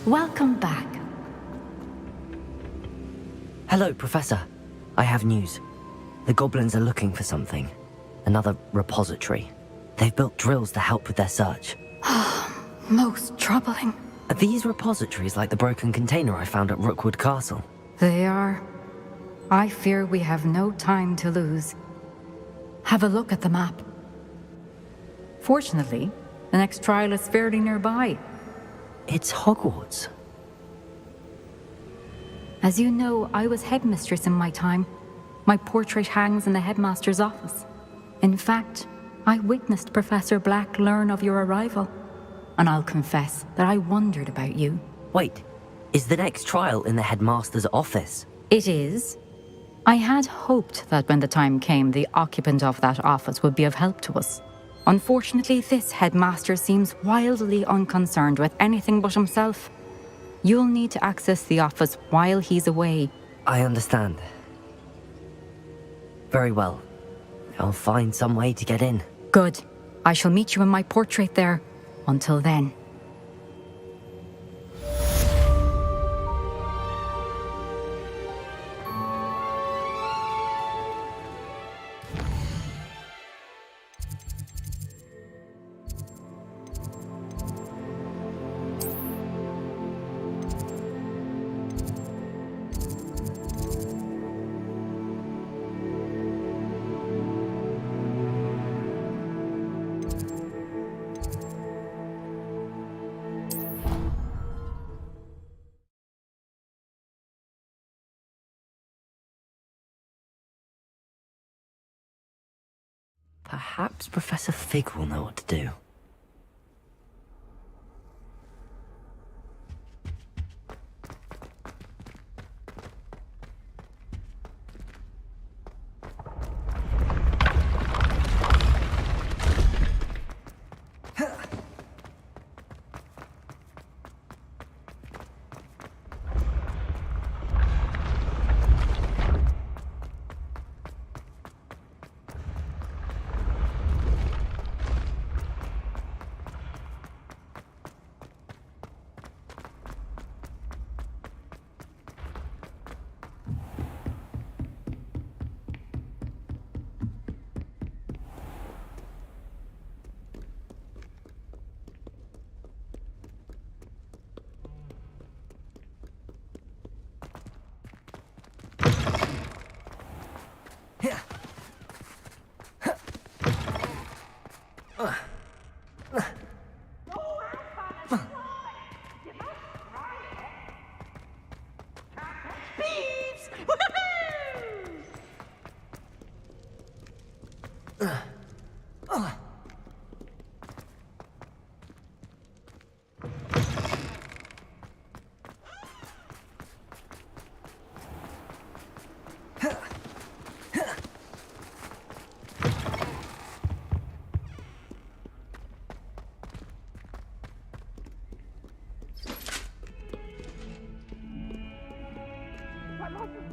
Welcome back. Hello, Professor. I have news. The goblins are looking for something. Another repository. They've built drills to help with their search. Most troubling. Are these repositories like the broken container I found at Rookwood Castle? They are. I fear we have no time to lose. Have a look at the map. Fortunately, the next trial is fairly nearby. It's Hogwarts. As you know, I was headmistress in my time. My portrait hangs in the headmaster's office. In fact, I witnessed Professor Black learn of your arrival. And I'll confess that I wondered about you. Wait, is the next trial in the headmaster's office? It is. I had hoped that when the time came, the occupant of that office would be of help to us. Unfortunately, this headmaster seems wildly unconcerned with anything but himself. You'll need to access the office while he's away. I understand. Very well. I'll find some way to get in. Good. I shall meet you in my portrait there. Until then. Perhaps Professor Fig will know what to do.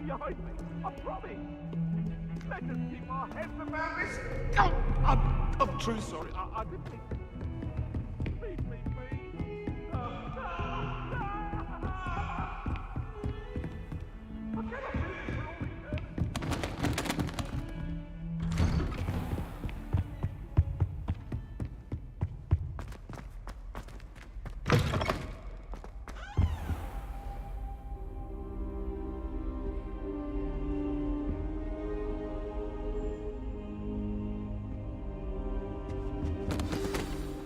Behind me, I promise. Let us keep our heads about this. Oh, I'm true sorry. I didn't think. Leave me, please. I cannot do this for all eternity.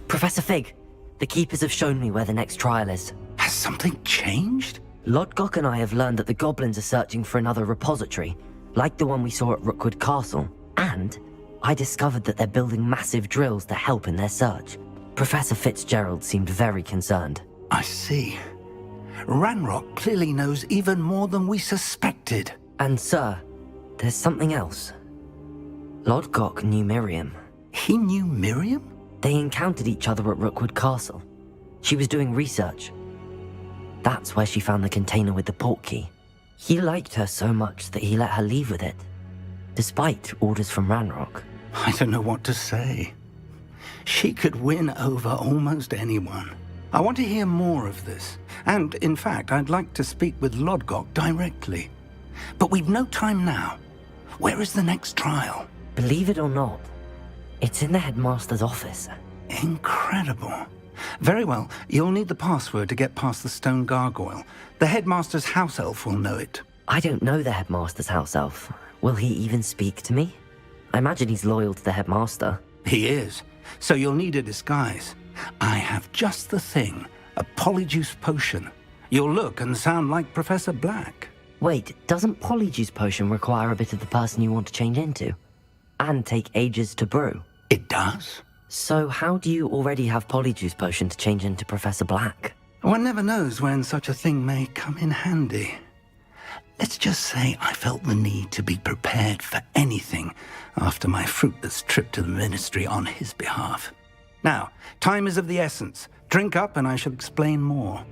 Professor Fig, the Keepers have shown me where the next trial is. Has something changed? Lodgok and I have learned that the goblins are searching for another repository, like the one we saw at Rookwood Castle. And I discovered that they're building massive drills to help in their search. Professor Fitzgerald seemed very concerned. I see. Ranrock clearly knows even more than we suspected. And sir, there's something else. Lodgok knew Miriam. He knew Miriam? They encountered each other at Rookwood Castle. She was doing research. That's where she found the container with the port key. He liked her so much that he let her leave with it, despite orders from Ranrock. I don't know what to say. She could win over almost anyone. I want to hear more of this. And, in fact, I'd like to speak with Lodgok directly. But we've no time now. Where is the next trial? Believe it or not, it's in the headmaster's office. Incredible. Very well. You'll need the password to get past the stone gargoyle. The headmaster's house elf will know it. I don't know the headmaster's house elf. Will he even speak to me? I imagine he's loyal to the headmaster. He is. So you'll need a disguise. I have just the thing. A polyjuice potion. You'll look and sound like Professor Black. Wait, doesn't polyjuice potion require a bit of the person you want to change into? And take ages to brew? It does. So how do you already have polyjuice potion to change into Professor Black? One never knows when such a thing may come in handy. Let's just say I felt the need to be prepared for anything after my fruitless trip to the Ministry on his behalf. Now, time is of the essence. Drink up and I shall explain more.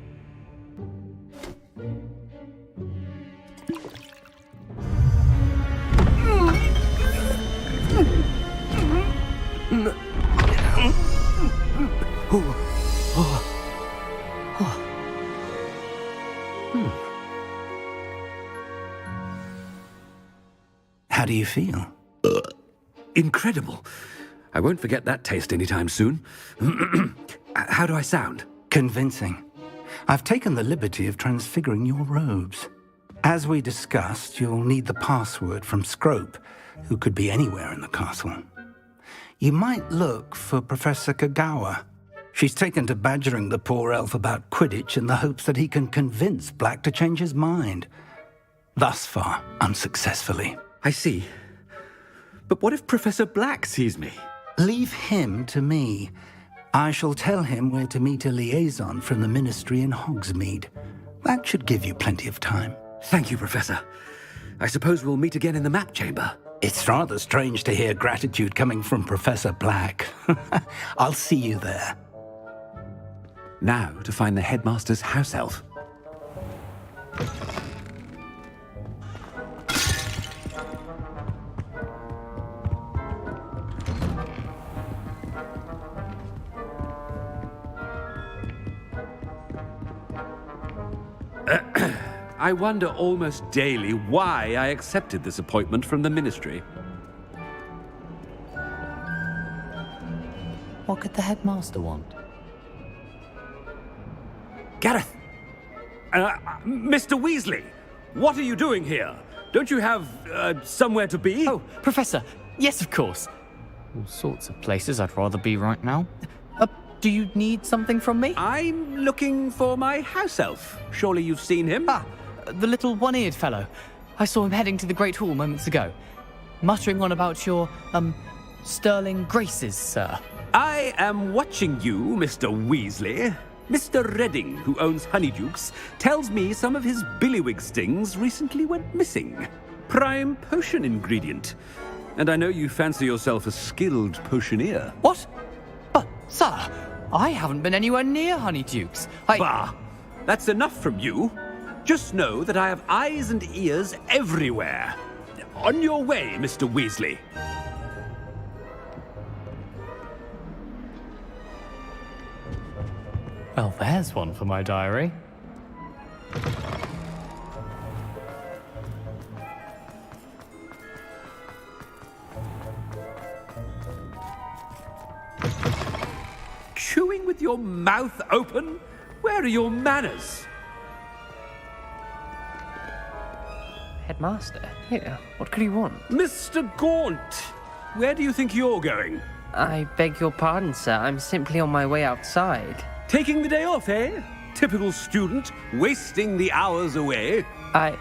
How do you feel? Incredible. I won't forget that taste anytime soon. How do I sound? Convincing. I've taken the liberty of transfiguring your robes. As we discussed, you'll need the password from Scrope, who could be anywhere in the castle. You might look for Professor Kagawa. She's taken to badgering the poor elf about Quidditch in the hopes that he can convince Black to change his mind. Thus far, unsuccessfully. I see. But what if Professor Black sees me? Leave him to me. I shall tell him where to meet a liaison from the Ministry in Hogsmeade. That should give you plenty of time. Thank you, Professor. I suppose we'll meet again in the map chamber. It's rather strange to hear gratitude coming from Professor Black. I'll see you there. Now to find the headmaster's house elf. I wonder almost daily why I accepted this appointment from the Ministry. What could the headmaster want? Gareth! Mr. Weasley! What are you doing here? Don't you have, somewhere to be? Oh, Professor! Yes, of course! All sorts of places I'd rather be right now. Do you need something from me? I'm looking for my house elf. Surely you've seen him? Ah, the little one-eared fellow. I saw him heading to the Great Hall moments ago. Muttering on about your, sterling graces, sir. I am watching you, Mr. Weasley. Mr. Redding, who owns Honeydukes, tells me some of his billywig stings recently went missing. Prime potion ingredient. And I know you fancy yourself a skilled potioneer. What? But, sir, I haven't been anywhere near Honeydukes. Bah! That's enough from you. Just know that I have eyes and ears everywhere. On your way, Mr. Weasley. Well, there's one for my diary. Chewing with your mouth open? Where are your manners? Headmaster? Here, what could he want? Mr. Gaunt, where do you think you're going? I beg your pardon, sir. I'm simply on my way outside. Taking the day off, eh? Typical student, wasting the hours away. I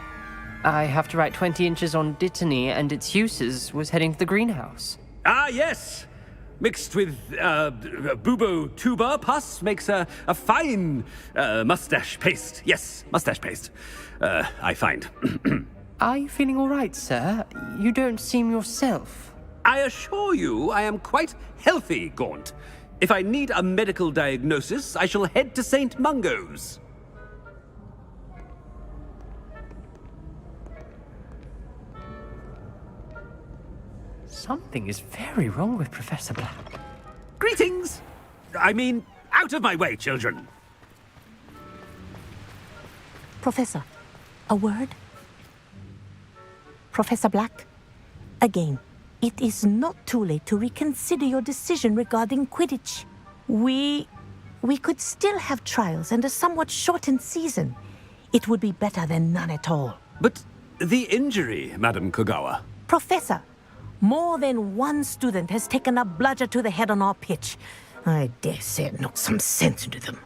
have to write 20 inches on Dittany and its uses. Was heading to the greenhouse. Ah, yes. Mixed with bubo tuber pus makes a fine mustache paste. Yes, mustache paste. I find. Are you feeling all right, sir? You don't seem yourself. I assure you I am quite healthy, Gaunt. If I need a medical diagnosis, I shall head to St. Mungo's. Something is very wrong with Professor Black. Greetings! I mean, out of my way, children. Professor, a word? Professor Black, again, it is not too late to reconsider your decision regarding Quidditch. We could still have trials and a somewhat shortened season. It would be better than none at all. But the injury, Madam Kogawa. Professor, more than one student has taken a bludger to the head on our pitch. I dare say it knocked some sense into them.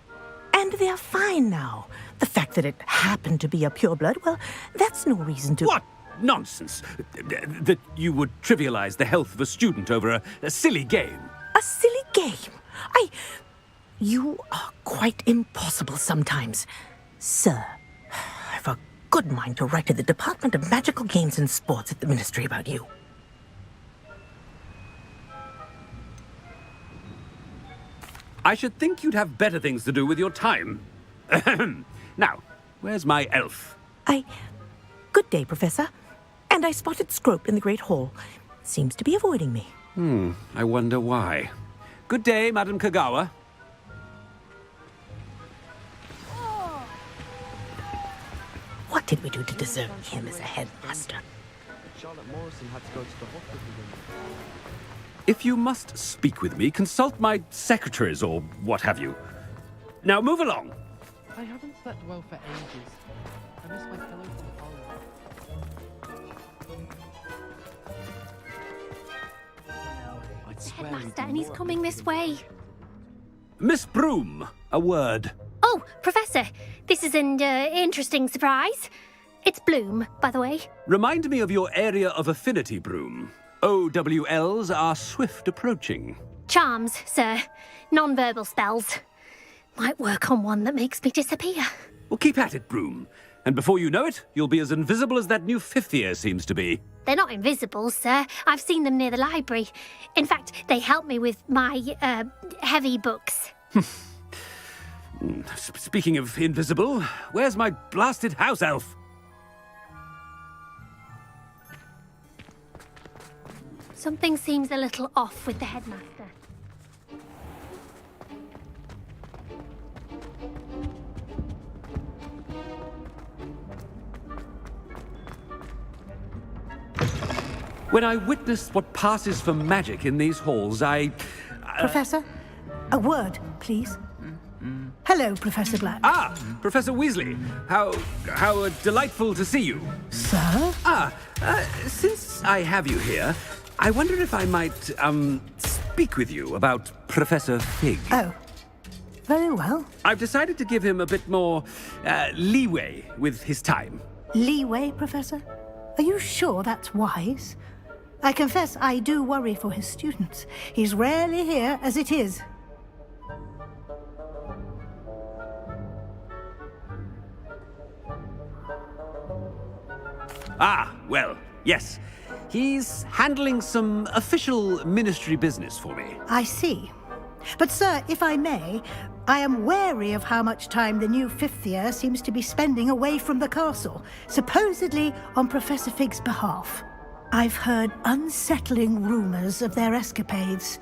And they're fine now. The fact that it happened to be a pureblood, well, that's no reason to... What nonsense! That you would trivialize the health of a student over a silly game. A silly game? You are quite impossible sometimes. Sir, I've a good mind to write to the Department of Magical Games and Sports at the Ministry about you. I should think you'd have better things to do with your time. Now, where's my elf? Good day, Professor. And I spotted Scrope in the Great Hall. Seems to be avoiding me. I wonder why. Good day, Madam Kogawa. What did we do to deserve him as a headmaster? If you must speak with me, consult my secretaries or what have you. Now move along. I haven't slept well for ages. I miss my pillow from home. Headmaster, and he's coming this way. Miss Broom, a word. Oh, Professor, this is an interesting surprise. It's Bloom, by the way. Remind me of your area of affinity, Broom. OWLs are swift approaching. Charms, sir. Non-verbal spells. Might work on one that makes me disappear. Well, keep at it, Broom. And before you know it, you'll be as invisible as that new fifth year seems to be. They're not invisible, sir. I've seen them near the library. In fact, they help me with my, heavy books. Speaking of invisible, where's my blasted house elf? Something seems a little off with the headmaster. When I witnessed what passes for magic in these halls, Professor, a word, please. Hello, Professor Black. Ah, Professor Weasley. How delightful to see you. Sir? Since I have you here, I wonder if I might, speak with you about Professor Fig. Oh, very well. I've decided to give him a bit more, leeway with his time. Leeway, Professor? Are you sure that's wise? I confess I do worry for his students. He's rarely here as it is. Ah, well, yes. He's handling some official ministry business for me. I see. But, sir, if I may, I am wary of how much time the new fifth year seems to be spending away from the castle, supposedly on Professor Fig's behalf. I've heard unsettling rumors of their escapades.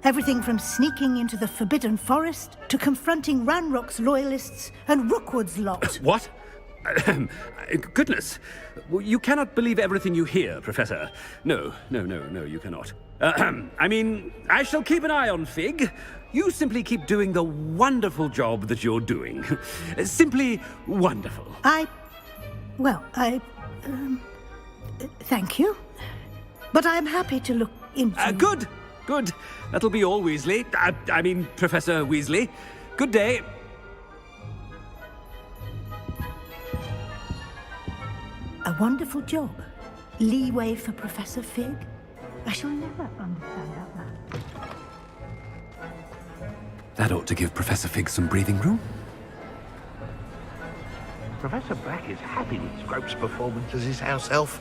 Everything from sneaking into the Forbidden Forest to confronting Ranrock's loyalists and Rookwood's lot. What? Goodness. You cannot believe everything you hear, Professor. No, you cannot. I mean, I shall keep an eye on Fig. You simply keep doing the wonderful job that you're doing. Simply wonderful. Thank you. But I'm happy to look into... Good. That'll be all, Weasley. I mean, Professor Weasley. Good day. A wonderful job. Leeway for Professor Fig. I shall never understand that. That ought to give Professor Fig some breathing room. Professor Black is happy with Scrope's performance as his house elf.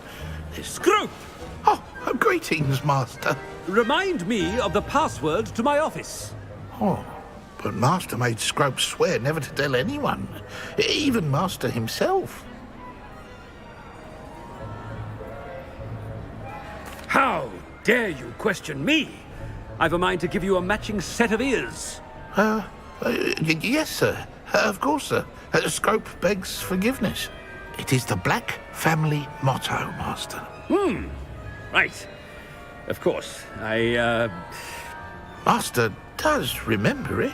Scrope! Oh, greetings, Master. Remind me of the password to my office. Oh, but Master made Scrope swear never to tell anyone, even Master himself. How dare you question me? I've a mind to give you a matching set of ears. Yes, sir. Of course, sir. Scrope begs forgiveness. It is the Black family motto, Master. Right. Of course. Master does remember it.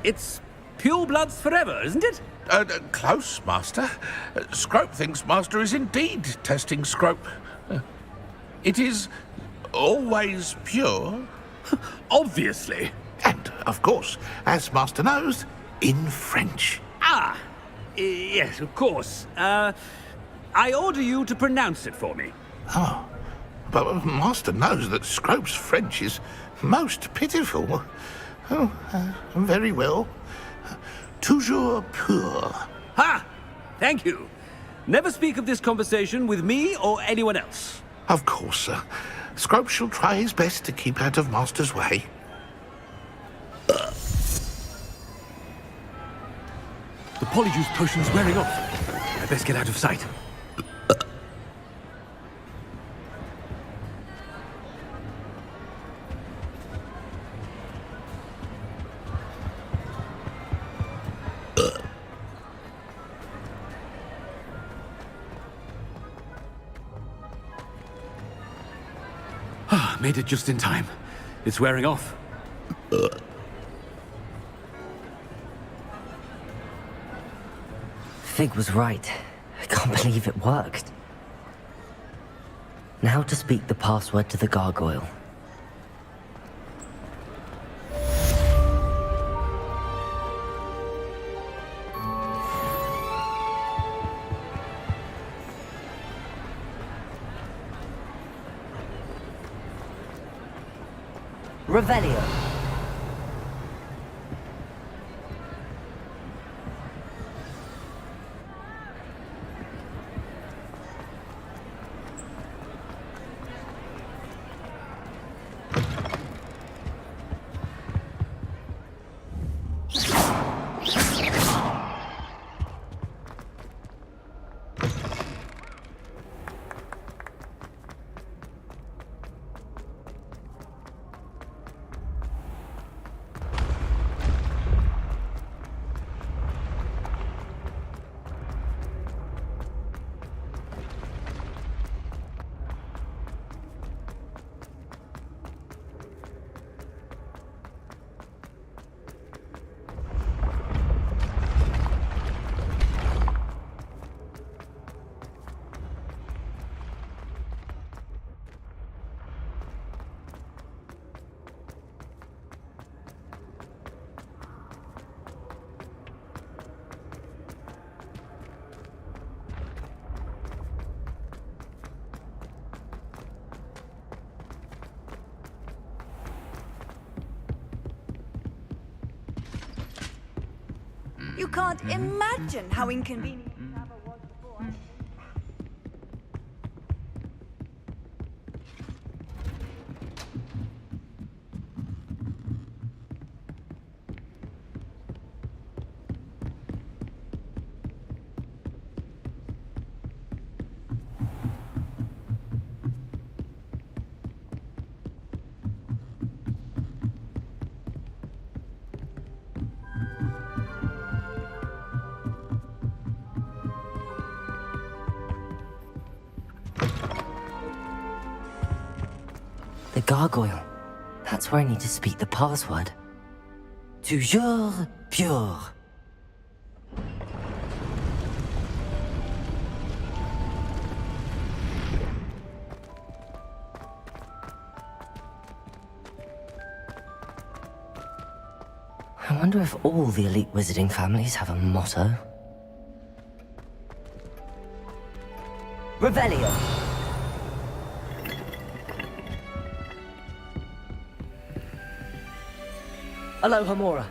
It's pure bloods forever, isn't it? Close, Master. Scrope thinks Master is indeed testing Scrope. It is always pure. Obviously. And, of course, as Master knows, in French. Yes, of course. I order you to pronounce it for me. Oh, but Master knows that Scrope's French is most pitiful. Oh, very well. Toujours pur. Ha! Thank you. Never speak of this conversation with me or anyone else. Of course, sir. Scrope shall try his best to keep out of Master's way. The polyjuice potion's wearing off. I best get out of sight. Made it just in time. It's wearing off. Fig was right. I can't believe it worked. Now to speak the password to the gargoyle. Revelio. You can't imagine how inconvenient Saba was before. The gargoyle. That's where I need to speak the password. Toujours pure. I wonder if all the elite wizarding families have a motto. Revelio. Aloha Mora.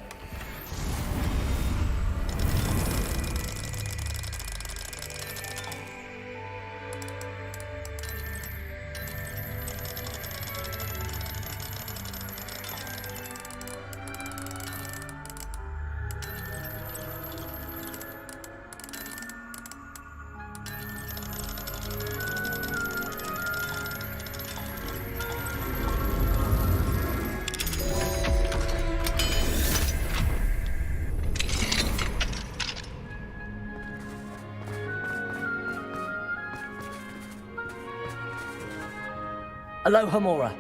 Aloha Mora.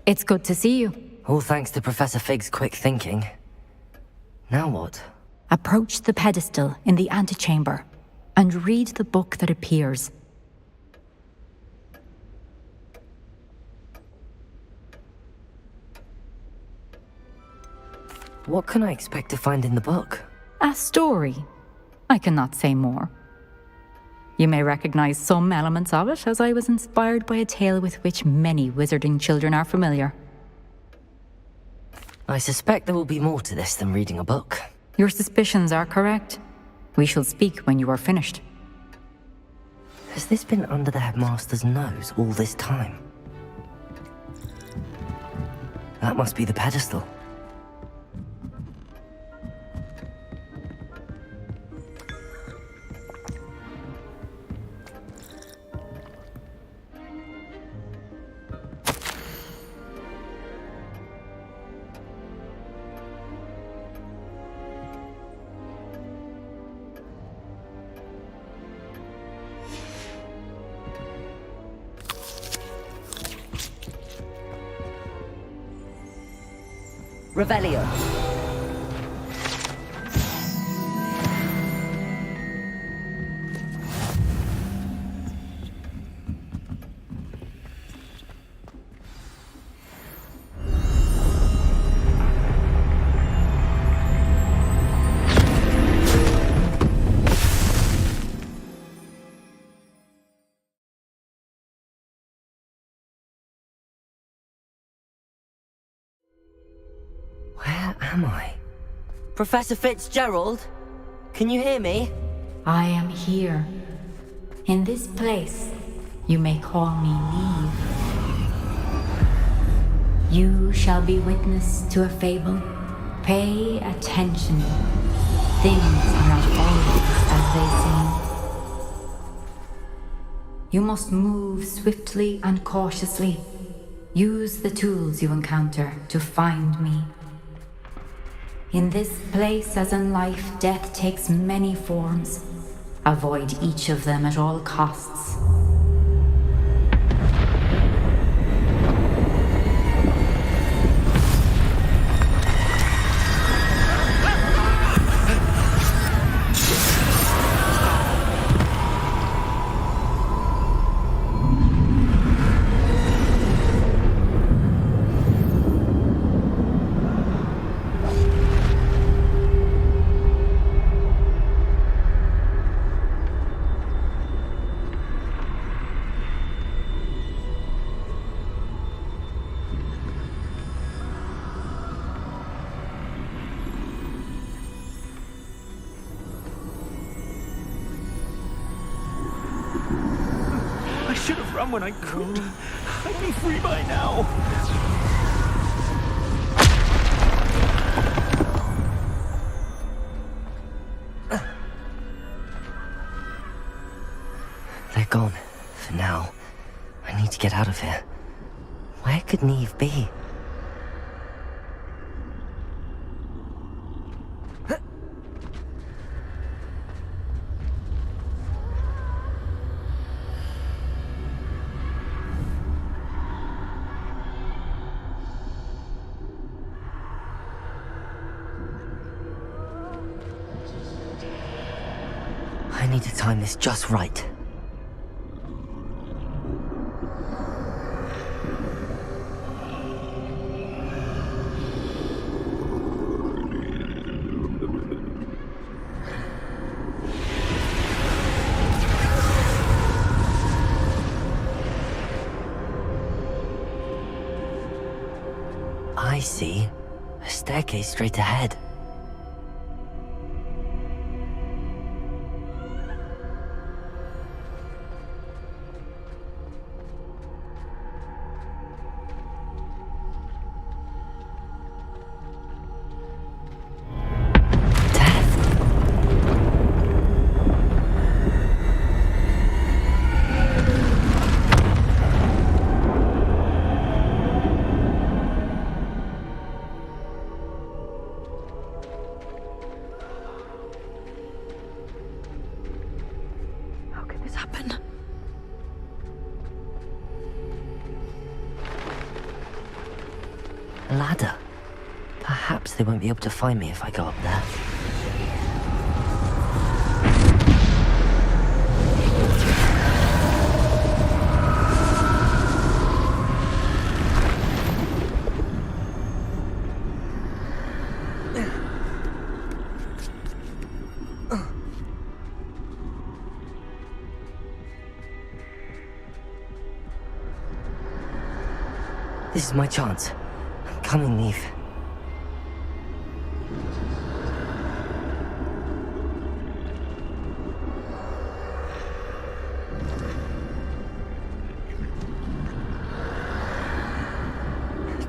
It's good to see you. All thanks to Professor Fig's quick thinking. Now what? Approach the pedestal in the antechamber and read the book that appears. What can I expect to find in the book? A story. I cannot say more. You may recognize some elements of it, as I was inspired by a tale with which many wizarding children are familiar. I suspect there will be more to this than reading a book. Your suspicions are correct. We shall speak when you are finished. Has this been under the headmaster's nose all this time? That must be the pedestal. Revelio. Where am I? Professor Fitzgerald? Can you hear me? I am here. In this place, you may call me Neve. You shall be witness to a fable. Pay attention. Things are not always as they seem. You must move swiftly and cautiously. Use the tools you encounter to find me. In this place, as in life, death takes many forms. Avoid each of them at all costs. ran when I could. I'd be free by now. They're gone. For now. I need to get out of here. Where could Neve be? I need to time this just right. I see. A staircase straight ahead. A ladder. Perhaps they won't be able to find me if I go up there. This is my chance. I'm coming, Neve.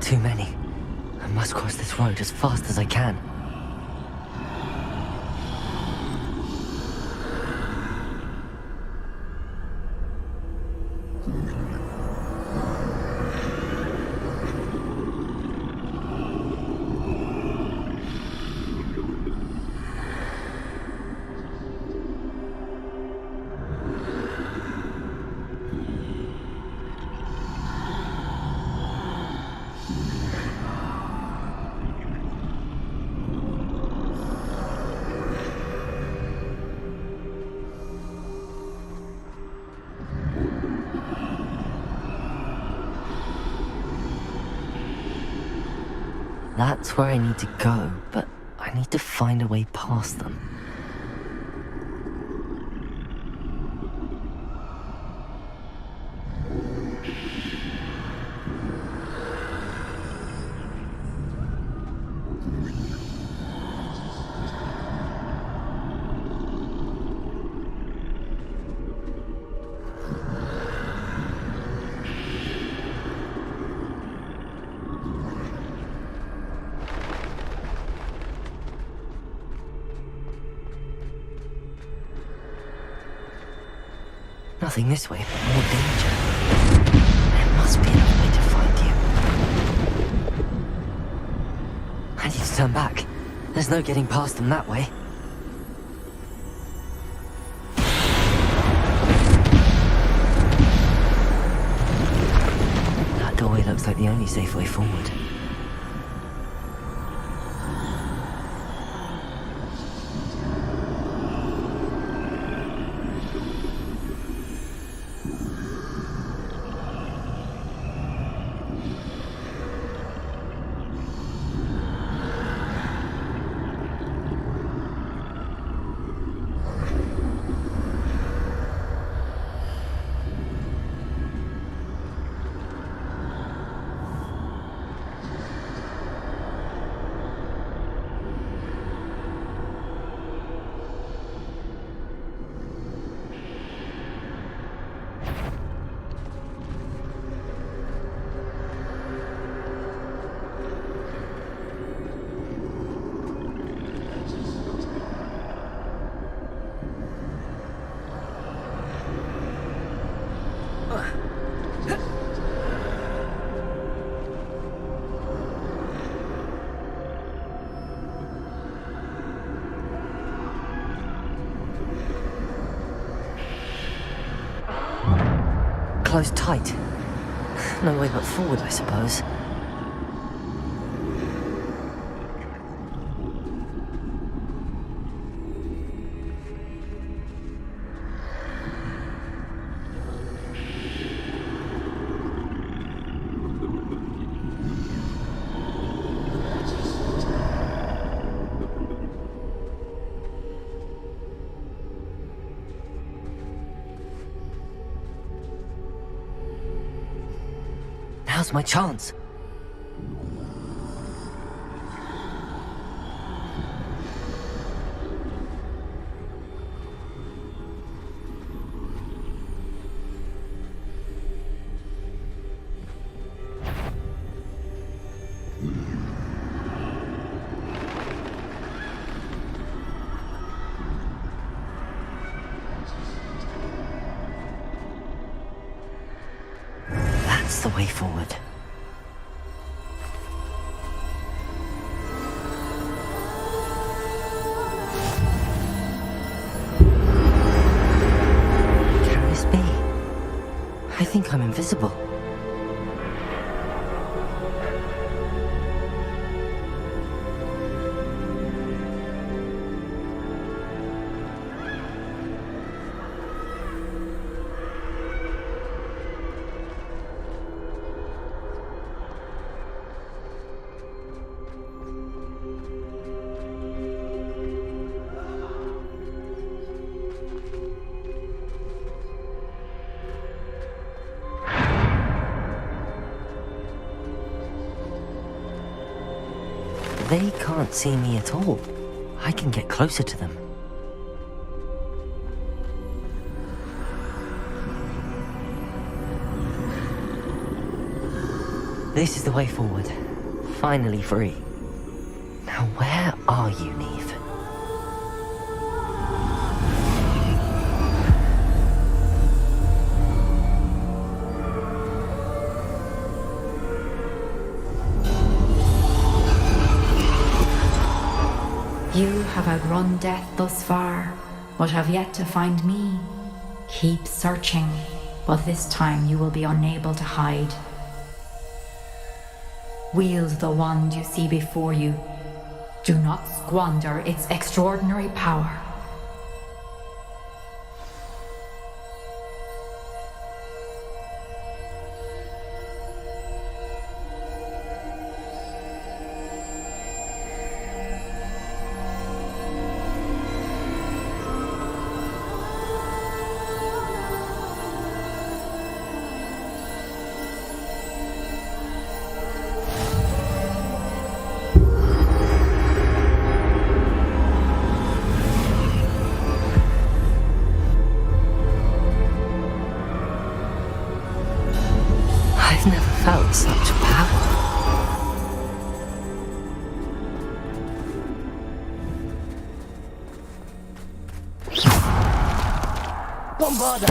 Too many. I must cross this road as fast as I can. That's where I need to go, but I need to find a way past them. Nothing this way, but more danger. There must be another way to find you. I need to turn back. There's no getting past them that way. That doorway looks like the only safe way forward. closed tight. No way but forward, I suppose. Now's my chance. That's the way forward. Can this be? I think I'm invisible. They can't see me at all. I can get closer to them. This is the way forward. Finally free. Now where are you, Neve? You have outrun death thus far, but have yet to find me. Keep searching, but this time you will be unable to hide. Wield the wand you see before you. Do not squander its extraordinary power. I've never felt such power. Bombarda!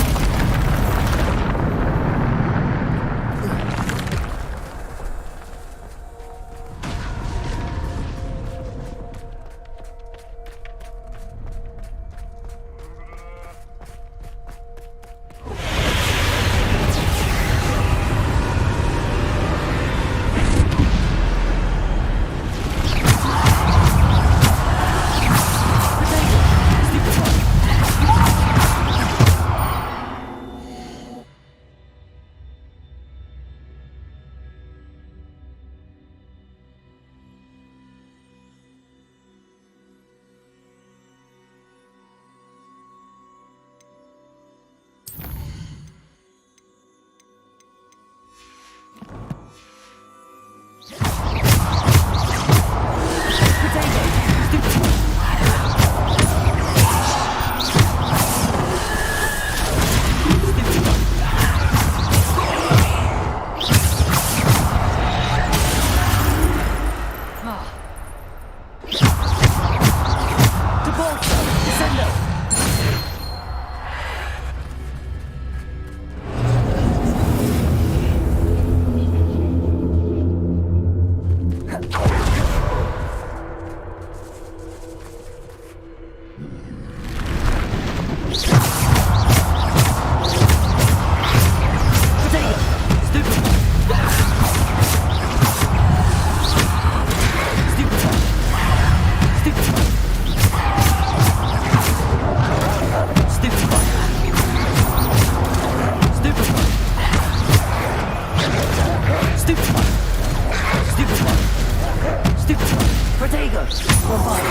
Protego! Bombarda!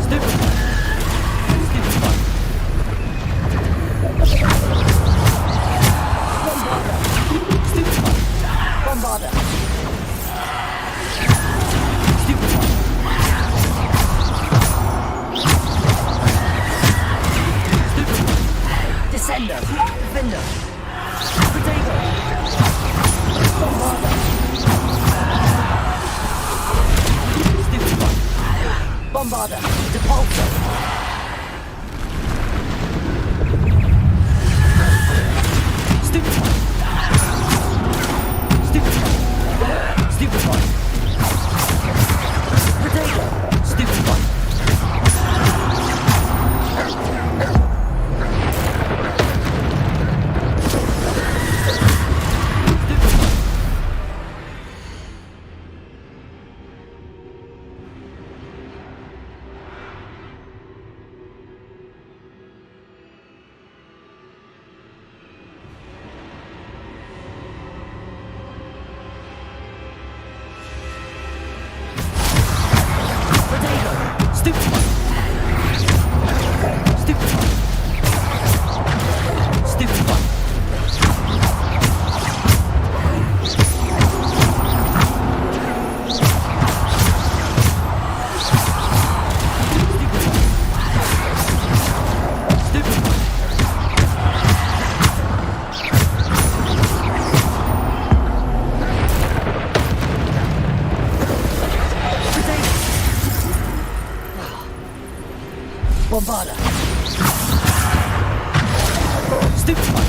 Stupid one. Stupid one. Stupid one. Bombarda! Stupid one. Descender! Defender! Protego! Bombarda! Stupid one. Bombarda! Depulso! Stupid one. Stupid one. Stupid one. Protego! Stupid one. Stupid one. Stupid one. Stupid one. Stupid one. Bombarda! Stupid one.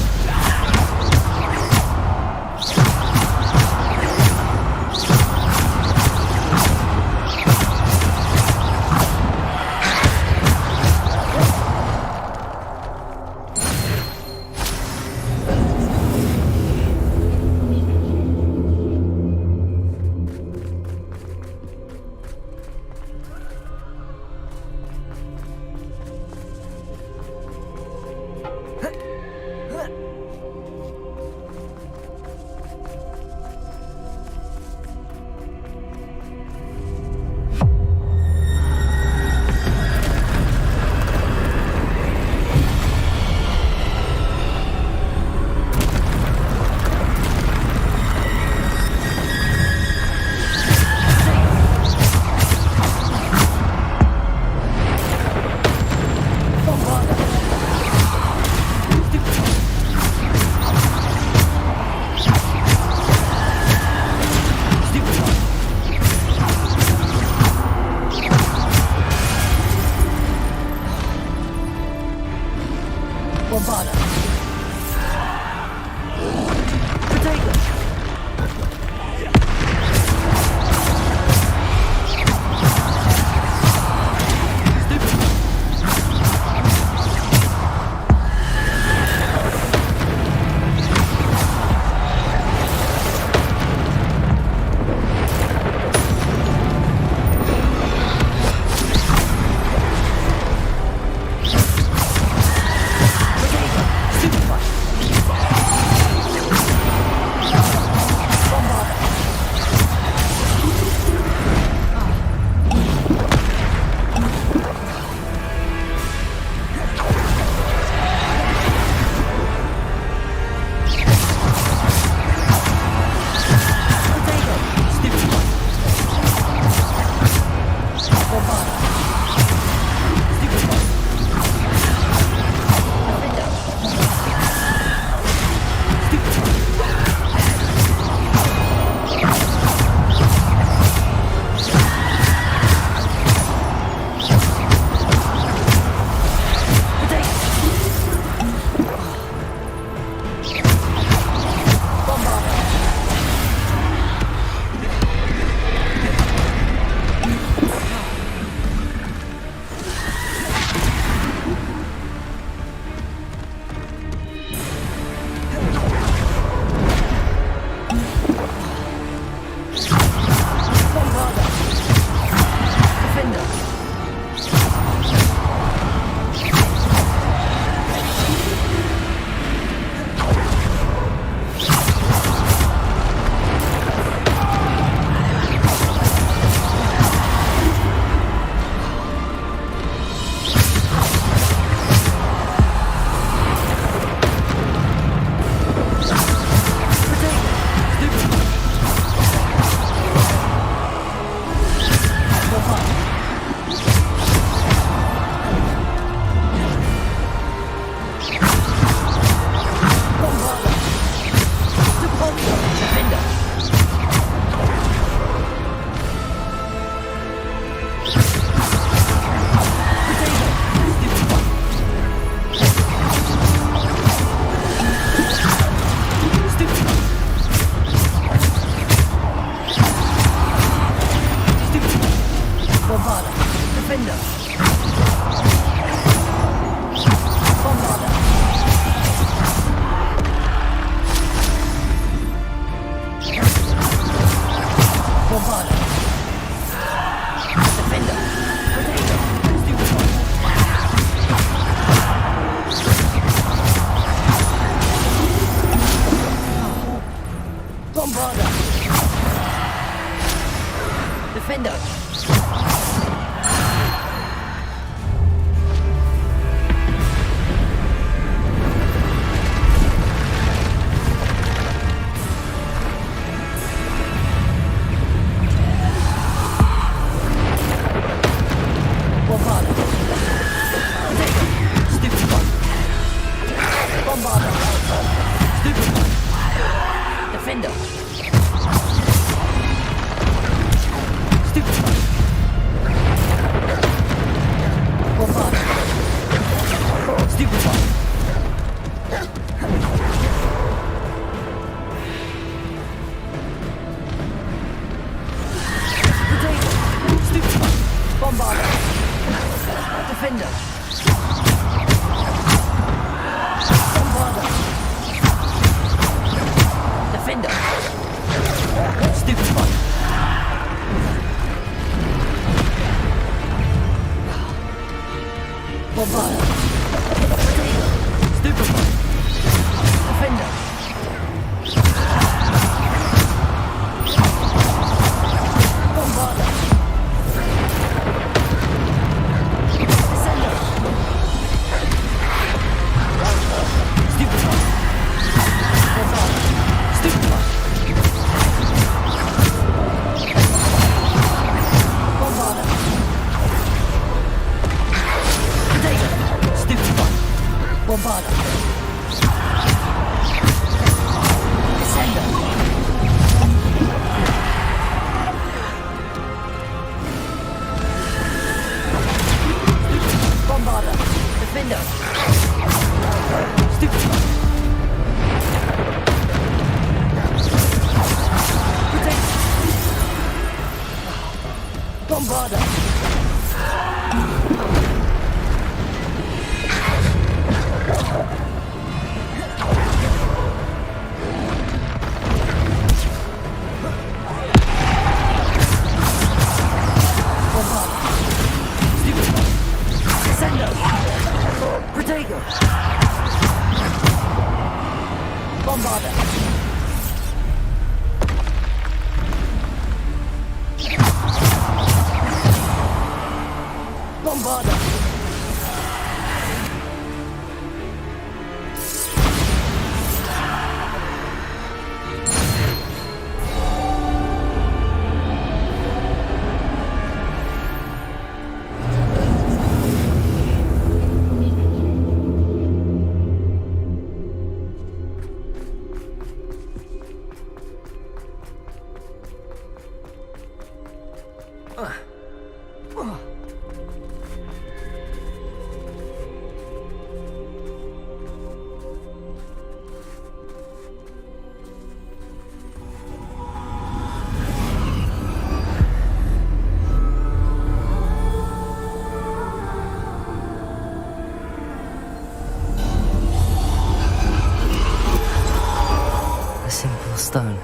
Stone.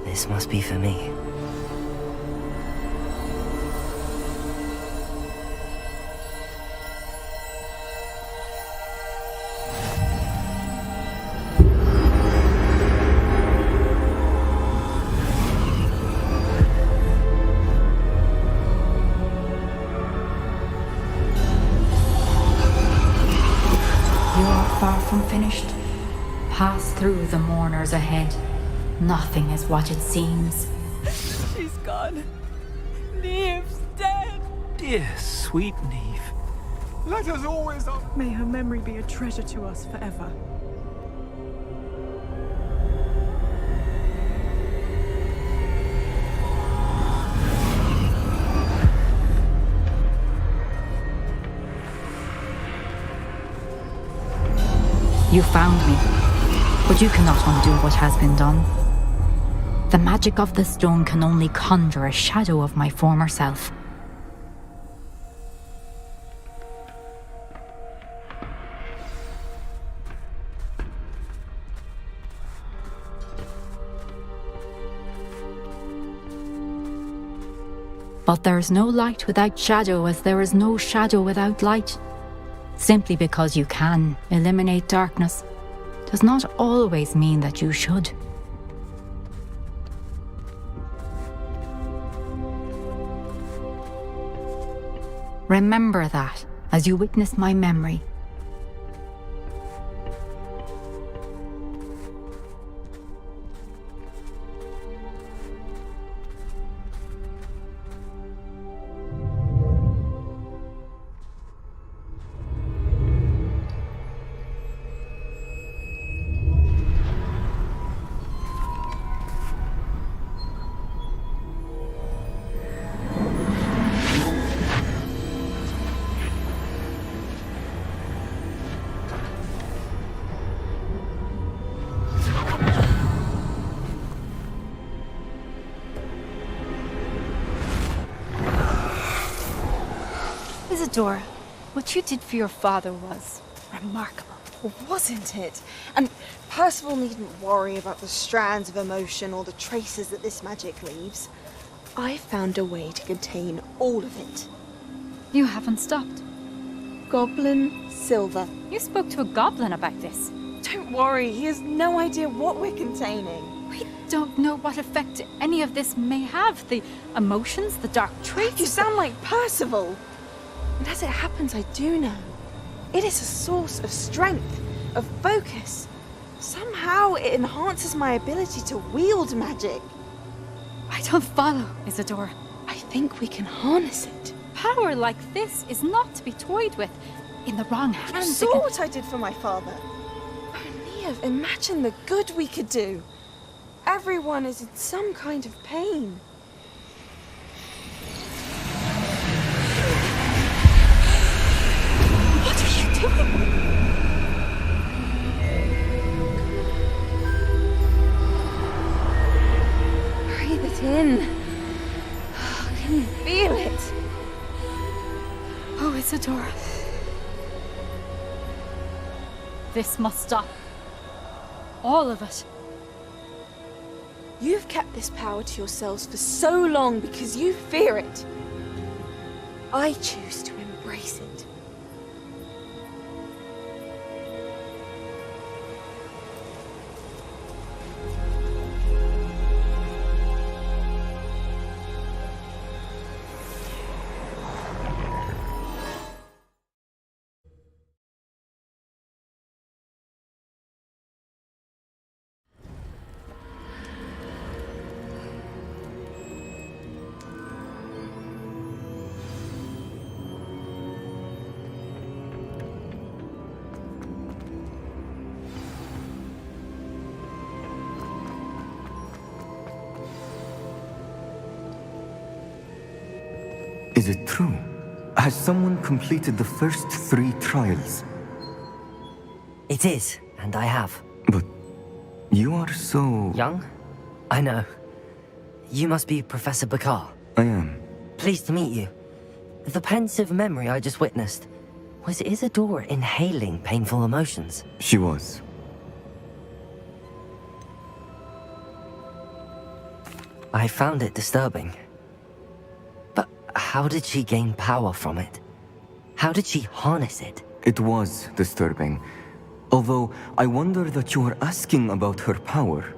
This must be for me. You are far from finished. Pass through the mourners ahead. Nothing is what it seems. She's gone. Neve's dead. Dear, sweet Neve. Let us always May her memory be a treasure to us forever. You found me, but you cannot undo what has been done. The magic of the stone can only conjure a shadow of my former self. But there is no light without shadow, as there is no shadow without light. Simply because you can eliminate darkness does not always mean that you should. Remember that as you witness my memory. Isadora, what you did for your father was remarkable. Wasn't it? And Percival needn't worry about the strands of emotion or the traces that this magic leaves. I found a way to contain all of it. You haven't stopped. Goblin Silver. You spoke to a goblin about this. Don't worry, he has no idea what we're containing. We don't know what effect any of this may have. The emotions, the dark traits. You sound like Percival. And as it happens, I do know. It is a source of strength, of focus. Somehow it enhances my ability to wield magic. I don't follow, Isadora. I think we can harness it. Power like this is not to be toyed with. In the wrong hands. You saw what I did for my father. Oh, Neve, imagine the good we could do. Everyone is in some kind of pain. What are you doing? Breathe it in. Can you feel it? Oh, Isadora. This must stop. All of it. You've kept this power to yourselves for so long because you fear it. I choose to embrace it. Is it true? Has someone completed the first 3 trials? It is, and I have. But you are so... Young? I know. You must be Professor Bakar. I am. Pleased to meet you. The pensive memory I just witnessed, was Isadora inhaling painful emotions? She was. I found it disturbing. But how did she gain power from it? How did she harness it? It was disturbing. Although, I wonder that you are asking about her power.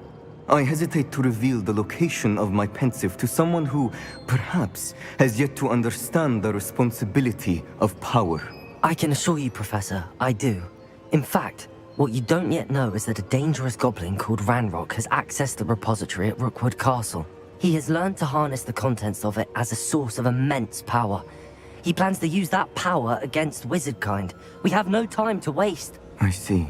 I hesitate to reveal the location of my pensive to someone who, perhaps, has yet to understand the responsibility of power. I can assure you, Professor, I do. In fact, what you don't yet know is that a dangerous goblin called Ranrock has accessed the repository at Rookwood Castle. He has learned to harness the contents of it as a source of immense power. He plans to use that power against wizardkind. We have no time to waste. I see.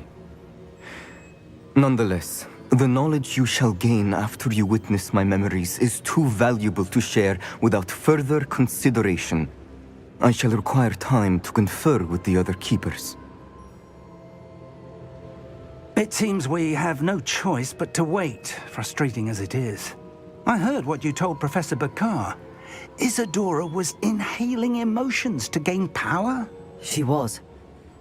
Nonetheless, the knowledge you shall gain after you witness my memories is too valuable to share without further consideration. I shall require time to confer with the other keepers. It seems we have no choice but to wait, frustrating as it is. I heard what you told Professor Bakar. Isadora was inhaling emotions to gain power? She was.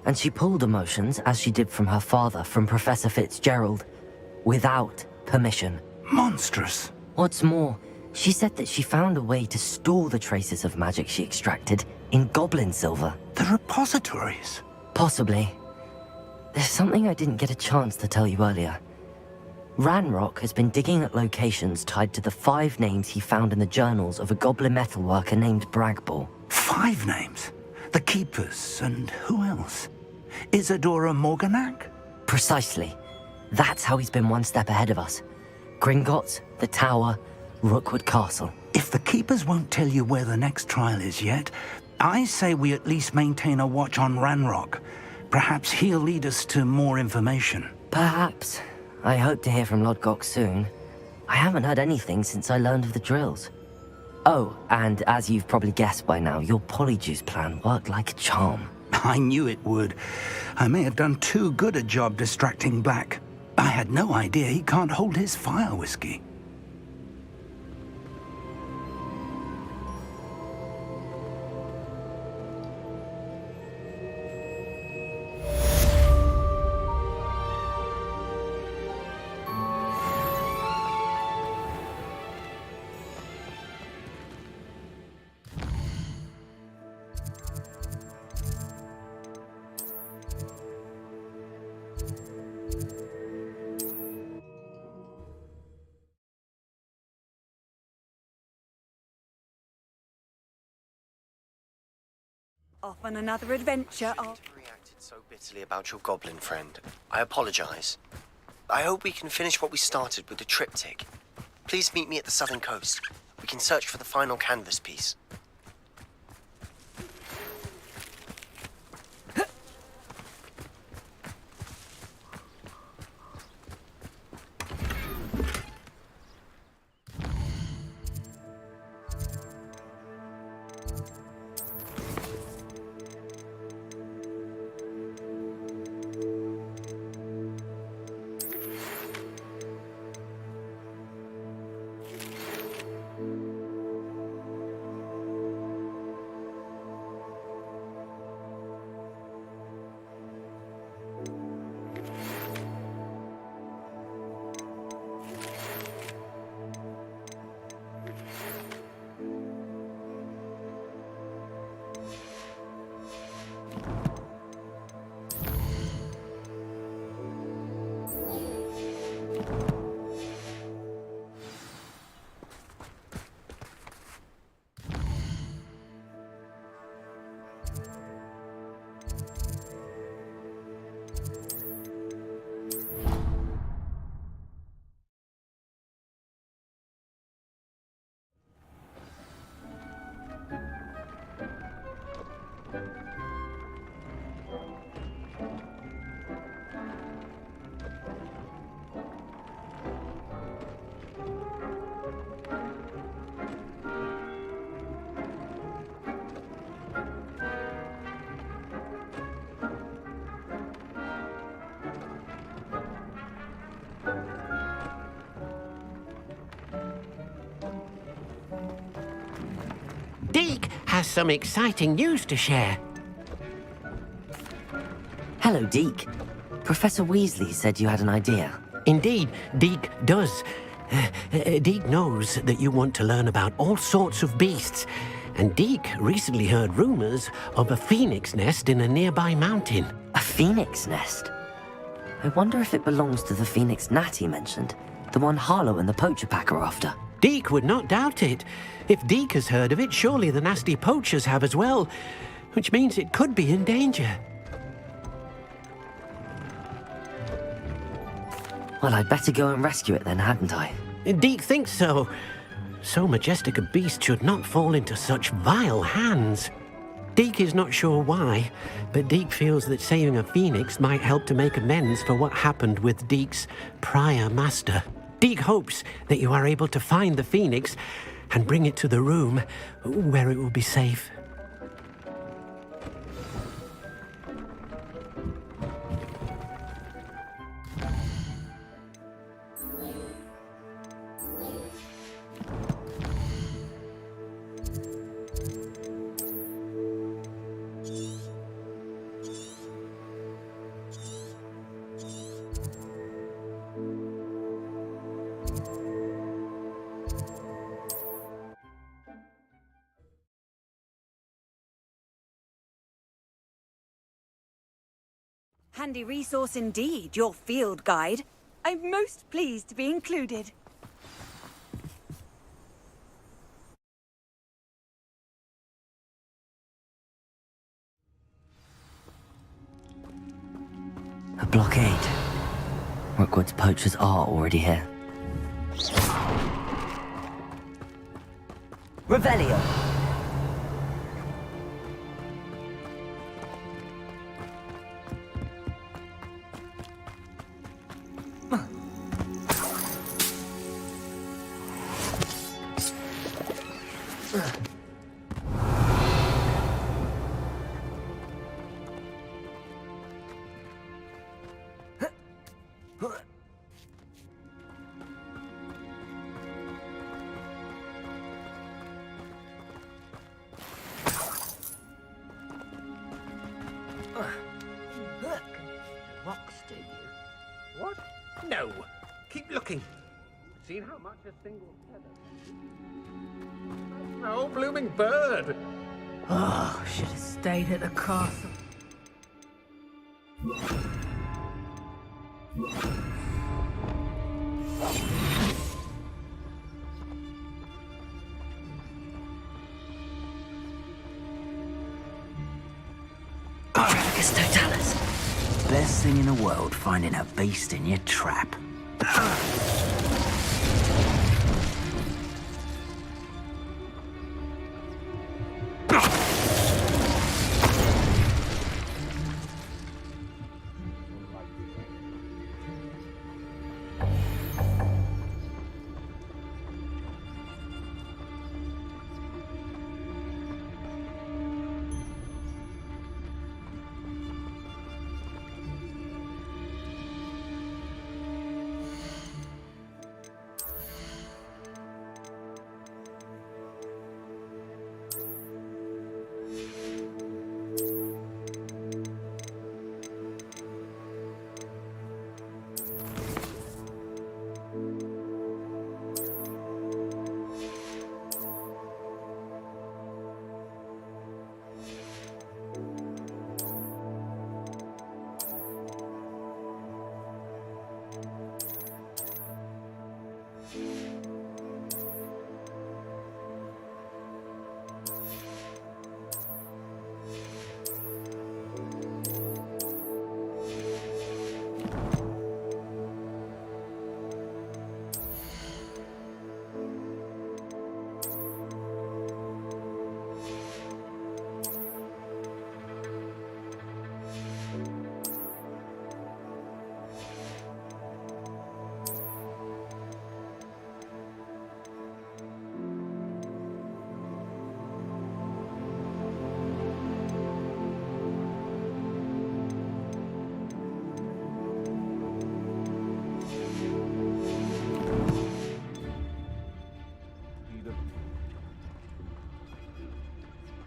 And she pulled emotions, as she did from her father, from Professor Fitzgerald, without permission. Monstrous. What's more, She said that she found a way to store the traces of magic she extracted in goblin silver. The repositories? Possibly. There's something I didn't get a chance to tell you earlier. Ranrock has been digging at locations tied to the 5 names he found in the journals of a goblin metalworker named Bragball. 5 names? The Keepers, and who else? Isadora Morganac? Precisely. That's how he's been one step ahead of us. Gringotts, the Tower, Rookwood Castle. If the Keepers won't tell you where the next trial is yet, I say we at least maintain a watch on Ranrock. Perhaps he'll lead us to more information. Perhaps. I hope to hear from Lodgok soon. I haven't heard anything since I learned of the drills. Oh, and as you've probably guessed by now, your Polyjuice plan worked like a charm. I knew it would. I may have done too good a job distracting Black. I had no idea he can't hold his fire whiskey. Off on another adventure. Reacted so bitterly about your goblin friend. I apologize. I hope we can finish what we started with the triptych. Please meet me at the southern coast. We can search for the final canvas piece. Deke has some exciting news to share. Hello, Deke. Professor Weasley said you had an idea. Indeed, Deke does. Deke knows that you want to learn about all sorts of beasts, and Deke recently heard rumors of a phoenix nest in a nearby mountain. A phoenix nest? I wonder if it belongs to the phoenix gnat he mentioned, the one Harlow and the poacher pack are after. Deke would not doubt it. If Deke has heard of it, surely the nasty poachers have as well, which means it could be in danger. Well, I'd better go and rescue it then, hadn't I? Deke thinks so. So majestic a beast should not fall into such vile hands. Deke is not sure why, but Deke feels that saving a phoenix might help to make amends for what happened with Deke's prior master. Deke hopes that you are able to find the phoenix and bring it to the room where it will be safe. Handy resource indeed, your field guide. I'm most pleased to be included. A blockade. Rookwood's poachers are already here. Revelio! Rocks, do you? What? No. Keep looking. Seen how much a single feather? No blooming bird. Oh, should have stayed at the castle. Argus Totalis. Best thing in the world, finding a beast in your trap.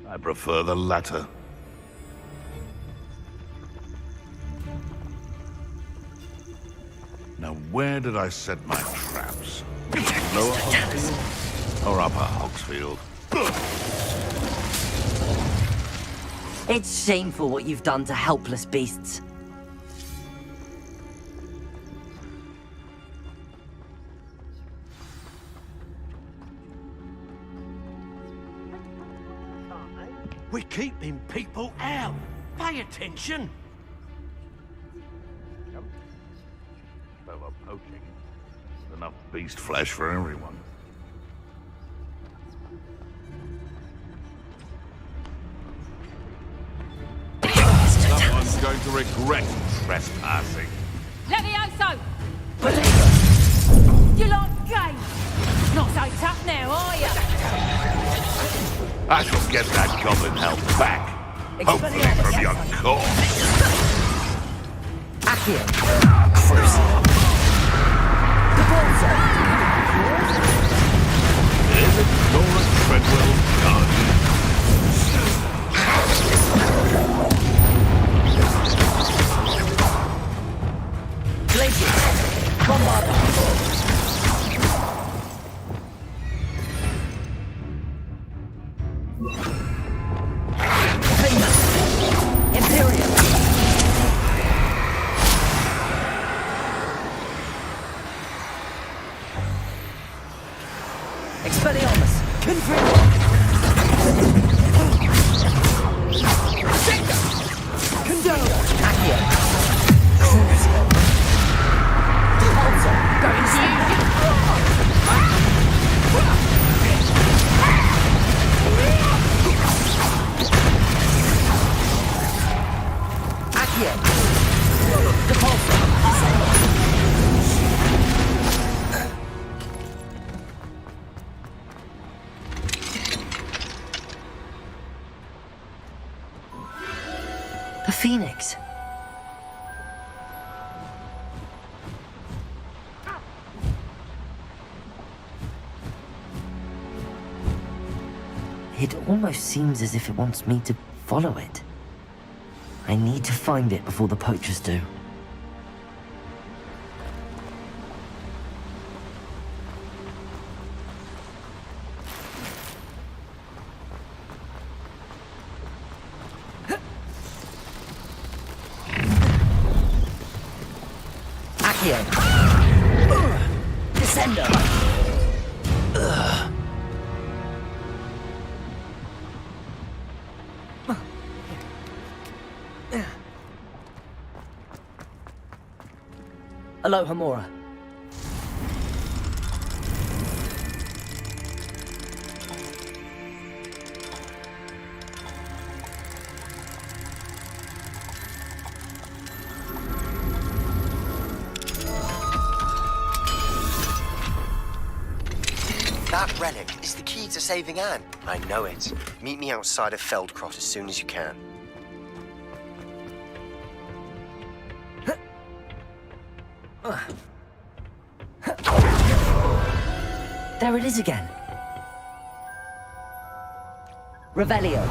I prefer the latter. Now, where did I set my traps? Lower Hogsfield or Upper Hogsfield? It's shameful what you've done to helpless beasts. We're keeping people out. Pay attention. Fellow poaching. Enough beast flesh for everyone. Someone's going to regret trespassing. Levioso! You like game? Not so tough now, are you? I shall get that goblin help back. Hopefully from your corpse. Accio. Crucial. The Bolzer. Is it Nora Treadwell done? Glacier. Bombard. The Phoenix. It almost seems as if it wants me to follow it. I need to find it before the poachers do. Descender! Hello, Hamura. That relic is the key to saving Anne. I know it. Meet me outside of Feldcroft as soon as you can. There it is again. Revelio.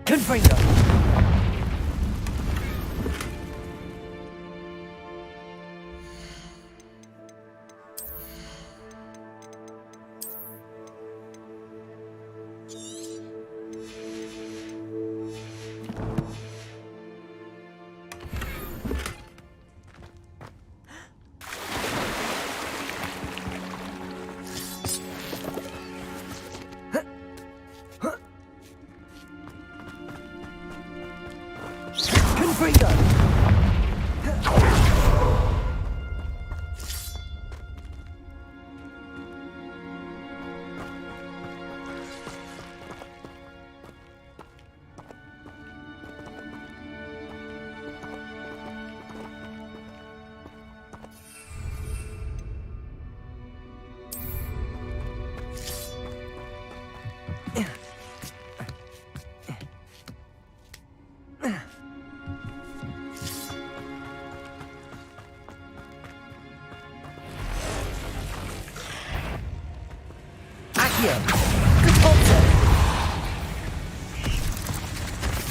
Confringo!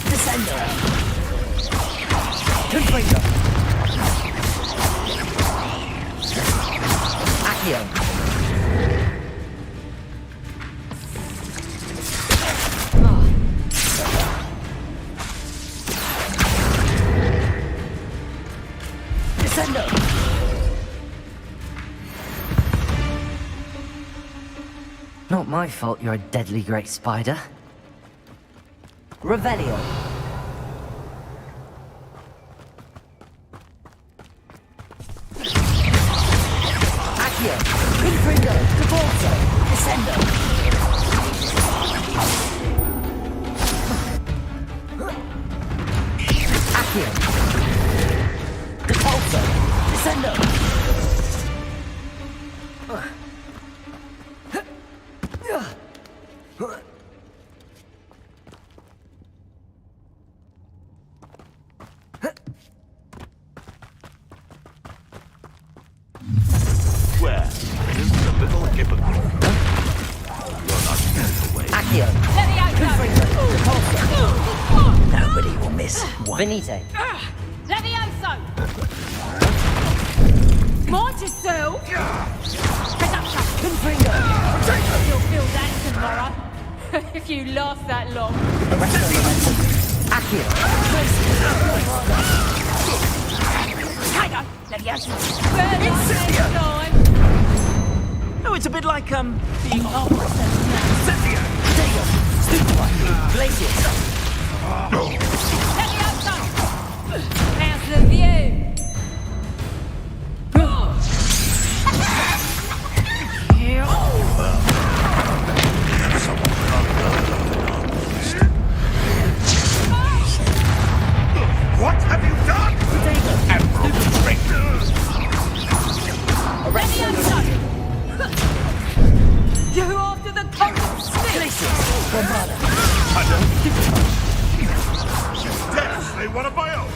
Descender! Confringo! Accio! Descender! Not my fault you're a deadly great spider. Revelio. Accio! Confringo! Cavolto! Descender! Accio! Cavolto! Descender! one. Venite. Levioso! Mind yourself! Head up, son! Pinfinger! You'll feel that tomorrow. If you last that long. Accio! Tiger! Levioso! Oh, it's a bit like, the... Glacius! Levioso! How's the view? What have you done? Admiral You after the cold snake? Dare slay one of my own!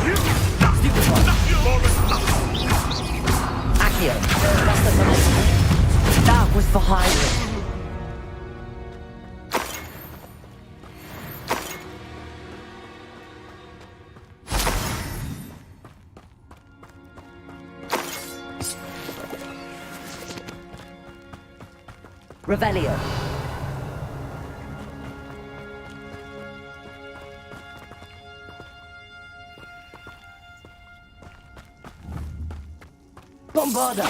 You nothing more than nothing! Accio! That was for Hydra. Revelio. Bombarda.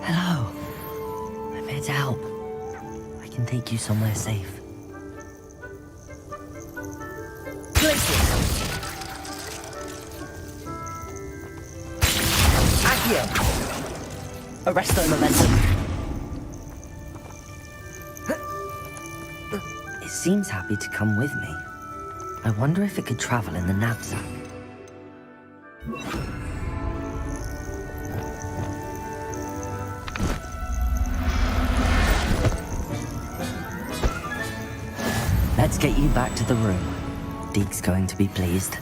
Hello. I'm here to help. I can take you somewhere safe. Accio! Arresto momentum. It seems happy to come with me. I wonder if it could travel in the knapsack. Let's get you back to the room. Deke's going to be pleased.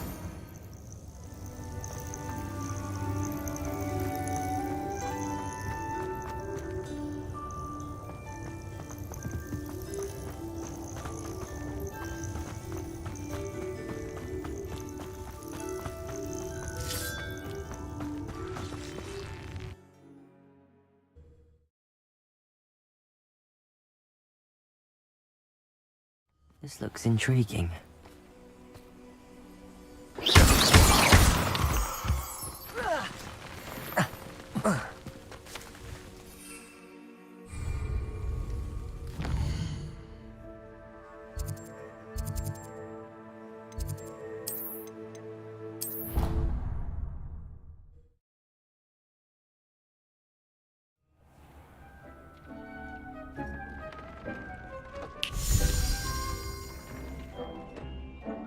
This looks intriguing.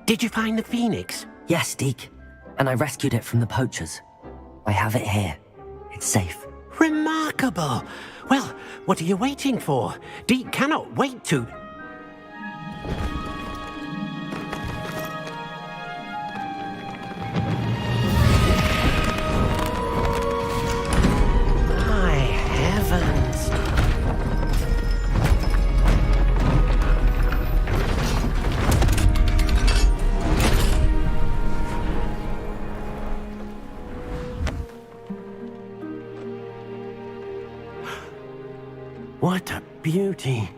Did you find the Phoenix? Yes, Deke. And I rescued it from the poachers. I have it here. It's safe. Remarkable! Well, what are you waiting for? Deke cannot wait to... My heavens! What a beauty.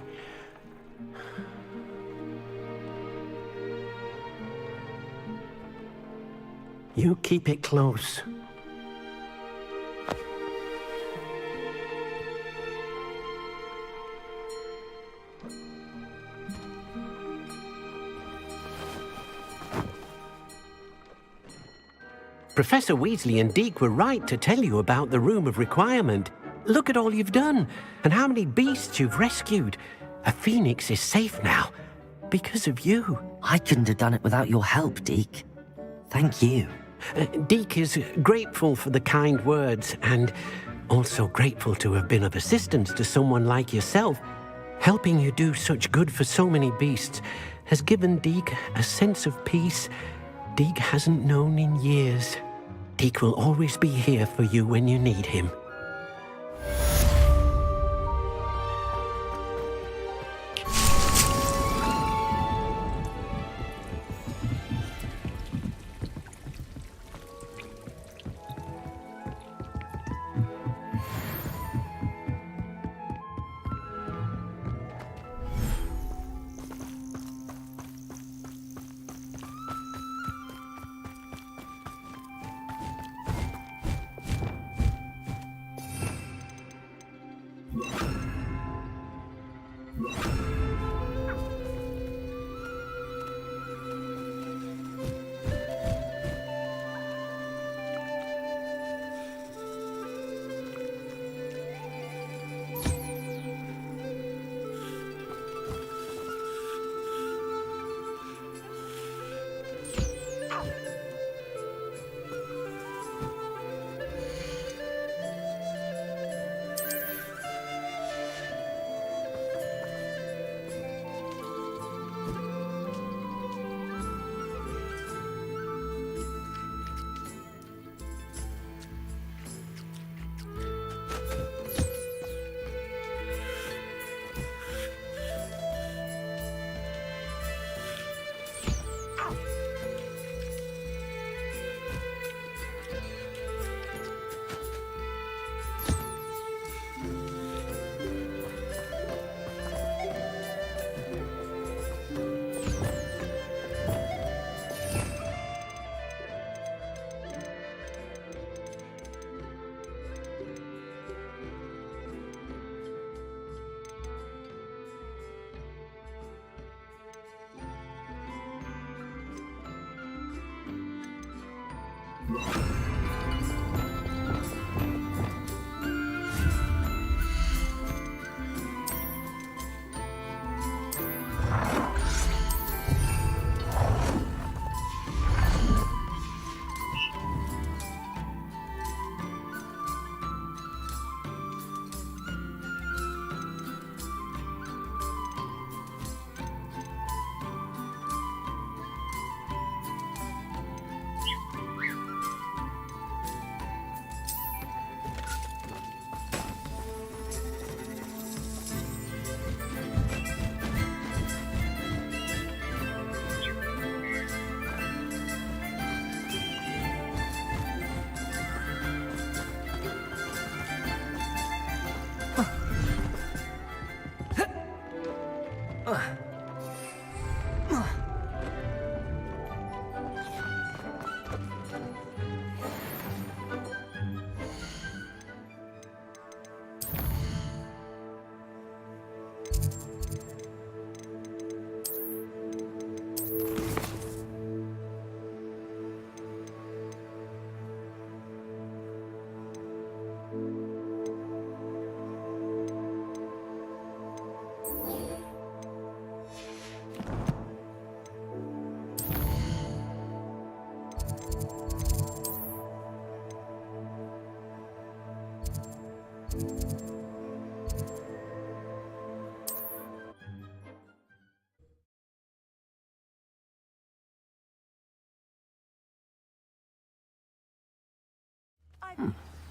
You keep it close. Professor Weasley and Deke were right to tell you about the Room of Requirement. Look at all you've done, and how many beasts you've rescued. A phoenix is safe now, because of you. I couldn't have done it without your help, Deke. Thank you. Deke is grateful for the kind words and also grateful to have been of assistance to someone like yourself. Helping you do such good for so many beasts has given Deke a sense of peace Deke hasn't known in years. Deke will always be here for you when you need him.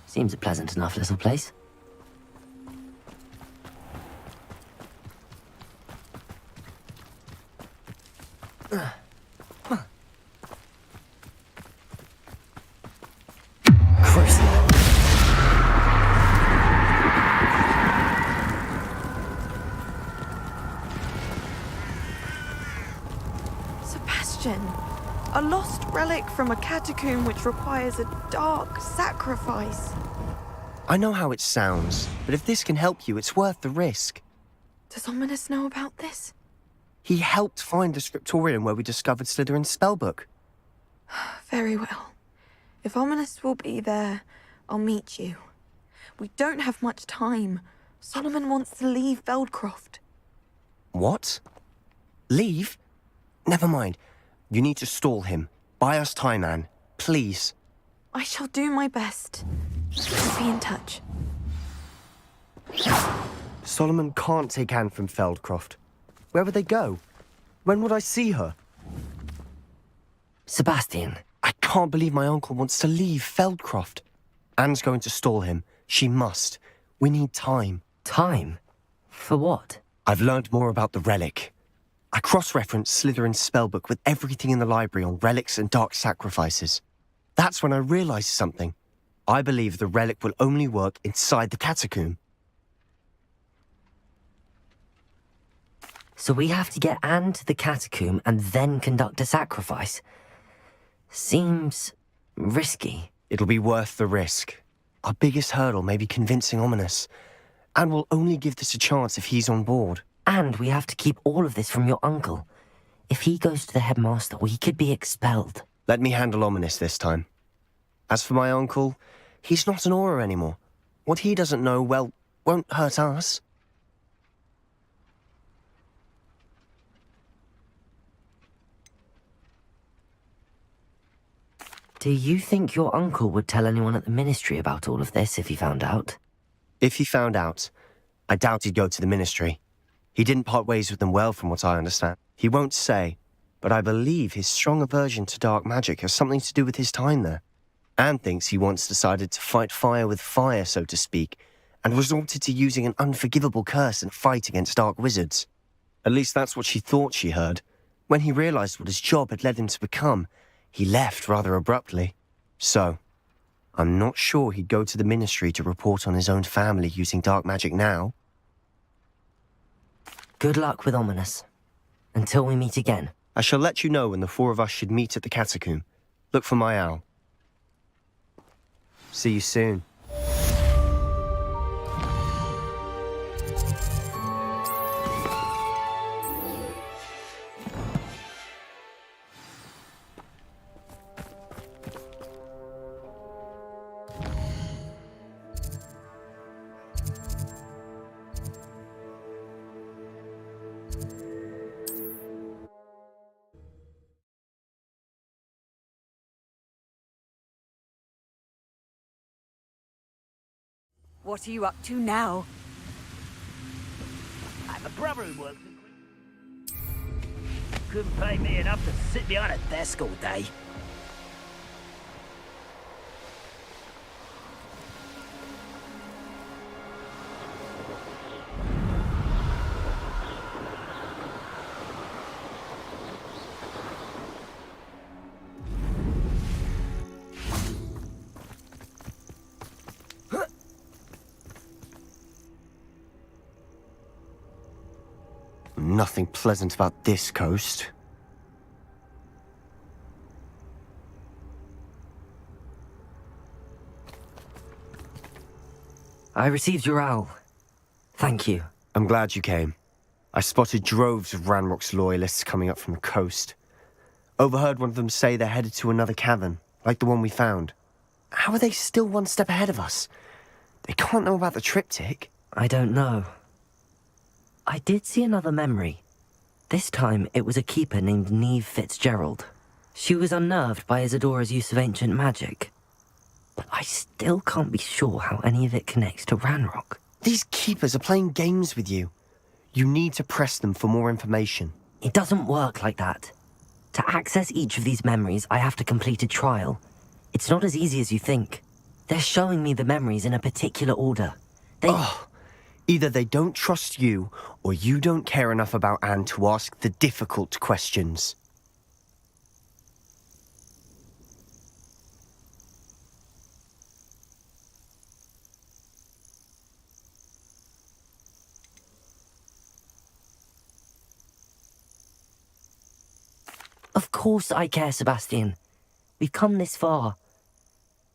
Seems a pleasant enough little place. Sebastian, a lost relic from a catacomb which requires a dark sacrifice. I know how it sounds, but if this can help you, it's worth the risk. Does Ominous know about this? He helped find the scriptorium where we discovered Slytherin's spellbook. Very well. If Ominous will be there, I'll meet you. We don't have much time. Solomon wants to leave Veldcroft. What? Leave? Never mind. You need to stall him. Buy us time, Anne. please. I shall do my best. Be in touch. Solomon can't take Anne from Feldcroft. Where would they go? When would I see her? Sebastian. I can't believe my uncle wants to leave Feldcroft. Anne's going to stall him. She must. We need time. Time? For what? I've learned more about the relic. I cross-referenced Slytherin's spellbook with everything in the library on relics and dark sacrifices. That's when I realized something. I believe the relic will only work inside the catacomb. So we have to get Anne to the catacomb and then conduct a sacrifice. Seems risky. It'll be worth the risk. Our biggest hurdle may be convincing Ominous. And we'll only give this a chance if he's on board. And we have to keep all of this from your uncle. If he goes to the headmaster, we could be expelled. Let me handle Ominous this time. As for my uncle, he's not an Auror anymore. What he doesn't know, well, won't hurt us. Do you think your uncle would tell anyone at the ministry about all of this if he found out? If he found out, I doubt he'd go to the ministry. He didn't part ways with them well, from what I understand. He won't say, but I believe his strong aversion to dark magic has something to do with his time there. Anne thinks he once decided to fight fire with fire, so to speak, and resorted to using an unforgivable curse in a fight against dark wizards. At least that's what she thought she heard. When he realized what his job had led him to become, he left rather abruptly. So, I'm not sure he'd go to the ministry to report on his own family using dark magic now. Good luck with Ominous. Until we meet again. I shall let you know when the four of us should meet at the catacomb. Look for my owl. See you soon. What are you up to now? I have a brother who works couldn't pay me enough to sit behind a desk all day. Nothing pleasant about this coast. I received your owl. Thank you. I'm glad you came. I spotted droves of Ranrock's loyalists coming up from the coast. Overheard one of them say they're headed to another cavern, like the one we found. How are they still one step ahead of us? They can't know about the triptych. I don't know. I did see another memory. This time, it was a keeper named Neve Fitzgerald. She was unnerved by Isadora's use of ancient magic. But I still can't be sure how any of it connects to Ranrock. These keepers are playing games with you. You need to press them for more information. It doesn't work like that. To access each of these memories, I have to complete a trial. It's not as easy as you think. They're showing me the memories in a particular order. Either they don't trust you, or you don't care enough about Anne to ask the difficult questions. Of course I care, Sebastian. We've come this far.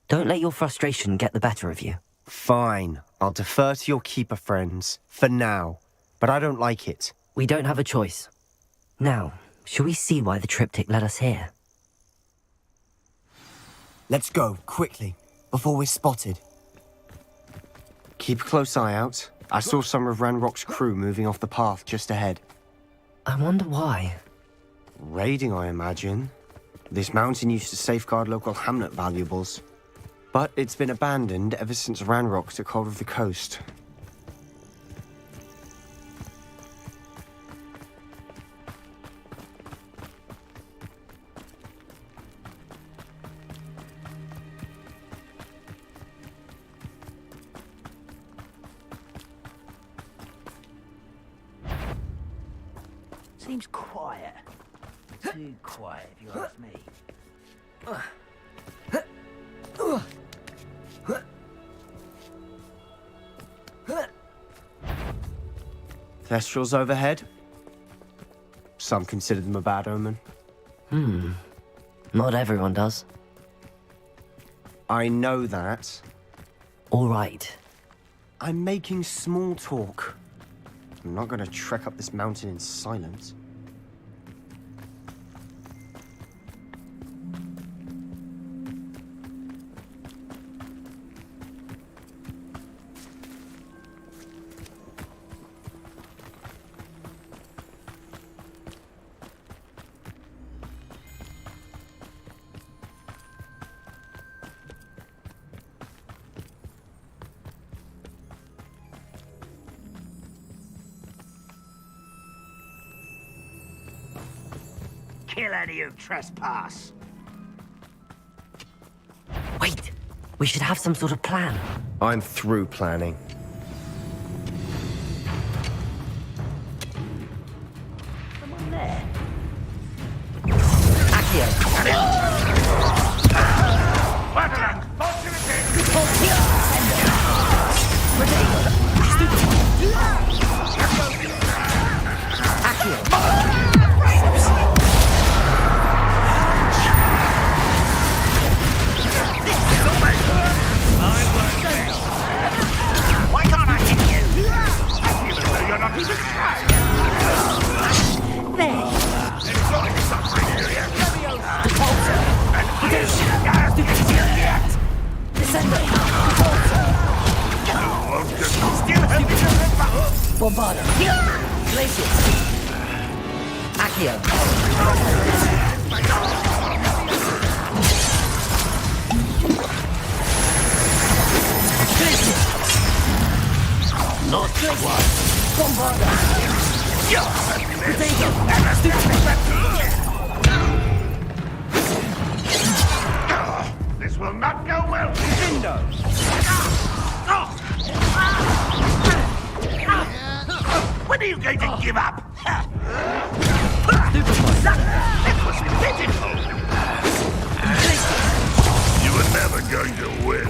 Don't let your frustration get the better of you. Fine. I'll defer to your keeper friends, for now. But I don't like it. We don't have a choice. Now, shall we see why the triptych led us here? Let's go, quickly, before we're spotted. Keep a close eye out. I saw some of Ranrock's crew moving off the path just ahead. I wonder why. Raiding, I imagine. This mountain used to safeguard local hamlet valuables, but it's been abandoned ever since Ranrock took hold of the coast. Seems quiet. Too quiet, if you ask me. Thestrals overhead? Some consider them a bad omen. Not everyone does. I know that. All right. I'm making small talk. I'm not gonna trek up this mountain in silence. Kill any who trespass. Wait! We should have some sort of plan. I'm through planning. Someone there. Why can't I hit you? Even though you're not even trying. There. Enjoy suffering, do you? Descender. Still have Bombarda. Glacius. Accio. Not one. Bombarda. This will not go well. Window. When are you going to give up? That was pitiful. You were never going to win.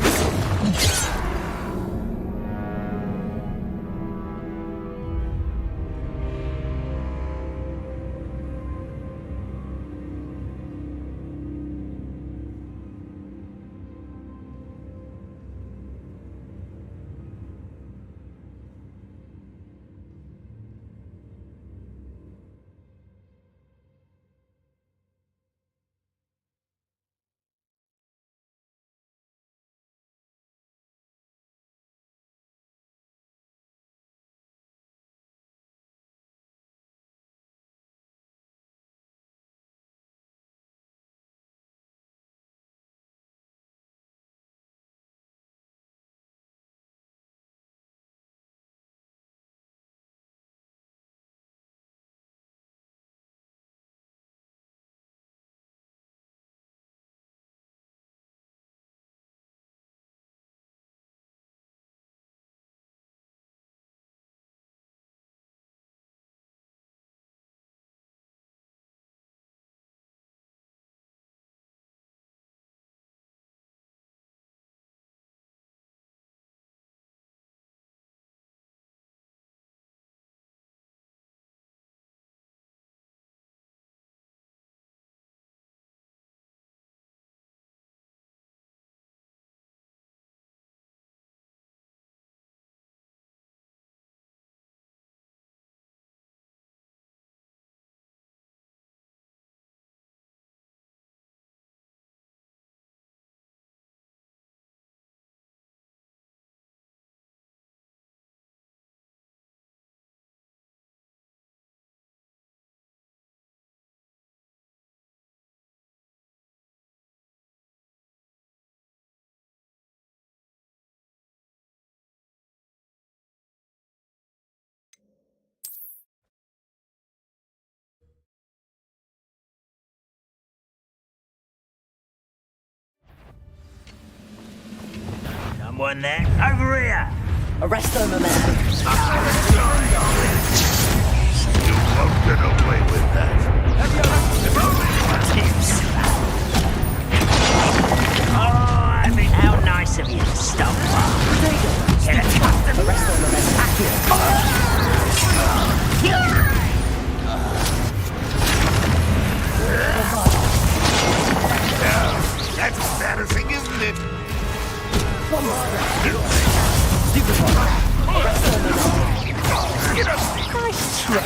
Someone there? Over here! Arrest the momentum. You won't get away with that. Oh, I mean, how nice of you to stop by. Arrest the momentum. That's embarrassing, isn't it? Nice trick.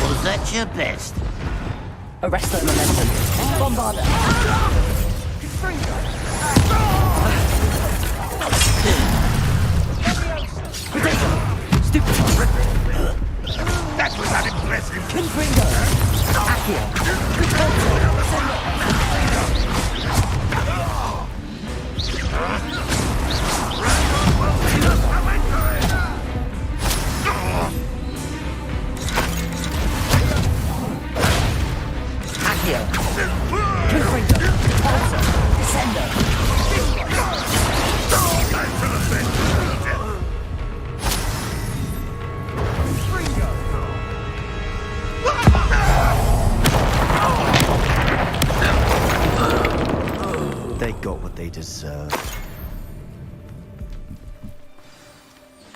Was that your best? Arrest the momentum. Bombarder. That was unimpressive. Confringo. Accio. Accio. Confringo. Repulsor. Descendo. They got what they deserved.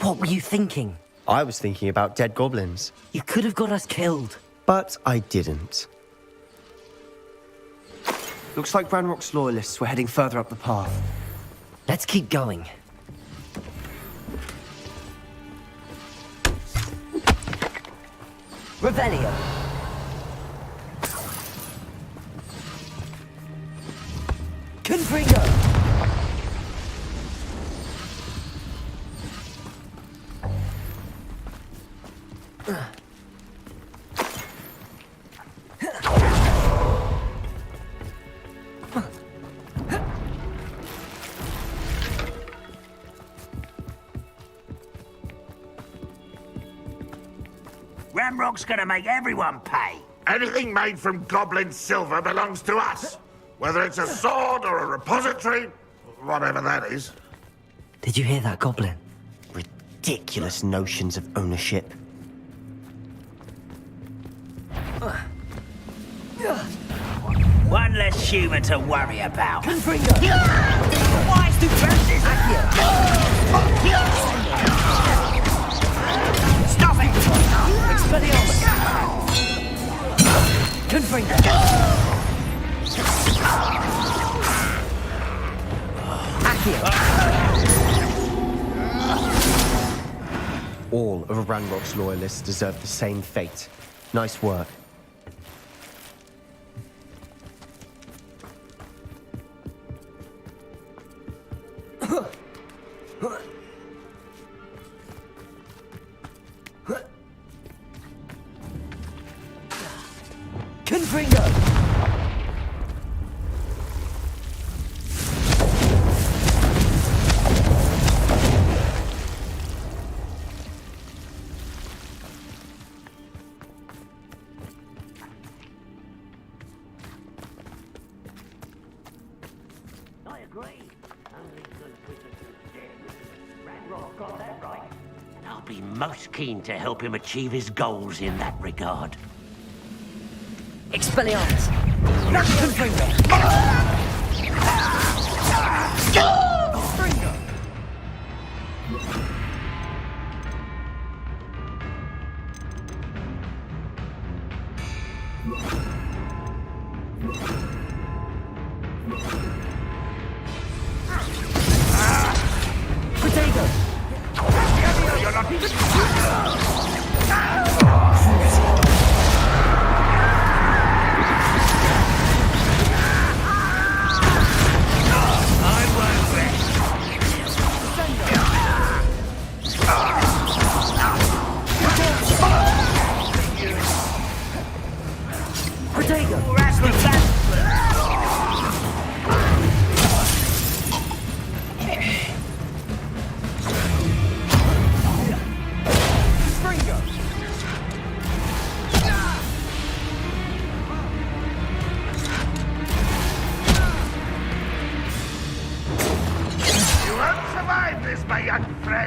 What were you thinking? I was thinking about dead goblins. You could have got us killed. But I didn't. Looks like Ranrock's loyalists were heading further up the path. Let's keep going. Revelio. Confringo. Ramrock's gonna make everyone pay. Anything made from goblin silver belongs to us. Whether it's a sword or a repository, whatever that is. Did you hear that, Goblin? Ridiculous notions of ownership. One less human to worry about. Confringo. Why is the versus? Stop it! Expelliarmus. Confringo. All of Ranrock's loyalists deserve the same fate. Nice work. Confringo. I agree. Only good wizards are dead. Ranrock got that right. And I'll be most keen to help him achieve his goals in that regard. Expelliarmus. Confringo.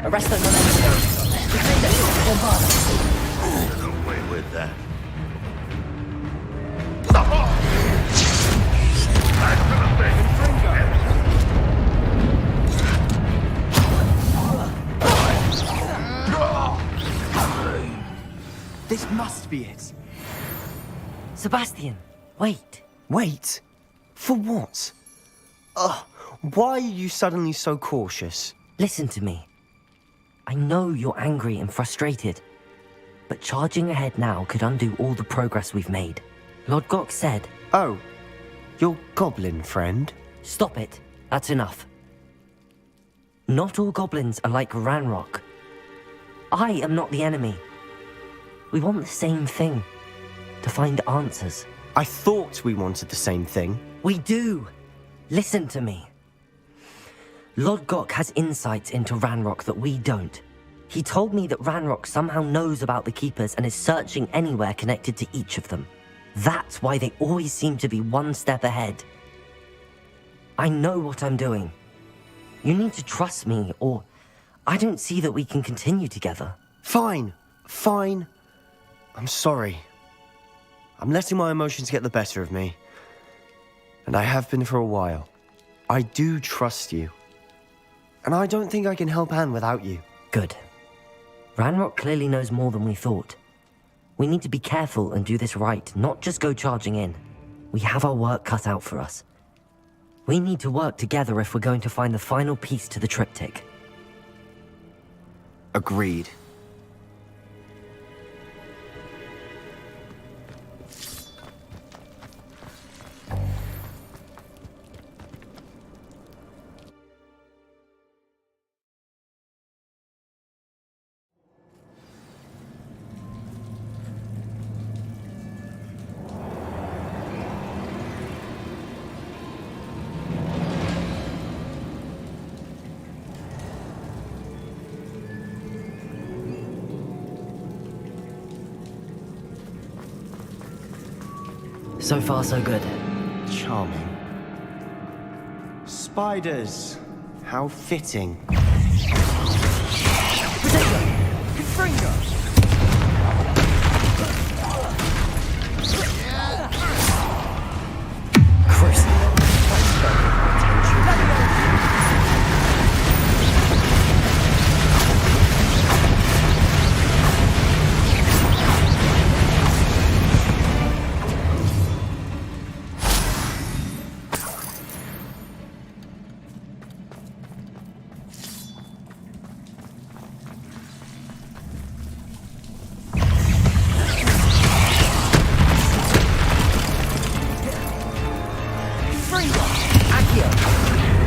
Arrest them on Defender! Bombard! Get away with that. This must be it. Sebastian, wait. Wait? For what? Why are you suddenly so cautious? Listen to me. I know you're angry and frustrated, but charging ahead now could undo all the progress we've made. Lord Gok said... Oh, your goblin friend? Stop it. That's enough. Not all goblins are like Ranrock. I am not the enemy. We want the same thing. To find answers. I thought we wanted the same thing. We do. Listen to me. Lord Gok has insights into Ranrock that we don't. He told me that Ranrock somehow knows about the Keepers and is searching anywhere connected to each of them. That's why they always seem to be one step ahead. I know what I'm doing. You need to trust me, or I don't see that we can continue together. Fine. I'm sorry. I'm letting my emotions get the better of me. And I have been for a while. I do trust you. And I don't think I can help Anne without you. Good. Ranrock clearly knows more than we thought. We need to be careful and do this right, not just go charging in. We have our work cut out for us. We need to work together if we're going to find the final piece to the triptych. Agreed. So far, so good. Charming. Spiders. How fitting.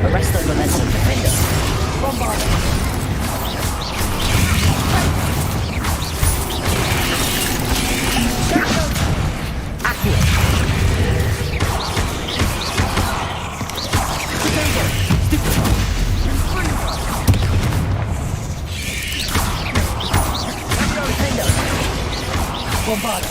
Arrest them and Defender! Bombard! Bombard!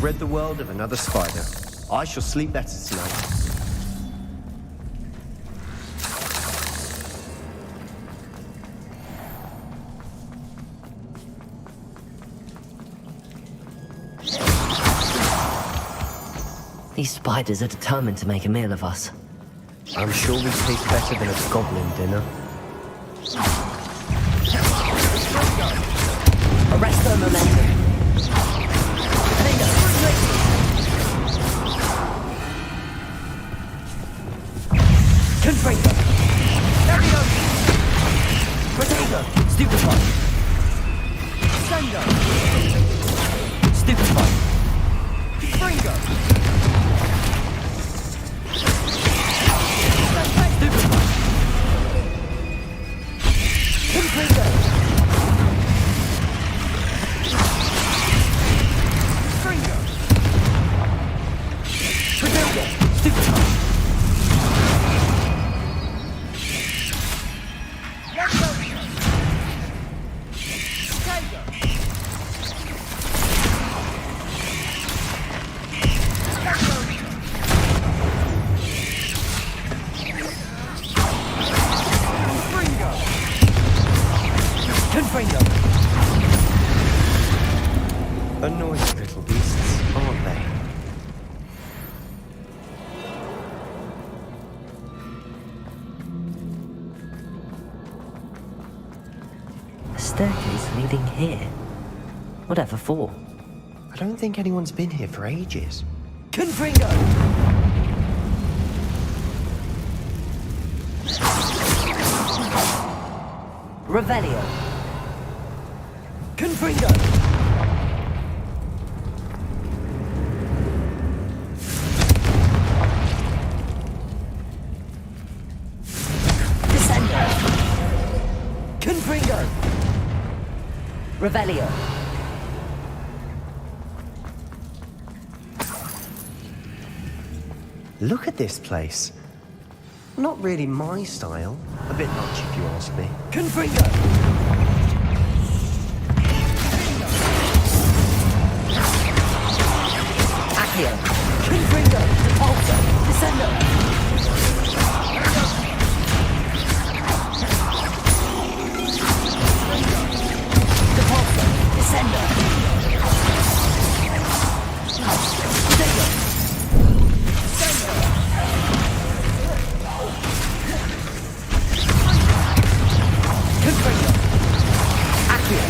You've rid the world of another spider. I shall sleep better tonight. These spiders are determined to make a meal of us. I'm sure we taste better than a goblin dinner. Arrest their momentum. Confringo! Protego! Stupefy! Sendo! Stupefy! Confringo! Stupefy! Confringo! Confringo! Protego! Stupefy! Annoying little beasts, aren't they? A staircase leading here? Whatever for? I don't think anyone's been here for ages. Confringo! Revelio! Confringo! Descendo! Confringo! Revelio! Look at this place. Not really my style. A bit much if you ask me. Confringo! Accio! Confringo! Depulso! Descendo! Depulso! Descendo! Protego! Confringo! Accio!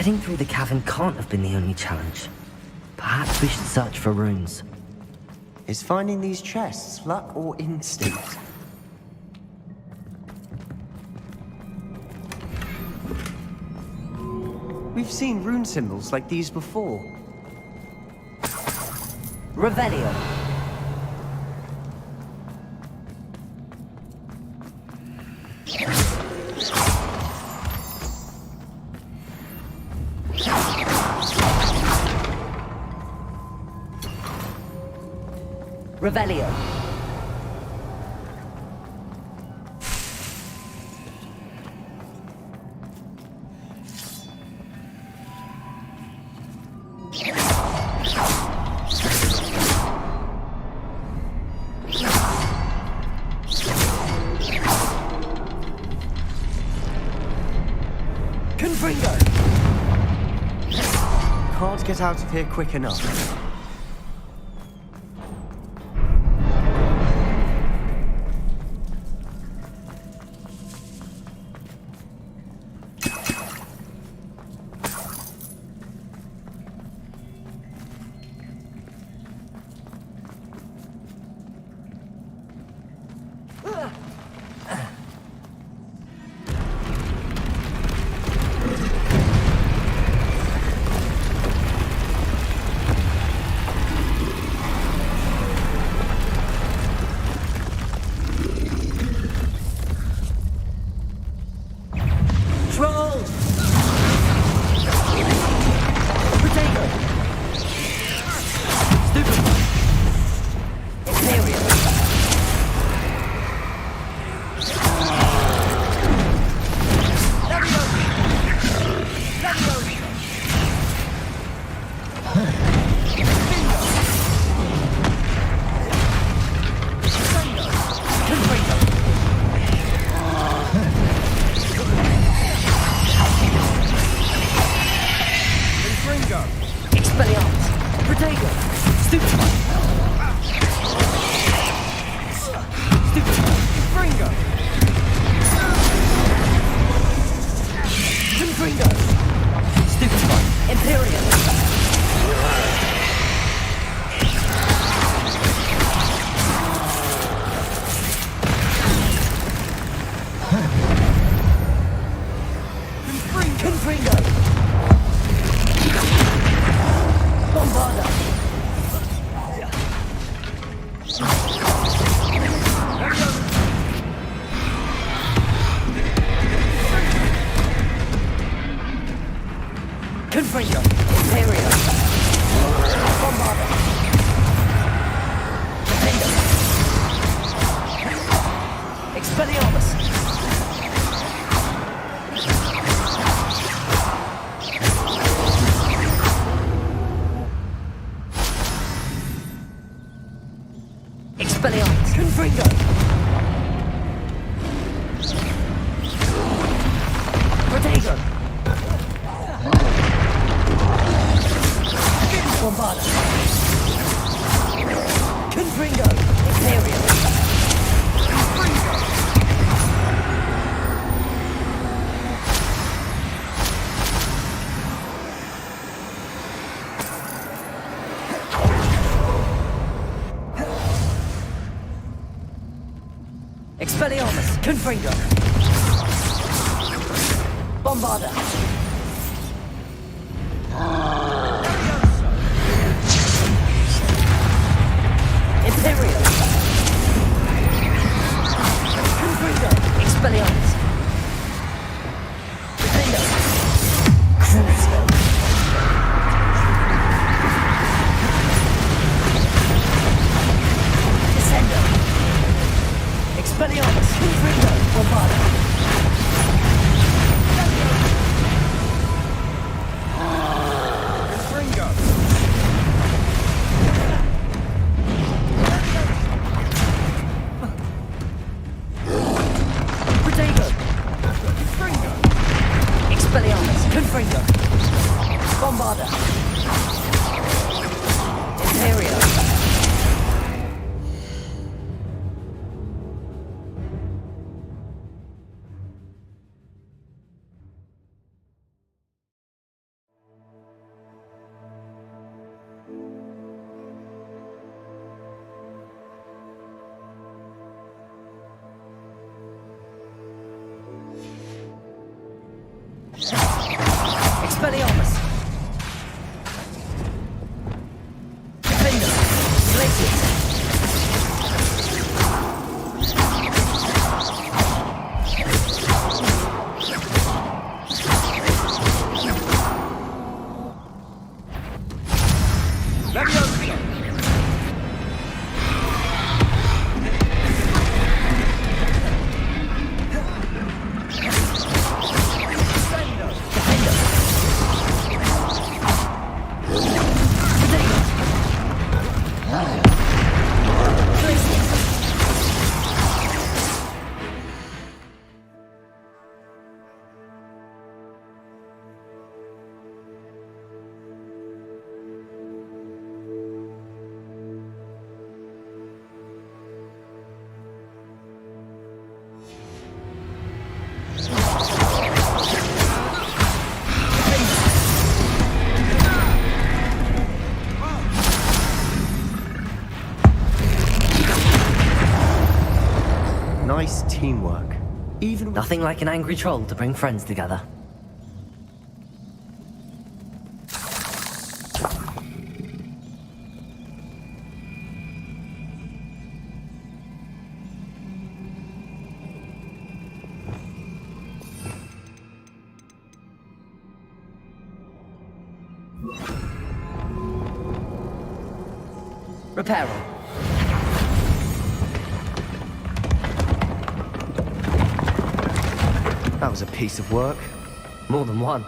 Getting through the cavern can't have been the only challenge. Perhaps we should search for runes. Is finding these chests luck or instinct? We've seen rune symbols like these before. Revelio. Revelio. Confringo! Can't get out of here quick enough. Expelliarmus, Confringo. Bombarda. Imperial. Confringo. Expelliarmus. Defendo. Crucio. Descendo. Expelliarmus, Confringo, Bombarda. Confringo. Protego. Confringo. Expelliarmus, Confringo. Bombarda. Imperial. Nice teamwork. Even Nothing like an angry troll to bring friends together. Repairing. That was a piece of work. More than one.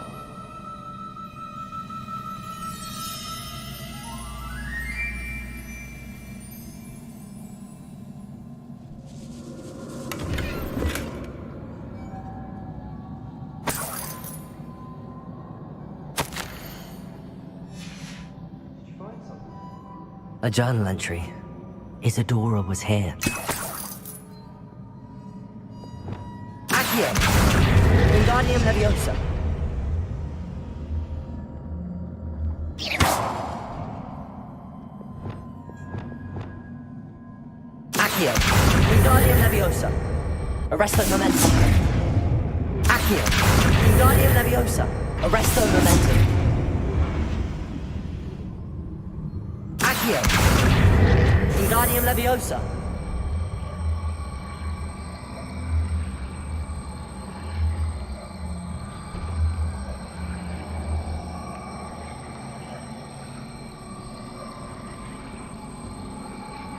A journal entry. Isadora was here. Accio. Wingardium Leviosa. Accio. Wingardium Leviosa. Arresto Momentum. Accio. Wingardium Leviosa. Arresto Momentum. Accio. Wingardium Leviosa.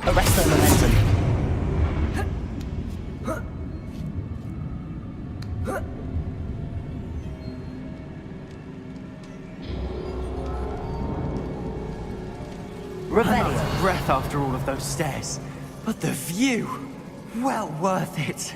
Arresto Momentum. Rebellion. Out of breath after all of those stairs. But the view! Well worth it.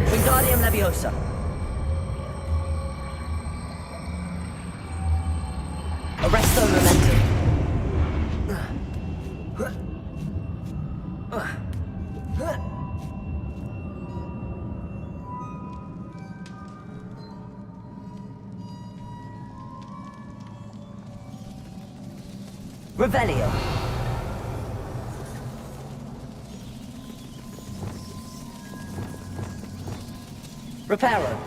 Wingardium Leviosa. Arresto Momentum. Revelio. Reparo.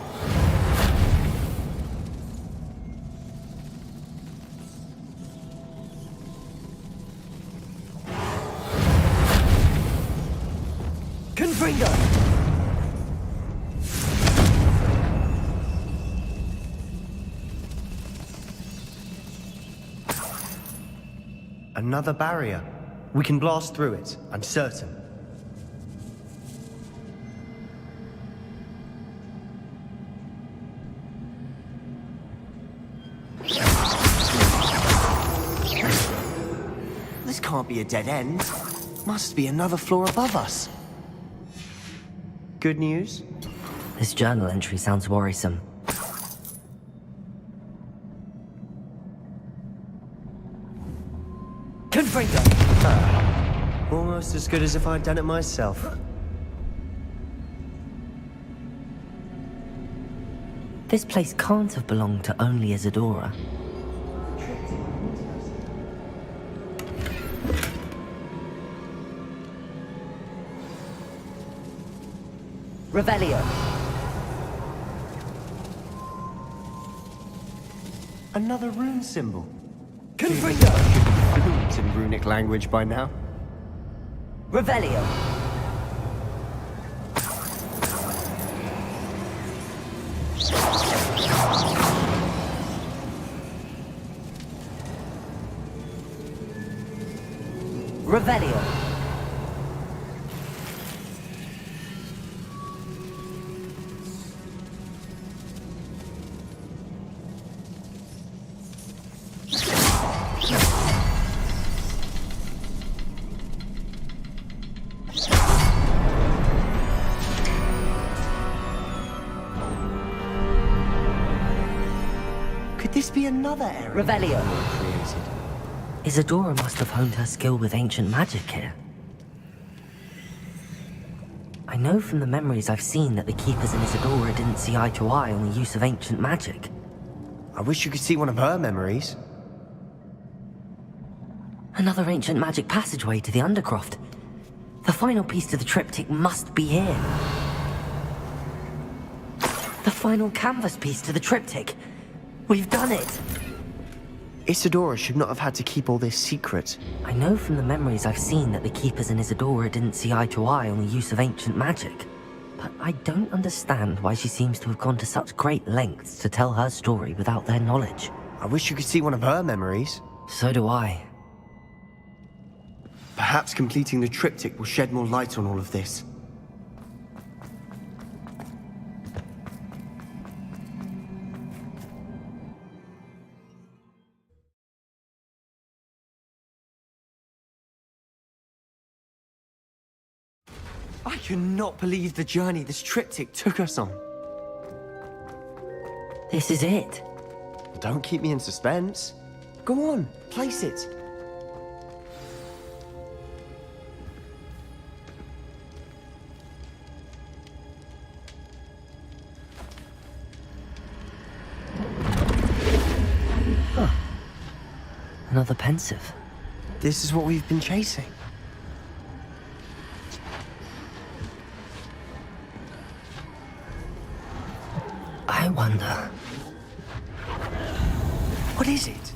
Confringo. Another barrier. We can blast through it, I'm certain. This can't be a dead end. Must be another floor above us. Good news? This journal entry sounds worrisome. Confringo. Almost as good as if I'd done it myself. This place can't have belonged to only Isadora. Revelio. Another rune symbol. Confringo. Fluent in runic language by now. Revelio. Revelio. Could this be another area? Revelio. Created? Isadora must have honed her skill with ancient magic here. I know from the memories I've seen that the Keepers and Isadora didn't see eye to eye on the use of ancient magic. I wish you could see one of her memories. Another ancient magic passageway to the Undercroft. The final piece to the triptych must be here. The final canvas piece to the triptych. We've done it! Isadora should not have had to keep all this secret. I know from the memories I've seen that the Keepers and Isadora didn't see eye to eye on the use of ancient magic. But I don't understand why she seems to have gone to such great lengths to tell her story without their knowledge. I wish you could see one of her memories. So do I. Perhaps completing the triptych will shed more light on all of this. I cannot believe the journey this triptych took us on. This is it. Don't keep me in suspense. Go on, place it. Another pensive. This is what we've been chasing. I wonder... What is it?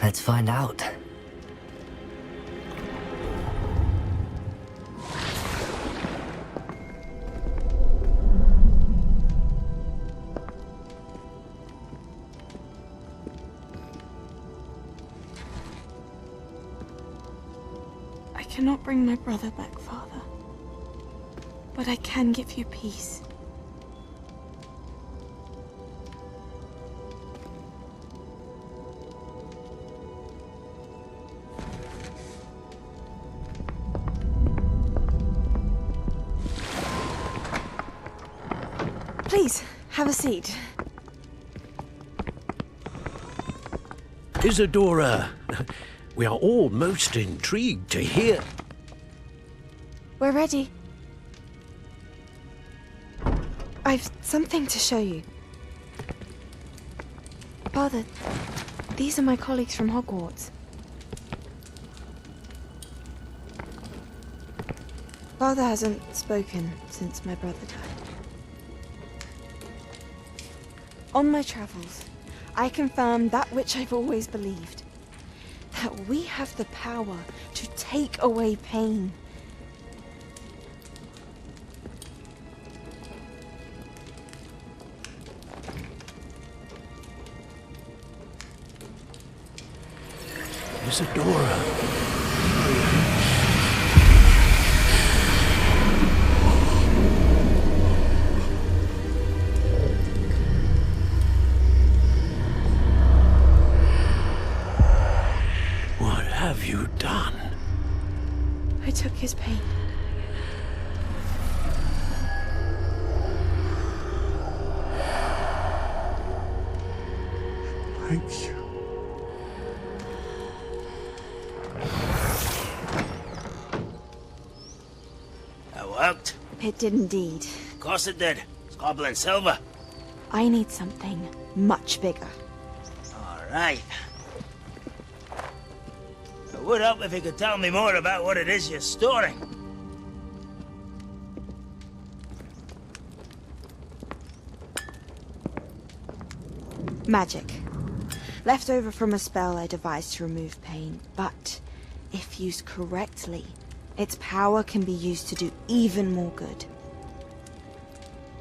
Let's find out. I cannot bring my brother back, Father. But I can give you peace. Please, have a seat. Isadora, we are all most intrigued to hear. We're ready. I've something to show you. Father, these are my colleagues from Hogwarts. Father hasn't spoken since my brother died. On my travels, I confirmed that which I've always believed. That we have the power to take away pain. Isadora. What have you done? I took his pain. Thank you. That worked? It did indeed. Of course it did. It's goblin silver. I need something much bigger. All right. It would help if you could tell me more about what it is you're storing. Magic. Left over from a spell I devised to remove pain, but if used correctly, its power can be used to do even more good.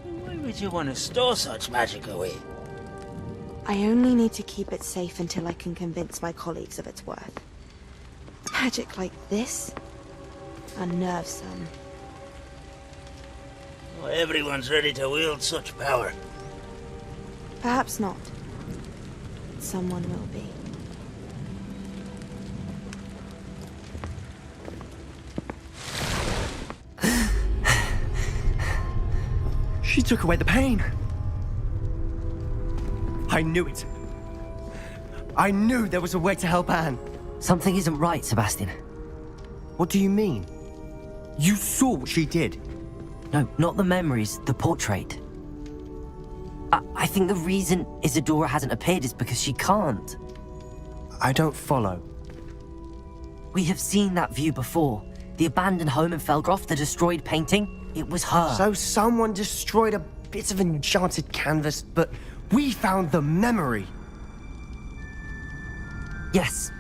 Why would you want to store such magic away? I only need to keep it safe until I can convince my colleagues of its worth. Magic like this unnerves some. Well, everyone's ready to wield such power. Perhaps not. Someone will be. She took away the pain. I knew it. I knew there was a way to help Anne. Something isn't right, Sebastian. What do you mean? You saw what she did. No, not the memories, the portrait. I think the reason Isadora hasn't appeared is because she can't. I don't follow. We have seen that view before. The abandoned home in Felgroth, the destroyed painting. It was her. So someone destroyed a bit of enchanted canvas, but we found the memory. Yes,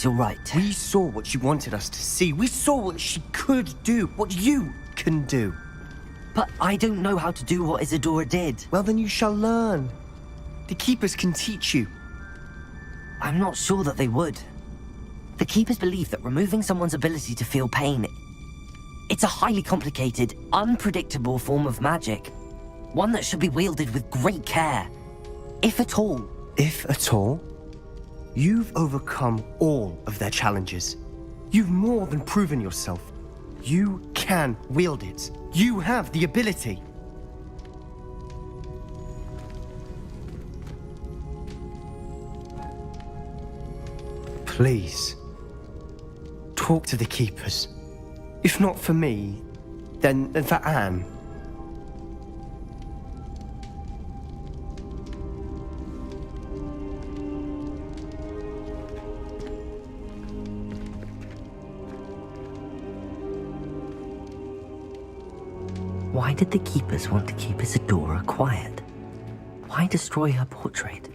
you're right. We saw what she wanted us to see. We saw what she could do, what you can do. But I don't know how to do what Isadora did. Well, then you shall learn. The Keepers can teach you. I'm not sure that they would. The Keepers believe that removing someone's ability to feel pain, it's a highly complicated, unpredictable form of magic. One that should be wielded with great care. If at all. If at all? You've overcome all of their challenges. You've more than proven yourself. You can wield it. You have the ability. Please, talk to the Keepers. If not for me, then for Anne. Why did the Keepers want to keep Isadora quiet? Why destroy her portrait?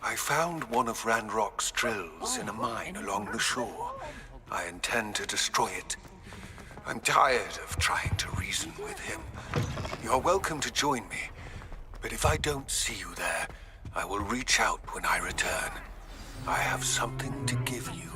I found one of Ranrock's drills in a mine along the shore. I intend to destroy it. I'm tired of trying to reason with him. You're welcome to join me, but if I don't see you there, I will reach out when I return. I have something to give you.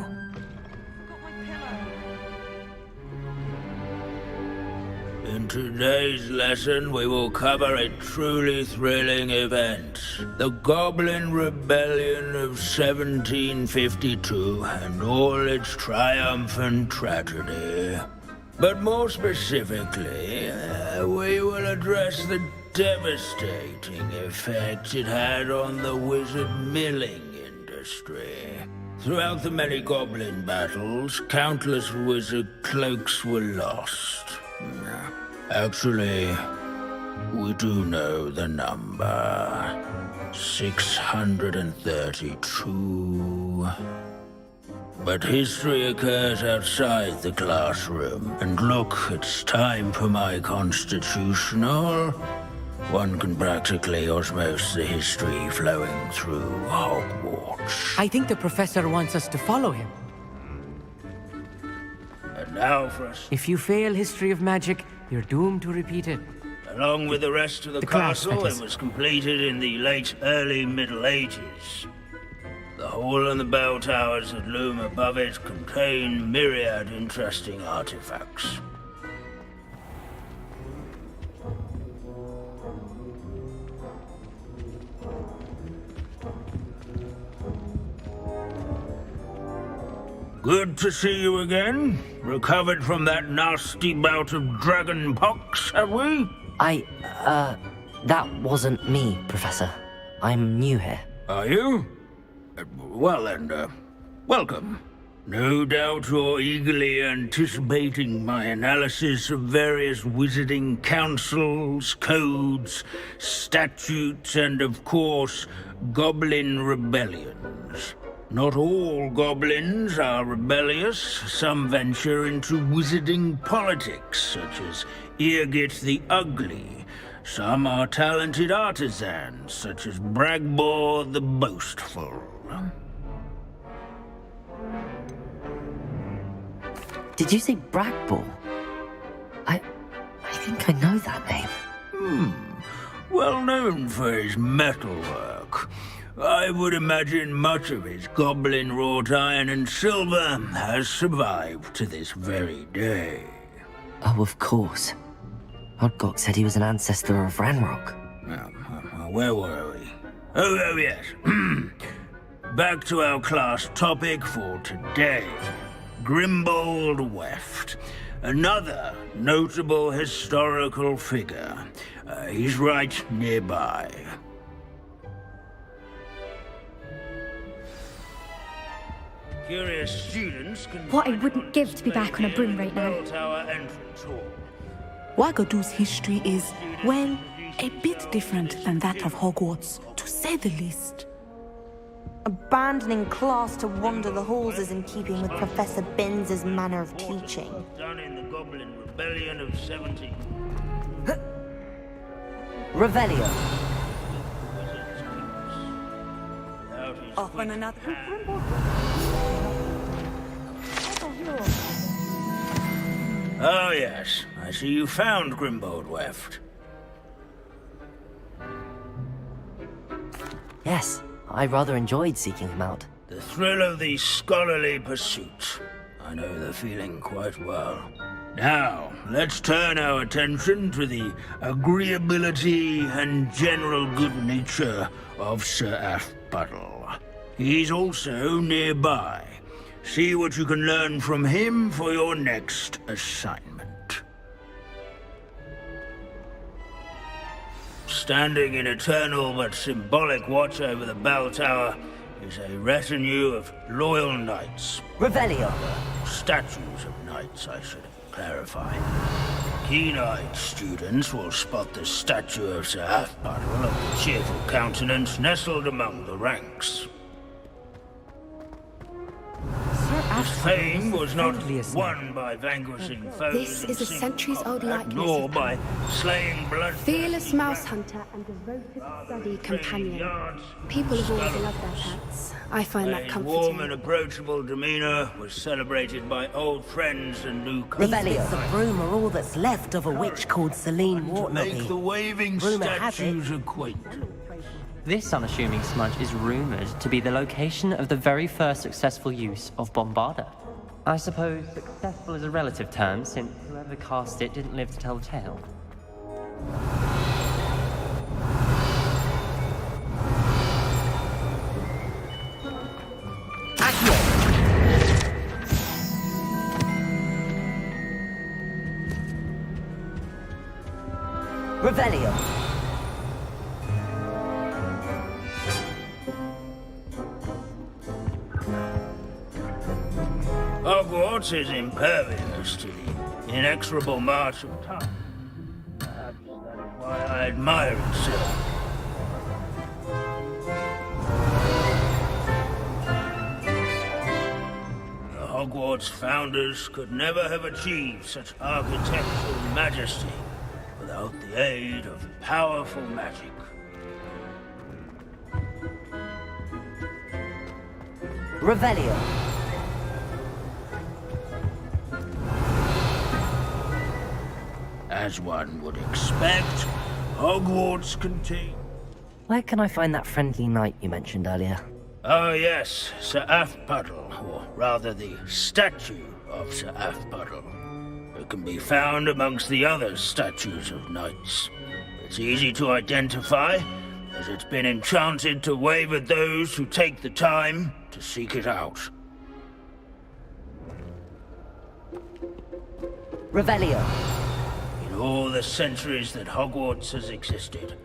In today's lesson, we will cover a truly thrilling event. The Goblin Rebellion of 1752 and all its triumphant tragedy. But more specifically, we will address the devastating effect it had on the wizard milling industry. Throughout the many goblin battles, countless wizard cloaks were lost. Actually, we do know the number. 632. But history occurs outside the classroom, and look, it's time for my constitutional. One can practically osmose the history flowing through Hogwarts. I think the professor wants us to follow him. And now for us. If you fail history of magic, you're doomed to repeat it. Along with the rest of the class, castle, that is. it was completed in the late early Middle Ages. The hall and the bell towers that loom above it contain myriad interesting artifacts. Good to see you again. Recovered from that nasty bout of dragon pox, have we? That wasn't me, Professor. I'm new here. Are you? Well then, welcome. No doubt you're eagerly anticipating my analysis of various wizarding councils, codes, statutes, and of course, goblin rebellions. Not all goblins are rebellious. Some venture into wizarding politics, such as Irgit the Ugly. Some are talented artisans, such as Bragbor the Boastful. Did you say Bragbor? I think I know that name. Well known for his metalwork. I would imagine much of his goblin-wrought iron and silver has survived to this very day. Oh, of course. Odgok said he was an ancestor of Ranrock. Where were we? Oh, yes. Back to our class topic for today. Grimbold Weft. Another notable historical figure. He's right nearby. Curious students can What I wouldn't give to be back on a broom right now. Wagadu's history is, well, a bit different than that of Hogwarts, to say the least. Abandoning class to wander the halls is in keeping with Professor Binns' manner of teaching. Done in the Goblin Rebellion of 17. Revelio. Off on another. Oh yes, I see you found Grimbold Weft. Yes, I rather enjoyed seeking him out. The thrill of the scholarly pursuit. I know the feeling quite well. Now, let's turn our attention to the agreeability and general good nature of Sir Athpuddle. He's also nearby. See what you can learn from him for your next assignment. Standing in eternal but symbolic watch over the bell tower is a retinue of loyal knights. Revelio. Statues of knights, I should clarify. Keen-eyed students will spot the statue of Sir Athpuddle of the cheerful countenance nestled among the ranks. His fame was not won by vanquishing foes. This is a centuries-old likeness nor by slaying blood. Fearless mouse hunter and devoted study companion. People have always loved their pets. I find that His warm comforting. and approachable demeanor was celebrated by old friends and new These bits of broom are all that's left of a witch called Celine to make Wartnaby. the waving Rumour has statues acquaint. This unassuming smudge is rumoured to be the location of the very first successful use of Bombarda. I suppose successful is a relative term, since whoever cast it didn't live to tell the tale. Revelio. Hogwarts is impervious to the inexorable march of time. Perhaps that is why I admire it so. The Hogwarts founders could never have achieved such architectural majesty without the aid of powerful magic. Revelio. As one would expect, Hogwarts contains... Where can I find that friendly knight you mentioned earlier? Oh yes, Sir Athpuddle, or rather the statue of Sir Athpuddle. It can be found amongst the other statues of knights. It's easy to identify, as it's been enchanted to wave at those who take the time to seek it out. Revelio. In all the centuries that Hogwarts has existed,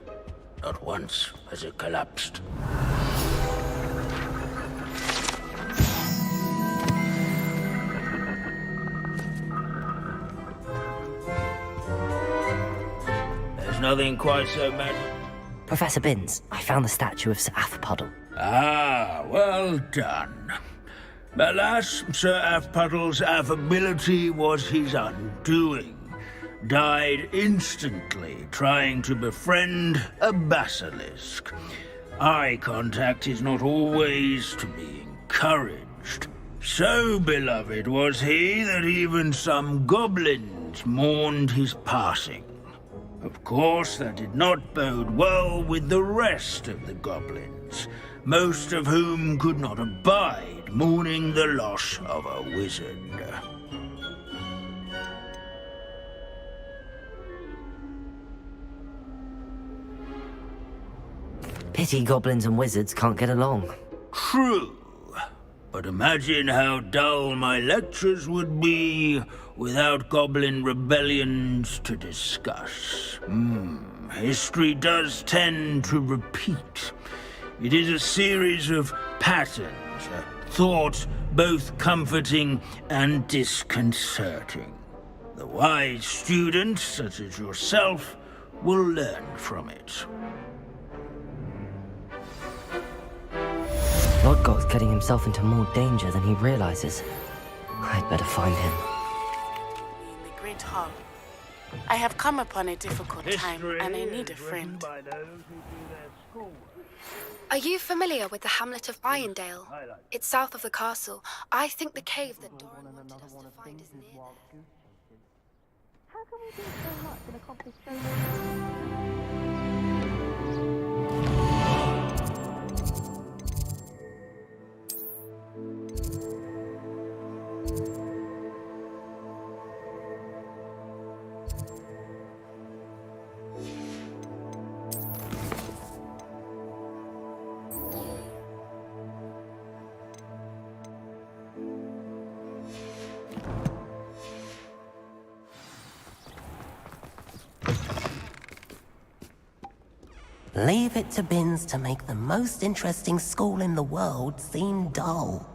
not once has it collapsed. There's nothing quite so mad. Professor Binns, I found the statue of Sir Puddle. Ah, well done. Alas, Sir Puddle's affability was his undoing. Died instantly trying to befriend a basilisk. Eye contact is not always to be encouraged. So beloved was he that even some goblins mourned his passing. Of course, that did not bode well with the rest of the goblins, most of whom could not abide mourning the loss of a wizard. Pity goblins and wizards can't get along. True. But imagine how dull my lectures would be without goblin rebellions to discuss. History does tend to repeat. It is a series of patterns, a thought both comforting and disconcerting. The wise student, such as yourself, will learn from it. Lodgok's getting himself into more danger than he realizes. I'd better find him. In the Great Hall. I have come upon a difficult time, and I need a friend. Are you familiar with the hamlet of Irondale? It's south of the castle. I think the cave that Doran wanted us to find is near there. How can we do so much and accomplish so much? Leave it to Binns to make the most interesting school in the world seem dull.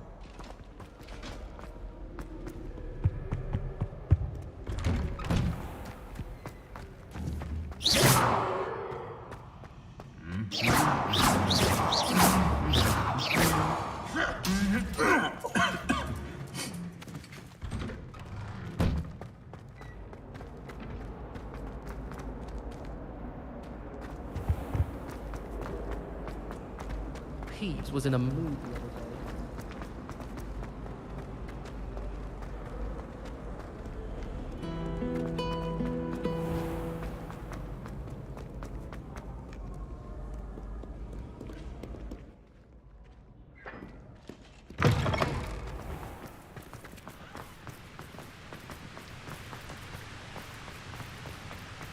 Peeves was in a mood the other day.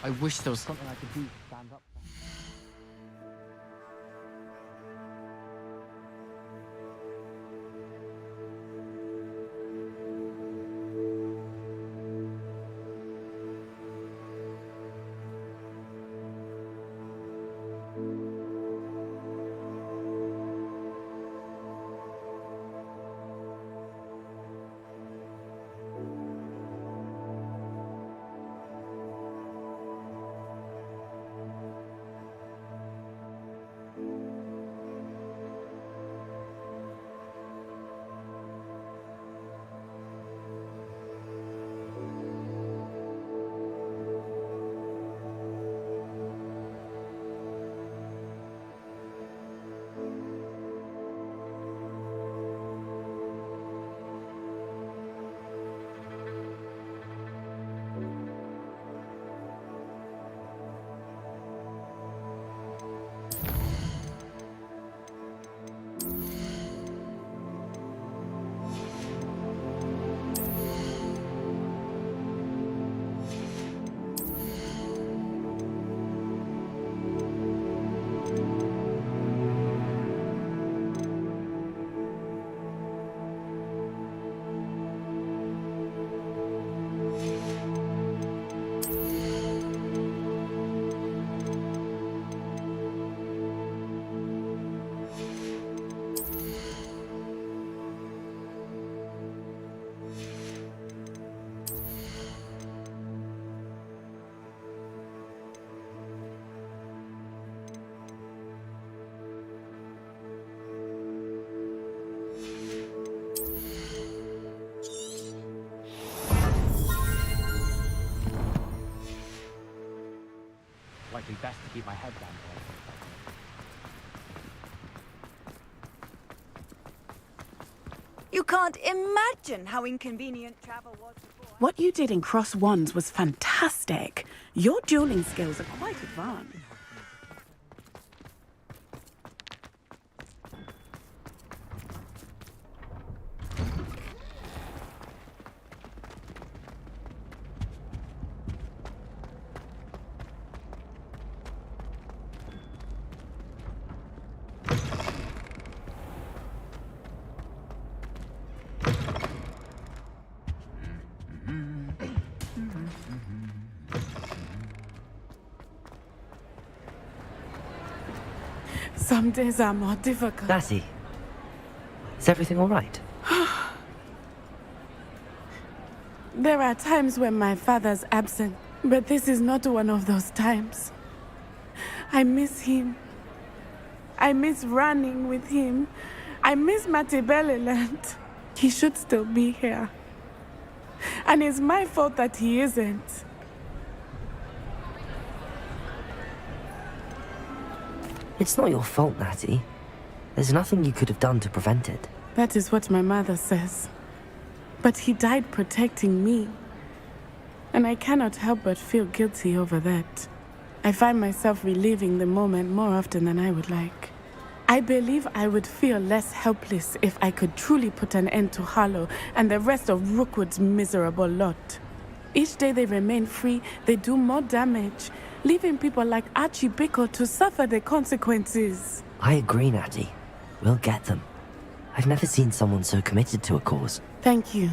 I wish there was something I could do to stand up. keep my head down. You can't imagine how inconvenient travel was before. What you did in Cross Wands was fantastic. Your dueling skills are quite advanced. Some days are more difficult. Lassie, is everything all right? There are times when my father's absent, but this is not one of those times. I miss him. I miss running with him. I miss Matibeleland. He should still be here. And it's my fault that he isn't. It's not your fault, Natty. There's nothing you could have done to prevent it. That is what my mother says. But he died protecting me. And I cannot help but feel guilty over that. I find myself reliving the moment more often than I would like. I believe I would feel less helpless if I could truly put an end to Harlow and the rest of Rookwood's miserable lot. Each day they remain free, they do more damage, leaving people like Archie Bickle to suffer the consequences. I agree, Natty. We'll get them. I've never seen someone so committed to a cause. Thank you.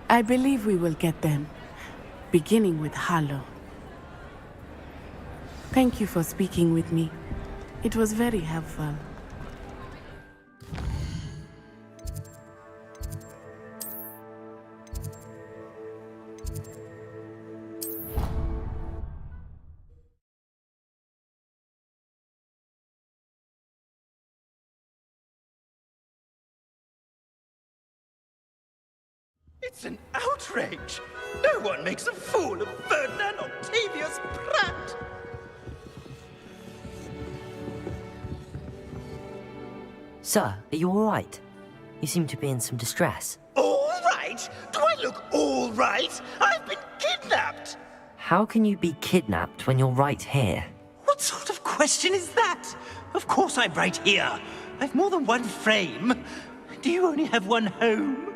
I believe we will get them, beginning with Harlow. Thank you for speaking with me. It was very helpful. It's an outrage! No one makes a fool of Ferdinand Octavius Pratt! Sir, are you all right? You seem to be in some distress. All right? Do I look all right? I've been kidnapped! How can you be kidnapped when you're right here? What sort of question is that? Of course I'm right here. I've more than one frame. Do you only have one home?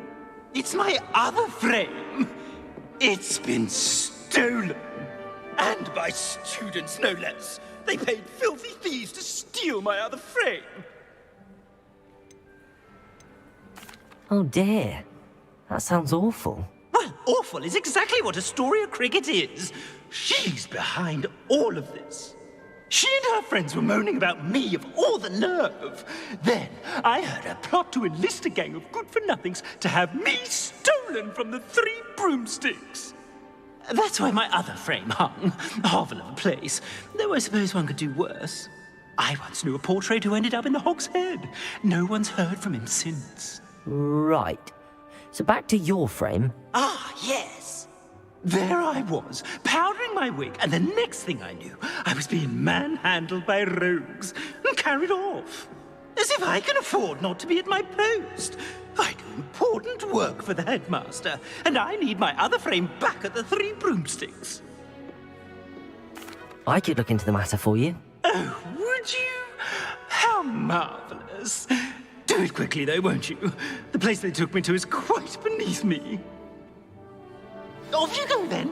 It's my other frame. It's been stolen. And by students, no less. They paid filthy thieves to steal my other frame. Oh dear. That sounds awful. Well, awful is exactly what Astoria Cricket is. She's behind all of this. She and her friends were moaning about me of all the nerve. Then I heard her plot to enlist a gang of good-for-nothings to have me stolen from the Three Broomsticks. That's where my other frame hung. A hovel of a place, though I suppose one could do worse. I once knew a portrait who ended up in the Hog's Head. No one's heard from him since. Right. So back to your frame. Ah, yes. There I was, powdering my wig, and the next thing I knew, I was being manhandled by rogues and carried off. As if I can afford not to be at my post. I do important work for the headmaster, and I need my other frame back at the Three Broomsticks. I could look into the matter for you. Oh, would you? How marvelous. Do it quickly, though, won't you? The place they took me to is quite beneath me. Off you go, then.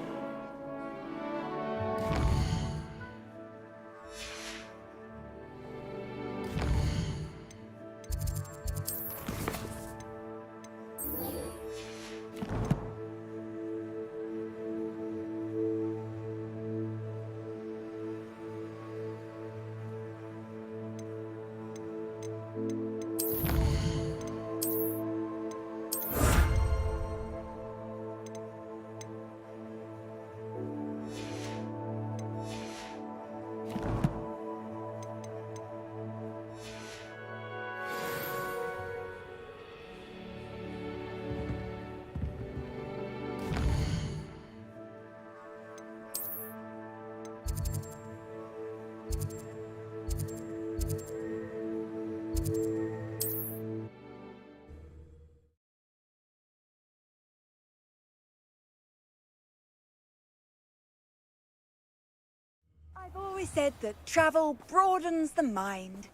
always said that travel broadens the mind.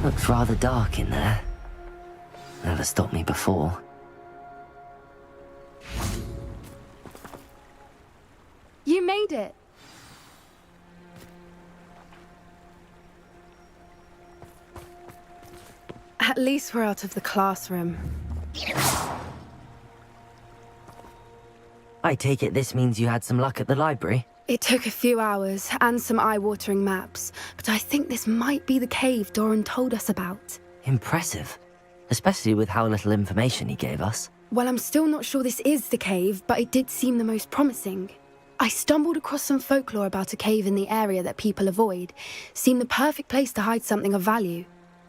Looks rather dark in there. Never stopped me before. You made it! At least we're out of the classroom. I take it this means you had some luck at the library? It took a few hours and some eye-watering maps, but I think this might be the cave Doran told us about. Impressive. Especially with how little information he gave us. Well, I'm still not sure this is the cave, but it did seem the most promising. I stumbled across some folklore about a cave in the area that people avoid. Seemed the perfect place to hide something of value.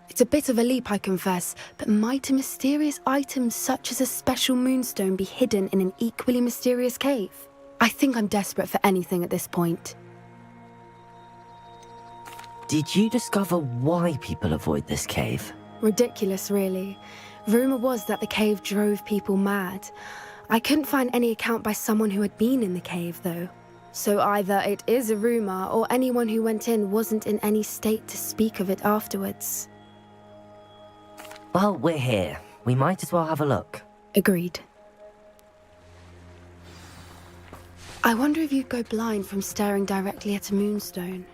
It's a bit of a leap, I confess, but might a mysterious item such as a special moonstone be hidden in an equally mysterious cave? I think I'm desperate for anything at this point. Did you discover why people avoid this cave? Ridiculous, really. Rumour was that the cave drove people mad. I couldn't find any account by someone who had been in the cave, though. So either it is a rumour, or anyone who went in wasn't in any state to speak of it afterwards. Well, we're here. We might as well have a look. Agreed. I wonder if you'd go blind from staring directly at a moonstone.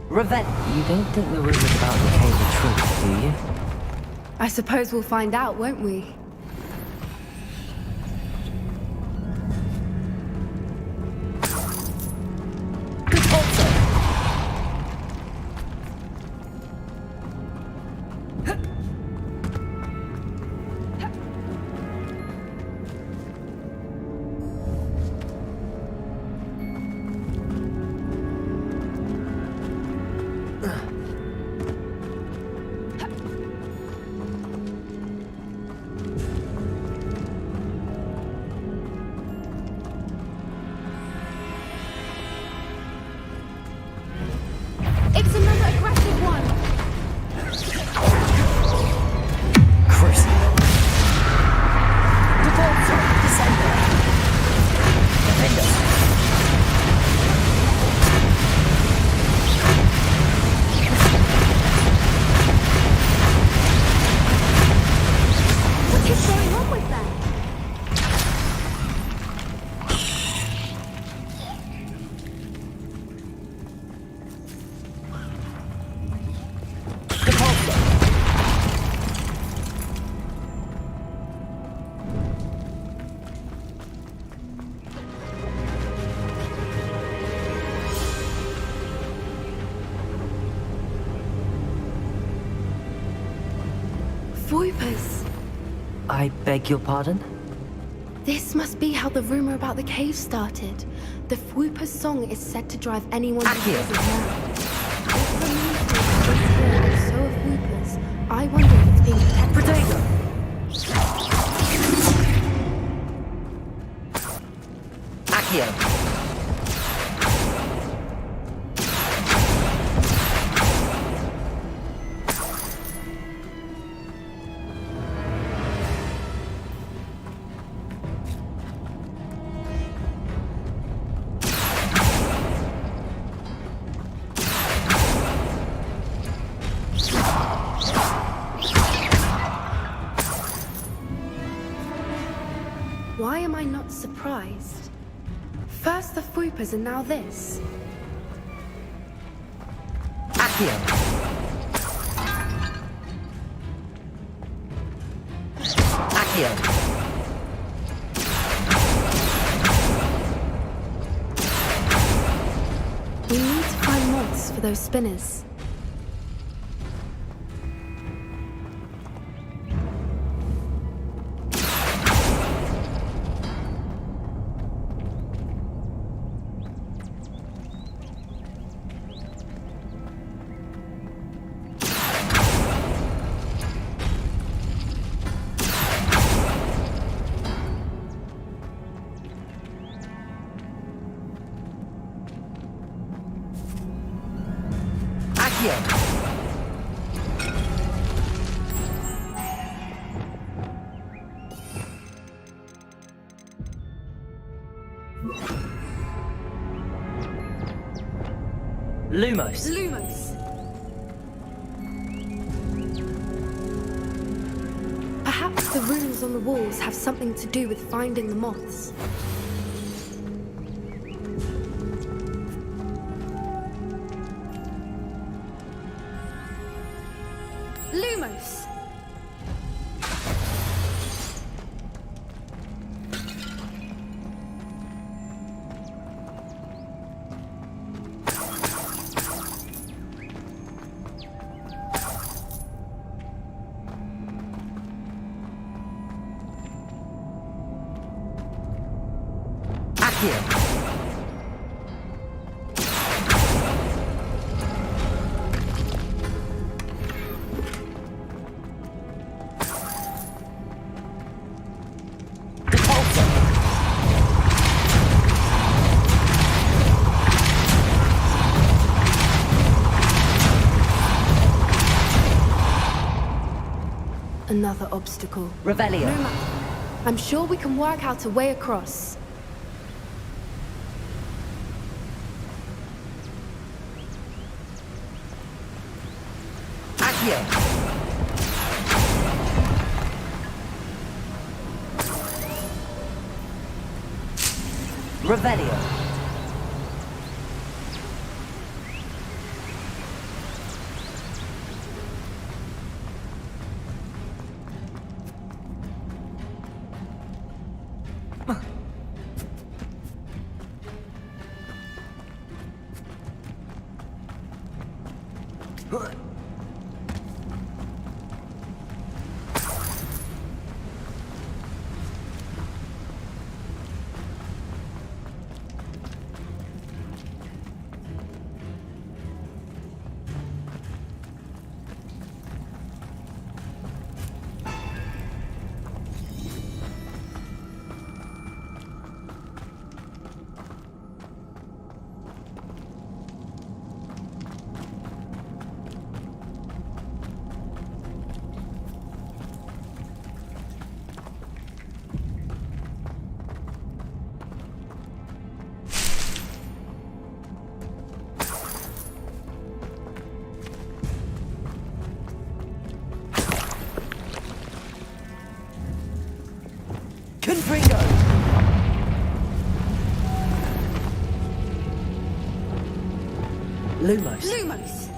Revet, you don't think the rumors about the cave are true, do you? I suppose we'll find out, won't we? It's another aggressive one! Crucible. Devolver. Descender. Defender. What is going on with that? Voipers. I beg your pardon? This must be how the rumor about the cave started. The Fwooper's song is said to drive anyone who hears it mad. If the moonstone is here and so are Fwoopers, I wonder if it's being protected. Accio. Why am I not surprised? First the Fwoopers and now this. Accio. Accio. We need to find moths for those spinners. Lumos. Lumos. Perhaps the runes on the walls have something to do with finding the moths. Lumos. Another obstacle. Revelio. No matter. I'm sure we can work out a way across. Accio. Revelio. Confringo! Lumos. Lumos!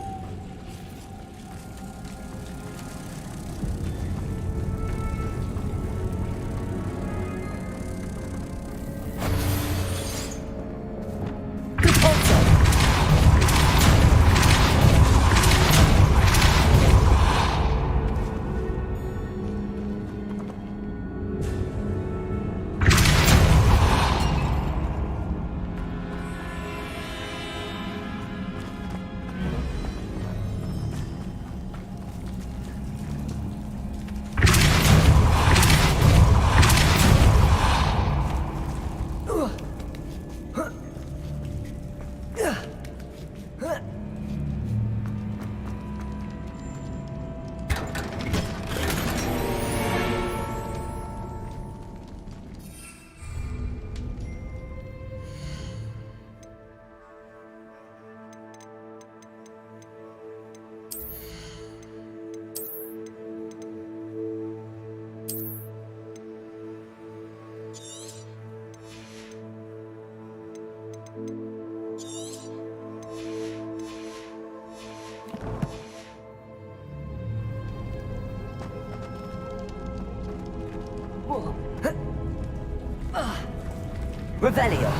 Revelio.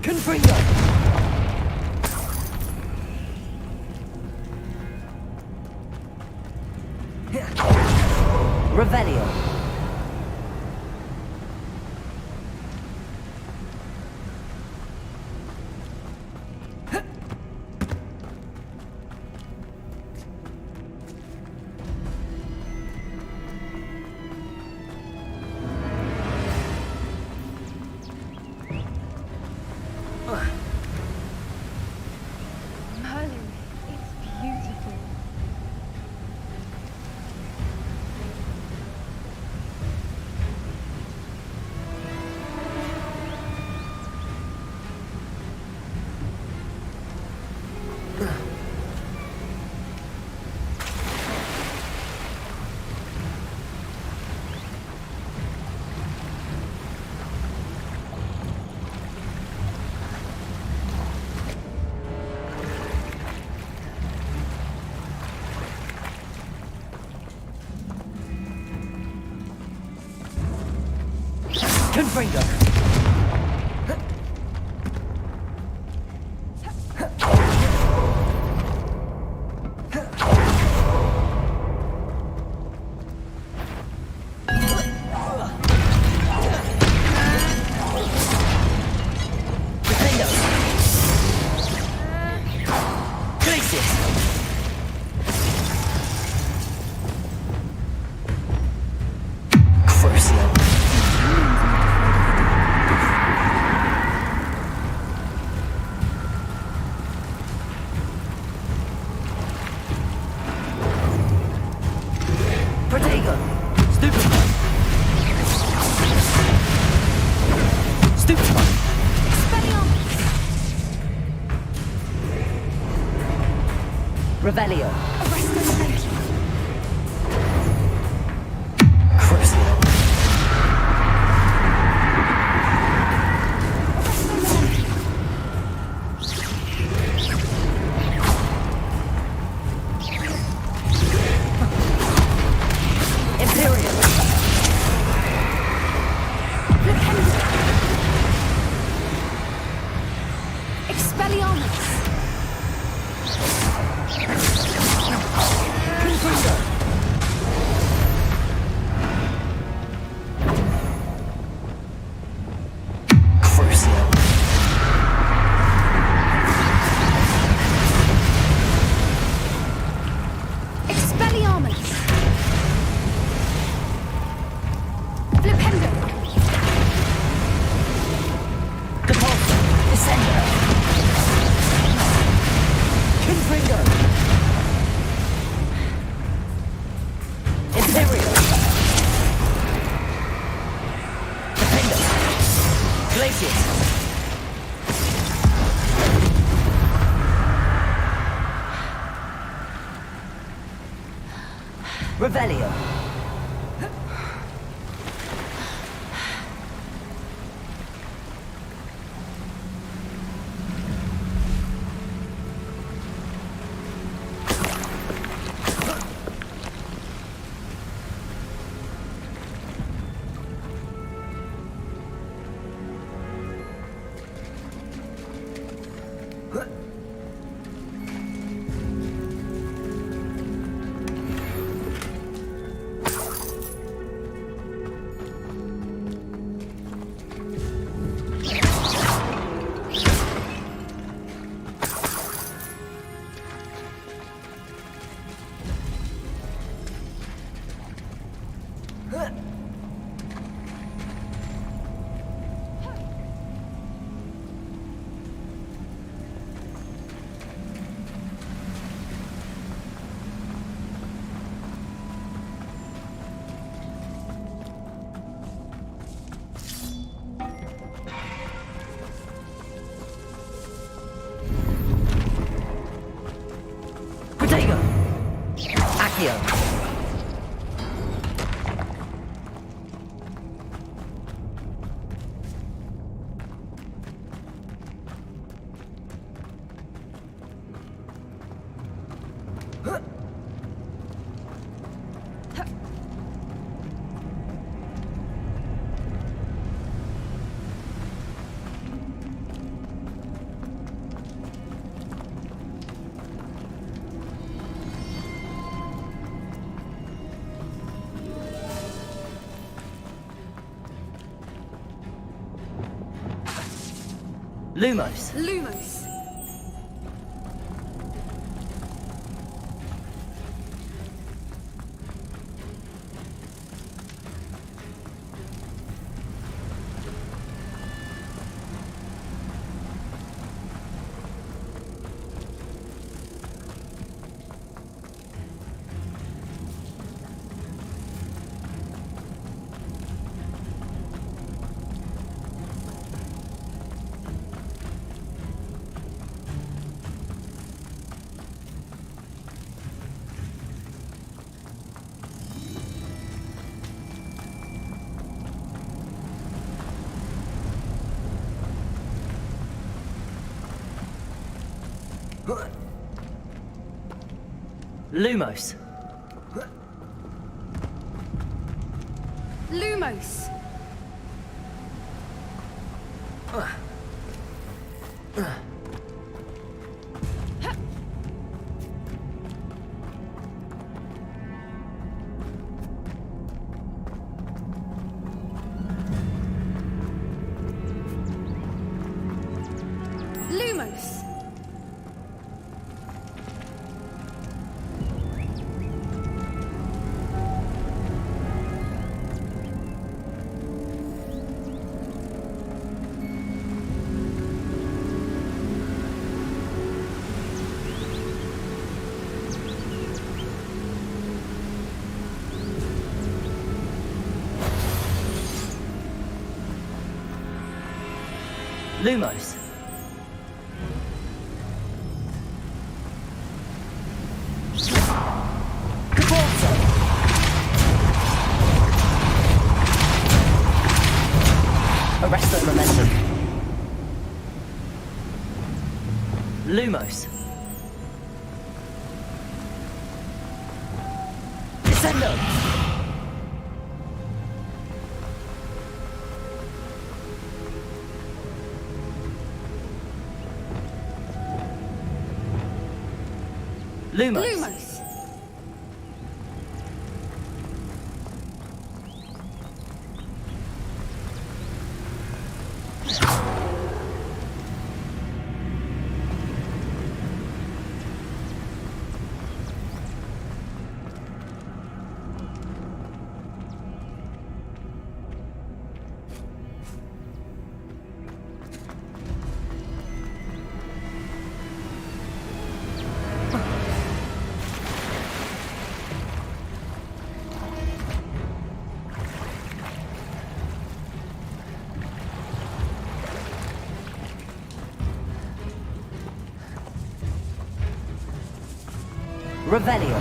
Confringo. Revelio. Merlin, it's beautiful. Confringo. Revelio. Crucio. Imperial. Expelliarmus. Revelio. Lumos. Lumos. Lumos. Lumos. Lumos. Lumos. Arrest the momentum. Lumos. Descendo. Lumos. Lumos. Revelio.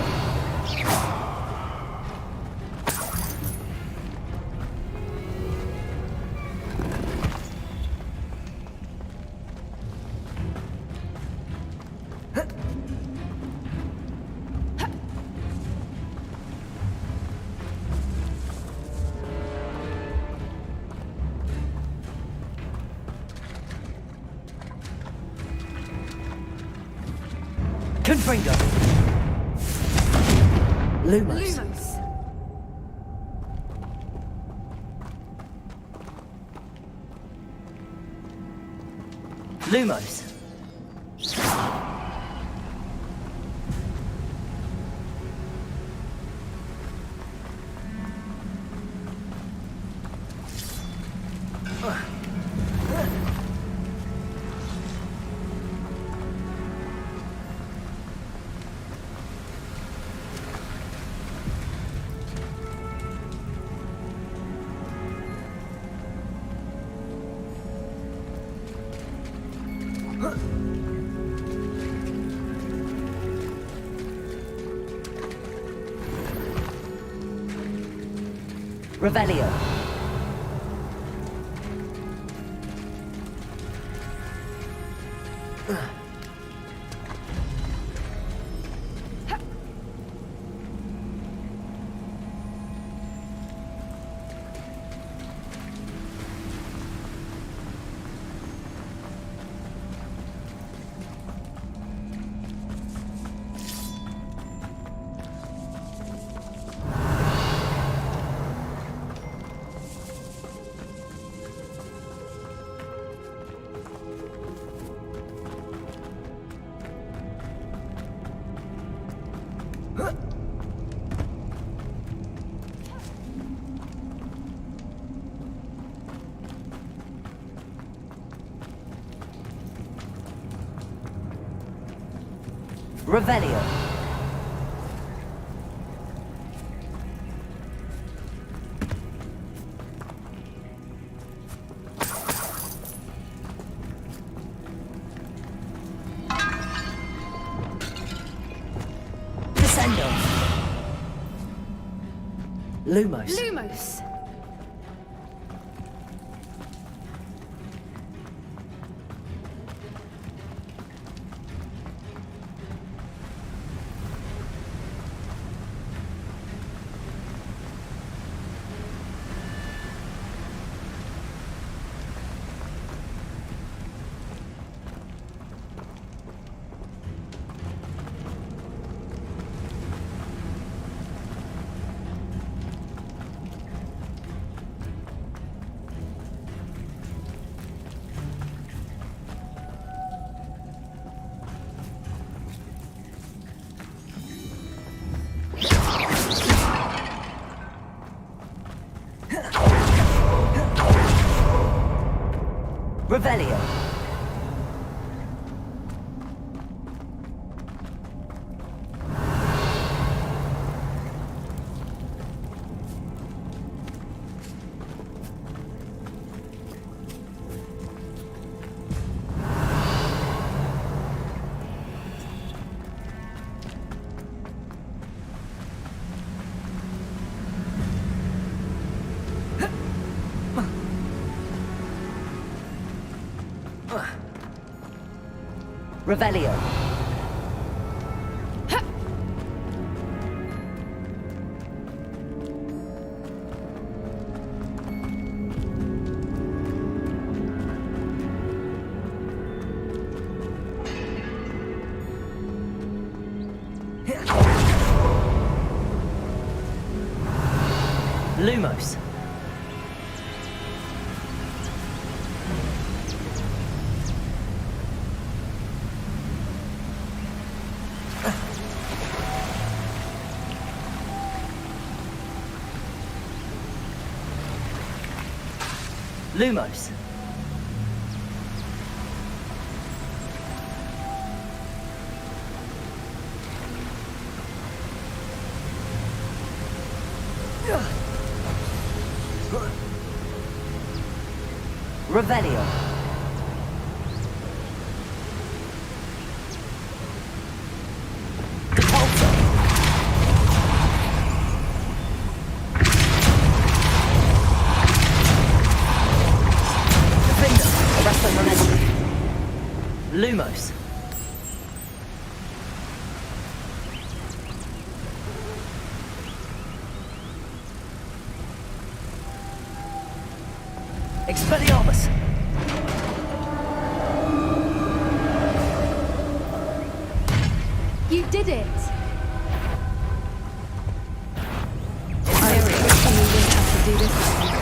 Confringo. Lumos. Lumos. Lumos. Revelio. Revelio. Descendo. Lumos. Lumos! Revelio. Revelio. Lumos. Lumos. Revelio. Lumos. Expelliarmus. You did it! I was wishing we didn't have to do this again.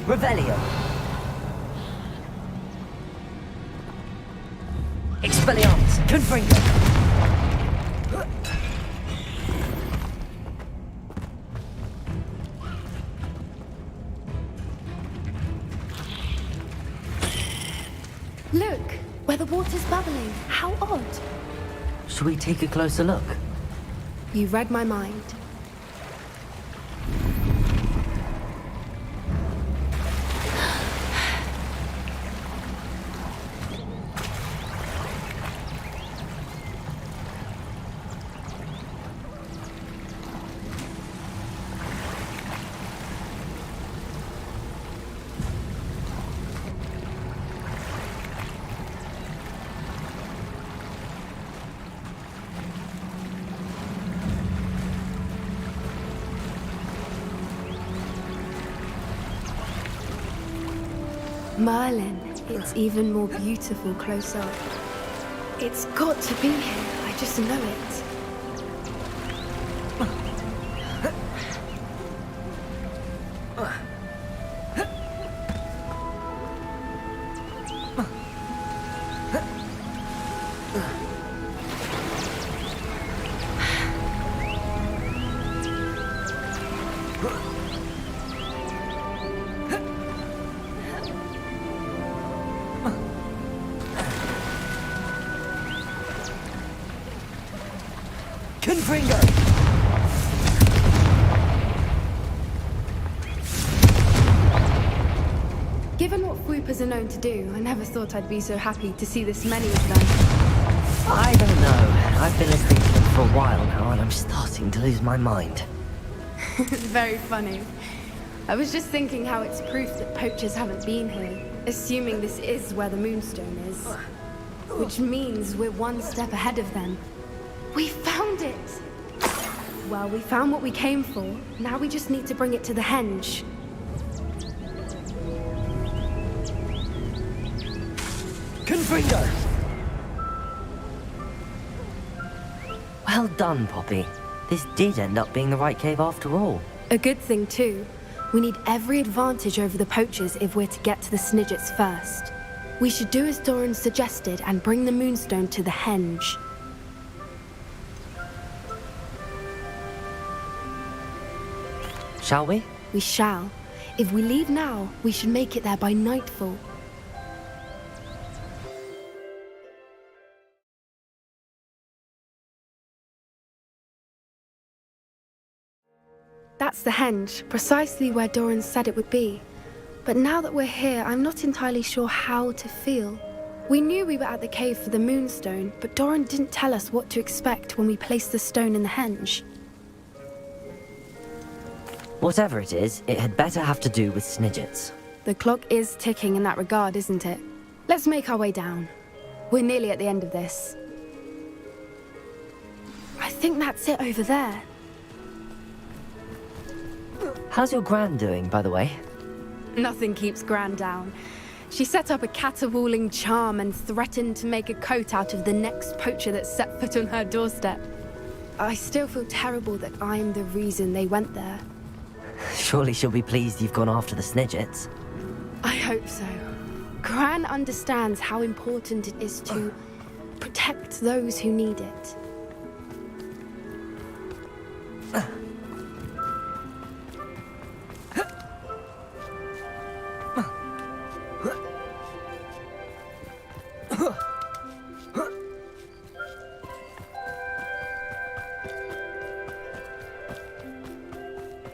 Revelio. Expelliarmus. Confringo. Look, where the water's bubbling. How odd. Should we take a closer look? You read my mind. Merlin, it's even more beautiful close up. It's got to be here, I just know it. Given what Whoopers are known to do, I never thought I'd be so happy to see this many of them. I don't know. I've been listening to them for a while now, and I'm starting to lose my mind. Very funny. I was just thinking how it's proof that poachers haven't been here, assuming this is where the Moonstone is. Which means we're one step ahead of them. We found it! Well, we found what we came for. Now we just need to bring it to the henge. Confringo! Well done, Poppy. This did end up being the right cave after all. A good thing, too. We need every advantage over the poachers if we're to get to the Snidgets first. We should do as Doran suggested and bring the Moonstone to the henge. Shall we? We shall. If we leave now, we should make it there by nightfall. That's the henge, precisely where Doran said it would be. But now that we're here, I'm not entirely sure how to feel. We knew we were at the cave for the Moonstone, but Doran didn't tell us what to expect when we placed the stone in the henge. Whatever it is, it had better have to do with Snidgets. The clock is ticking in that regard, isn't it? Let's make our way down. We're nearly at the end of this. I think that's it over there. How's your Gran doing, by the way? Nothing keeps Gran down. She set up a caterwauling charm and threatened to make a coat out of the next poacher that set foot on her doorstep. I still feel terrible that I'm the reason they went there. Surely she'll be pleased you've gone after the Snidgets. I hope so. Gran understands how important it is to protect those who need it.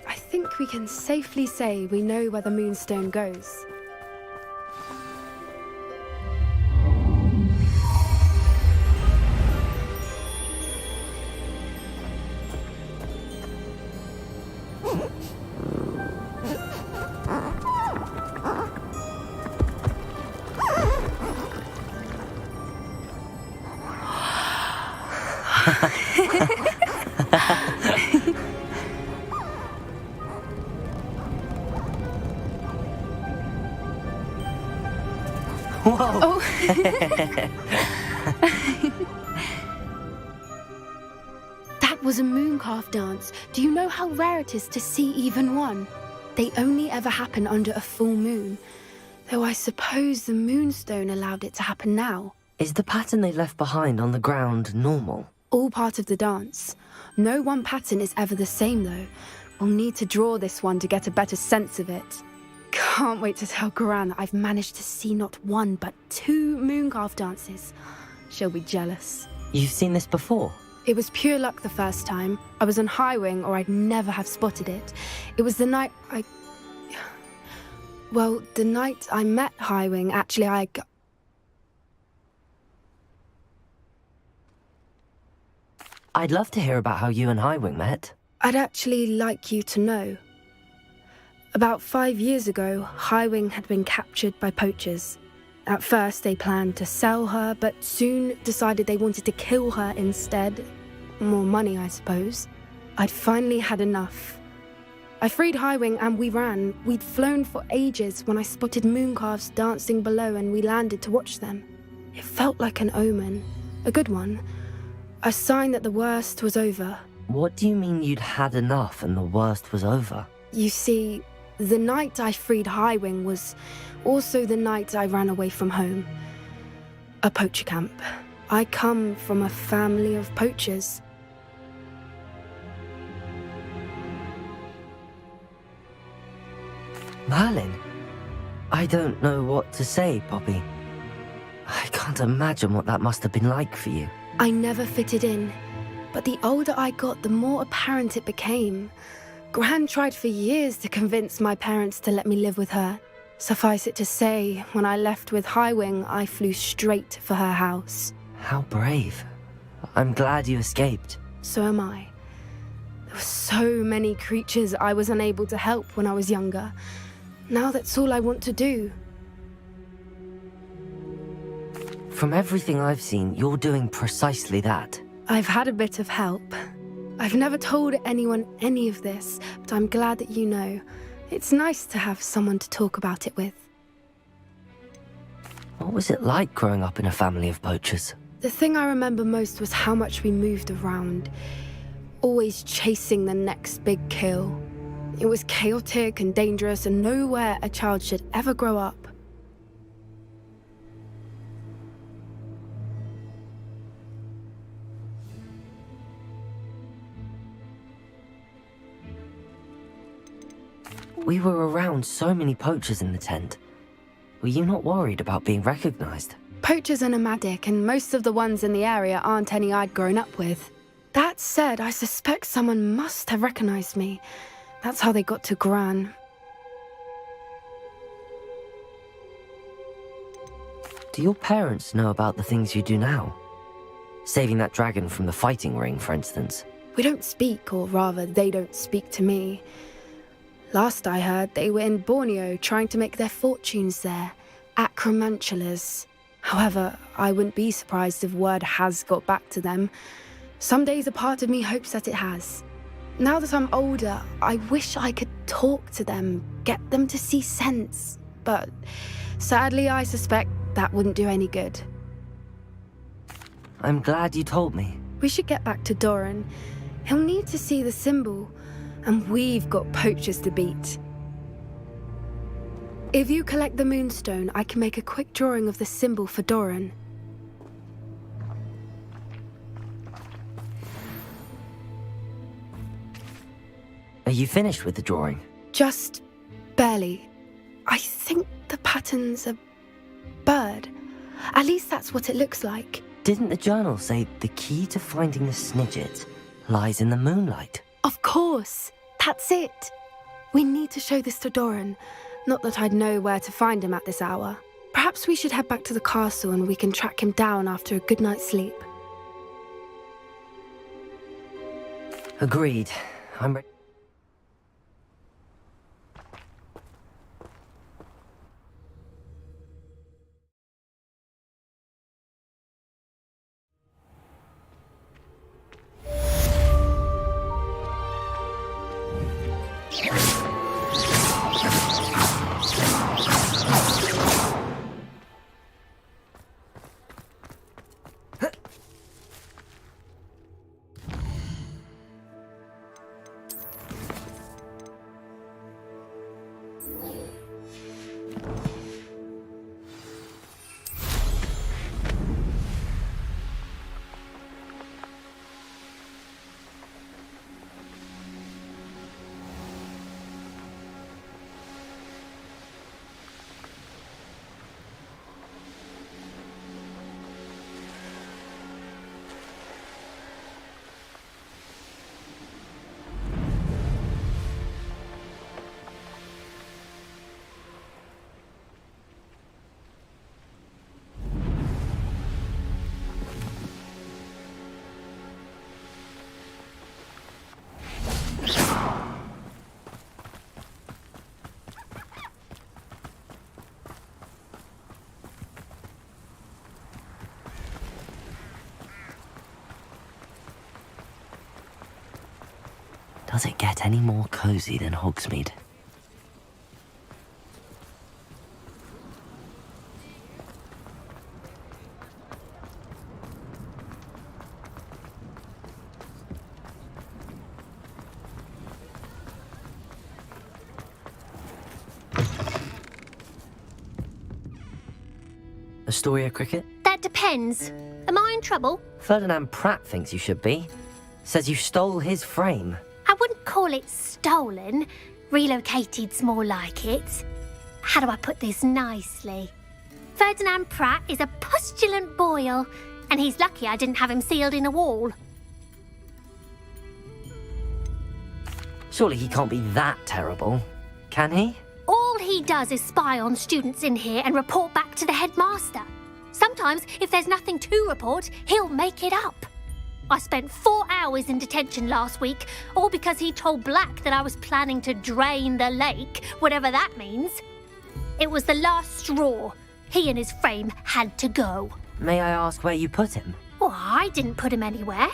I think we can safely say we know where the Moonstone goes. Whoa! Oh. That was a mooncalf dance. Do you know how rare it is to see even one? They only ever happen under a full moon. Though I suppose the Moonstone allowed it to happen now. Is the pattern they left behind on the ground normal? All part of the dance. No one pattern is ever the same, though. We'll need to draw this one to get a better sense of it. Can't wait to tell Gran that I've managed to see not one, but 2 mooncalf dances. She'll be jealous. You've seen this before? It was pure luck the first time. I was on Highwing, or I'd never have spotted it. It was the night Well, the night I met Highwing, actually, I'd love to hear about how you and Highwing met. I'd actually like you to know. About 5 years ago, Highwing had been captured by poachers. At first, they planned to sell her, but soon decided they wanted to kill her instead. More money, I suppose. I'd finally had enough. I freed Highwing and we ran. We'd flown for ages when I spotted mooncalves dancing below and we landed to watch them. It felt like an omen, a good one, a sign that the worst was over. What do you mean you'd had enough and the worst was over? You see, the night I freed Highwing was also the night I ran away from home. A poacher camp. I come from a family of poachers. Merlin? I don't know what to say, Poppy. I can't imagine what that must have been like for you. I never fitted in, but the older I got, the more apparent it became. Gran tried for years to convince my parents to let me live with her. Suffice it to say, when I left with Highwing, I flew straight for her house. How brave. I'm glad you escaped. So am I. There were so many creatures I was unable to help when I was younger. Now that's all I want to do. From everything I've seen, you're doing precisely that. I've had a bit of help. I've never told anyone any of this, but I'm glad that you know. It's nice to have someone to talk about it with. What was it like growing up in a family of poachers? The thing I remember most was how much we moved around, always chasing the next big kill. It was chaotic and dangerous and nowhere a child should ever grow up. We were around so many poachers in the tent. Were you not worried about being recognized? Poachers are nomadic, and most of the ones in the area aren't any I'd grown up with. That said, I suspect someone must have recognized me. That's how they got to Gran. Do your parents know about the things you do now? Saving that dragon from the fighting ring, for instance. We don't speak, or rather, they don't speak to me. Last I heard, they were in Borneo trying to make their fortunes there, acromantulas. However, I wouldn't be surprised if word has got back to them. Some days a part of me hopes that it has. Now that I'm older, I wish I could talk to them, get them to see sense. But sadly, I suspect that wouldn't do any good. I'm glad you told me. We should get back to Doran. He'll need to see the symbol. And we've got poachers to beat. If you collect the moonstone, I can make a quick drawing of the symbol for Doran. Are you finished with the drawing? Just barely. I think the pattern's a bird. At least that's what it looks like. Didn't the journal say the key to finding the Snidget lies in the moonlight? Of course. That's it. We need to show this to Doran. Not that I'd know where to find him at this hour. Perhaps we should head back to the castle and we can track him down after a good night's sleep. Agreed. I'm ready. Does it get any more cozy than Hogsmeade? Astoria Cricket? That depends. Am I in trouble? Ferdinand Pratt thinks you should be. Says you stole his frame. I wouldn't call it stolen. Relocated's more like it. How do I put this nicely? Ferdinand Pratt is a postulant boil, and he's lucky I didn't have him sealed in a wall. Surely he can't be that terrible, can he? All he does is spy on students in here and report back to the headmaster. Sometimes, if there's nothing to report, he'll make it up. I spent 4 hours in detention last week, all because he told Black that I was planning to drain the lake, whatever that means. It was the last straw. He and his frame had to go. May I ask where you put him? Well, I didn't put him anywhere.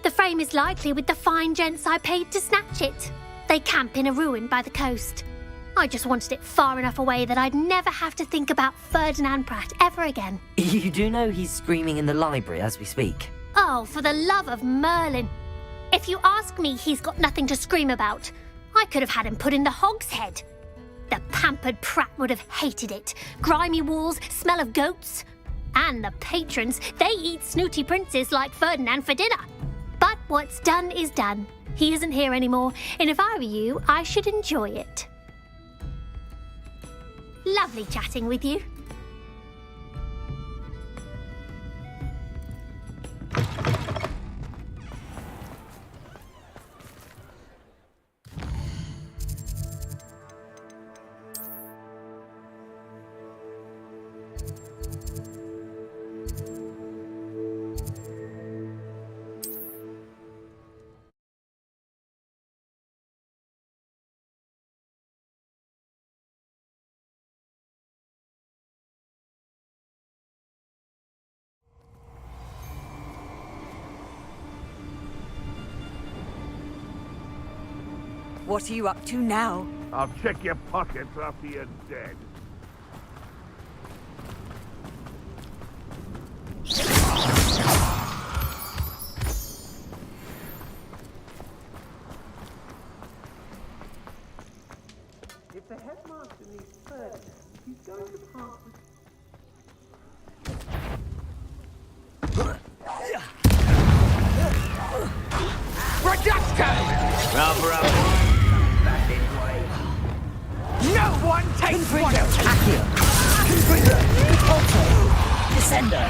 The frame is likely with the fine gents I paid to snatch it. They camp in a ruin by the coast. I just wanted it far enough away that I'd never have to think about Ferdinand Pratt ever again. You do know he's screaming in the library as we speak. Oh, for the love of Merlin. If you ask me, he's got nothing to scream about. I could have had him put in the hogshead. The pampered Pratt would have hated it. Grimy walls, smell of goats. And the patrons, they eat snooty princes like Ferdinand for dinner. But what's done is done. He isn't here anymore, and if I were you, I should enjoy it. Lovely chatting with you. What are you up to now? I'll check your pockets after you're dead. If the headmaster needs Ferdinand, he's going to pass the... Reducto! Rather up. No one takes one of Accio. Confringo. Repulso. Descender.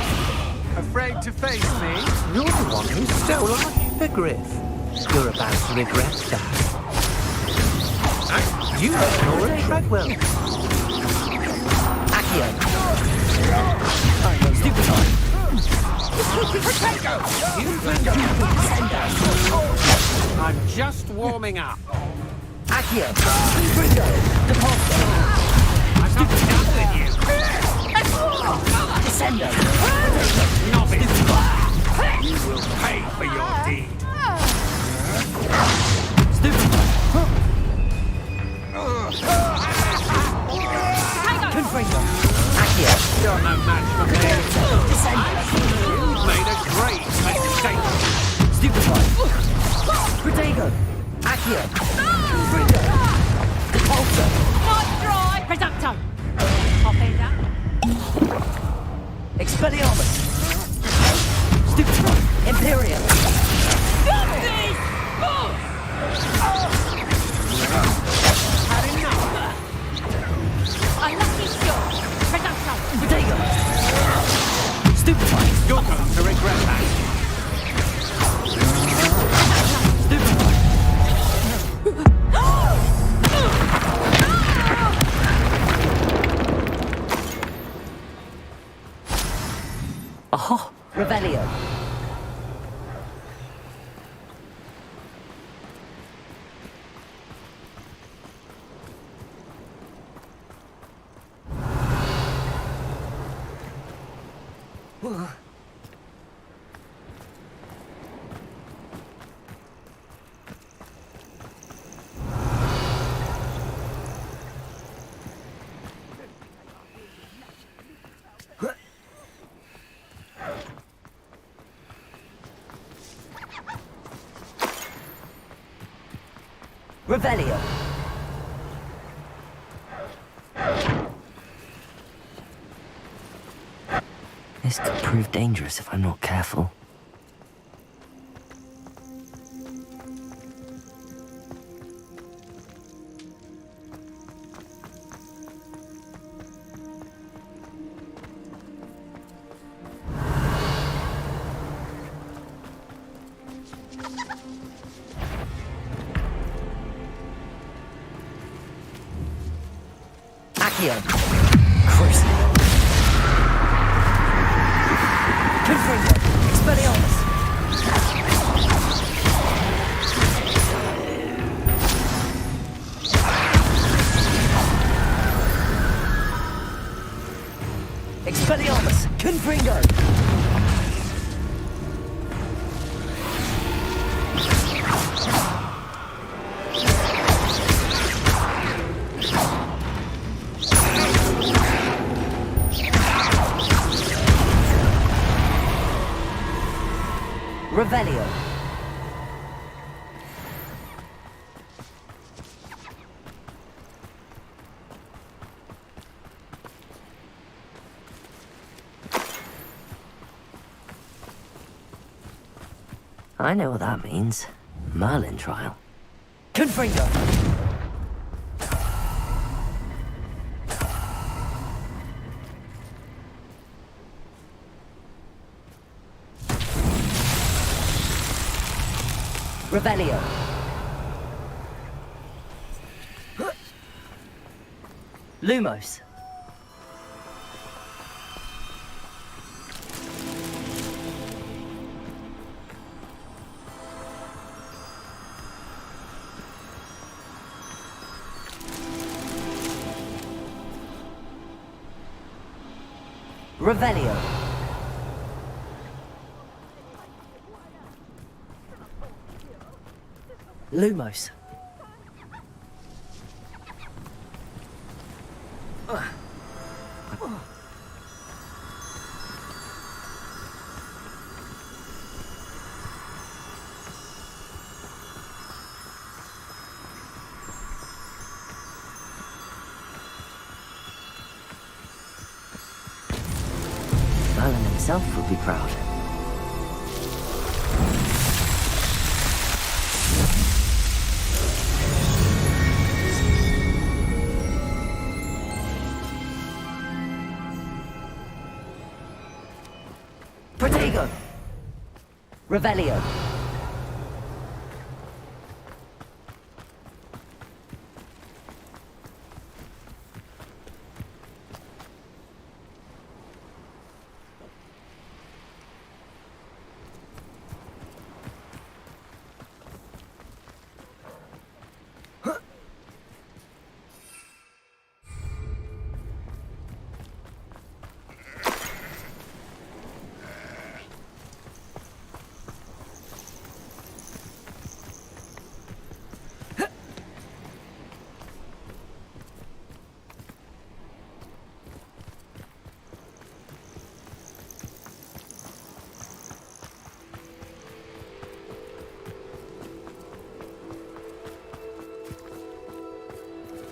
Afraid to face me? You're the one who stole our hippogriff. You're about to regret that. You are Laura Treadwell. Accio. Stupefy. I'm just warming up. Accio. Confringo. Repulso. I'm not done with you. Descender. Novice. You will pay for your deed. Confringo. Accio. You're no match for me. Descender. You've made a great mistake. Stupefy. Protego. Accio. Confringo. Repulso. Not dry. Reducto. Pop it up. Expelliarmus. Stupefy. Imperium. A lucky shot. Reducto. Protego. Stupefy. You're going to regret that. Oh, Revelio. Revelio. This could prove dangerous if I'm not careful. Accio. Crucible. Confringo. Expelliarmus. Expelliarmus. Confringo. Revelio. I know what that means. Merlin trial. Confringo. Revelio. Lumos. Revelio. Lumos. Merlin himself would be proud. Protego! Revelio.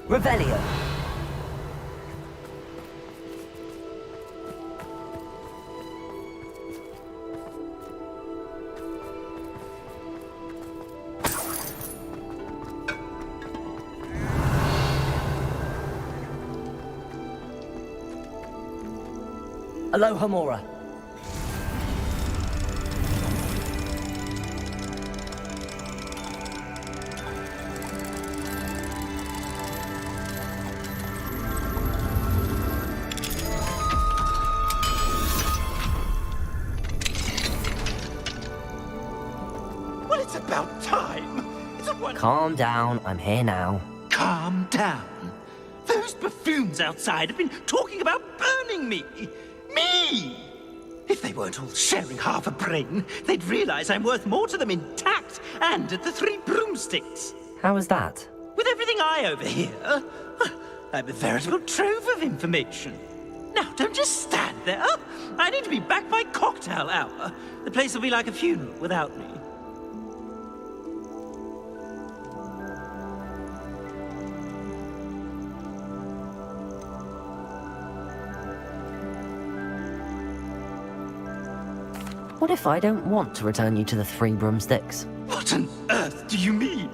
Revelio. Aloha Mora. Well, it's about time. It's a one. Calm down, I'm here now. Calm down. Those buffoons outside have been talking about burning me. Me! If they weren't all sharing half a brain, they'd realize I'm worth more to them intact and at the Three Broomsticks. How was that? With everything I overhear, I'm a veritable trove of information. Now, don't just stand there. I need to be back by cocktail hour. The place will be like a funeral without me. What if I don't want to return you to the 3 broomsticks? What on earth do you mean?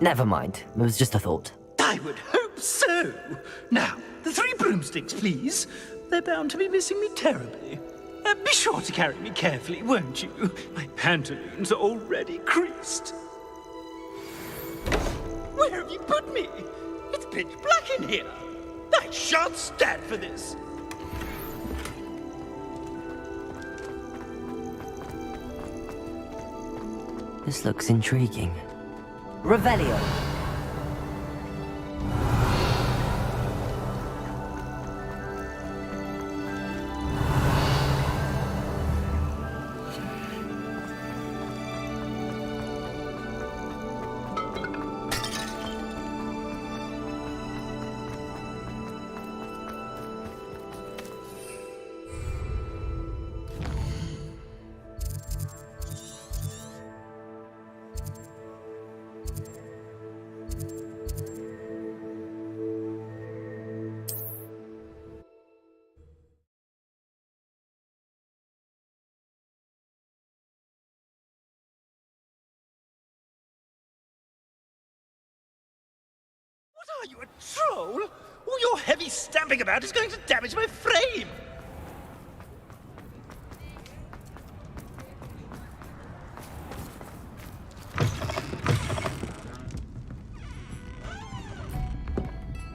Never mind. It was just a thought. I would hope so. Now, the 3 broomsticks, please. They're bound to be missing me terribly. Be sure to carry me carefully, won't you? My pantaloons are already creased. Where have you put me? It's pitch black in here. I shan't stand for this. This looks intriguing. Revelio. What are you, a troll? All your heavy stamping about is going to damage my frame.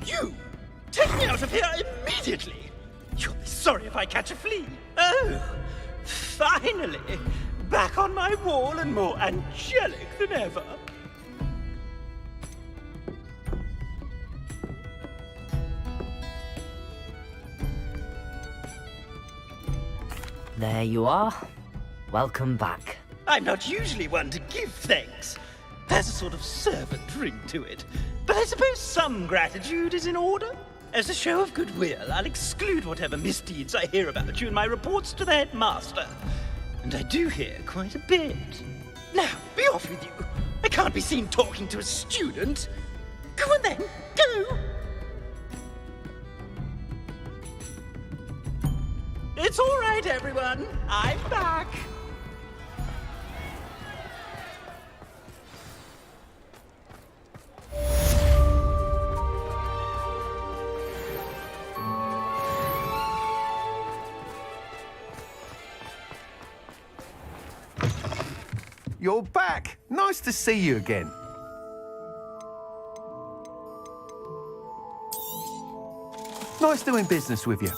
You! Take me out of here immediately! You'll be sorry if I catch a flea. Oh, finally! Back on my wall and more angelic than ever. There you are. Welcome back. I'm not usually one to give thanks. There's a sort of servant ring to it. But I suppose some gratitude is in order. As a show of goodwill, I'll exclude whatever misdeeds I hear about you in my reports to the headmaster. And I do hear quite a bit. Now, be off with you. I can't be seen talking to a student. Go on then, go! It's all right, everyone. I'm back. You're back. Nice to see you again. Nice doing business with you.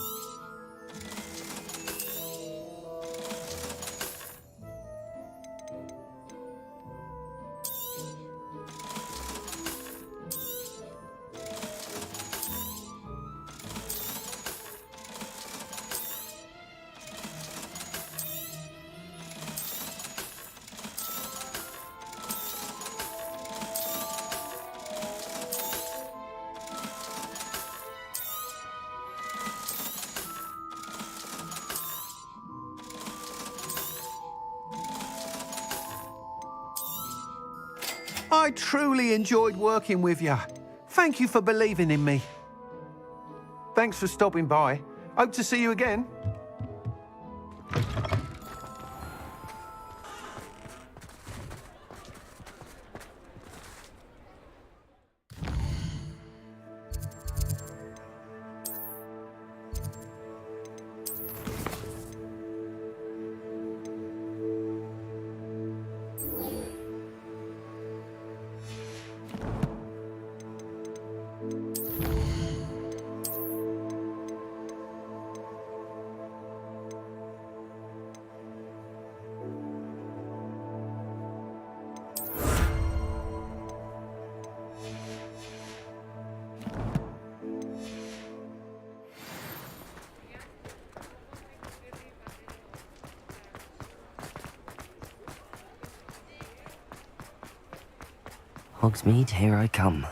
I truly enjoyed working with you. Thank you for believing in me. Thanks for stopping by. Hope to see you again. Hogsmeade, here I come.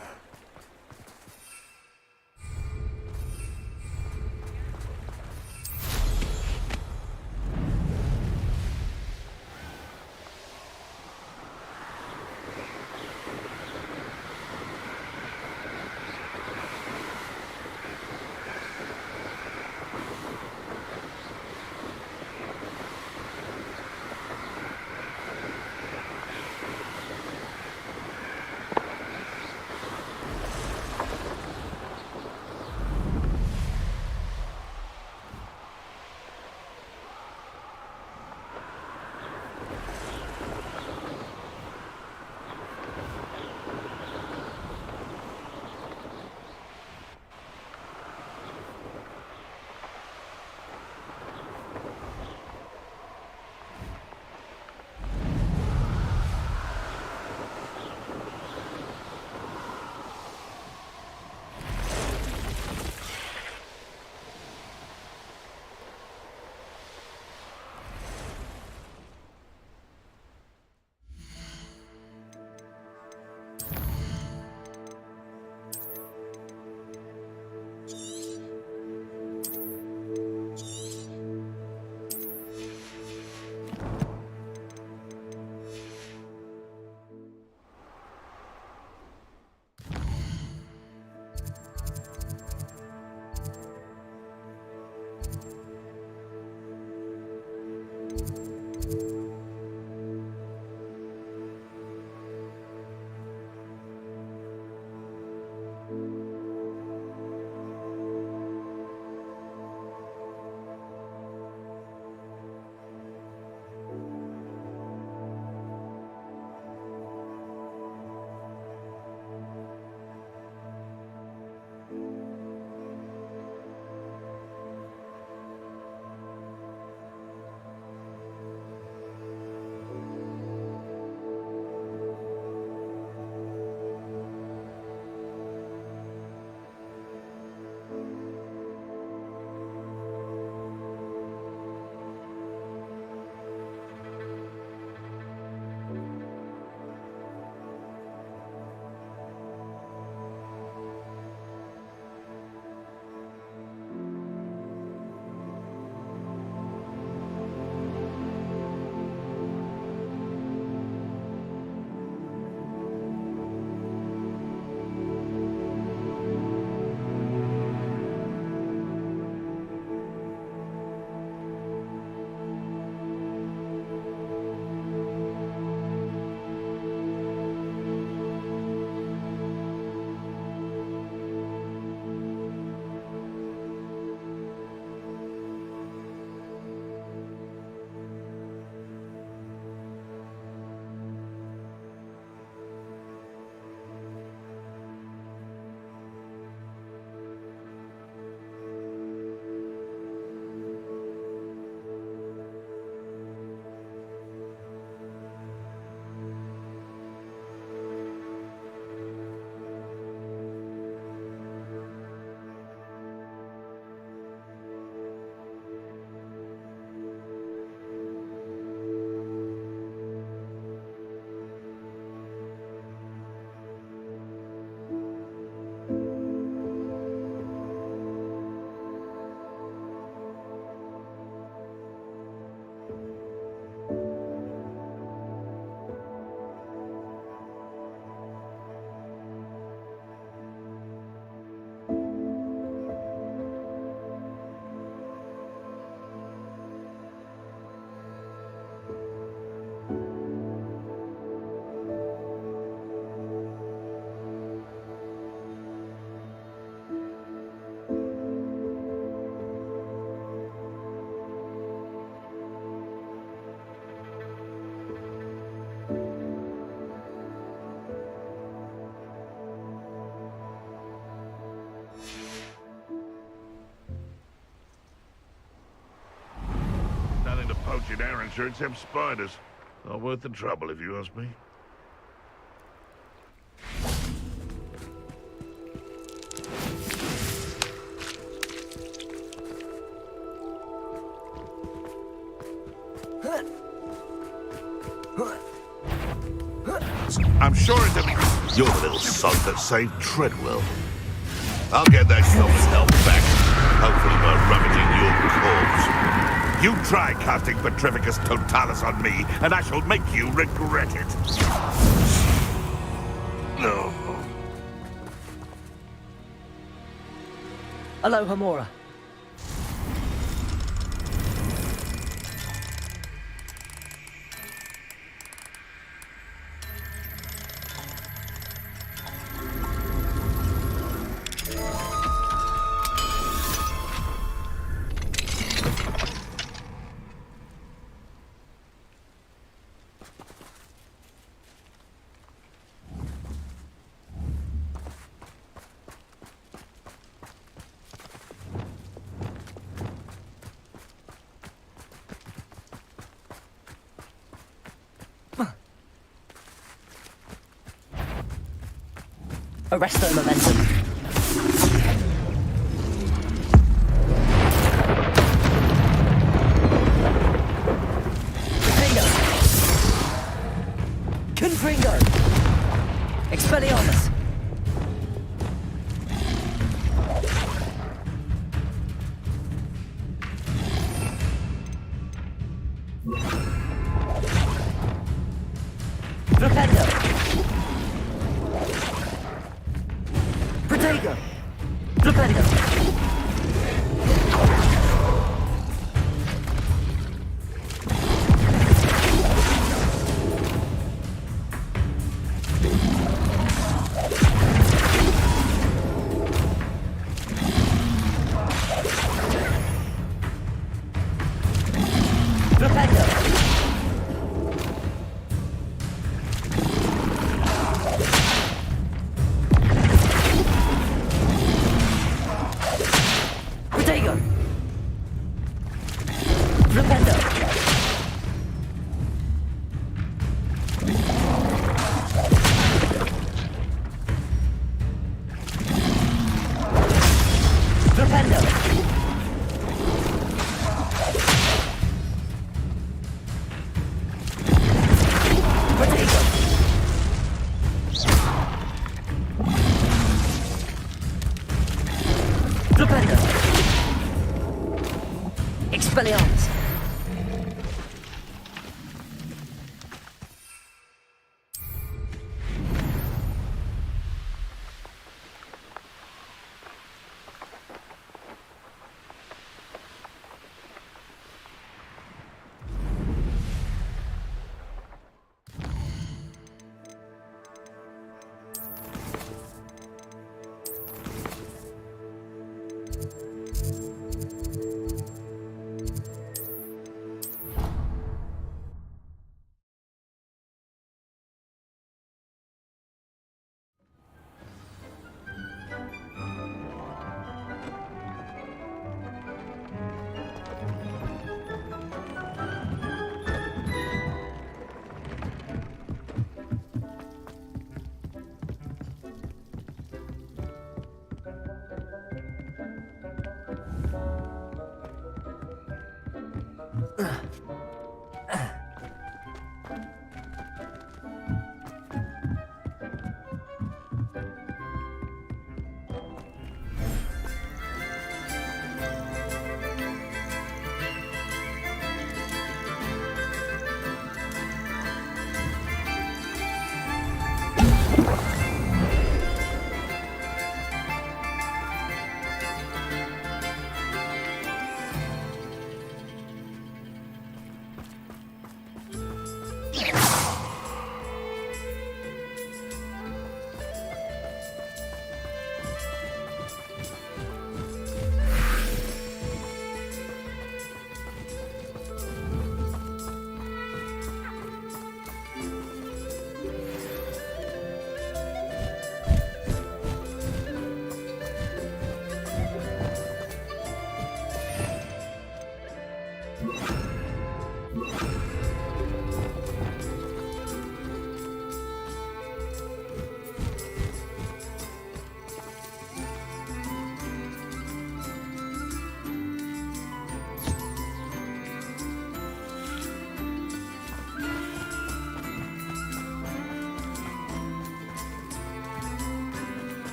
scorching iron shirts have spiders. Not worth the trouble, if you ask me. I'm sure it's you're the little sod that saved Treadwell. I'll get that goblin help back, hopefully by rummaging your corpse. You try casting Petrificus Totalis on me, and I shall make you regret it. No. Hello, Hamora. Arresto momentum. Confringo! Expelliarmus! Flipendo! Protego! Flipendo! Expelliarmus!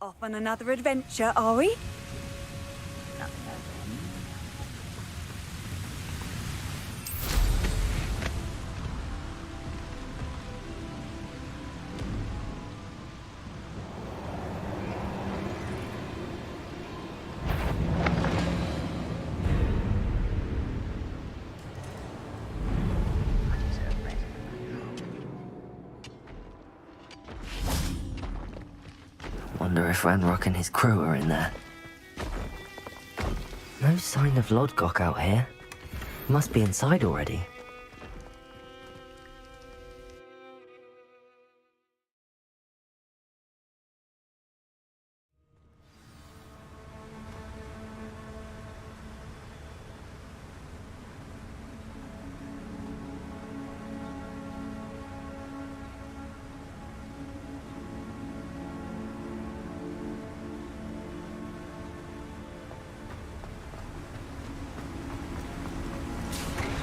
Off on another adventure, are we? Wonder if Ranrock and his crew are in there. No sign of Lodgok out here. Must be inside already.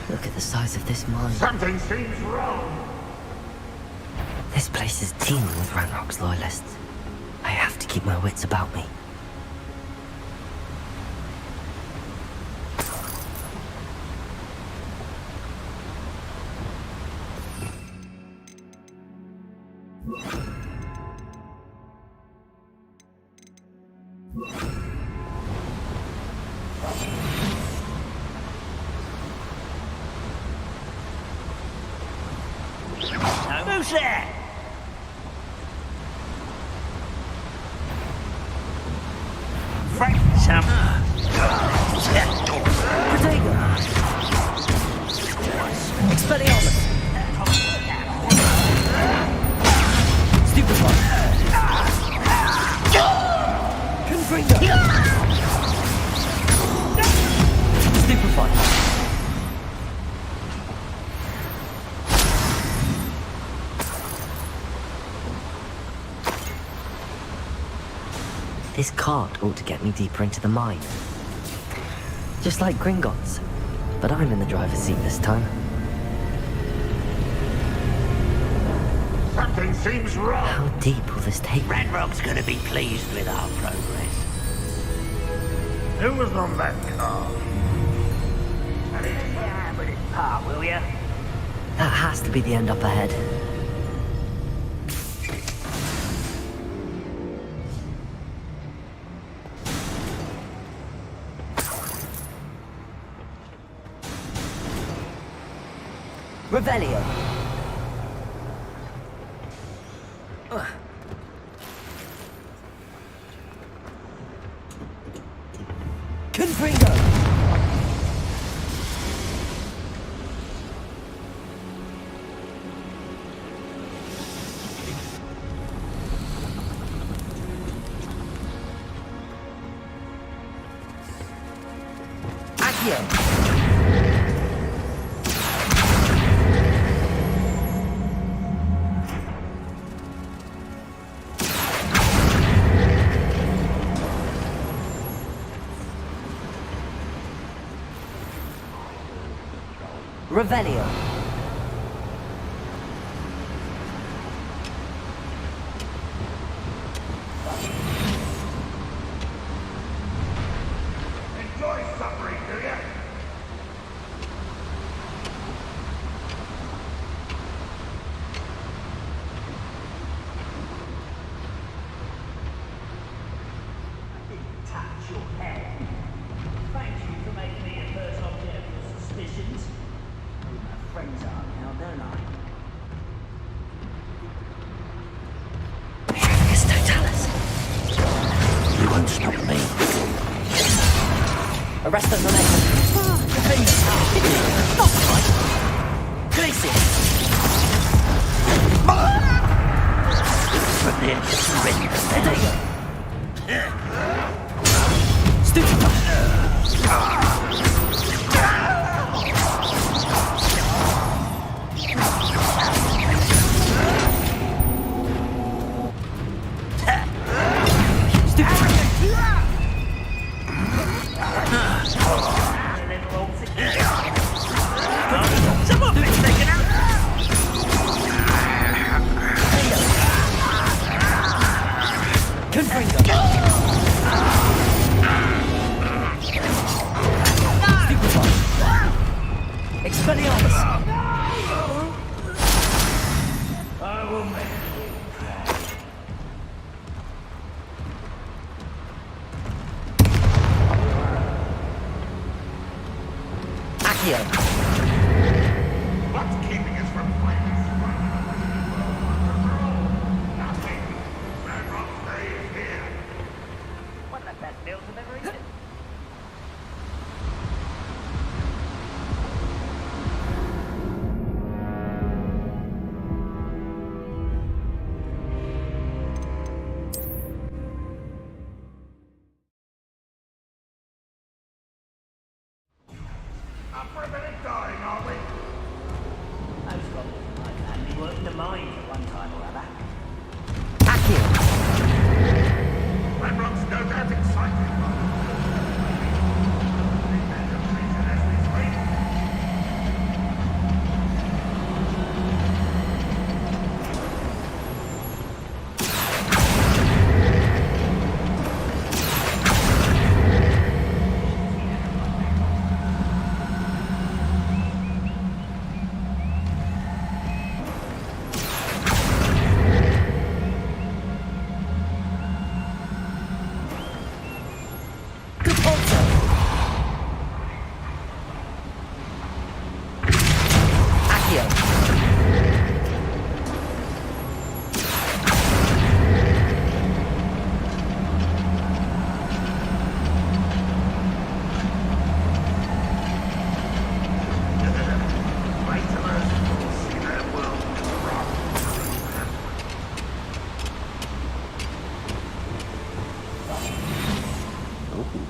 Look at the size of this mine. Something seems wrong. This place is teeming with Ranrock's loyalists. I have to keep my wits about me. Who's there? Frank, Expelliarmus! Stupefy! Confringo! Stupefy! This cart ought to get me deeper into the mine. Just like Gringotts. But I'm in the driver's seat this time. Something seems wrong. How deep will this take me? Ranrock's gonna be pleased with our progress. Who was on that car? Have a hand with his part, will ya? That has to be the end up ahead. Revelio. Confringo. Accio. Revelio. Enjoy suffering, do ya? Touch your head. Thank you for making me a first object of suspicions. My friends are now, don't I? It's Totalis. You won't stop me. Arrest the momentum. Not right. Glacier. But they're ready for that. Accio. What's keeping us from fighting? Nothing. Ranrock's day is here. One of the best meals I've ever eaten. Up for a bit of dying, are we? Those goblins might have me working the mines at one time or other. Ranrock's no doubt excited.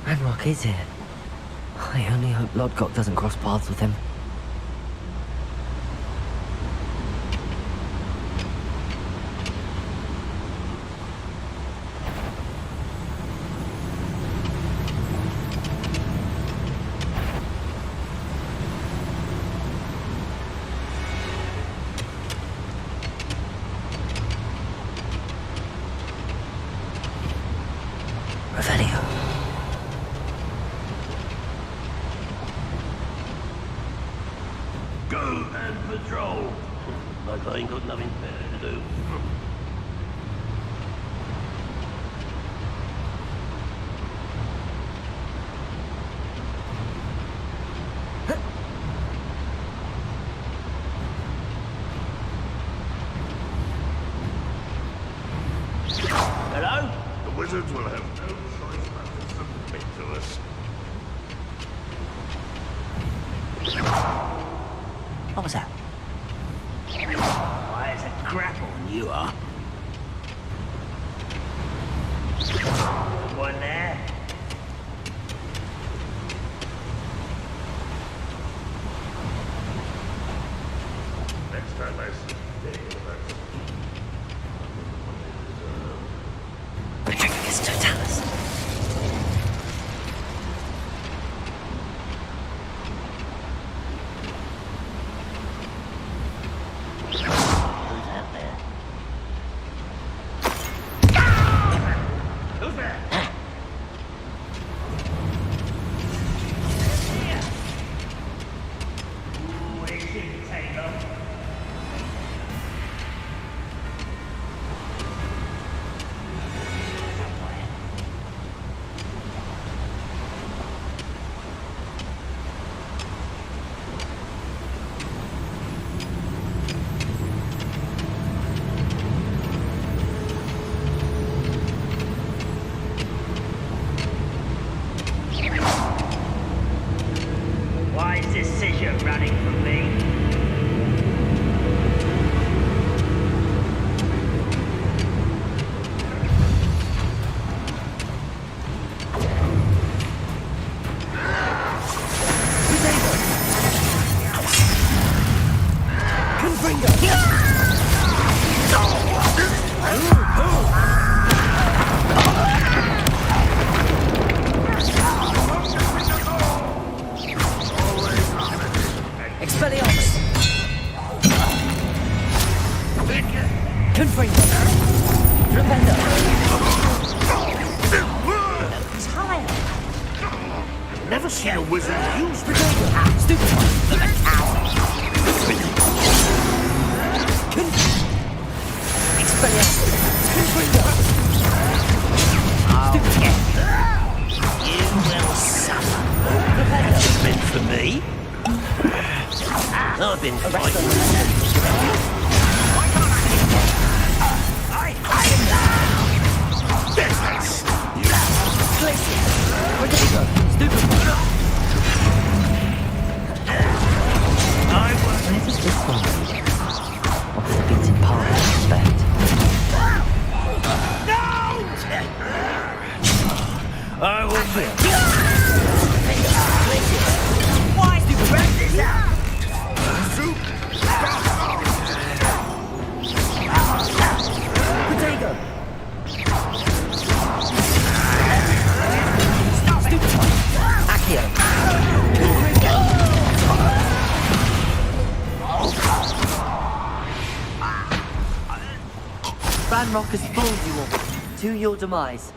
Ranrock is here. I only hope Lodgok doesn't cross paths with him. Revelio. Go and patrol. Like I ain't got nothing better to do. Hello? The wizards will have no choice but to submit to us. What was that? Why, it's a grapple, you are. One there. Next time I see Patricius Totalis. Why is this Sisha running from me? Expelliarmus! Confringo! Rependo! Never seen a wizard use Protego! Stupid one! The coward! Expelliarmus! Confringo! You will suffer. Rependo! Meant for me? Why did you break this out? Potato! Accio! Ranrock has fooled you all, to your demise.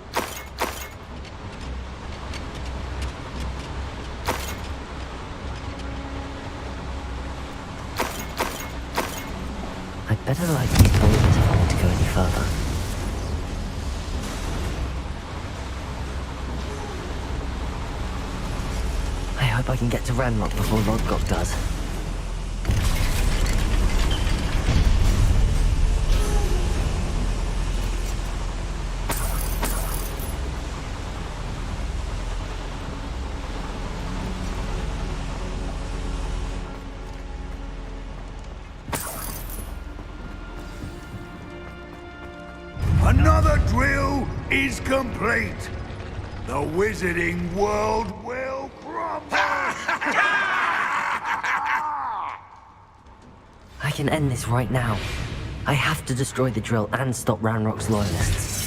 I'd better light these bullets if I want to go any further. I hope I can get to Ranrock before Lodgok does. Another drill is complete. The wizarding world will crumble. I can end this right now. I have to destroy the drill and stop Ranrock's loyalists.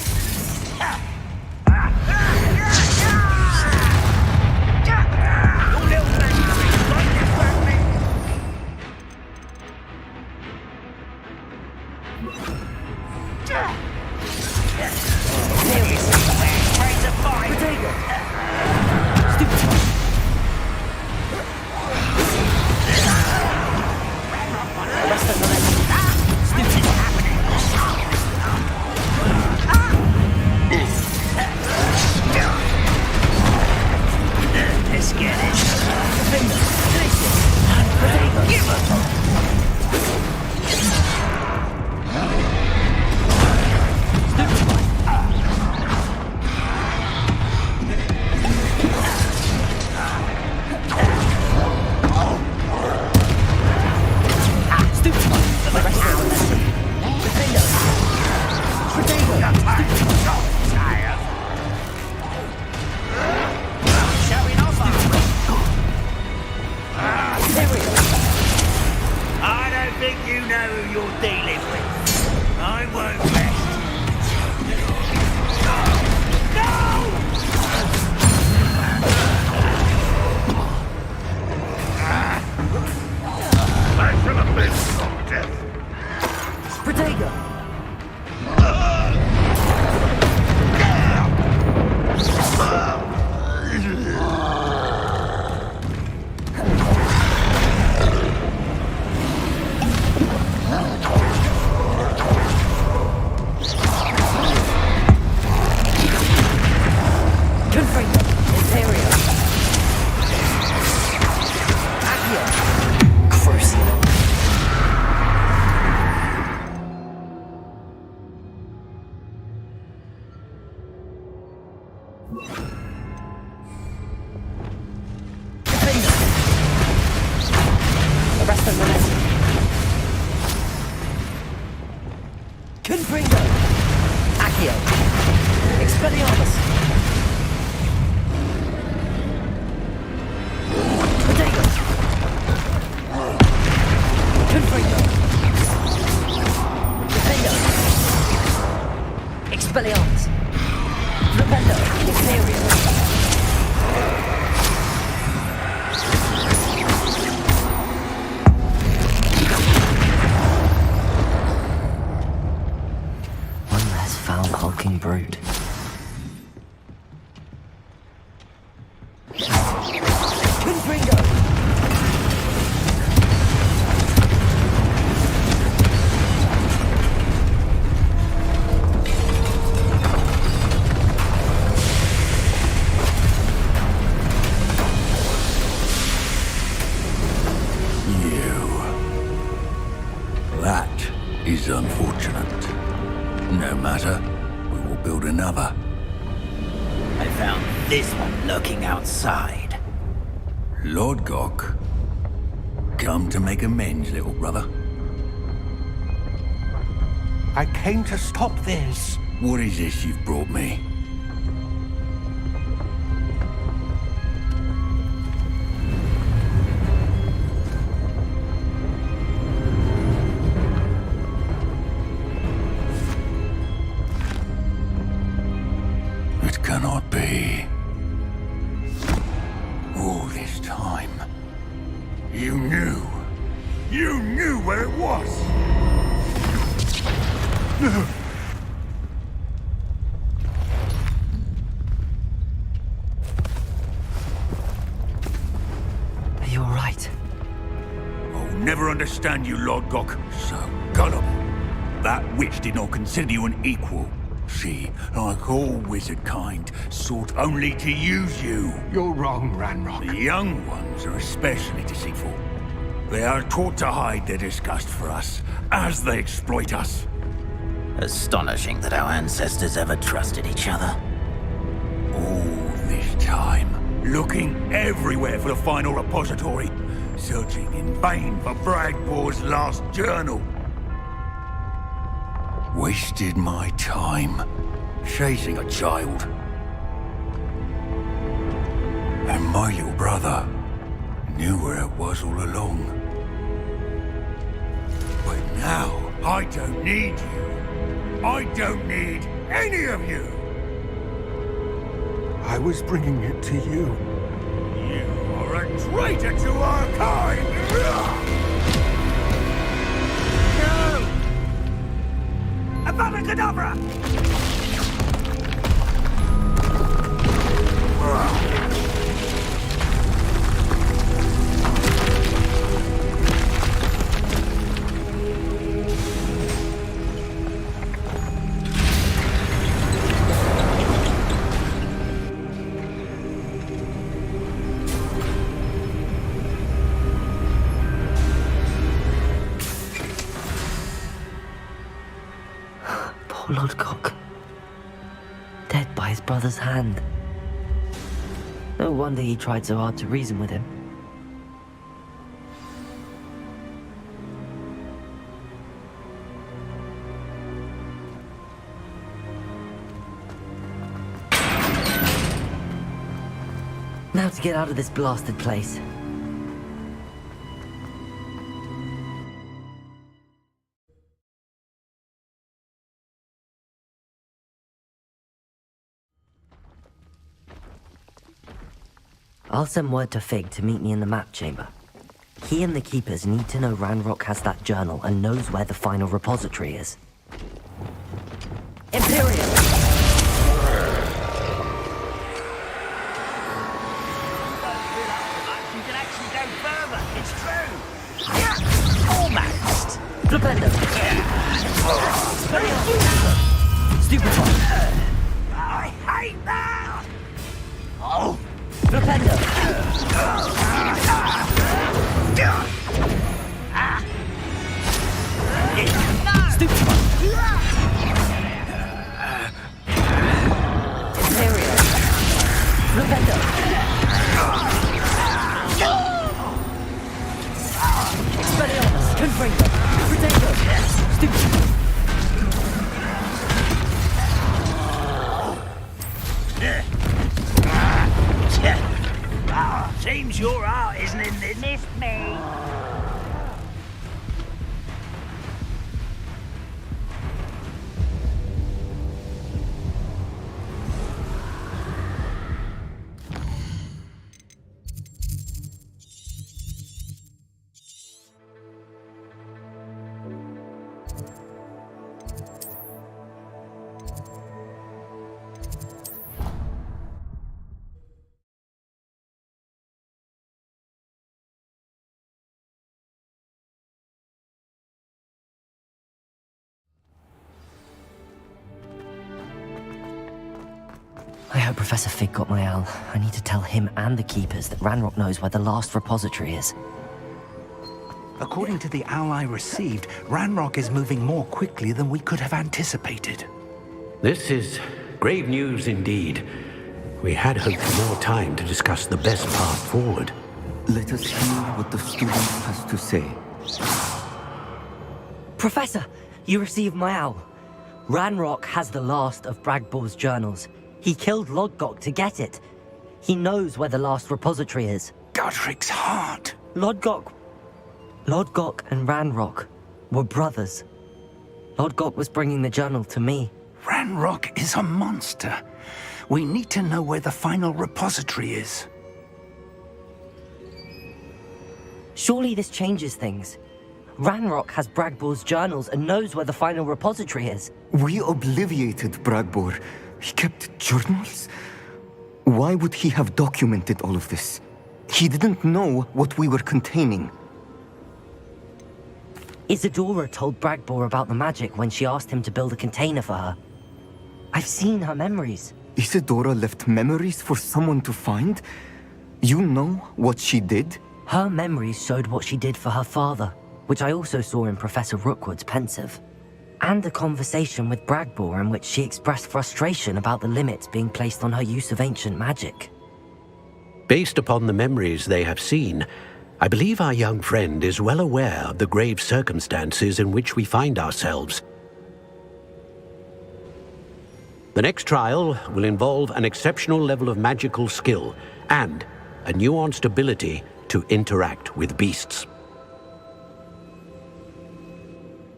Lodgok, come to make amends, little brother. I came to stop this. What is this you've brought me? No! Are you alright? I'll never understand you, Lord Gok. So gullible. That witch did not consider you an equal. She, like all wizard kind, sought only to use you. You're wrong, Ranrock. The young ones are especially deceitful. They are taught to hide their disgust for us, as they exploit us. Astonishing that our ancestors ever trusted each other. All this time, looking everywhere for the final repository, searching in vain for Bragbor's last journal. Wasted my time, chasing a child. And my little brother knew where it was all along. But now, I don't need you. I don't need any of you. I was bringing it to you. You are a traitor to our kind! No! Avada Kedavra! Poor Lodgok. Dead by his brother's hand. No wonder he tried so hard to reason with him. Now to get out of this blasted place. I'll send word to Fig to meet me in the map chamber. He and the Keepers need to know Ranrock has that journal and knows where the final repository is. Imperium! You can actually go further. It's true. Yeah, almost. Flipendo! Stupefy! I hate that. Oh. Flipendo! Stupefy! Imperium! Flipendo! Expelliarmus! Confringo! Protego! Stupefy! Seems your art isn't in this. Miss me. I hope Professor Fig got my owl. I need to tell him and the Keepers that Ranrock knows where the last repository is. According to the owl I received, Ranrock is moving more quickly than we could have anticipated. This is grave news indeed. We had hoped for more time to discuss the best path forward. Let us hear what the student has to say. Professor, you received my owl. Ranrock has the last of Bragbor's journals. He killed Lodgok to get it. He knows where the last repository is. Godric's heart. Lodgok and Ranrock were brothers. Lodgok was bringing the journal to me. Ranrock is a monster. We need to know where the final repository is. Surely this changes things. Ranrock has Bragbor's journals and knows where the final repository is. We obliviated Bragbor. He kept journals? Why would he have documented all of this? He didn't know what we were containing. Isadora told Bragbor about the magic when she asked him to build a container for her. I've seen her memories. Isadora left memories for someone to find? You know what she did? Her memories showed what she did for her father, which I also saw in Professor Rookwood's pensive. And a conversation with Bragbor in which she expressed frustration about the limits being placed on her use of ancient magic. Based upon the memories they have seen, I believe our young friend is well aware of the grave circumstances in which we find ourselves. The next trial will involve an exceptional level of magical skill and a nuanced ability to interact with beasts.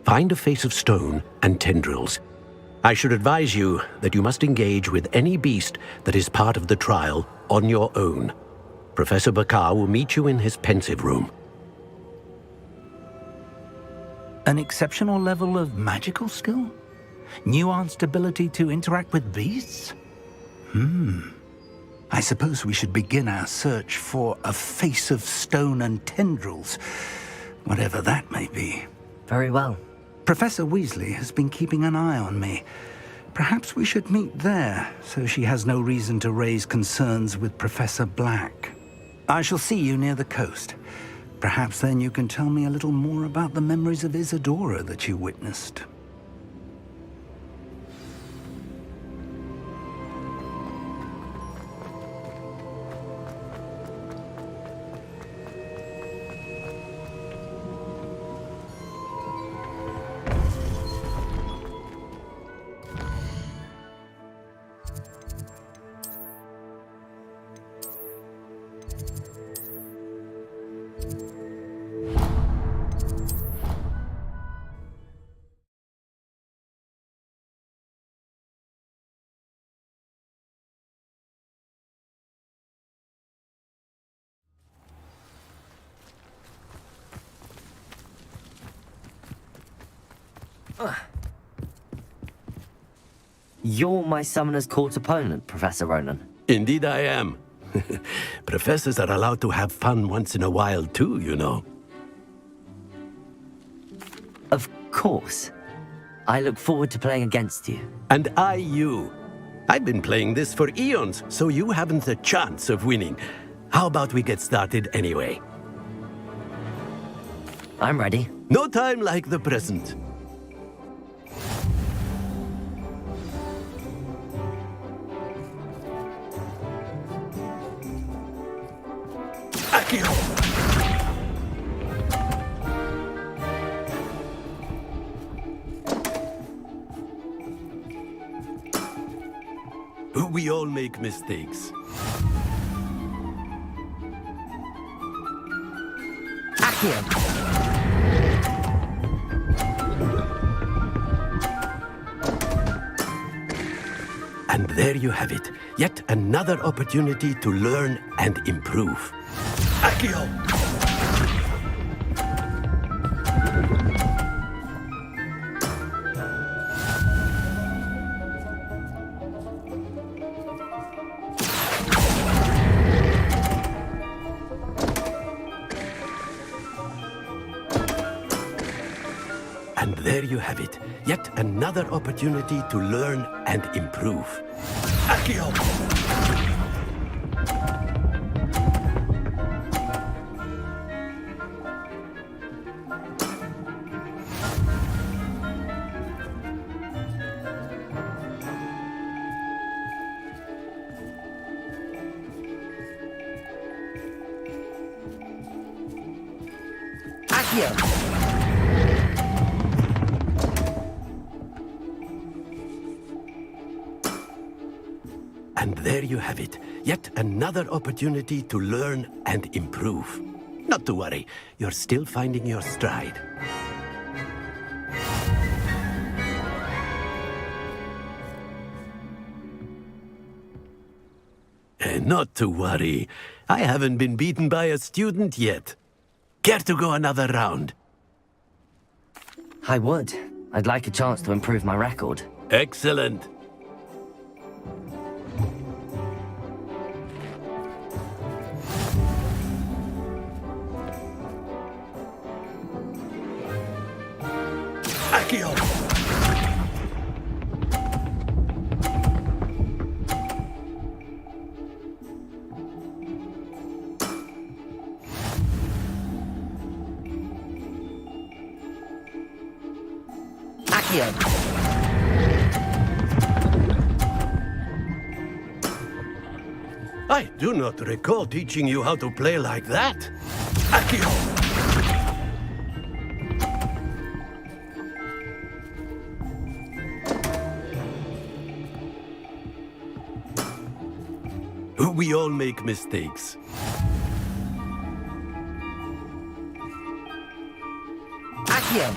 Find a face of stone and tendrils. I should advise you that you must engage with any beast that is part of the trial on your own. Professor Bakar will meet you in his pensive room. An exceptional level of magical skill? Nuanced ability to interact with beasts? I suppose we should begin our search for a face of stone and tendrils, whatever that may be. Very well. Professor Weasley has been keeping an eye on me. Perhaps we should meet there, so she has no reason to raise concerns with Professor Black. I shall see you near the coast. Perhaps then you can tell me a little more about the memories of Isadora that you witnessed. You're my Summoner's Court opponent, Professor Ronan. Indeed I am. Professors are allowed to have fun once in a while too, you know. Of course. I look forward to playing against you. And I you. I've been playing this for eons, so you haven't a chance of winning. How about we get started anyway? I'm ready. No time like the present. We all make mistakes. And there you have it. Yet another opportunity to learn and improve. Accio! And there you have it. Yet another opportunity to learn and improve. Accio! And there you have it. Yet another opportunity to learn and improve. Not to worry, you're still finding your stride. Not to worry. I haven't been beaten by a student yet. Care to go another round? I would. I'd like a chance to improve my record. Excellent. Accio! I do not recall teaching you how to play like that. Accio! We all make mistakes. Accio!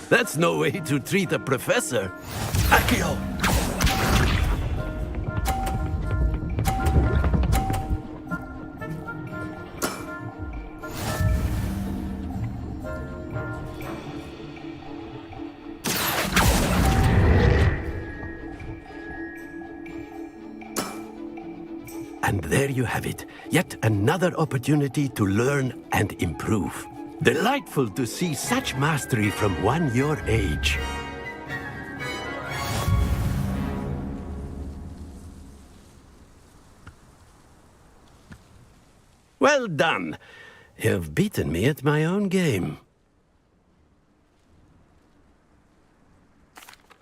That's no way to treat a professor. Accio! And there you have it. Yet another opportunity to learn and improve. Delightful to see such mastery from one your age. Well done. You've beaten me at my own game.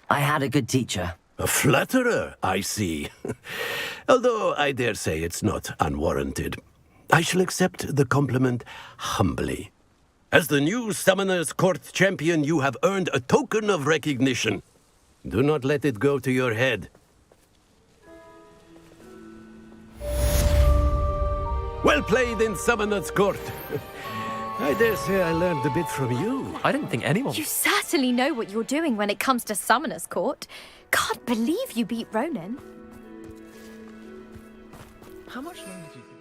I had a good teacher. A flatterer, I see. Although I dare say it's not unwarranted. I shall accept the compliment humbly. As the new Summoner's Court champion, you have earned a token of recognition. Do not let it go to your head. Well played in Summoner's Court. I dare say I learned a bit from you. I didn't think anyone... You certainly know what you're doing when it comes to Summoner's Court. Can't believe you beat Ronan. How much longer do you think?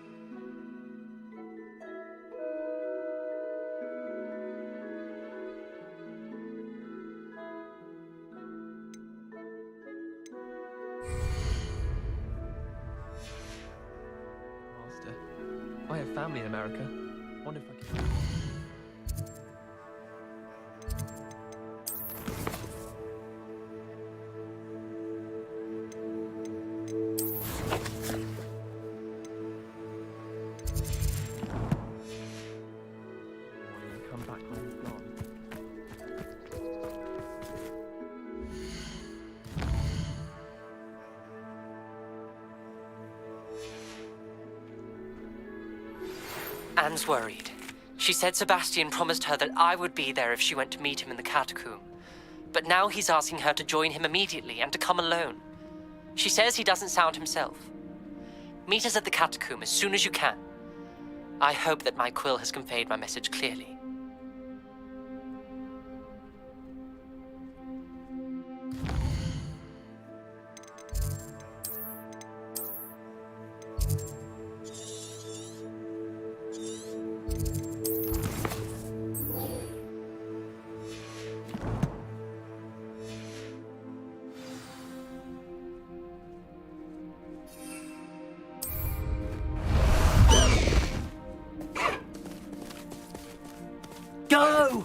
Master, I have family in America. Wonder if I can... Anne's worried. She said Sebastian promised her that I would be there if she went to meet him in the catacomb. But now he's asking her to join him immediately and to come alone. She says he doesn't sound himself. Meet us at the catacomb as soon as you can. I hope that my quill has conveyed my message clearly. Go!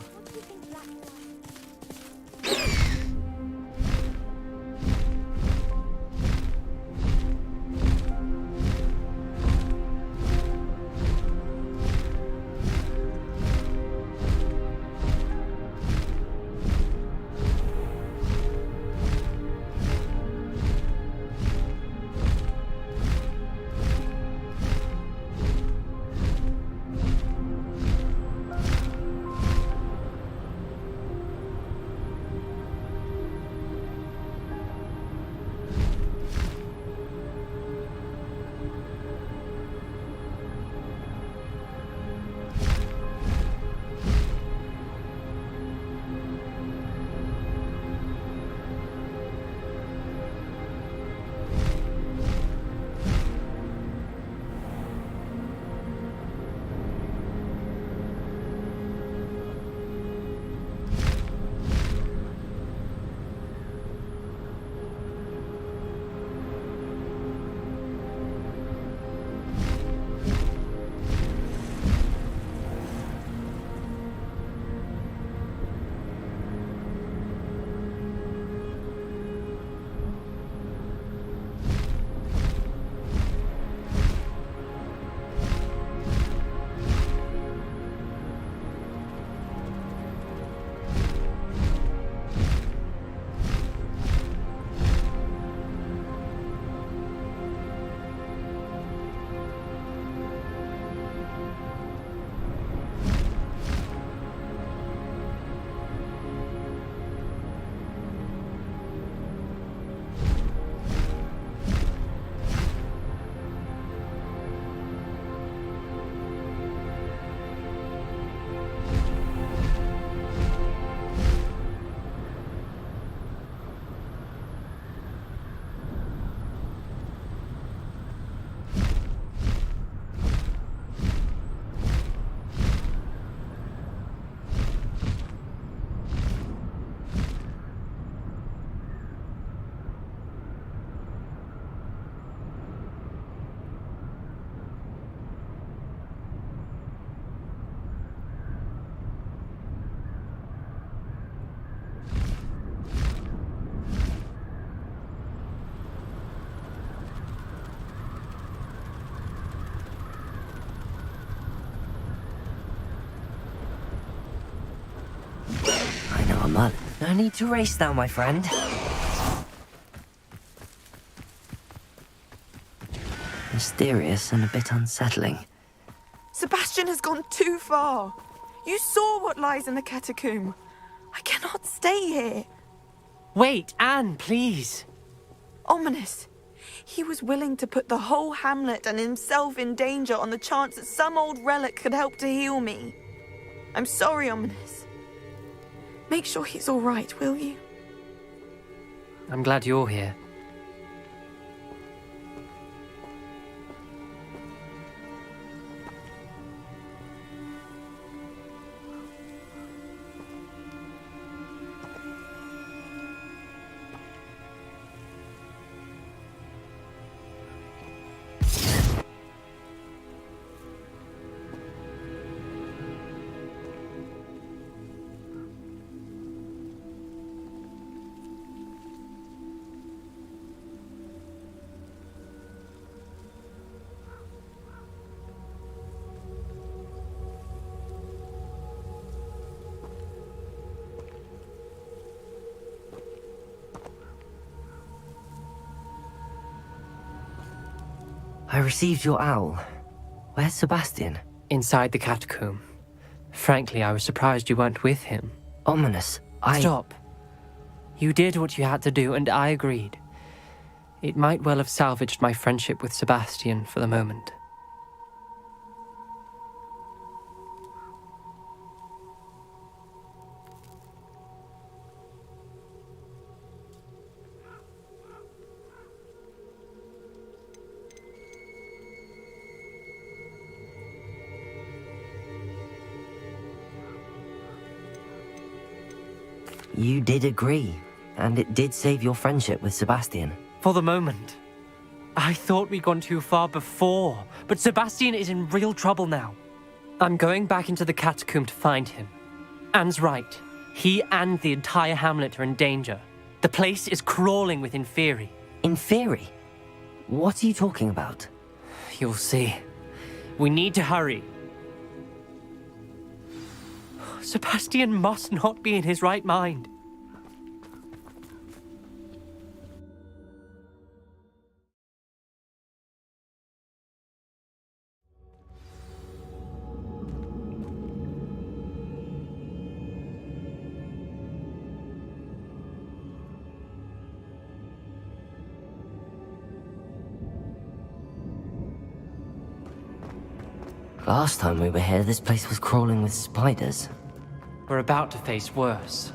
Merlin. No need to race now, my friend. Mysterious and a bit unsettling. Sebastian has gone too far. You saw what lies in the catacomb. I cannot stay here. Wait, Anne, please. Ominous. He was willing to put the whole hamlet and himself in danger on the chance that some old relic could help to heal me. I'm sorry, Ominous. Make sure he's all right, will you? I'm glad you're here. I received your owl. Where's Sebastian? Inside the catacomb. Frankly, I was surprised you weren't with him. Ominous. Stop. You did what you had to do, and I agreed. It might well have salvaged my friendship with Sebastian for the moment. You did agree, and it did save your friendship with Sebastian. For the moment. I thought we'd gone too far before, but Sebastian is in real trouble now. I'm going back into the catacomb to find him. Anne's right. He and the entire hamlet are in danger. The place is crawling with Inferi. Inferi? What are you talking about? You'll see. We need to hurry. Sebastian must not be in his right mind. Last time we were here, this place was crawling with spiders. We're about to face worse.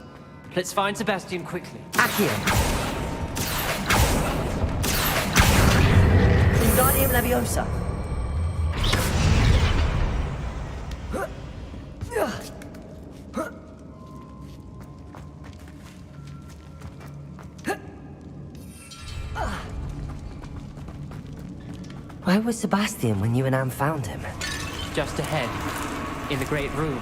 Let's find Sebastian quickly. Accio! Wingardium Leviosa! Where was Sebastian when you and Anne found him? Just ahead, in the great room.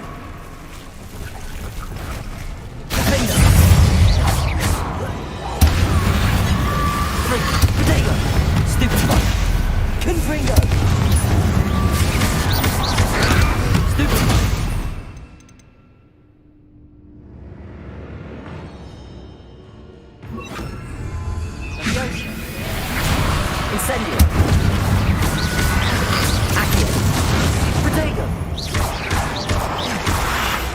Potato! Stupid spot! Confringo! Stupid spot! Incendio! Accio! Potato!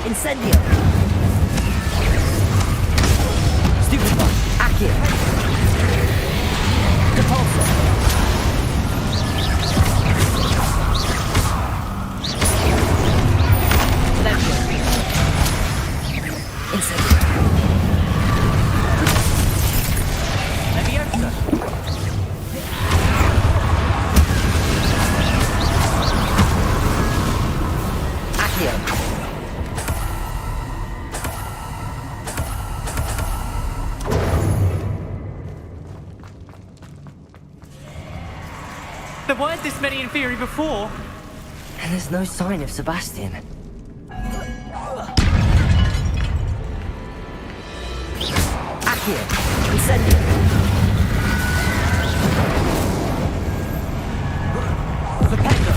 Incendio! Stupid spot! Accio! Repulsor! Incendio! Leviosa! Accio! There weren't this many Inferi before. And there's no sign of Sebastian. Accio! Incendio! Rependo!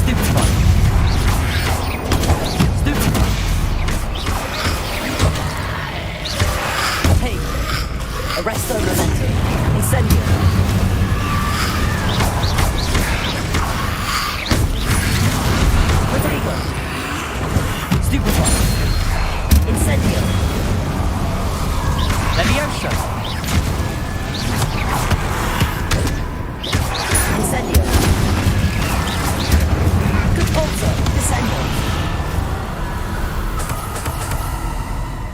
Stupefy. Stupefy. Hey. Arresto Memento. Incendio. Protego. Stupefy. Incendio. Leviosa. Incendio. Colpulso. Incendio.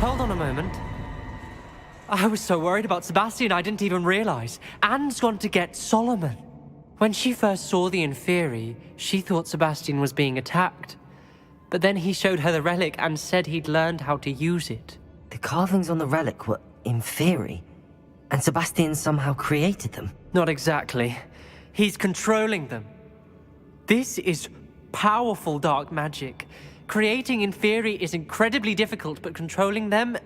Hold on a moment. I was so worried about Sebastian I didn't even realize. Anne's gone to get Solomon. When she first saw the Inferi, she thought Sebastian was being attacked. But then he showed her the relic and said he'd learned how to use it. The carvings on the relic were Inferi, and Sebastian somehow created them. Not exactly. He's controlling them. This is powerful dark magic. Creating Inferi is incredibly difficult, but controlling them...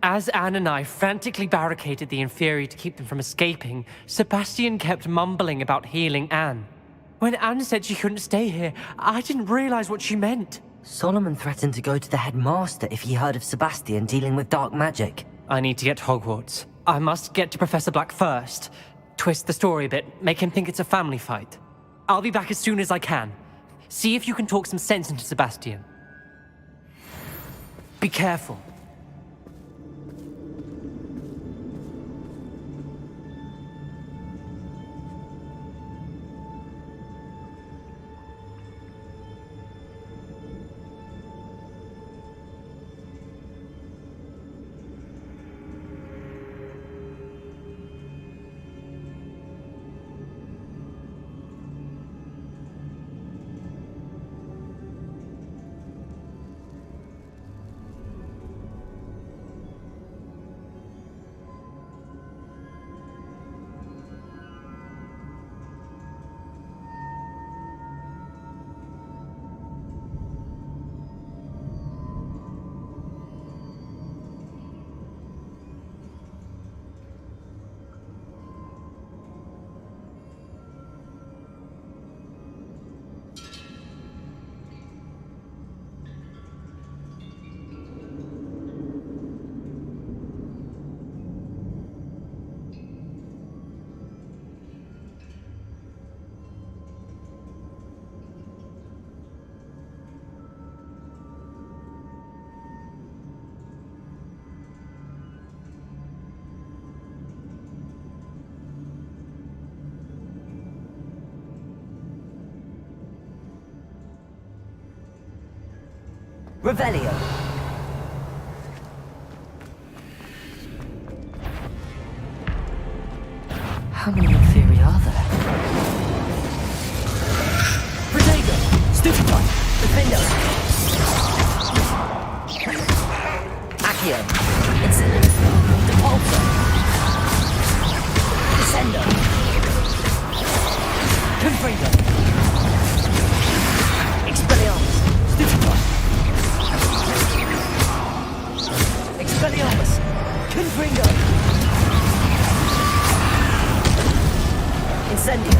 As Anne and I frantically barricaded the Inferi to keep them from escaping, Sebastian kept mumbling about healing Anne. When Anne said she couldn't stay here, I didn't realize what she meant. Solomon threatened to go to the headmaster if he heard of Sebastian dealing with dark magic. I need to get to Hogwarts. I must get to Professor Black first. Twist the story a bit, make him think it's a family fight. I'll be back as soon as I can. See if you can talk some sense into Sebastian. Be careful. Revelio. How many Inferi are there? Protego! Stupefy! Defendo! Accio! Incendio! Depulso! Descendo! Confringo! Expelliarmus! Stupefy! Expelliarmus! Confringo! Incendio!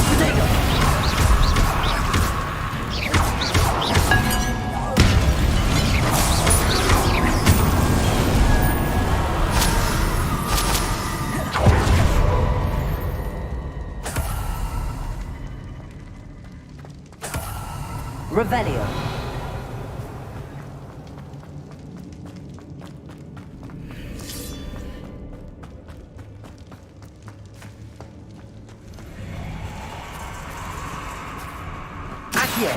Protego! Revelio. Accio.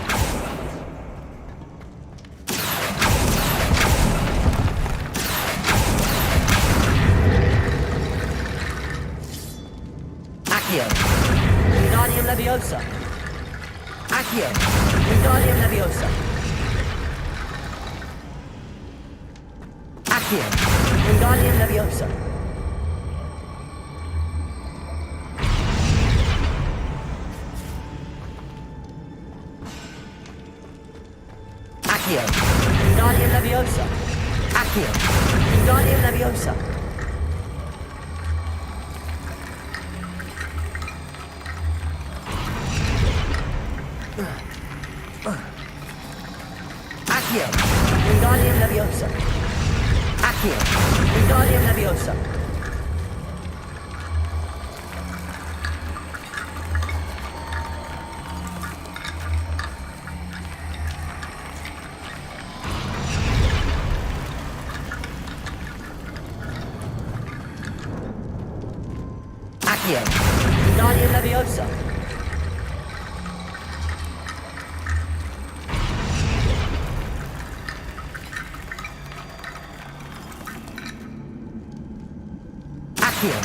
Accio. Wingardium Leviosa. Accio. Wingardium Leviosa. Accio. Wingardium Leviosa. Accio. Wingardium Leviosa. Accio. Wingardium Leviosa. Accio. Wingardium Leviosa. Accio. Wingardium Leviosa. Accio. Wingardium Leviosa. Accio.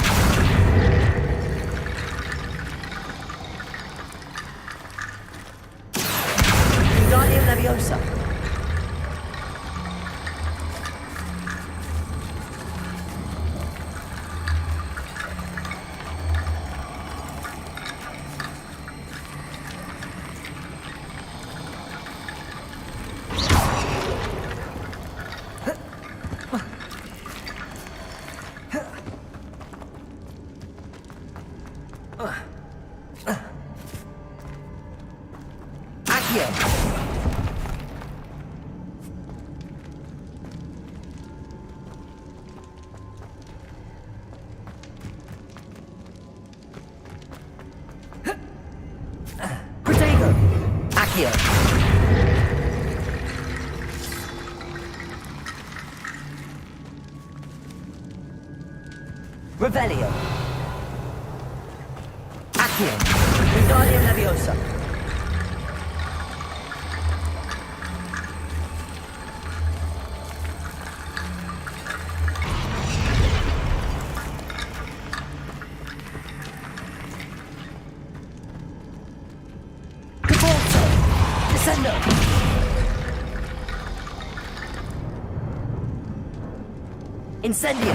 Wingardium Leviosa. Accio. Protego. Accio. Revelio. Accio. Wingardium Leviosa. Descendo. Incendio.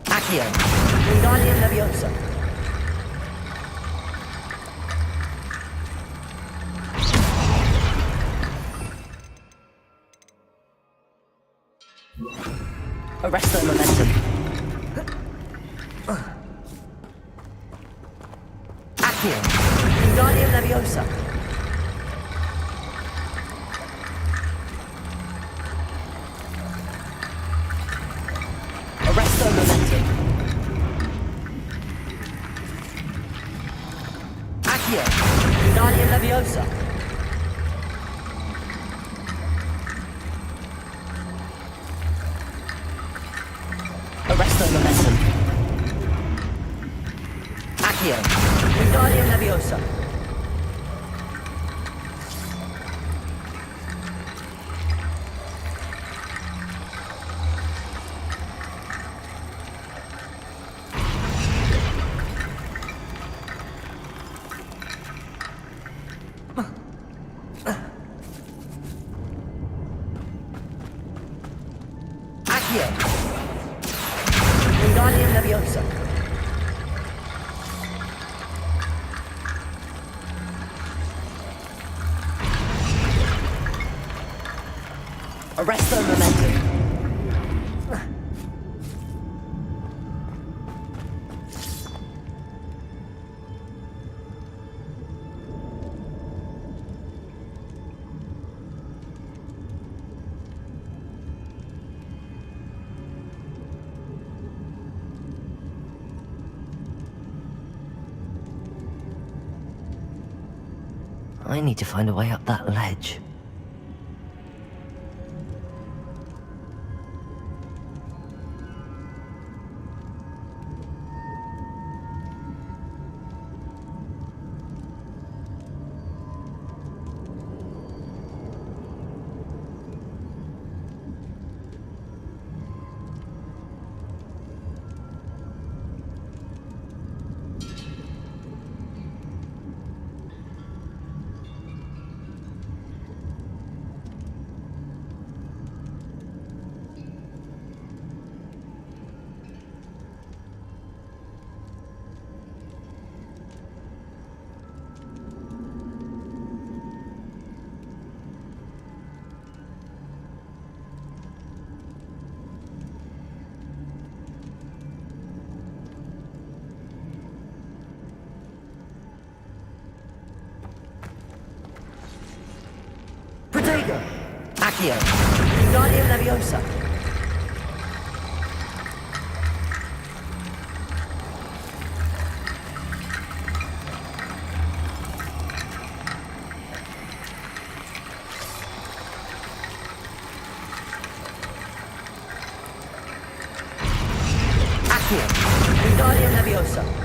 Accio. Wingardium Leviosa. Arresto momentum. Accio. Wingardium Leviosa. Arresto momentum. Accio. Wingardium Leviosa. Arresto momentum. Accio. Wingardium Leviosa. Accio. Wingardium Leviosa. Arresto momentum. I need to find a way up that ledge. Accio. Wingardium Leviosa. Accio. Wingardium Leviosa.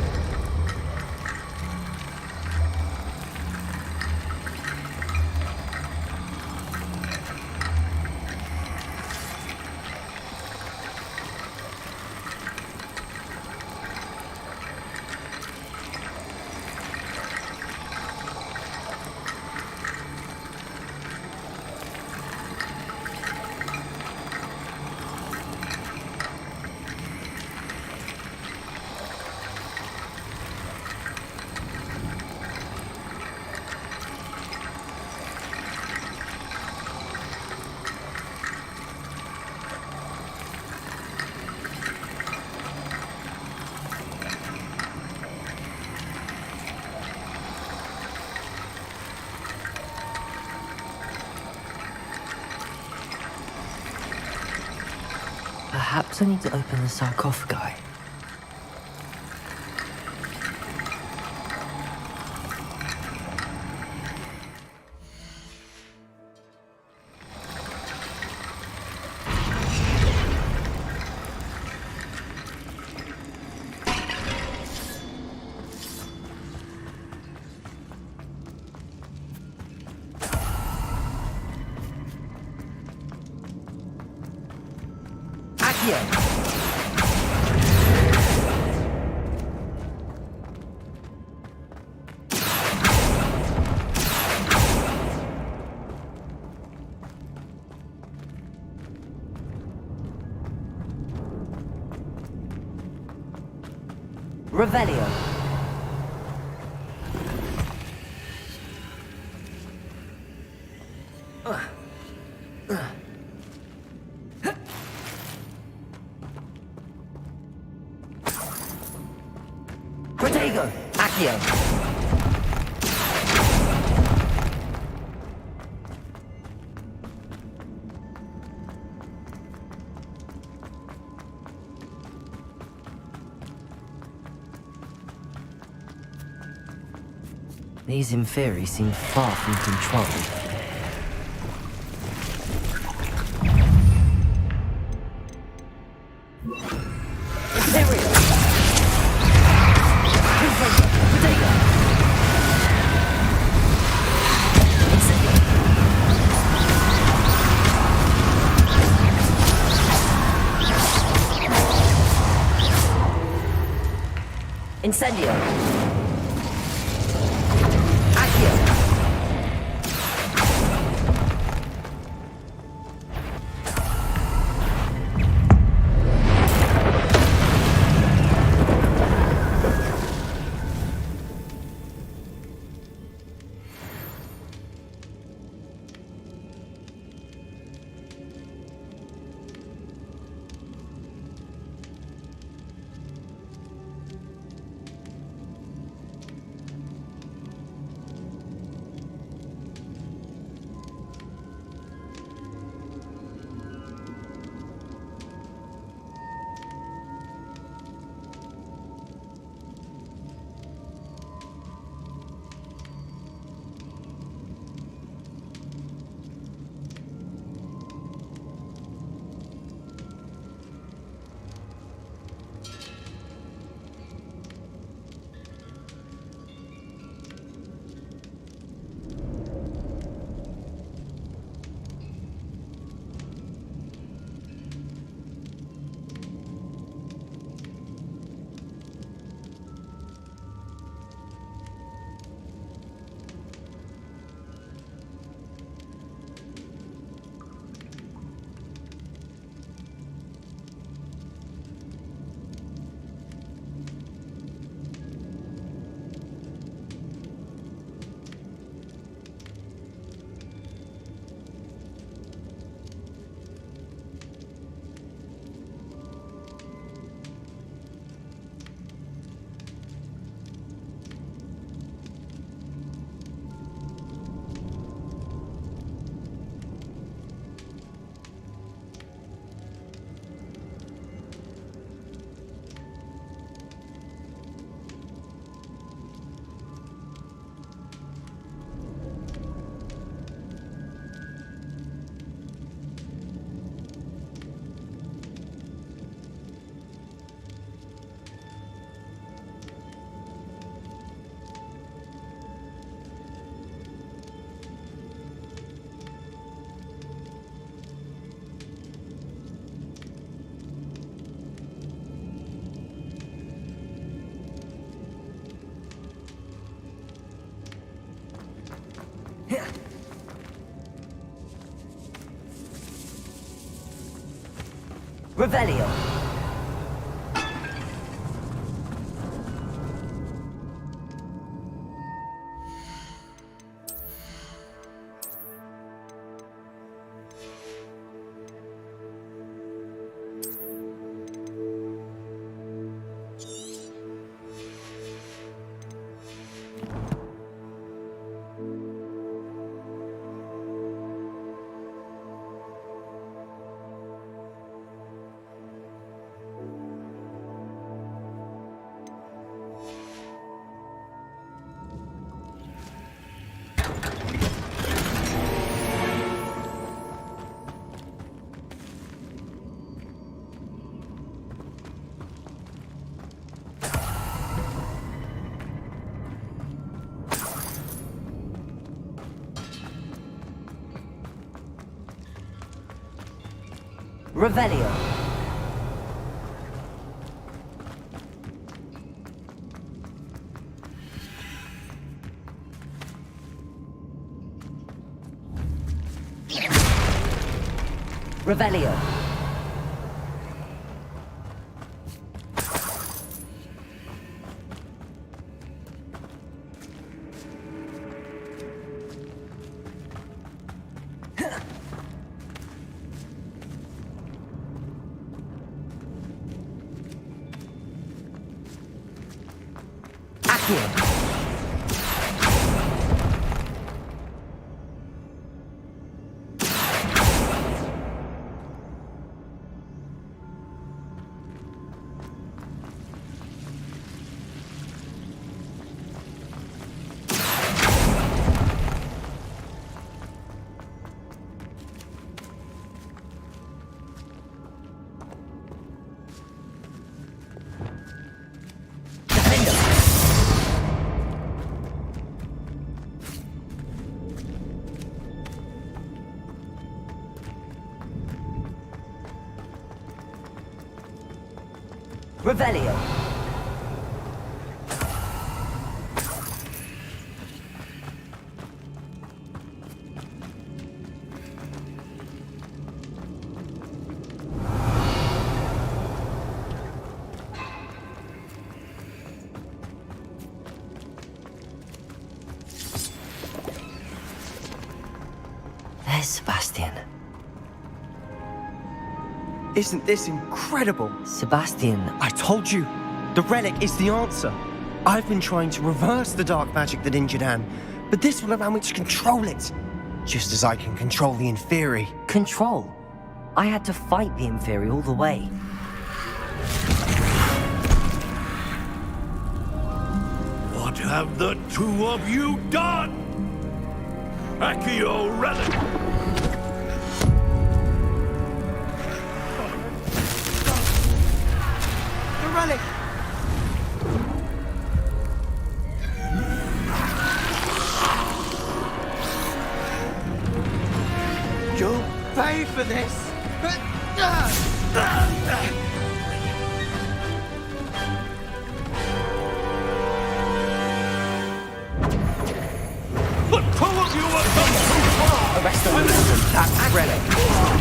Perhaps I need to open the sarcophagi. Revelio. Protego. Accio. These Inferi seem far from controlled. Incendio. Accio. Revelio. Revelio. Revelio. Revelio. There's Sebastian. Isn't this incredible? Sebastian. I told you, the relic is the answer. I've been trying to reverse the dark magic that injured Anne, but this will allow me to control it. Just as I can control the Inferi. Control? I had to fight the Inferi all the way. What have the two of you done? Accio relic! Relic! You'll pay for this! But two of you have come too far! Arrest them and that relic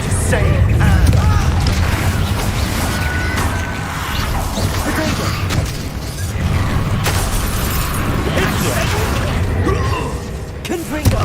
to save Anne! Confringo!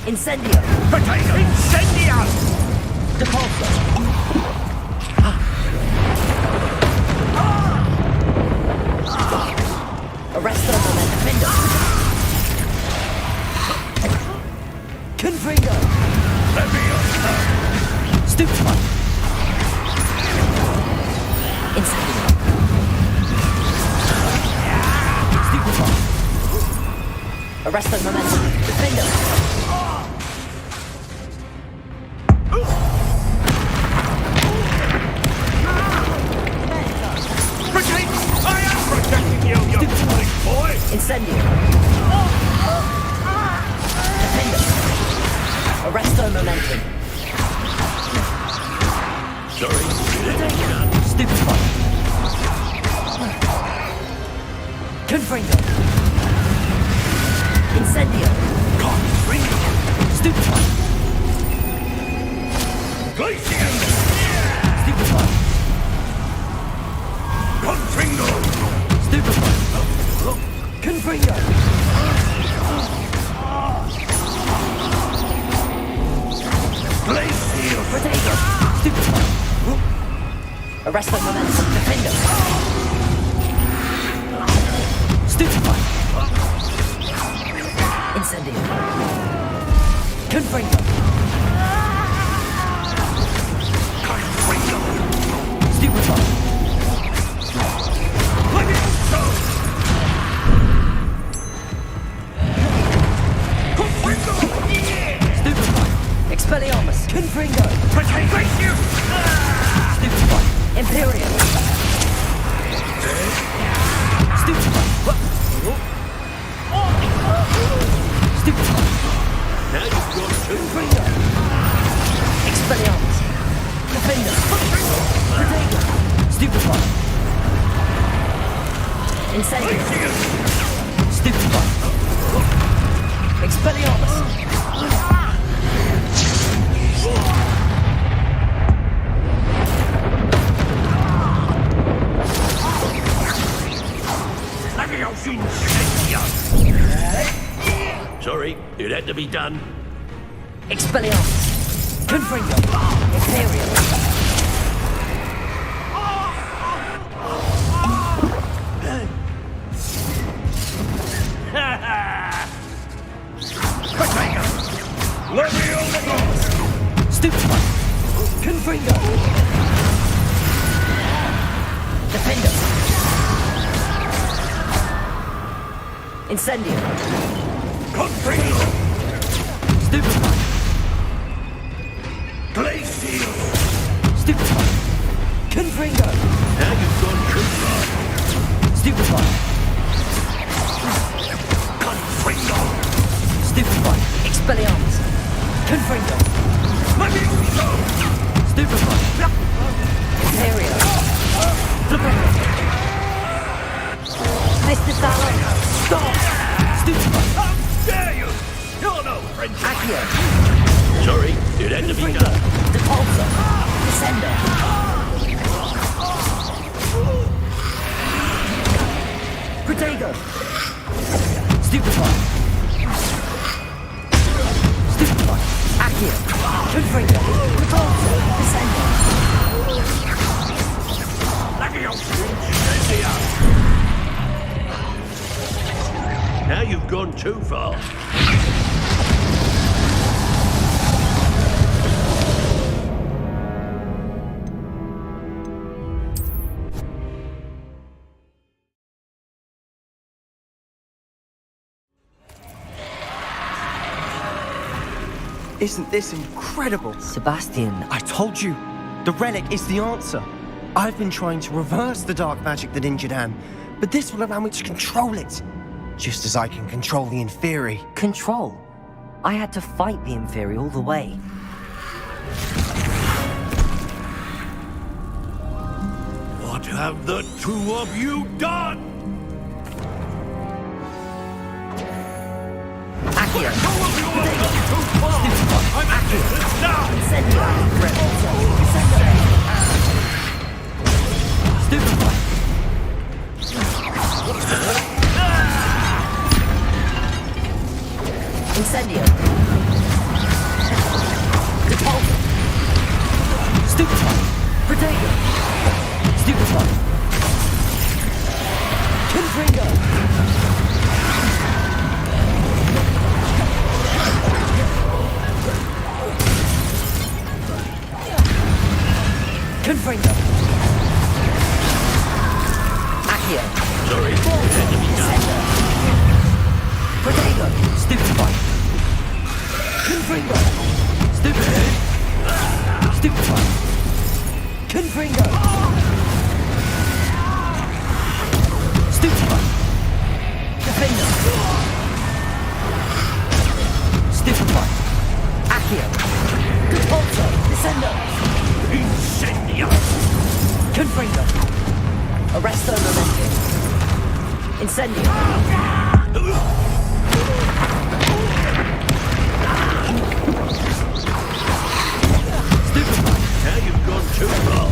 Incendio! Potato! Incendio! Arrest them and then defend us. Confringo! Let me up! Stupefy! Incendio! Stupefy! Arrest them momentum. Defend us. Incendio! Defend us! Arresto momentum! Sorry, Stupefy! Confringo! Incendio! Confringo! Stupefy! Glacium! Stupefy! Confringo! Stupefy! Confringo! Glacial! Protego! Stupefy! Arresto momentum. Defend us! Stupefy! Incendio! Confringo! Confringo! Stupefy! Let it go! Confringo! Stupefy! Expelliarmus! Confringo! Protect you! Stupefy! Imperial! Stupefy! Stupefy! Now you've got two. Confringo! Expelliarmus! Defender! Protego! Stupefy! Incendio! Stupefy! Expelliarmus! Sorry, it had to be done. Expelliarmus! Confringo! Imperial! Stupefy! Confringo! Defender! Incendio! Confringo! Stupefy! Glacial! Stupefy! Confringo! Now you've gone too far. Stupefy! Confringo! Stupefy! Expelliarmus! Confringo! Let me go! Stupefy! Imperial! Mr. Salon! Stop! Stupefy! How dare you! You're no French. Accio! Sorry, it had to be Confringo! done. Depulso! Descender! Protego! Stupefy! Stupefy! Accio! Confringo! Depulso! Descender! Now you've gone too far. Isn't this incredible? Sebastian, I told you, the relic is the answer. I've been trying to reverse the dark magic that injured Anne, but this will allow me to control it. Just as I can control the Inferi. Control? I had to fight the Inferi all the way. What have the two of you done? Accio! I'm at this now! Incendio! Stupefy! Incendio! Depulso! Accio. Sorry, it had to be done. Protego. Stupefy. Confringo. Stupid. Stupefy. Confringo. Stupefy. Defender. Stupefy. Accio. Compulso. Descendo. Incendio. Confringo. Arresto Memento. Incendio. Stupefy. Now you've gone too far.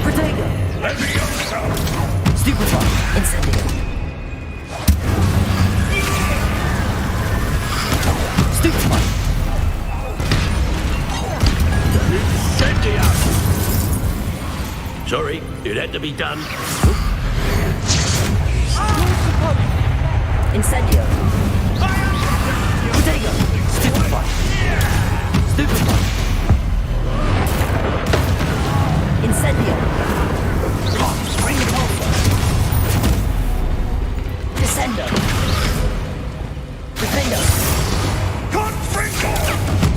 Protego. Levioso. Stupefy. Incendio. Stupefy. Incendio. Sorry, it had to be done. Incendio. Protego. Stupefy. Stupefy. Incendio. Bring it home. Descendo. Defendo.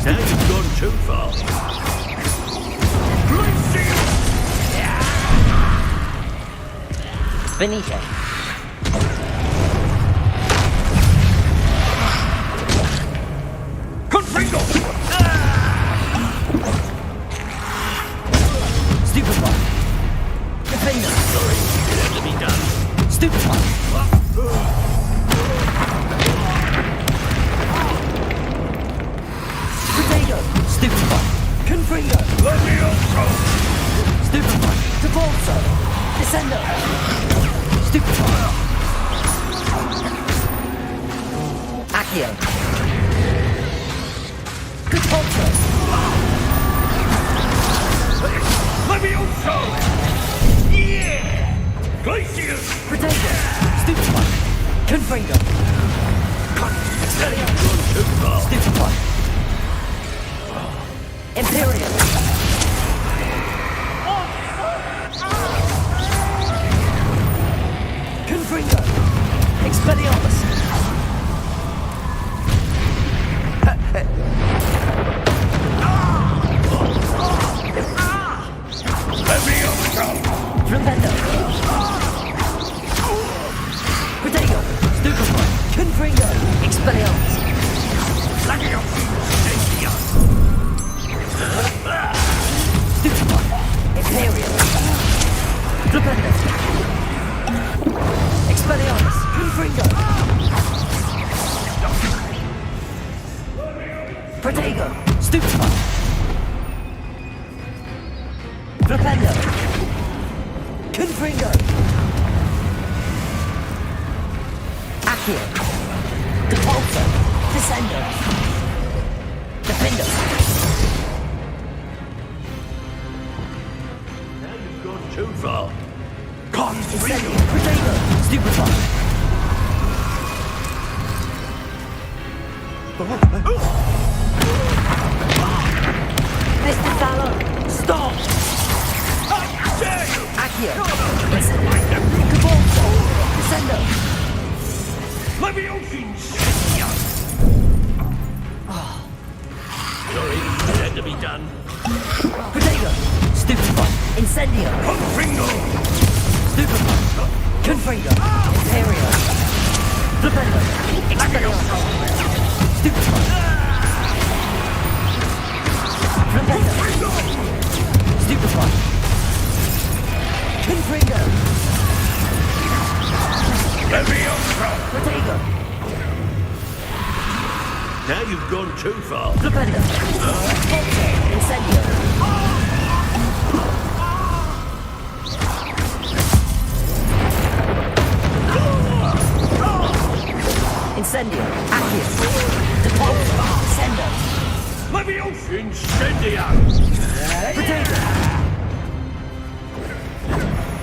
Now you've gone too far. Benito. Confringo! Stupefy. Defender. Sorry, it had to be done. Stupefy. Protego. Stupefy. Confringo. Levioso! Stupefy. Devolso. Descendo. Stupefy. Accio. Compulso. Levioso! Yeah! Glacius! Protego. Stupefy. Confringo. Now you've gone too far. Stupefy. Imperial. Confringo. Expelliarmus. Levioso! Flambendo. Protego. Stupefy. Confringo. Expelliarmus. Stupefy. Imperial. Flambendo. Expelliarmus. Confringo. Protego. Stupefy. Flambendo. Confringo. Accio. Depulso. Descendo. Defendo. Now you've gone too far. Incendio. Protego. Stupefy. Mr. Fallon, stop! Accio. Incendio. Cabolso. Descendo. Levioso! Sorry, it had to be done. Protego. Stupefy. Incendio. Confringo! Stupefy. Confringo. Imperial. Flambendo. Expelliarmus. Stupefy. Flambendo. Stupefy. Confringo. Levioso! Protego. Now you've gone too far. Flambendo. Incendio. Incendio. Accio. Depulso. Descendo. Levioso! Incendia! Protego.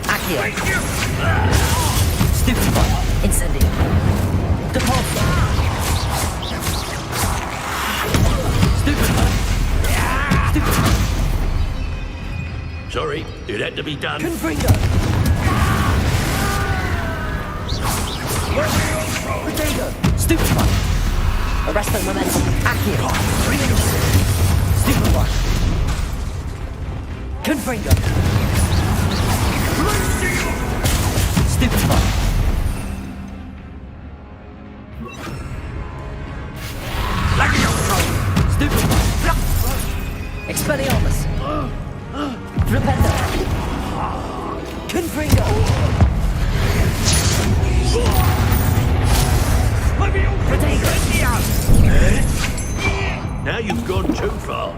Accio. Stupefy. Incendio. Depulso. Stupefy. Sorry, it had to be done. Confringo! Potato! Stupefy! Arresto momentum. Accio! Stupefy! Confringo! Stupefy! Stupefy! Expelliarmus! Flipendo! Confringo! Now you've gone too far.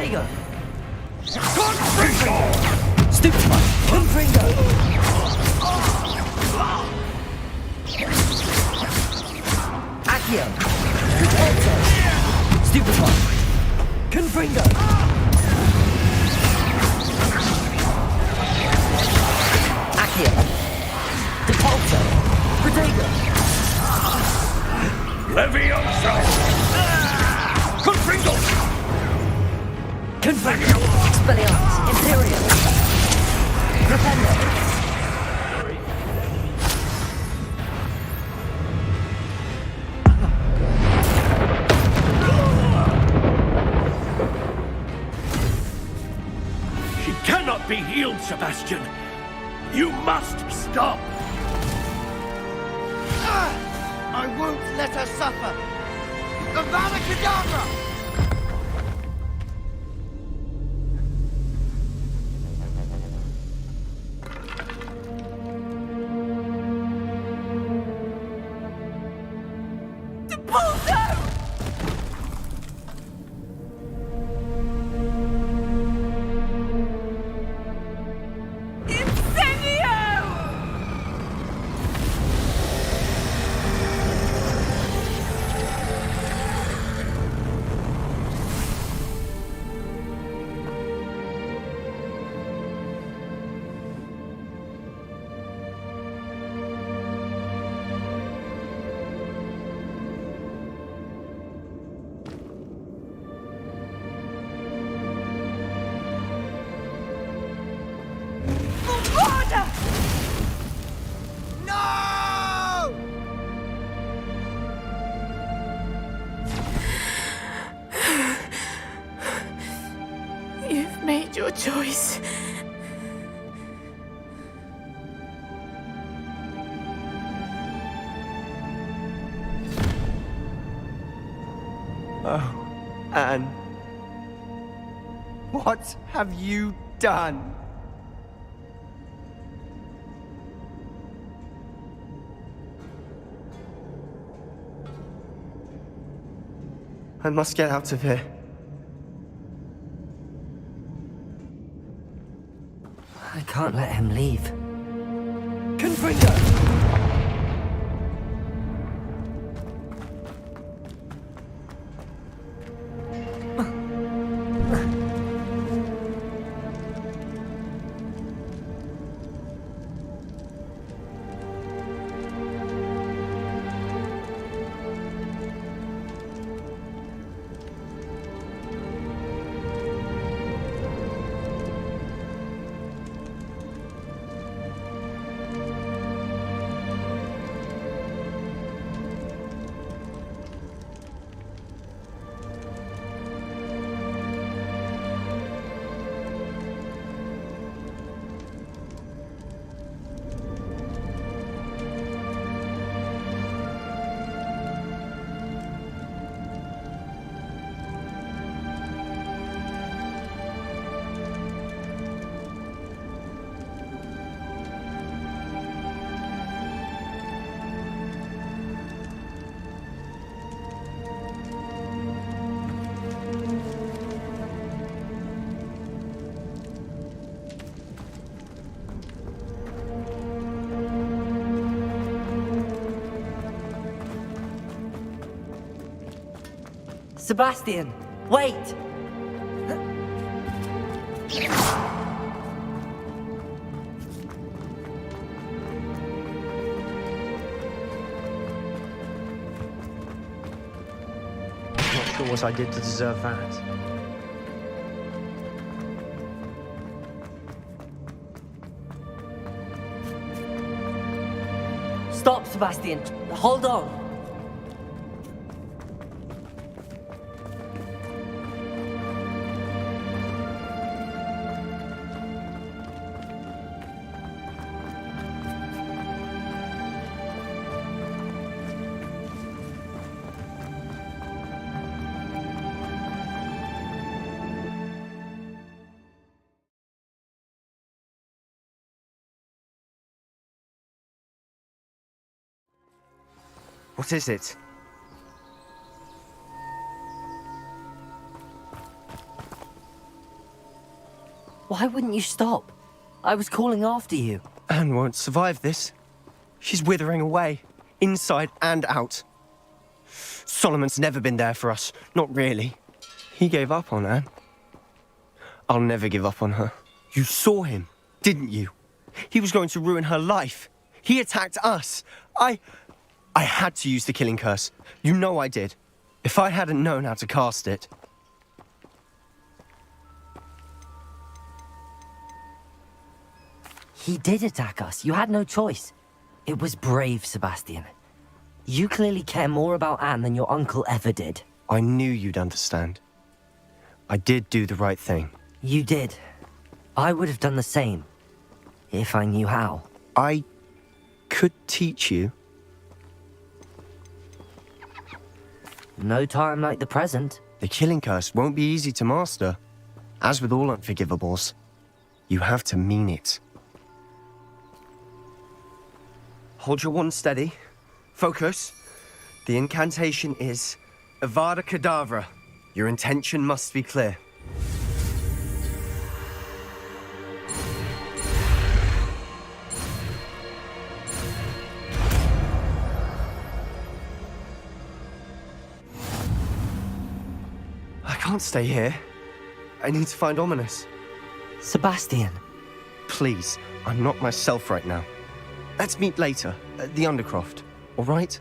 Protego! Confringo! Stupefy! Confringo! Accio! Repulsor! Stupefy! Confringo! Accio! Repulsor! Protego! Levioso! Confringo! Confringo! Expelliarmus! Imperium! Propendo! She cannot be healed, Sebastian. You must stop. I won't let her suffer. Avada Kedavra! You've made your choice. Oh, Anne. What have you done? I must get out of here. I can't let him leave. Confringo! Sebastian, wait! Not sure what I did to deserve that. Stop, Sebastian. Hold on. What is it? Why wouldn't you stop? I was calling after you. Anne won't survive this. She's withering away, inside and out. Solomon's never been there for us, not really. He gave up on Anne. I'll never give up on her. You saw him, didn't you? He was going to ruin her life. He attacked us. I had to use the killing curse. You know I did. If I hadn't known how to cast it... He did attack us. You had no choice. It was brave, Sebastian. You clearly care more about Anne than your uncle ever did. I knew you'd understand. I did do the right thing. You did. I would have done the same, if I knew how. I could teach you. No time like the present. The killing curse won't be easy to master. As with all unforgivables, you have to mean it. Hold your wand steady. Focus. The incantation is Avada Kedavra. Your intention must be clear. I can't stay here. I need to find Ominous. Sebastian. Please, I'm not myself right now. Let's meet later, at the Undercroft, all right?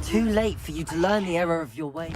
Too late for you to learn the error of your way.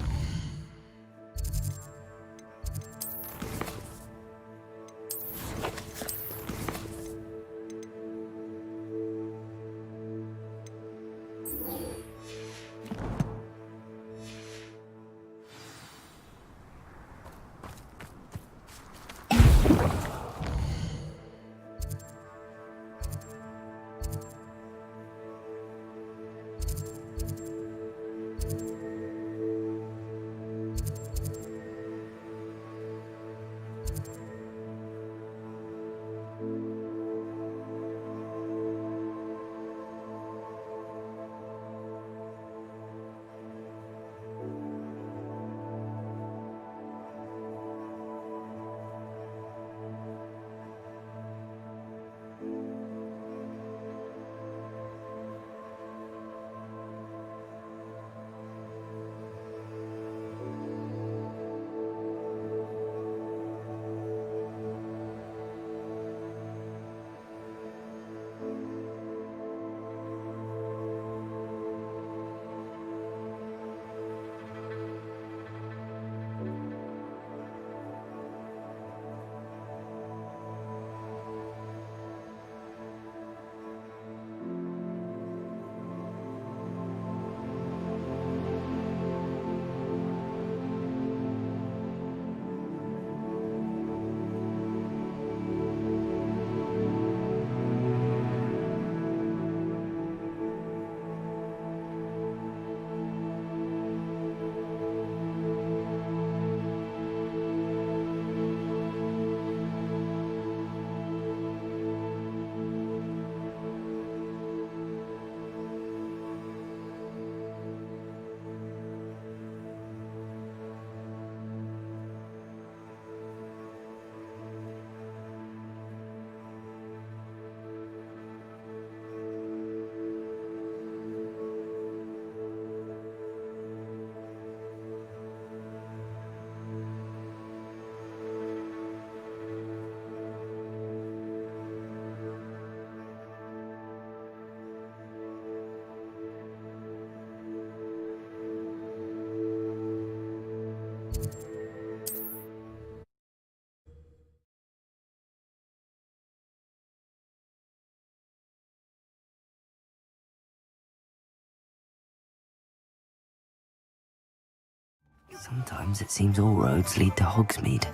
Sometimes it seems all roads lead to Hogsmeade.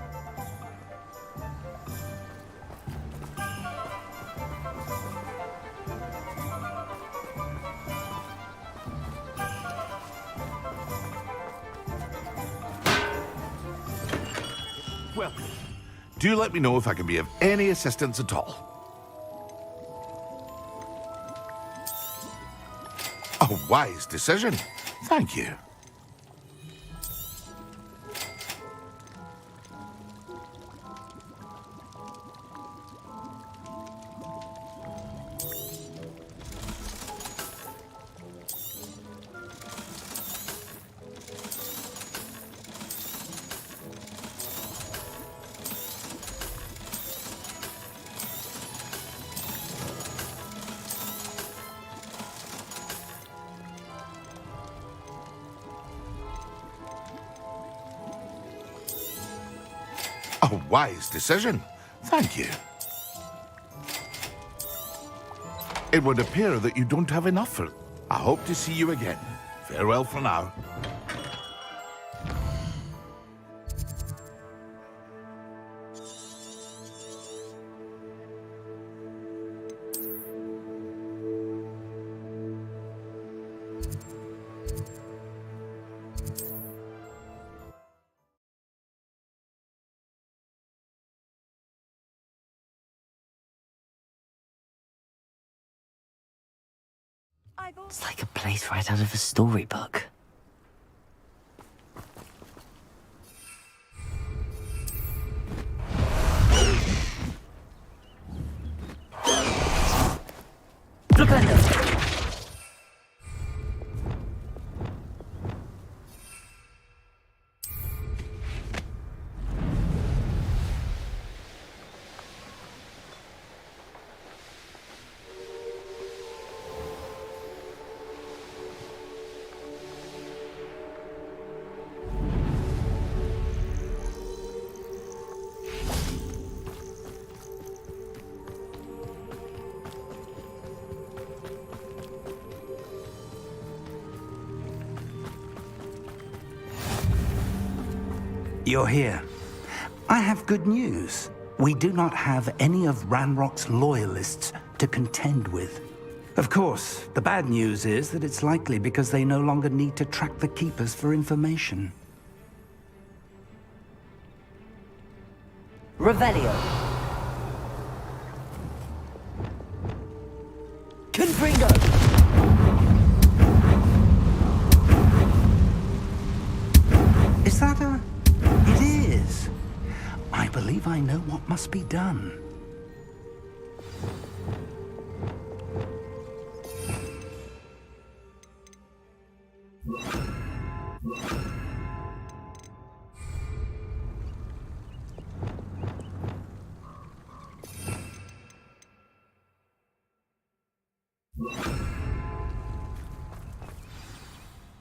Welcome. Do let me know if I can be of any assistance at all. A wise decision. Thank you. A wise decision. Thank you. It would appear that you don't have enough for... I hope to see you again. Farewell for now. It's like a place right out of a storybook. You're here. I have good news. We do not have any of Ranrock's loyalists to contend with. Of course, the bad news is that it's likely because they no longer need to track the Keepers for information. Revelio. Confringo. Is that a... It is. I believe I know what must be done.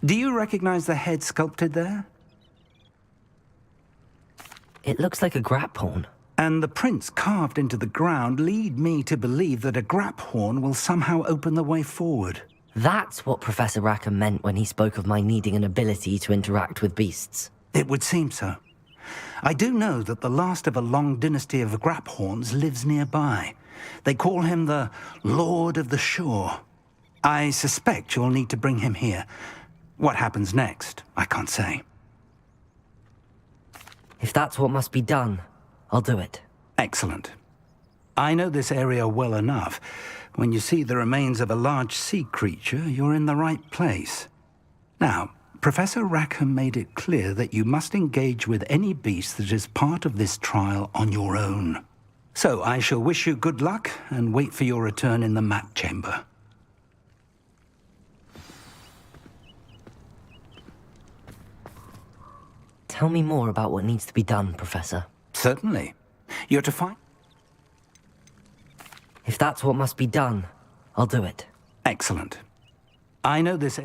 Do you recognize the head sculpted there? It looks like a grap horn. And the prints carved into the ground lead me to believe that a grap horn will somehow open the way forward. That's what Professor Rackham meant when he spoke of my needing an ability to interact with beasts. It would seem so. I do know that the last of a long dynasty of grap horns lives nearby. They call him the Lord of the Shore. I suspect you'll need to bring him here. What happens next, I can't say. If that's what must be done, I'll do it. Excellent. I know this area well enough. When you see the remains of a large sea creature, you're in the right place. Now, Professor Rackham made it clear that you must engage with any beast that is part of this trial on your own. So I shall wish you good luck and wait for your return in the mat chamber. Tell me more about what needs to be done, Professor. Certainly. You're to find... If that's what must be done, I'll do it. Excellent. I know this...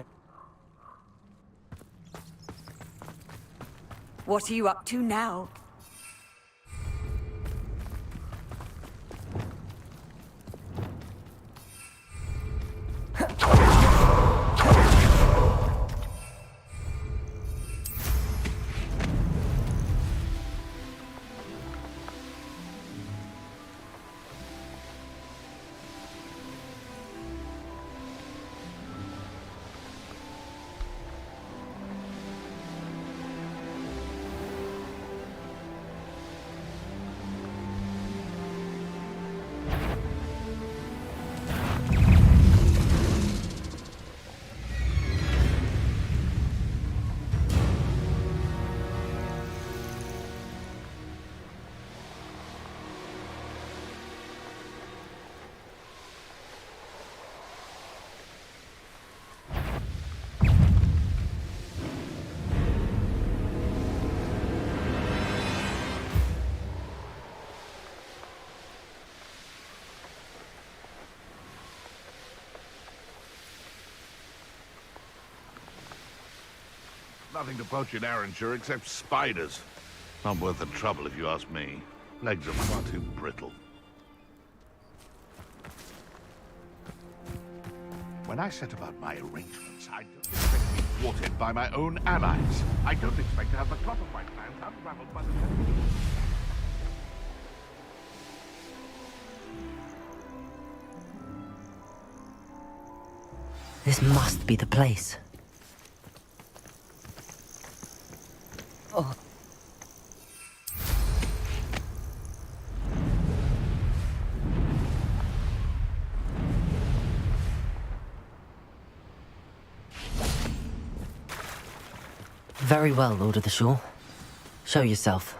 What are you up to now? nothing to poach in Arranshire except spiders. Not worth the trouble if you ask me. Legs are far too brittle. When I set about my arrangements, I don't expect to be thwarted by my own allies. I don't expect to have the plot of my plans unraveled by the time. This must be the place. Oh. Very well, Lord of the Shore. Show yourself.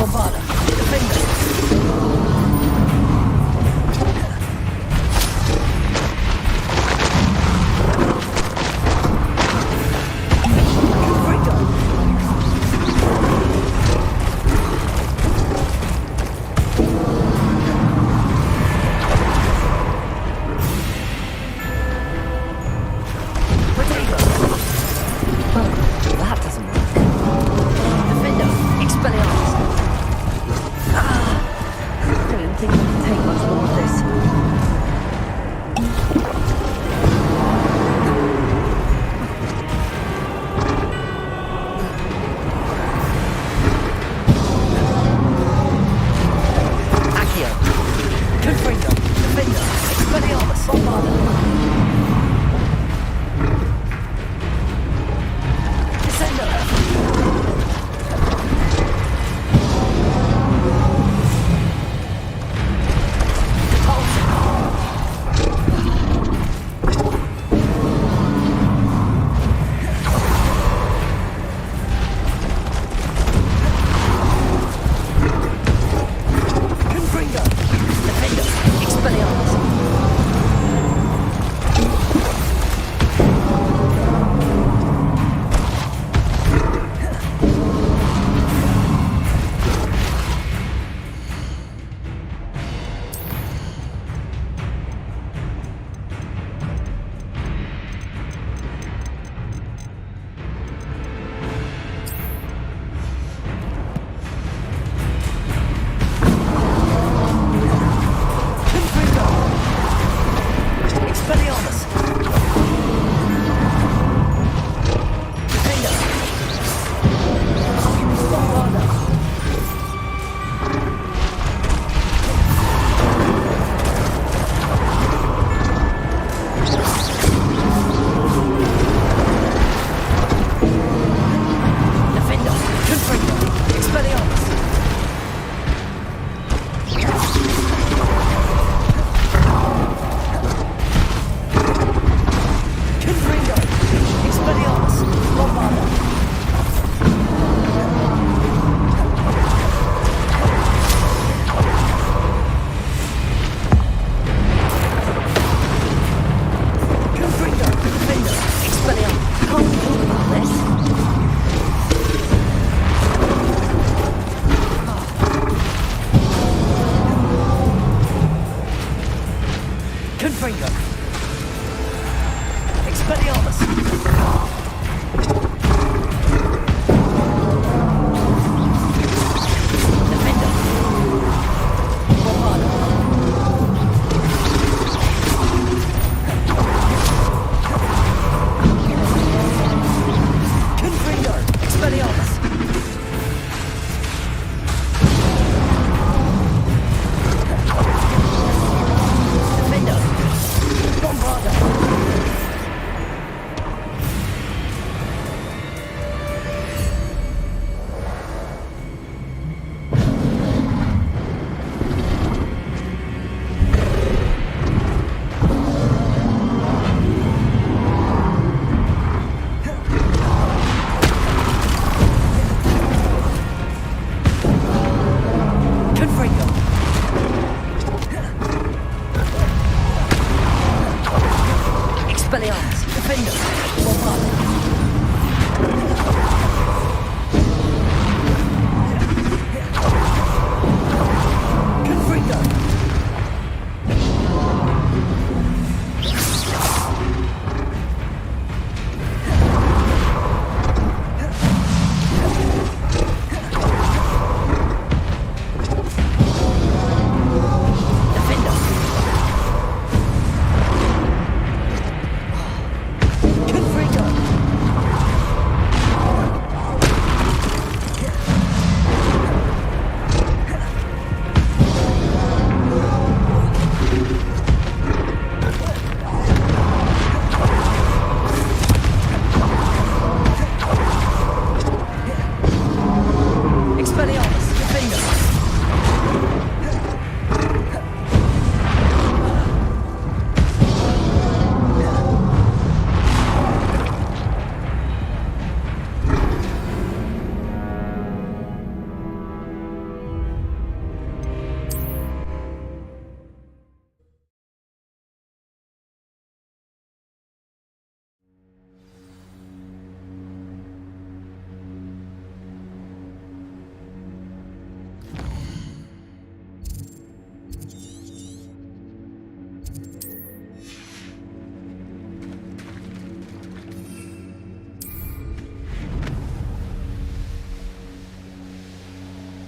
Bombarda. Defender.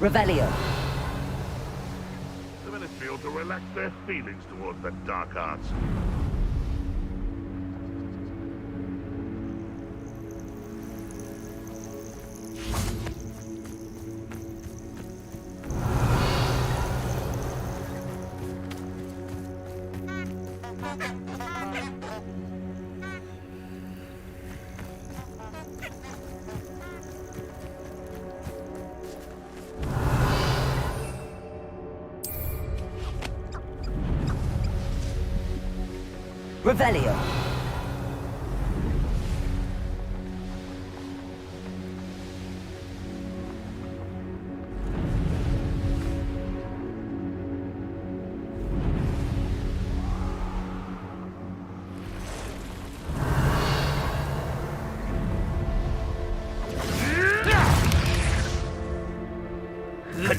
Revelio. The Ministry ought to relax their feelings towards the dark arts. Revelio.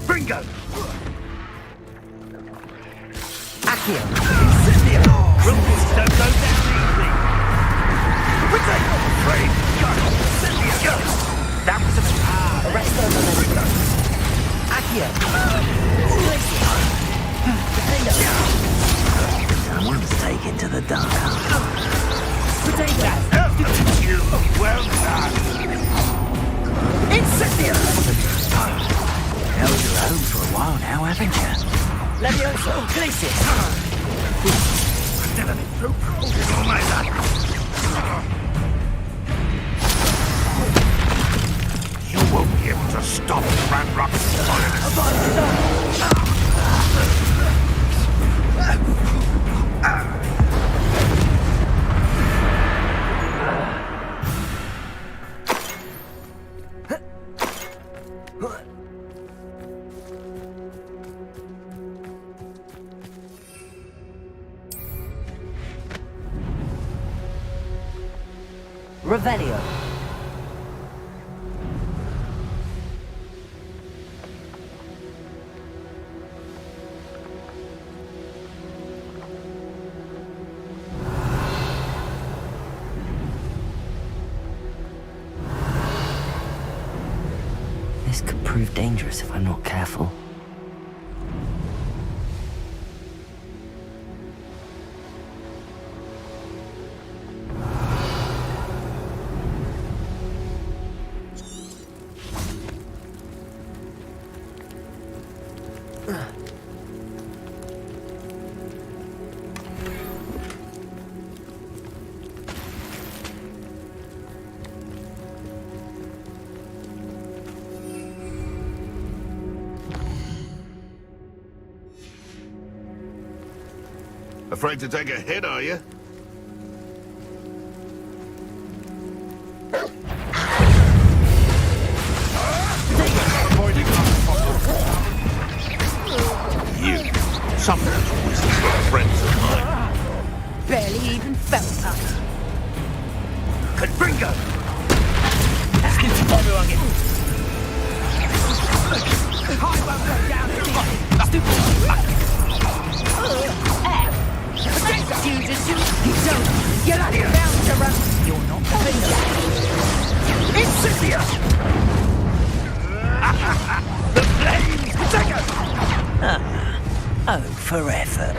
Bingo! Accio. Incendio! Rules don't go down easy! Potato! Free! Go! Incendio! Go! That was a Arresto momentum. Accio. Someone's taken to the dark. Potato. You! Well done! Incendio. Held your own for a while now, haven't you? Levioso. Glacius. I've never been so cold in all my life. You won't be able to stop Ranrock's Revelio. This could prove dangerous if I'm not careful. Afraid to take a hit, are you? You. Some of those wizards were friends of mine. Barely even felt us. Confringo! Everyone get... I won't go down again. Stupid. You just you don't. You're not bound to run. You're not the finger. Incendio! The flames! Take it! Oh, forever.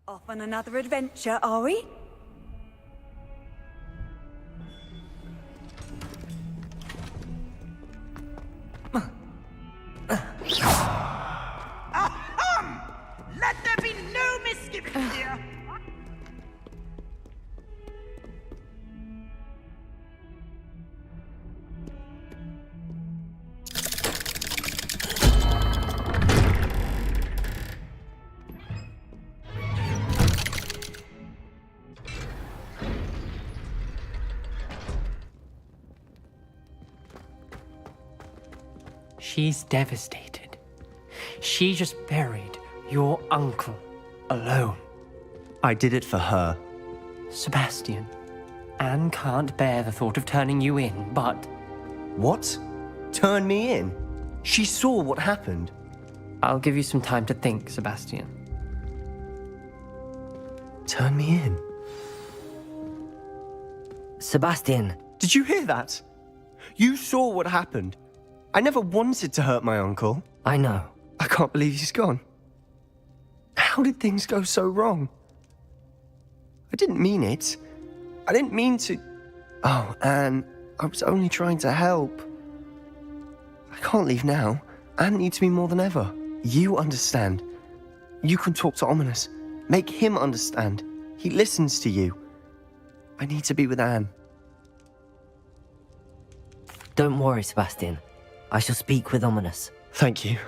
Off on another adventure, are we? Ahem! Let there be no misgivings here! She's devastated. She just buried your uncle alone. I did it for her. Sebastian, Anne can't bear the thought of turning you in, but... What? Turn me in? She saw what happened. I'll give you some time to think, Sebastian. Turn me in? Sebastian. Did you hear that? You saw what happened. I never wanted to hurt my uncle. I know. I can't believe he's gone. How did things go so wrong? I didn't mean it. I didn't mean to... Oh, Anne, I was only trying to help. I can't leave now. Anne needs me more than ever. You understand. You can talk to Ominous. Make him understand. He listens to you. I need to be with Anne. Don't worry, Sebastian. I shall speak with Ominous. Thank you.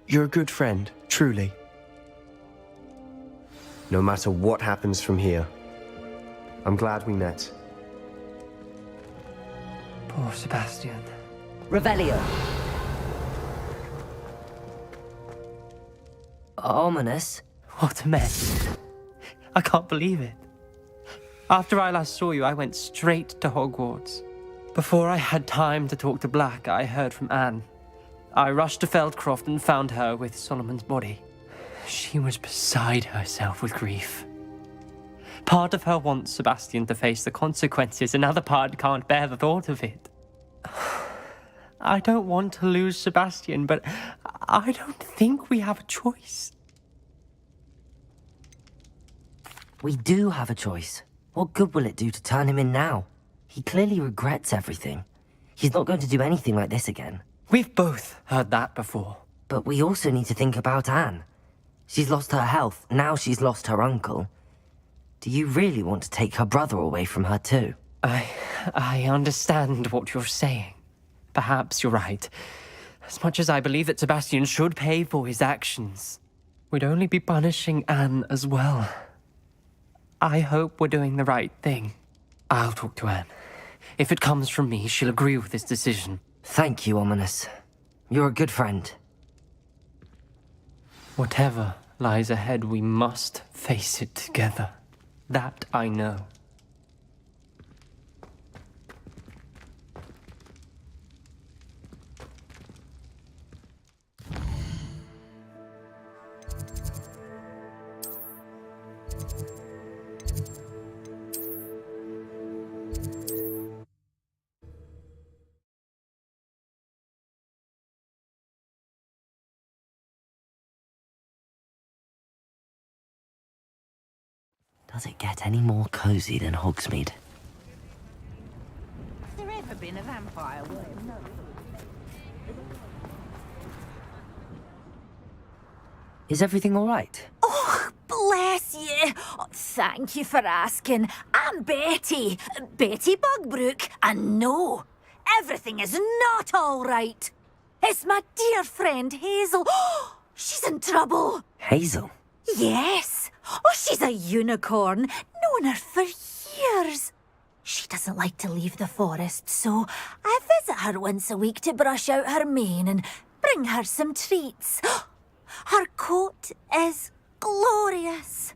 You're a good friend, truly. No matter what happens from here, I'm glad we met. Poor Sebastian. Revelio. Ominous? What a mess. I can't believe it. After I last saw you, I went straight to Hogwarts. Before I had time to talk to Black, I heard from Anne. I rushed to Feldcroft and found her with Solomon's body. She was beside herself with grief. Part of her wants Sebastian to face the consequences, another part can't bear the thought of it. I don't want to lose Sebastian, but I don't think we have a choice. We do have a choice. What good will it do to turn him in now? He clearly regrets everything. He's not going to do anything like this again. We've both heard that before. But we also need to think about Anne. She's lost her health, now she's lost her uncle. Do you really want to take her brother away from her too? I understand what you're saying. Perhaps you're right. As much as I believe that Sebastian should pay for his actions, we'd only be punishing Anne as well. I hope we're doing the right thing. I'll talk to Anne. If it comes from me, she'll agree with this decision. Thank you, Ominous. You're a good friend. Whatever lies ahead, we must face it together. That I know. Does it get any more cozy than Hogsmeade? Has there ever been a vampire? Is everything all right? Oh, bless you. Oh, thank you for asking. I'm Betty. Betty Bugbrook. And no, everything is not all right. It's my dear friend Hazel. Oh, she's in trouble. Hazel? Yes. Oh, she's a unicorn. Known her for years. She doesn't like to leave the forest, so I visit her once a week to brush out her mane and bring her some treats. Her coat is glorious.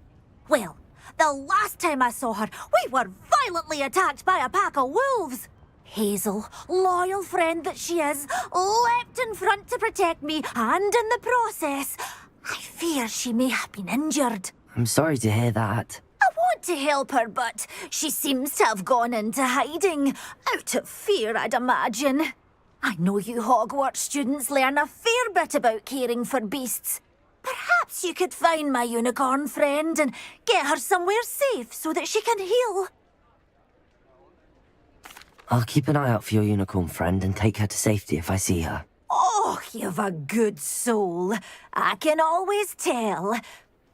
Well, the last time I saw her, we were violently attacked by a pack of wolves. Hazel, loyal friend that she is, leapt in front to protect me, and in the process, I fear she may have been injured. I'm sorry to hear that. I want to help her, but she seems to have gone into hiding. Out of fear, I'd imagine. I know you Hogwarts students learn a fair bit about caring for beasts. Perhaps you could find my unicorn friend and get her somewhere safe so that she can heal. I'll keep an eye out for your unicorn friend and take her to safety if I see her. Oh, you've a good soul. I can always tell.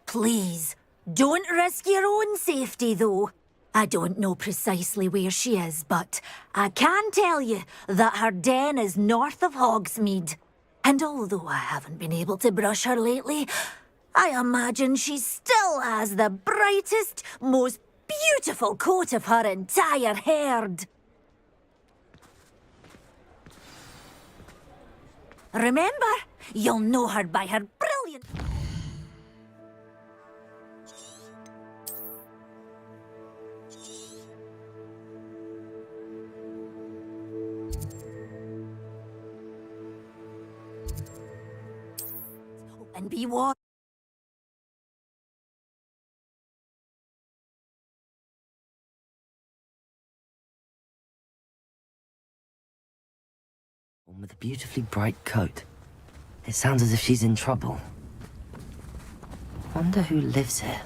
Please, don't risk your own safety, though. I don't know precisely where she is, but I can tell you that her den is north of Hogsmeade. And although I haven't been able to brush her lately, I imagine she still has the brightest, most beautiful coat of her entire herd. Remember, you'll know her by her brilliant... and be warned. One with a beautifully bright coat. It sounds as if she's in trouble. Wonder who lives here.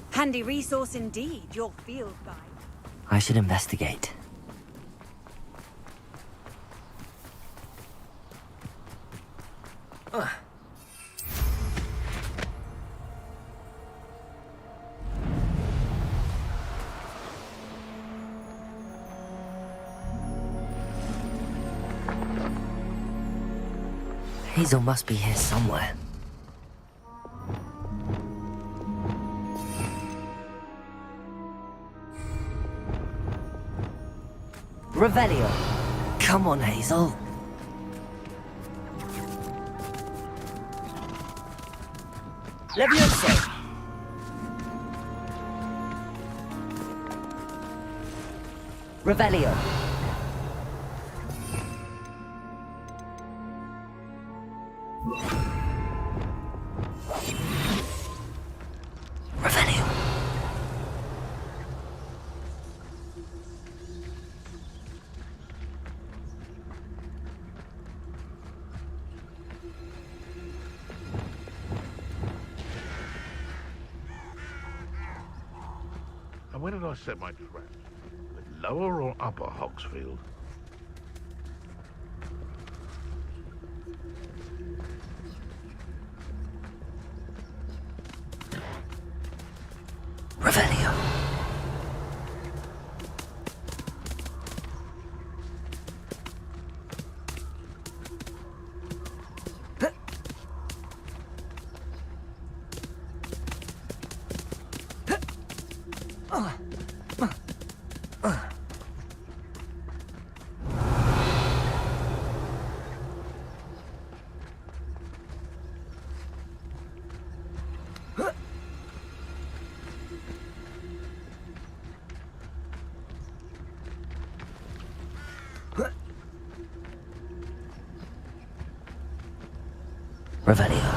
Handy resource indeed, your field guide. I should investigate. Hazel must be here somewhere. Revelio. Come on, Hazel. Levioso. Revelio. Revelio. And where did I set my trap? With lower or upper Hogsfield? Revelio. Revelio.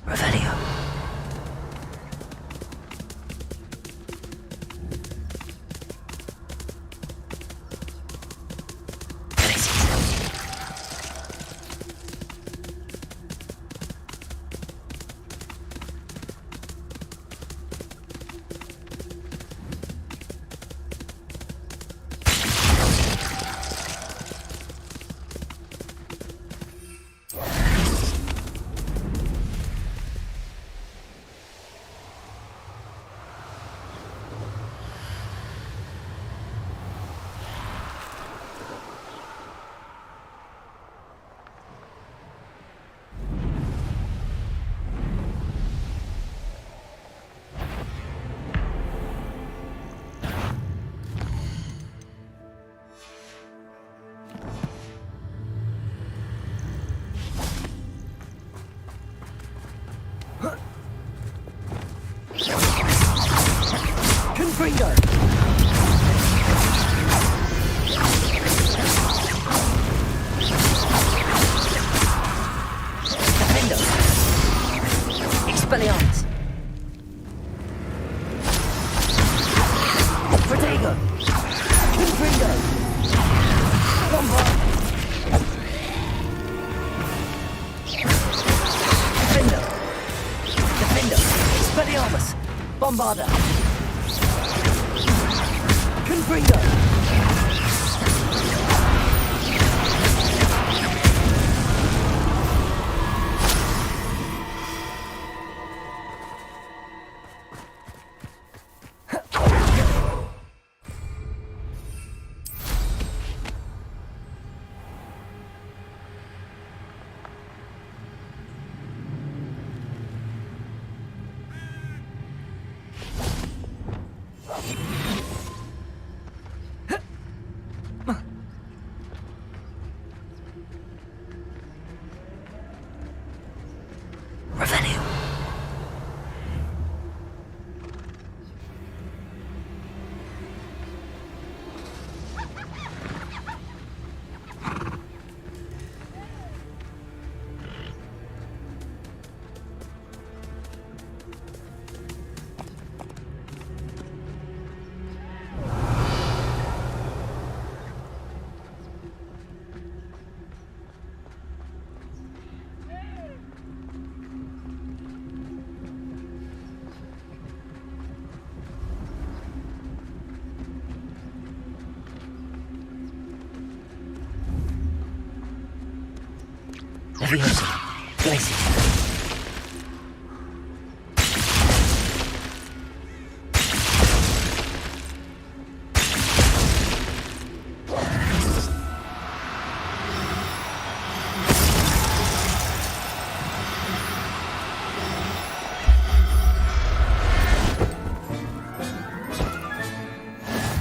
Revelio. Confringo! Defendo! Expelliarmus! Protego! Confringo! Bombard! Defendo! Defendo! Expelliarmus! Bombarda! Confringo! Leviosa. Glacier.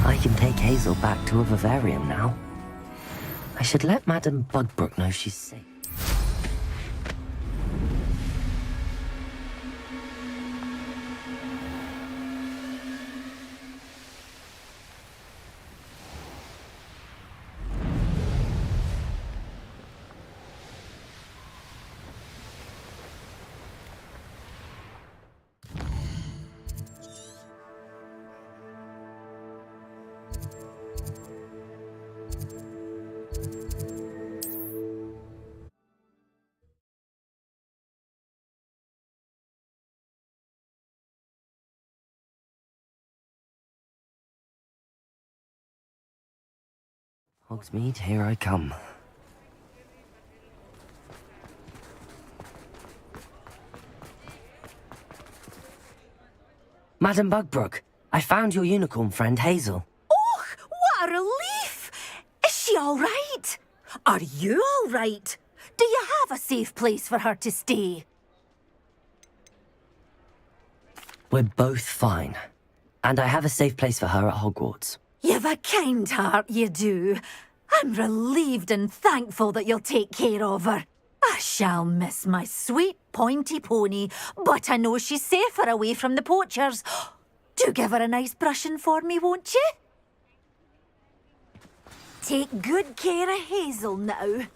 I can take Hazel back to a vivarium now. I should let Madame Bugbrook know she's safe. Hogsmeade, here I come. Madam Bugbrook, I found your unicorn friend Hazel. Oh, what a relief! Is she all right? Are you all right? Do you have a safe place for her to stay? We're both fine. And I have a safe place for her at Hogwarts. You've a kind heart, you do. I'm relieved and thankful that you'll take care of her. I shall miss my sweet pointy pony, but I know she's safer away from the poachers. Do give her a nice brushing for me, won't you? Take good care of Hazel now.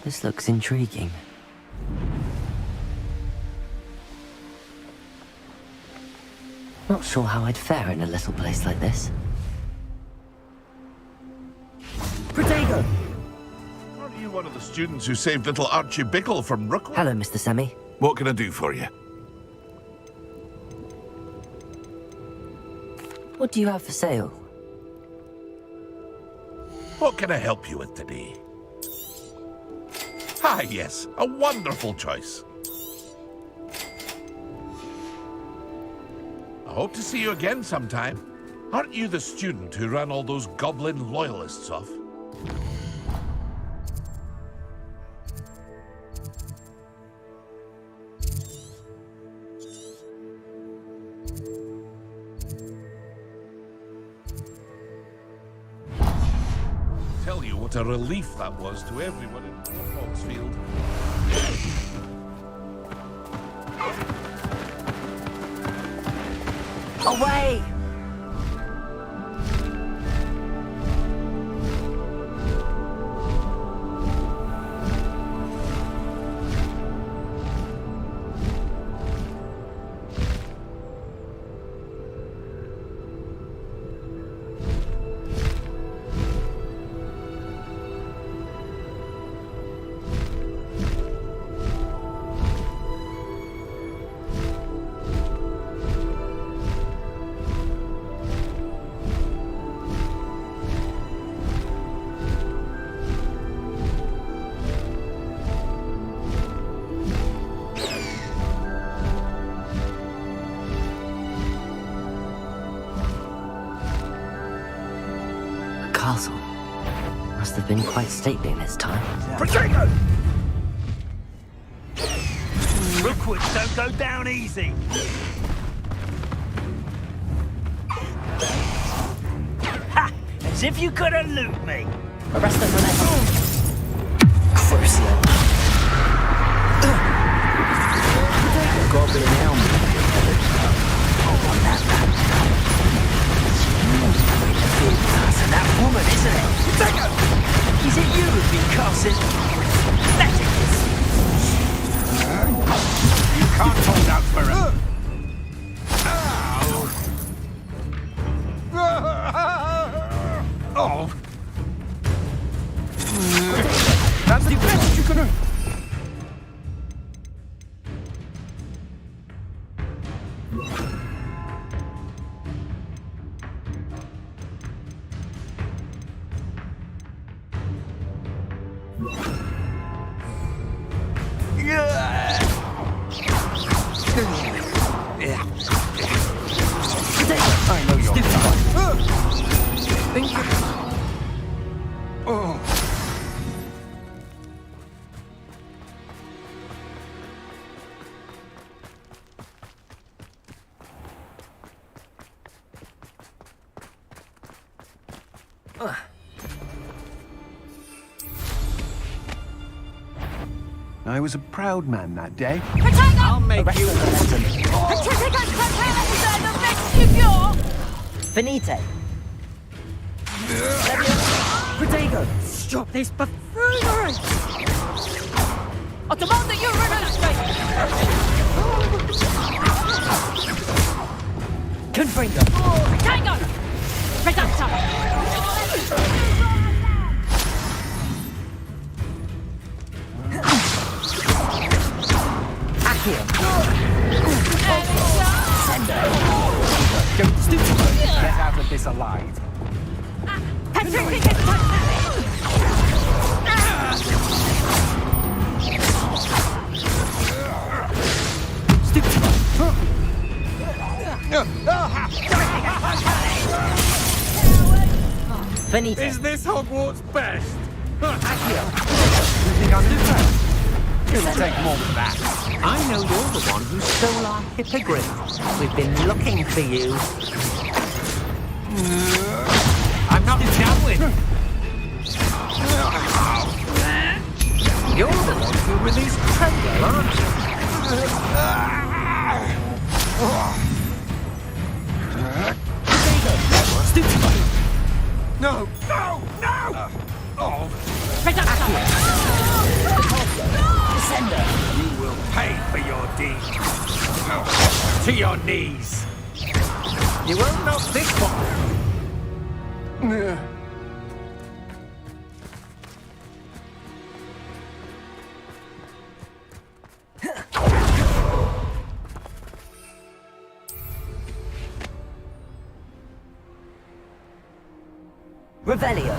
This looks intriguing. Not sure how I'd fare in a little place like this. Protego! Are you one of the students who saved little Archie Bickle from Rookwood? Hello, Mr. Semi. What can I do for you? What do you have for sale? What can I help you with today? Ah, yes, a wonderful choice. I hope to see you again sometime. Aren't you the student who ran all those goblin loyalists off? Tell you what a relief that was to everyone in Hogsfield. Away! Castle. Must have been quite stately in its time. Protego! Rookwoods don't go down easy. Ha! As if you could elude me. Arrest them for that. Crucial. Goblin helmet. On that man. And that woman, isn't it? Protego! Is it you who've been cussing? Let it is. You can't hold out forever. Oh. That's the best you can do. I know you're Thank you. Oh. I was a proud man that day. I'll make you listen. Finite. Protego, stop this buffoonery! I demand that you renunciate! Confringo! Protego! Reductor! Accio. Don't stupid. Get out of this alive. Finite. Is this Hogwarts best? Accio. You think I'm impressed? It'll take more than that. I know you're the one who stole our hippogriff. We've been looking for you. I'm not going. You're the one who released Trendell, aren't you? No! No! No! Oh! To your knees. You won't knock this one. Revelio.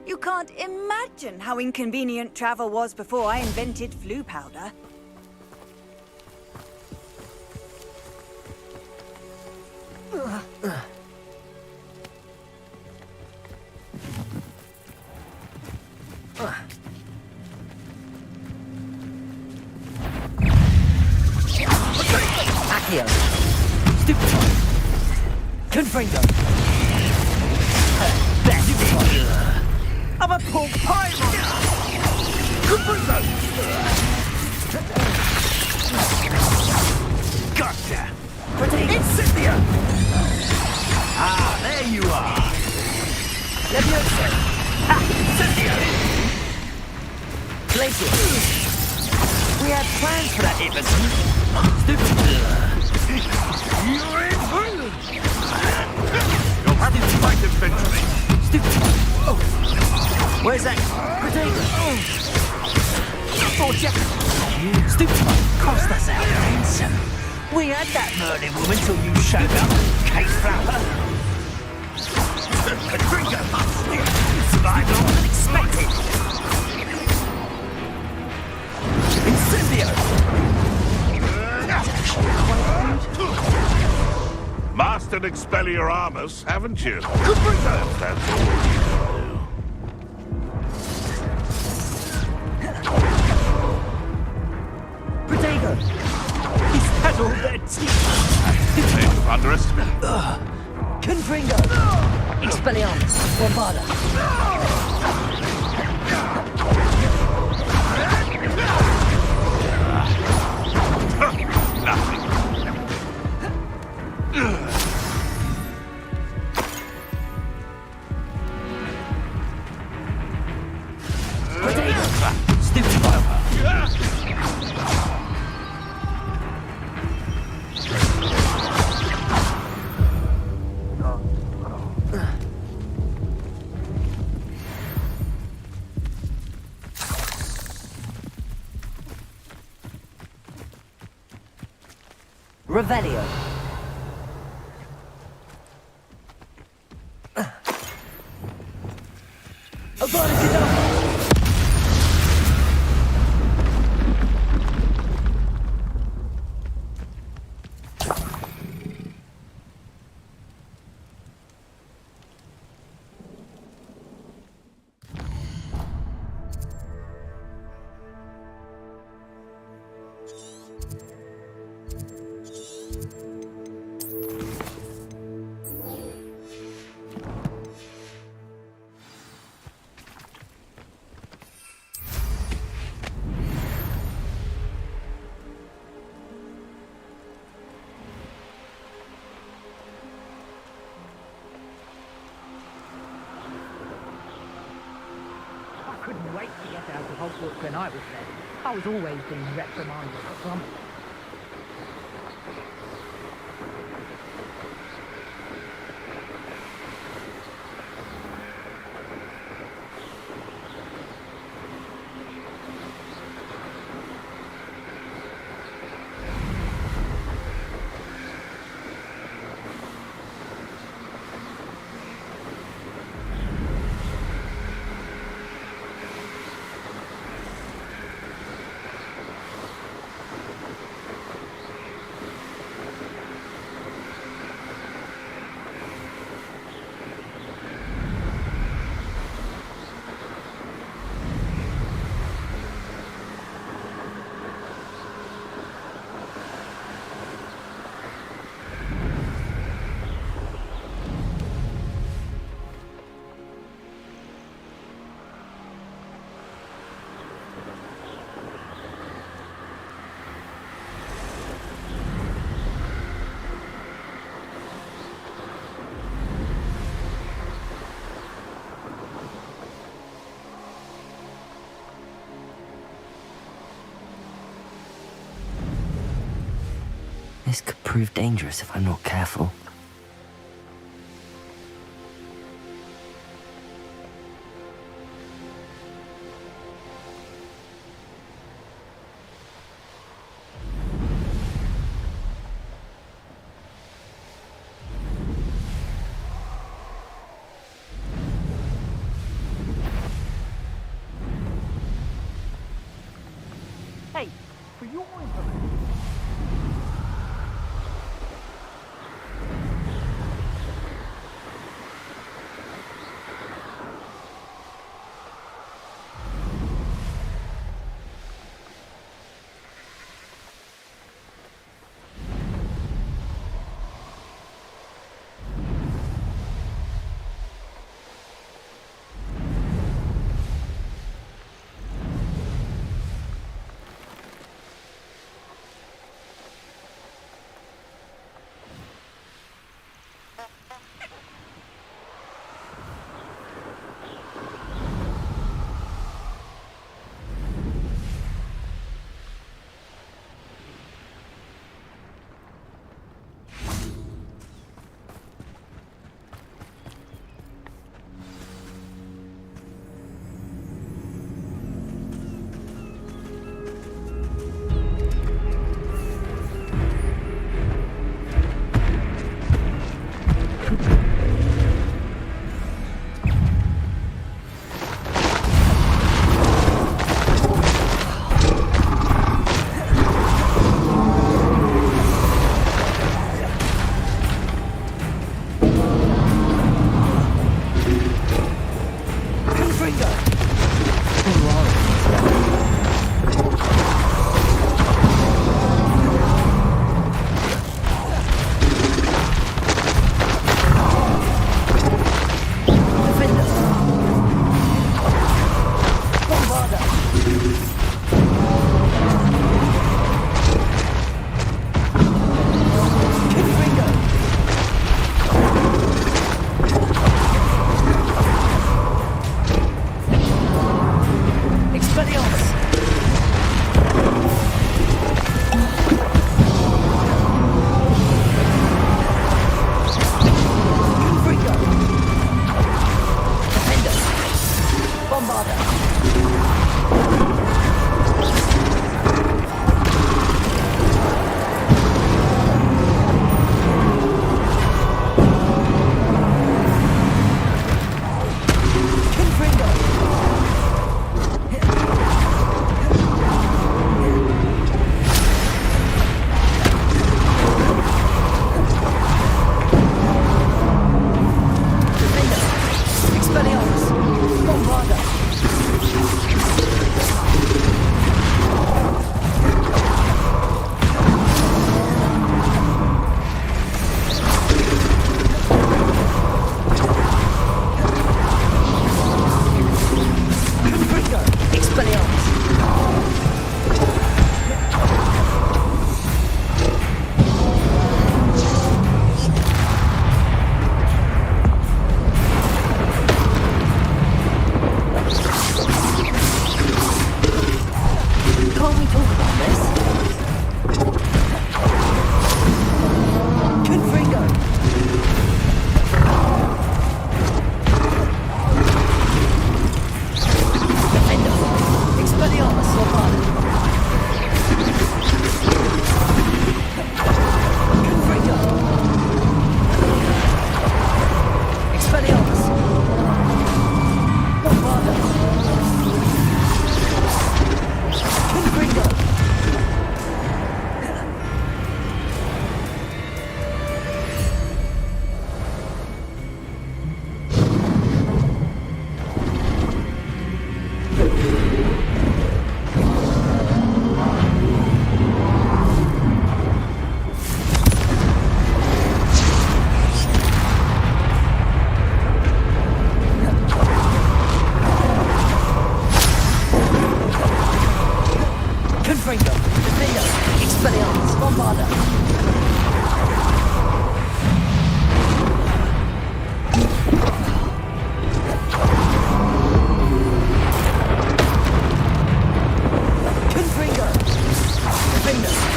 You can't imagine how inconvenient travel was before I invented flu powder. Accio. Stupid. Confringo. I'm a pork pie! Confringo! Gotcha! Incendia! Ah, there you are! Leviosa. Ha! Incendia! Glacier. We had plans for that, Everson. Stupid. You're in! You'll have to fight eventually. Stupid. Oh. Where's that? Potato. Oh, Jack. You stupid cost us our ransom. We had that murdered woman till you showed up, cake flower. Drink you survived longer than expected. Incendio! Mastered Expelliarmus, haven't you? Confringo! That's all you can do. Protego! He's had all their teeth! They have underestimated. Confringo. Expelliarmus. Bombarda. Nothing. Stupid biopower. Revelio. I couldn't wait to get out of Hogwarts when I was there. I was always being reprimanded from it. This could prove dangerous if I'm not careful. Hey, for your information.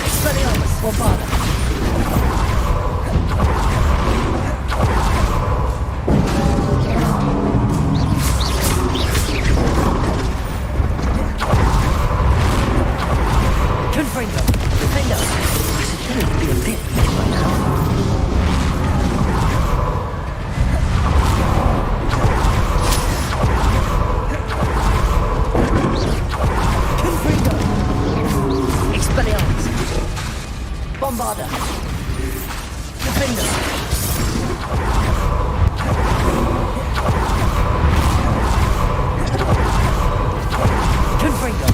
Expelliarmus, Bombarda. Confringo! Defender! I should really be a bit weak by now. Expelliarmus! Bombarda! Defender! Confringo!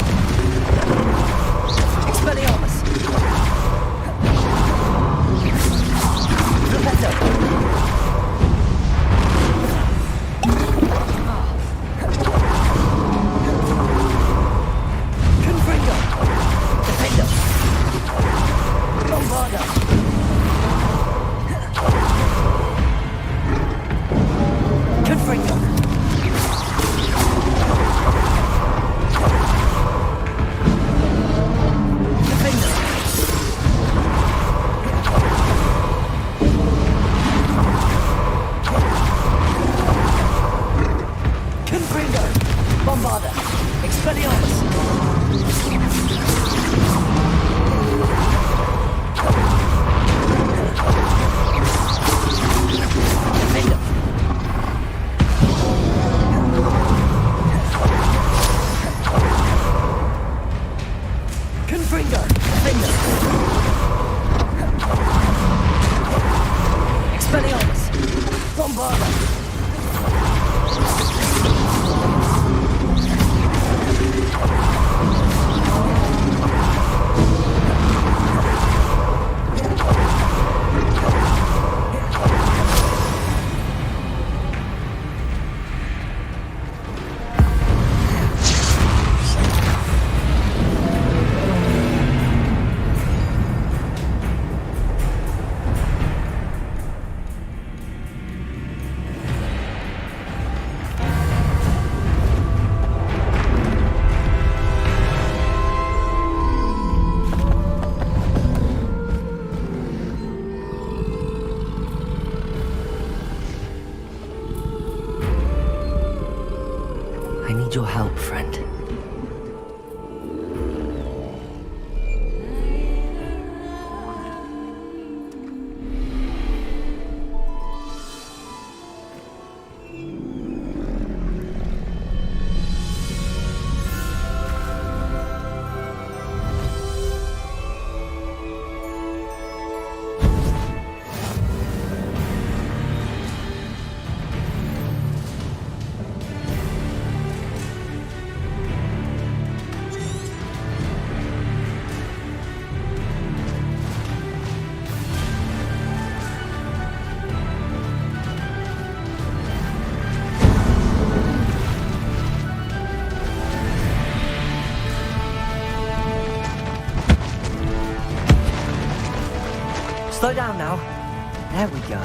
Expelliarmus! Repetto! Confringo! Defender! Bombarda! Confringo! Defender! Confringo! Bombarda! Expelliarmus! Defender! Confringo! Defender! Expelliarmus! Bombarda! I need your help, friend. Slow down now. There we go.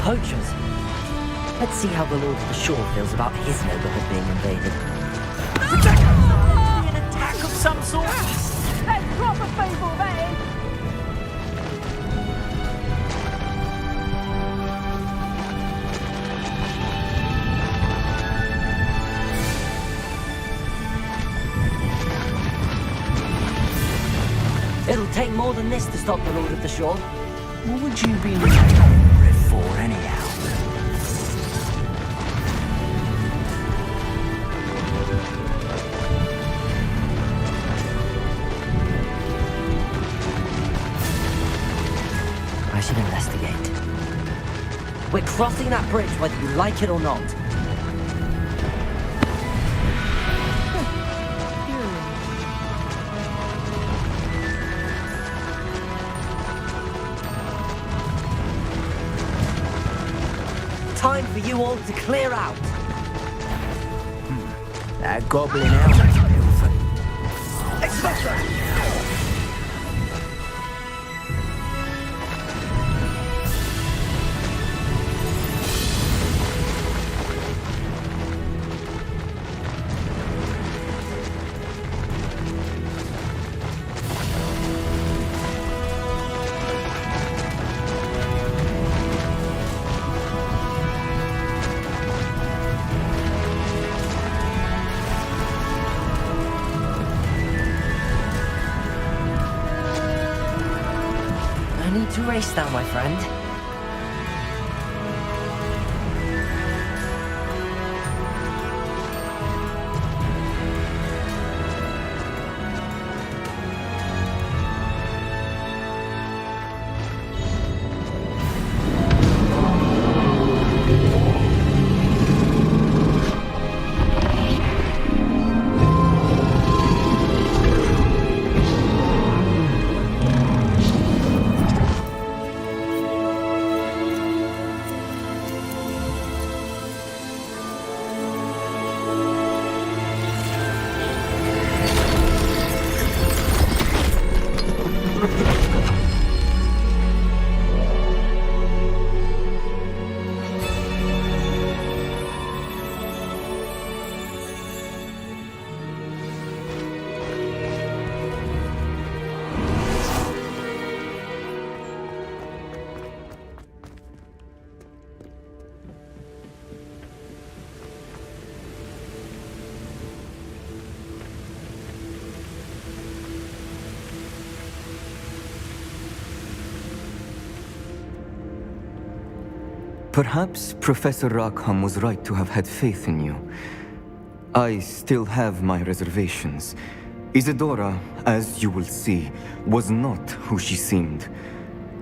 Poachers. Let's see how the Lord of the Shore feels about his neighborhood being invaded. An attack of some sort? That's proper people, that is. It'll take more than this to stop the Lord of the Shore. What would you be hungry for, anyhow? I should investigate. We're crossing that bridge whether you like it or not. Time for you all to clear out. That goblin out. race now, my friend. Perhaps Professor Rackham was right to have had faith in you. I still have my reservations. Isadora, as you will see, was not who she seemed.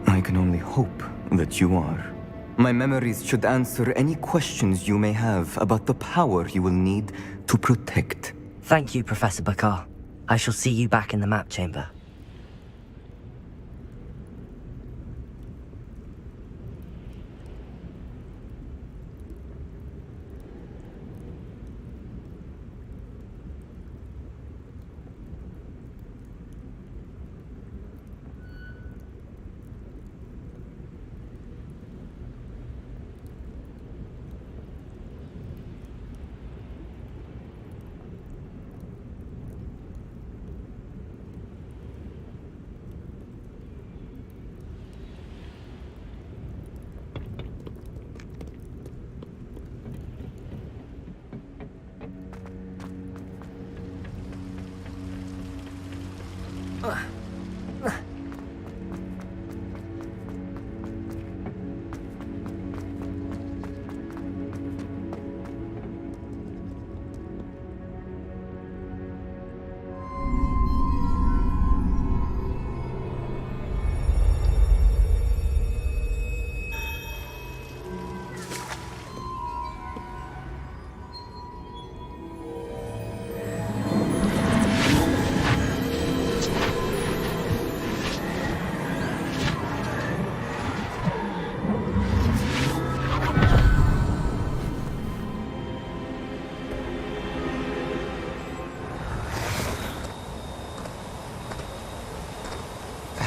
I can only hope that you are. My memories should answer any questions you may have about the power you will need to protect. Thank you, Professor Bakar. I shall see you back in the map chamber.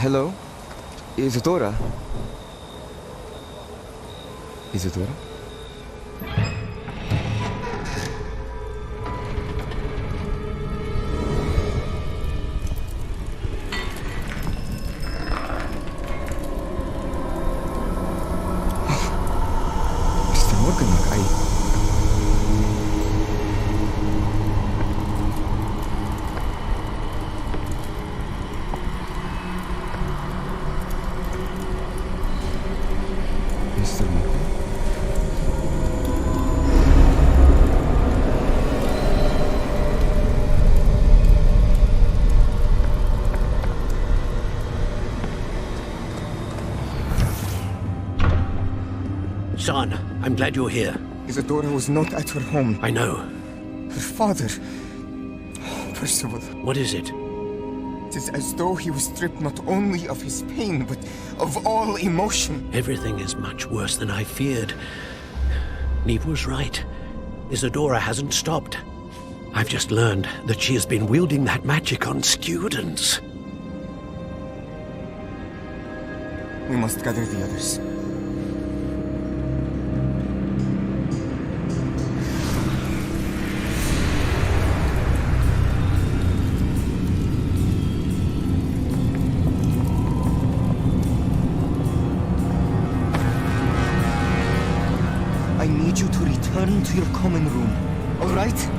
Hello? Isadora? Isadora? Mr. Morgan, Mr. Morgan? Son, I'm glad you're here. Isadora was not at her home. I know. Her father... Percival. What is it? It is as though he was stripped not only of his pain, but of all emotion. Everything is much worse than I feared. Neve was right. Isadora hasn't stopped. I've just learned that she has been wielding that magic on students. We must gather the others. I need you to return to your common room, all right?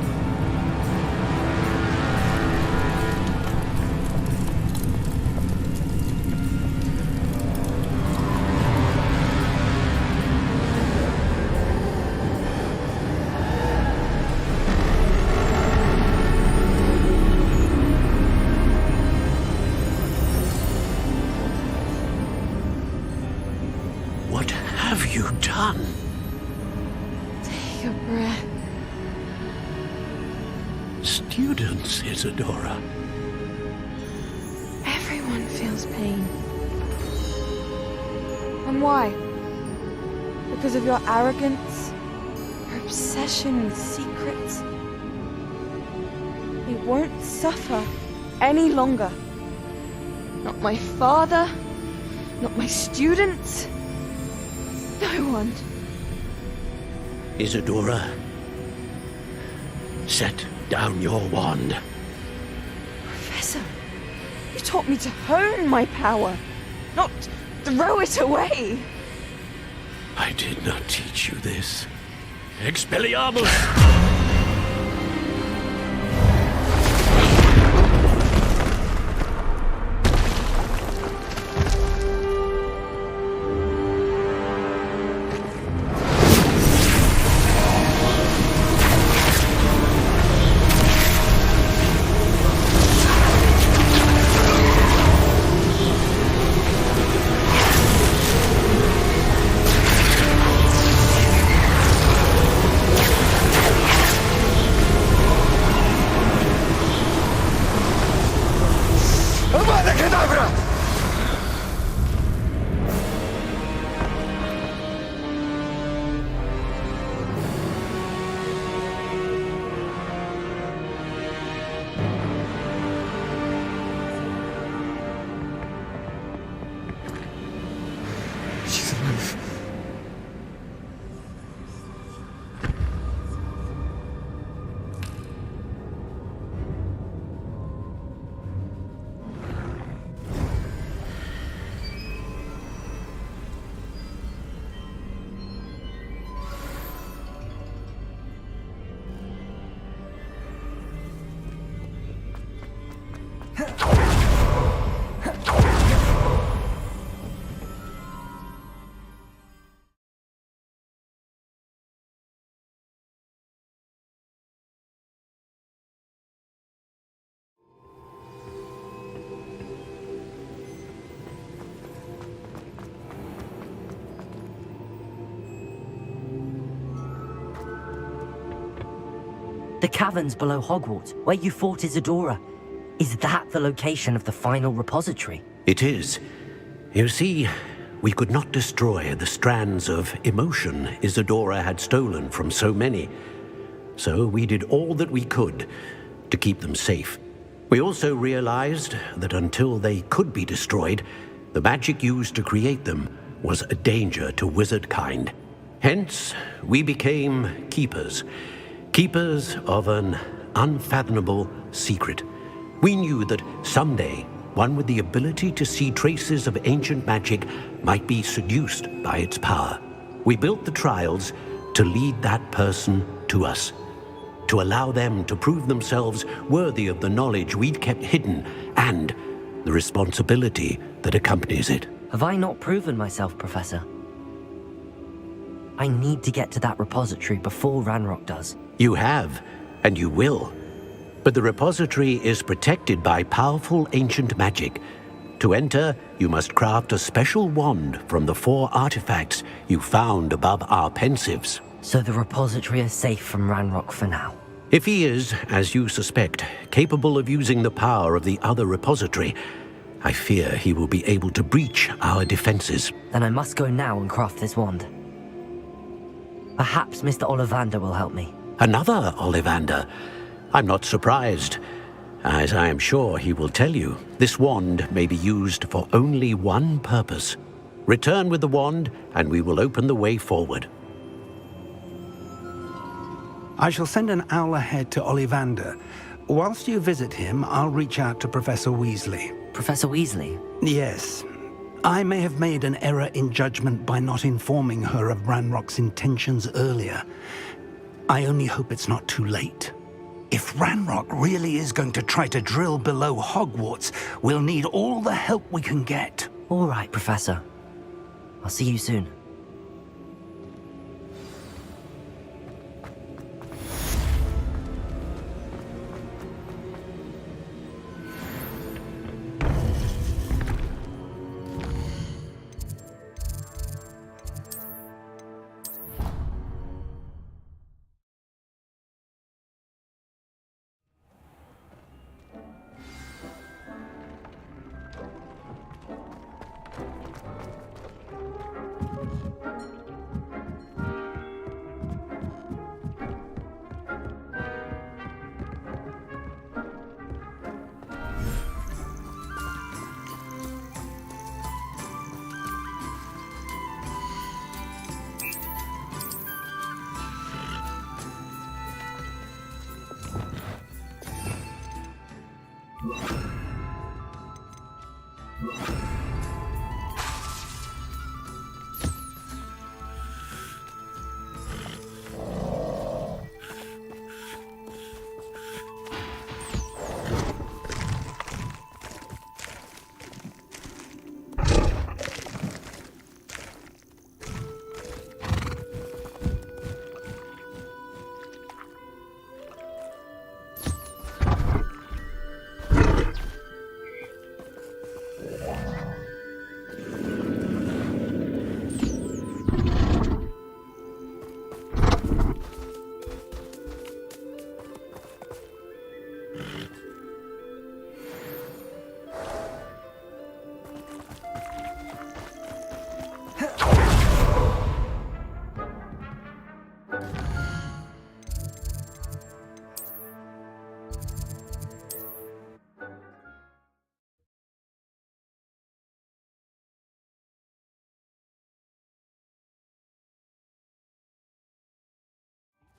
have you done? Take a breath. Students, Isadora. Everyone feels pain. And why? Because of your arrogance? Your obsession with secrets? It won't suffer any longer. Not my father, not my students, no one. Isadora, set down your wand. Professor, you taught me to hone my power, not throw it away. I did not teach you this. Expelliarmus! The caverns below Hogwarts, where you fought Isadora. Is that the location of the final repository? It is. You see, we could not destroy the strands of emotion Isadora had stolen from so many. So we did all that we could to keep them safe. We also realized that until they could be destroyed, the magic used to create them was a danger to wizard kind. Hence, we became keepers. Keepers of an unfathomable secret. We knew that someday, one with the ability to see traces of ancient magic might be seduced by its power. We built the trials to lead that person to us, to allow them to prove themselves worthy of the knowledge we'd kept hidden and the responsibility that accompanies it. Have I not proven myself, Professor? I need to get to that repository before Ranrock does. You have, and you will. But the repository is protected by powerful ancient magic. To enter, you must craft a special wand from the 4 artifacts you found above our pensives. So the repository is safe from Ranrock for now? If he is, as you suspect, capable of using the power of the other repository, I fear he will be able to breach our defenses. Then I must go now and craft this wand. Perhaps Mr. Ollivander will help me. Another Ollivander? I'm not surprised. As I am sure he will tell you, this wand may be used for only one purpose. Return with the wand, and we will open the way forward. I shall send an owl ahead to Ollivander. Whilst you visit him, I'll reach out to Professor Weasley. Professor Weasley? Yes. I may have made an error in judgment by not informing her of Ranrock's intentions earlier. I only hope it's not too late. If Ranrock really is going to try to drill below Hogwarts, we'll need all the help we can get. All right, Professor. I'll see you soon.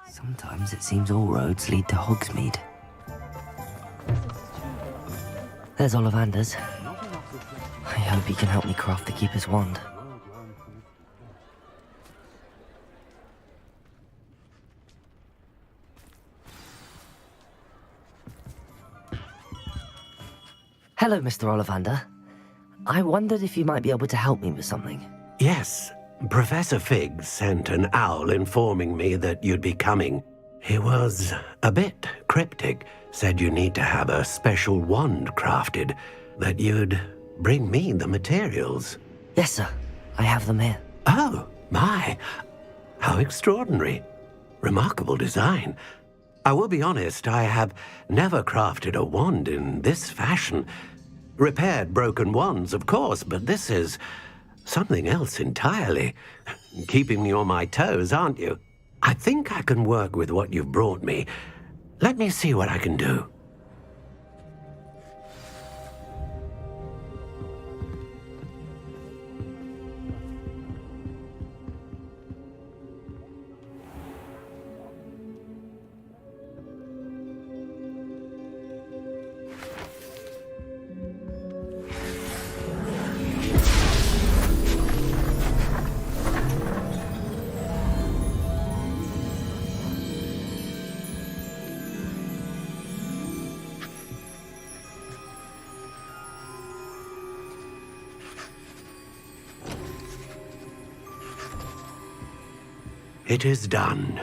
Sometimes it seems all roads lead to Hogsmeade. There's Ollivander's. I hope he can help me craft the Keeper's wand. Hello, Mr. Ollivander. I wondered if you might be able to help me with something. Yes, Professor Fig sent an owl informing me that you'd be coming. He was a bit cryptic, said you need to have a special wand crafted, that you'd bring me the materials. Yes, sir. I have them here. Oh, my. How extraordinary. Remarkable design. I will be honest, I have never crafted a wand in this fashion. Repaired broken wands, of course, but this is something else entirely. Keeping me on my toes, aren't you? I think I can work with what you've brought me. Let me see what I can do. It is done.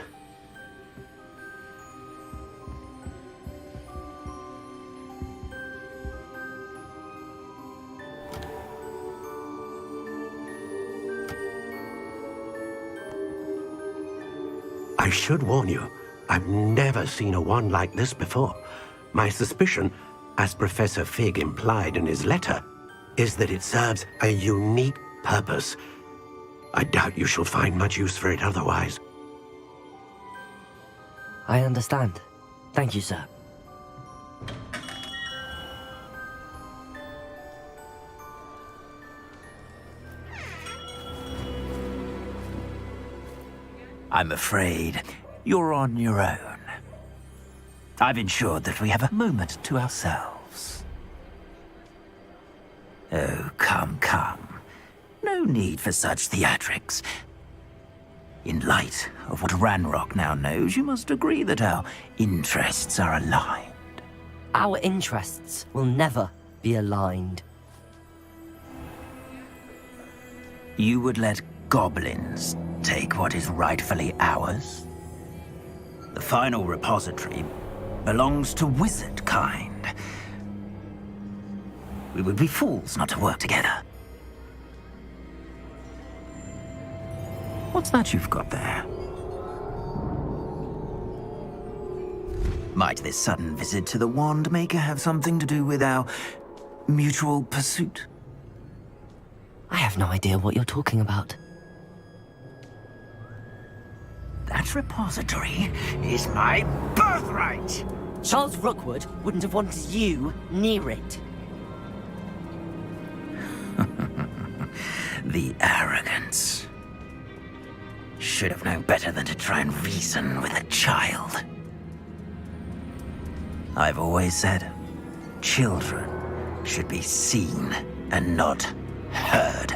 I should warn you, I've never seen a wand like this before. My suspicion, as Professor Fig implied in his letter, is that it serves a unique purpose. I doubt you shall find much use for it otherwise. I understand. Thank you, sir. I'm afraid you're on your own. I've ensured that we have a moment to ourselves. Oh, come, come. No need for such theatrics. In light of what Ranrock now knows, you must agree that our interests are aligned. Our interests will never be aligned. You would let goblins take what is rightfully ours? The final repository belongs to wizard kind. We would be fools not to work together. What's that you've got there? Might this sudden visit to the Wand Maker have something to do with our mutual pursuit? I have no idea what you're talking about. That repository is my birthright! Charles Rookwood wouldn't have wanted you near it. The arrogance. Should have known better than to try and reason with a child. I've always said, children should be seen and not heard.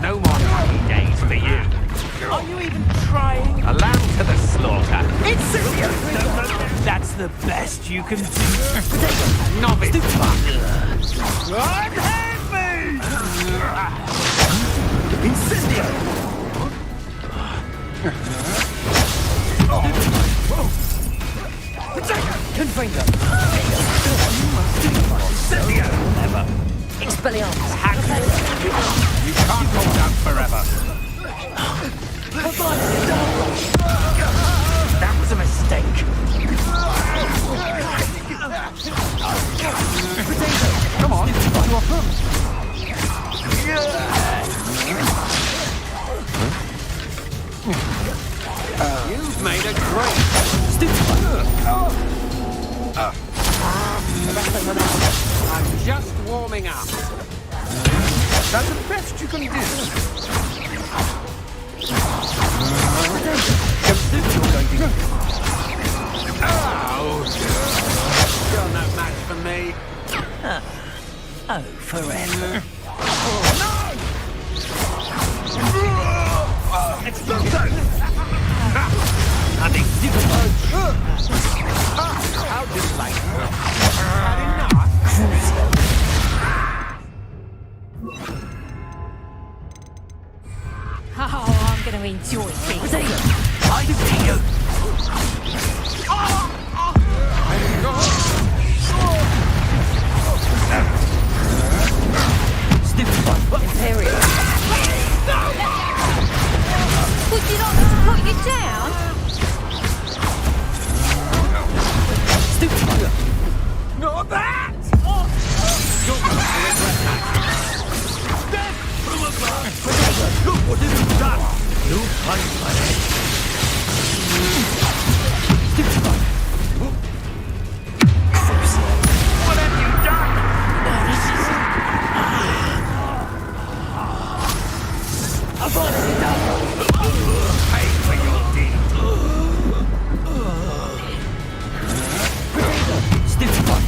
No more happy days for you. Are you even trying? A lamb to the slaughter. Incendio! That's the best you can do. Novice. Unhand me! Incendio! Confringo! Incendio! Never. Expelliarmus! You can't hold out forever. warming up. That's the best you can do. Oh! You're no match for me. Oh, forever. Explosion! Nothing how delightful. Had enough? Oh, I'm going to enjoy this. I see you. Imperial. Would you like me to put you down? Not that! Look what you've done! You find my What have you done? I've already done. Pay for your deed. Stiff one.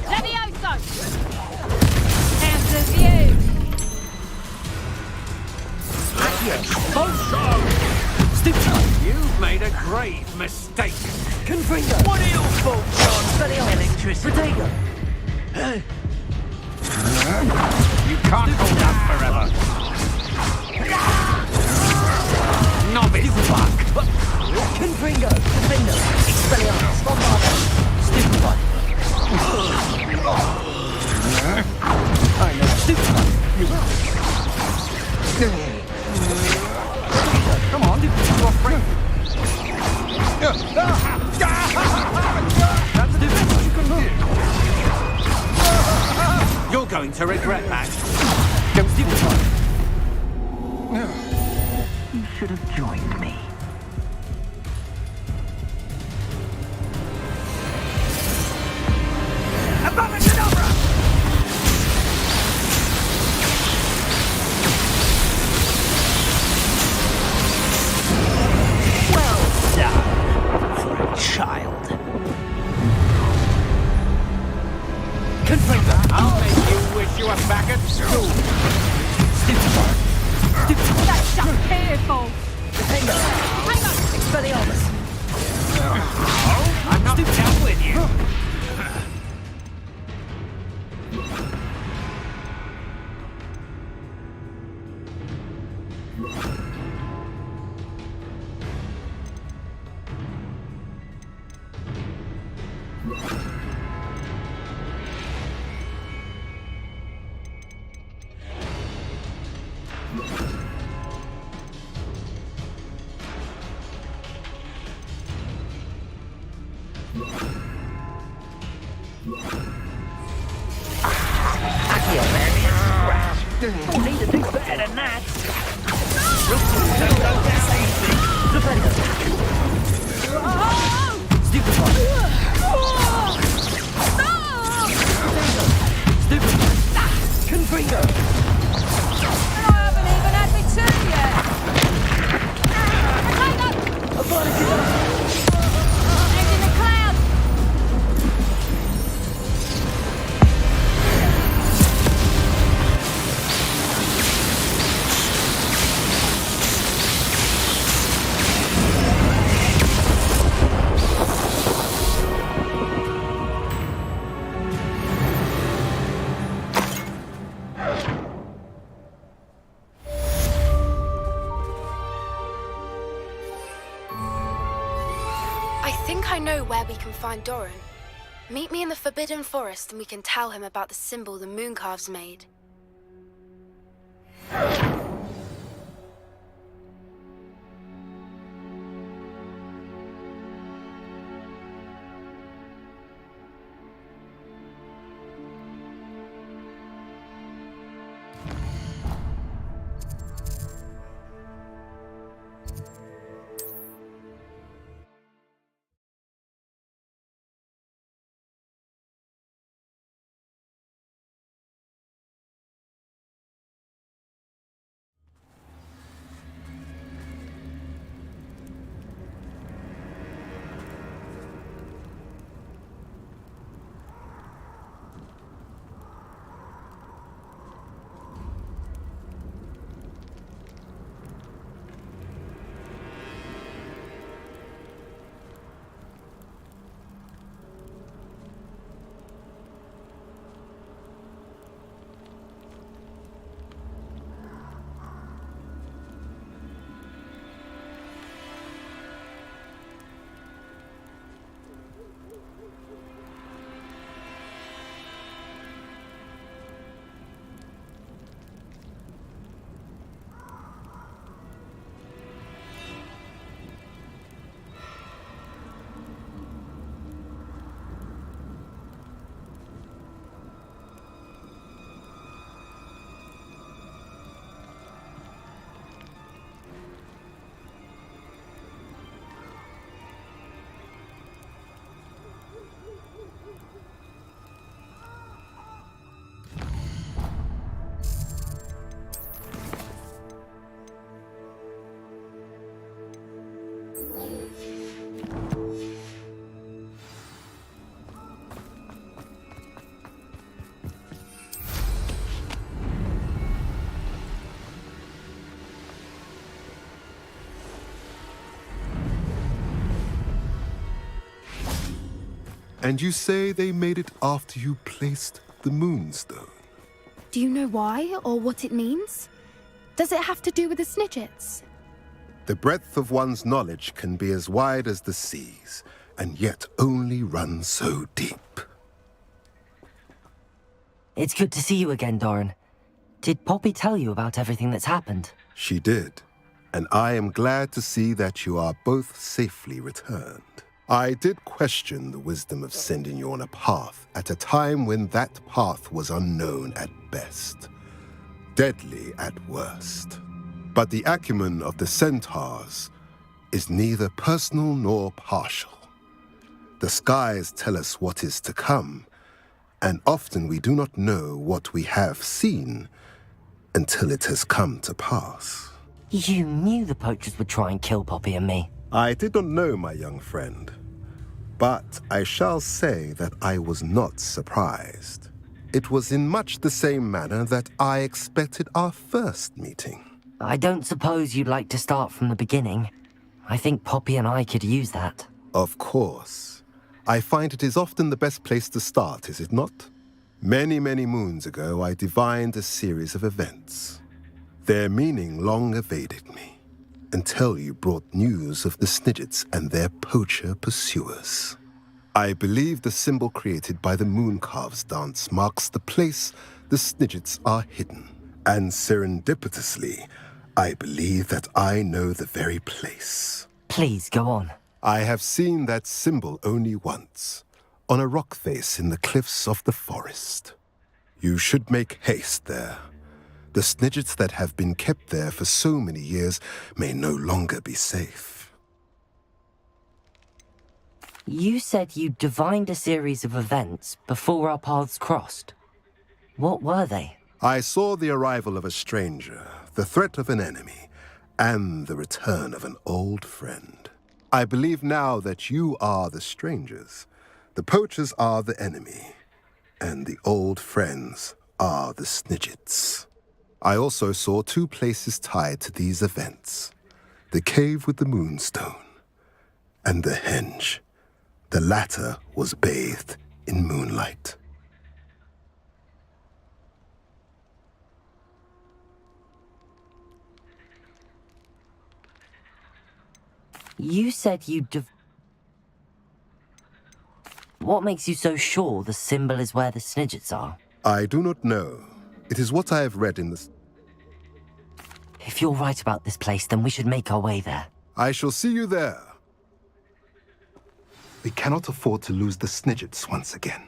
Levioso! How's the view? You've made a grave mistake. Confringo. What are your faults, John? Study on electricity. Protego. You can't hold up forever. Novice buck. Confringo. Confringo. Expelliarmus. Bombardo. Stupid one. I know. Stupid one. Come on, you're afraid. That's the best you can do. You're going to regret that. Go stupid one. You should have joined me. Well done for a child. Confringo. I'll make you wish you were back at school. Stupid one. That's just fearful. Hang on. Expelliarmus. I'm not done with you. You need to do better than that. Stupid one. Stupid one. Confringo. I haven't even had my turn yet. Head in the cloud. I think I know where we can find Doran. Meet me in the Forbidden Forest and we can tell him about the symbol the Mooncalves made. And you say they made it after you placed the moonstone? Do you know why or what it means? Does it have to do with the Snidgets? The breadth of one's knowledge can be as wide as the seas, and yet only run so deep. It's good to see you again, Doran. Did Poppy tell you about everything that's happened? She did, and I am glad to see that you are both safely returned. I did question the wisdom of sending you on a path at a time when that path was unknown at best, deadly at worst. But the acumen of the centaurs is neither personal nor partial. The skies tell us what is to come, and often we do not know what we have seen until it has come to pass. You knew the poachers would try and kill Poppy and me. I did not know, my young friend, but I shall say that I was not surprised. It was in much the same manner that I expected our first meeting. I don't suppose you'd like to start from the beginning. I think Poppy and I could use that. Of course. I find it is often the best place to start, is it not? Many, many moons ago, I divined a series of events. Their meaning long evaded me, until you brought news of the Snidgets and their poacher pursuers. I believe the symbol created by the Mooncalves dance marks the place the Snidgets are hidden. And serendipitously, I believe that I know the very place. Please, go on. I have seen that symbol only once, on a rock face in the cliffs of the forest. You should make haste there. The Snidgets that have been kept there for so many years may no longer be safe. You said you divined a series of events before our paths crossed. What were they? I saw the arrival of a stranger, the threat of an enemy, and the return of an old friend. I believe now that you are the strangers, the poachers are the enemy, and the old friends are the Snidgets. I also saw two places tied to these events, the cave with the moonstone and the henge. The latter was bathed in moonlight. You said you What makes you so sure the symbol is where the Snidgets are? I do not know. It is what I have read in the... If you're right about this place, then we should make our way there. I shall see you there. We cannot afford to lose the Snidgets once again.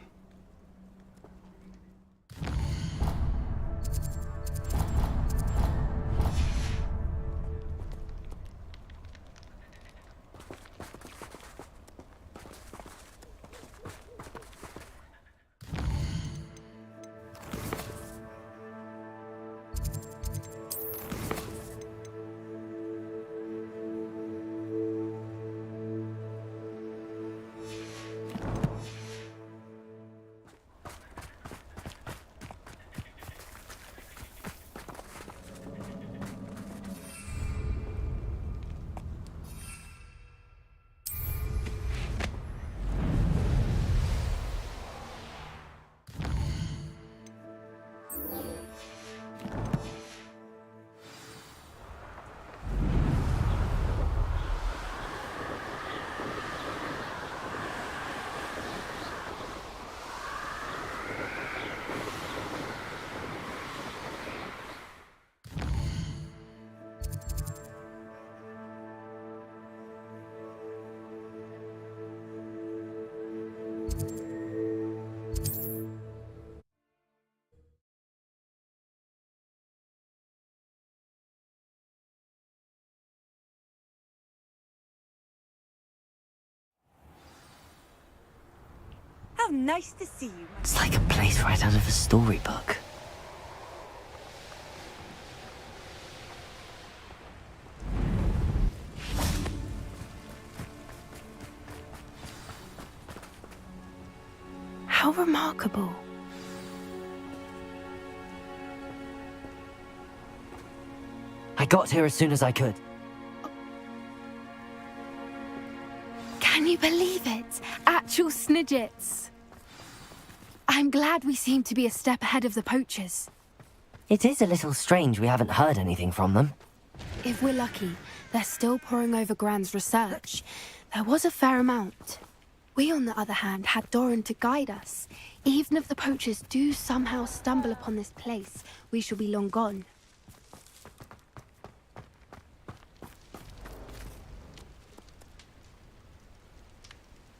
How nice to see you. It's like a place right out of a storybook. How remarkable. I got here as soon as I could. Can you believe it? Actually, Actual snidgets. I'm glad we seem to be a step ahead of the poachers. It is a little strange we haven't heard anything from them. If we're lucky, they're still poring over Gran's research. There was a fair amount. We, on the other hand, had Doran to guide us. Even if the poachers do somehow stumble upon this place, we shall be long gone.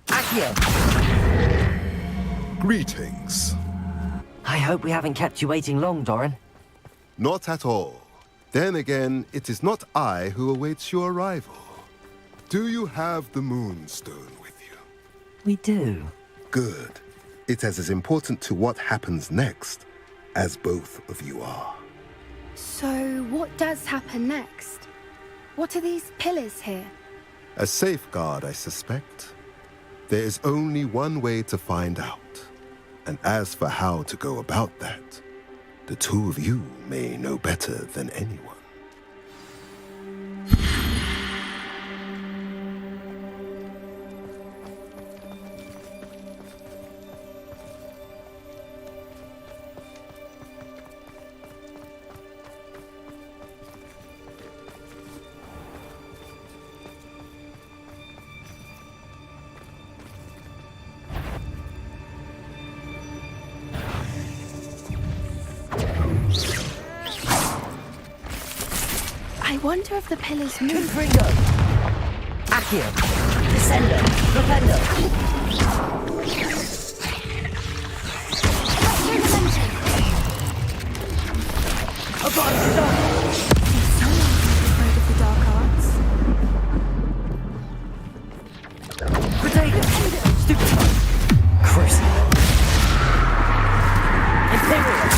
Accio! Greetings. I hope we haven't kept you waiting long, Doran. Not at all. Then again, it is not I who awaits your arrival. Do you have the Moonstone with you? We do. Good. It is as important to what happens next as both of you are. So, what does happen next? What are these pillars here? A safeguard, I suspect. There is only one way to find out. And as for how to go about that, the two of you may know better than anyone. I wonder if the pillars move. Confringo! Accio! Descendo! Propendo! Afraid of the dark arts. Potato! Stupefy! Crucible! Imperial!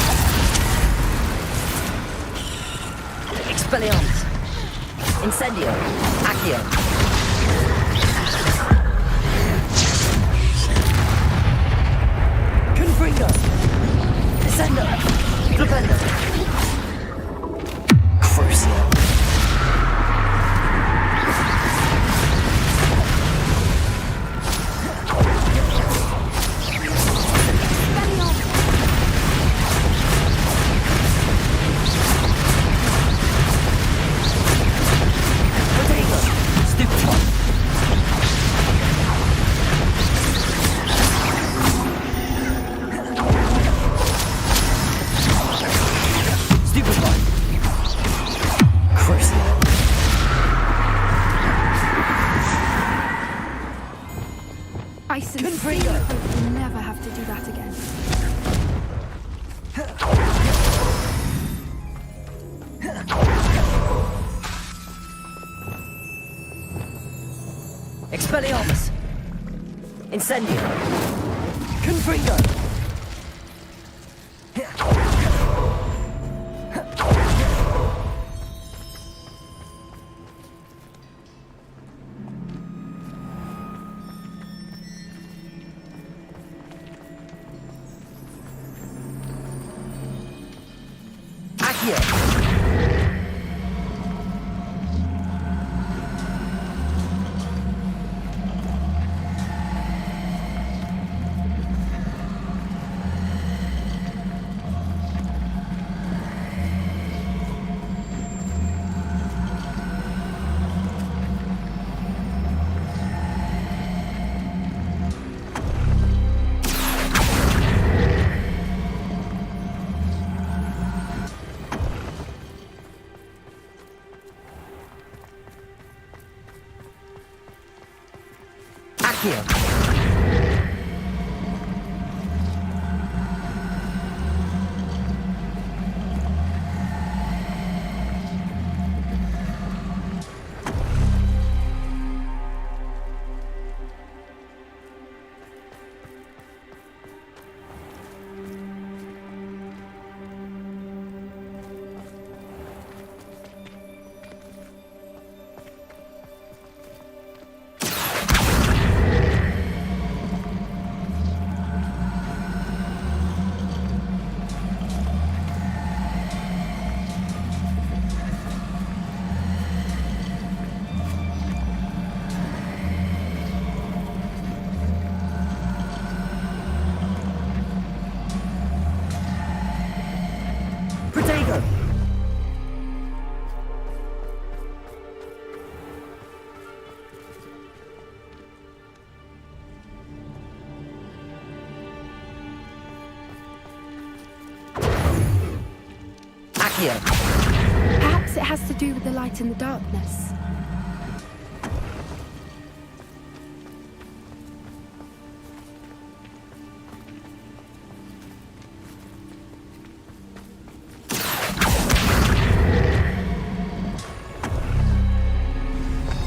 Expelliarmus! Incendio! Accio! Confringo! Descendo! Propendo! Crucible! I sincerely hope we never have to do that again. Expelliarmus! Incendio! Confringo! Accio! Accio! Perhaps it has to do with the light in the darkness.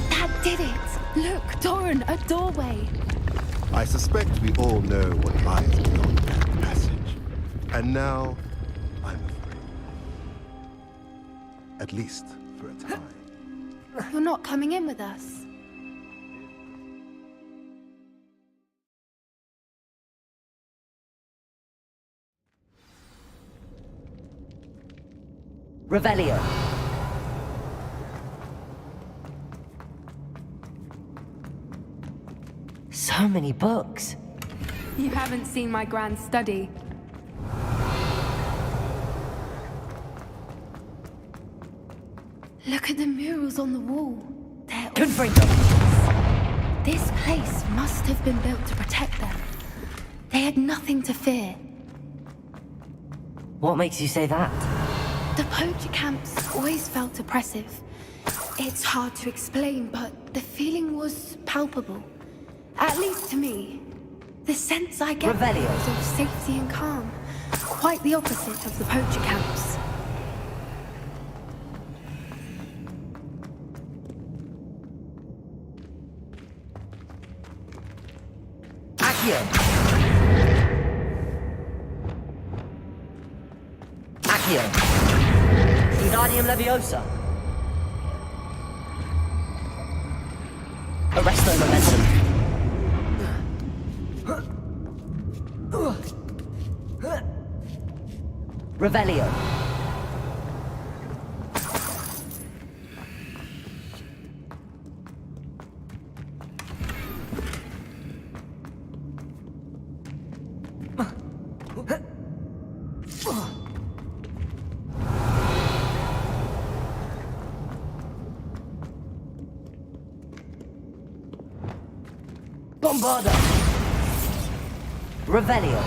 That did it! Look, Doran, a doorway! I suspect we all know what lies beyond that passage. And now, I'm afraid. At least for a time. You're not coming in with us. Revelio. So many books. You haven't seen my grand study. Look at the murals on the wall. They're all... This place must have been built to protect them. They had nothing to fear. What makes you say that? The poacher camps always felt oppressive. It's hard to explain, but the feeling was palpable. At least to me. The sense I get was of safety and calm. Quite the opposite of the poacher camps. Accio! Accio! Wingardium Leviosa! Arresto Momentum! Revelio! Bombarda! Revelio!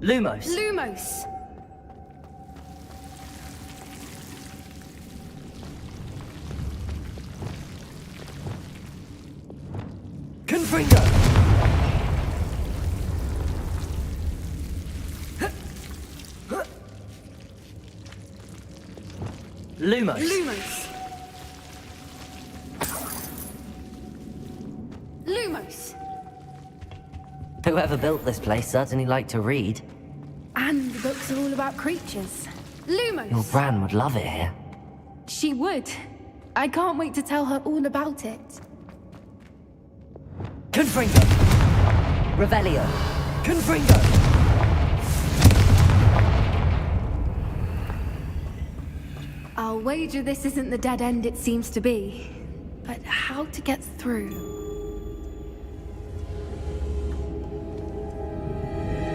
Lumos! Lumos! Confringo! Lumos! Lumos! Lumos! Whoever built this place certainly liked to read. And the books are all about creatures. Lumos! Your Bran would love it here. She would. I can't wait to tell her all about it. Confringo! Revelio! Confringo! I'll wager this isn't the dead end it seems to be. But how to get through?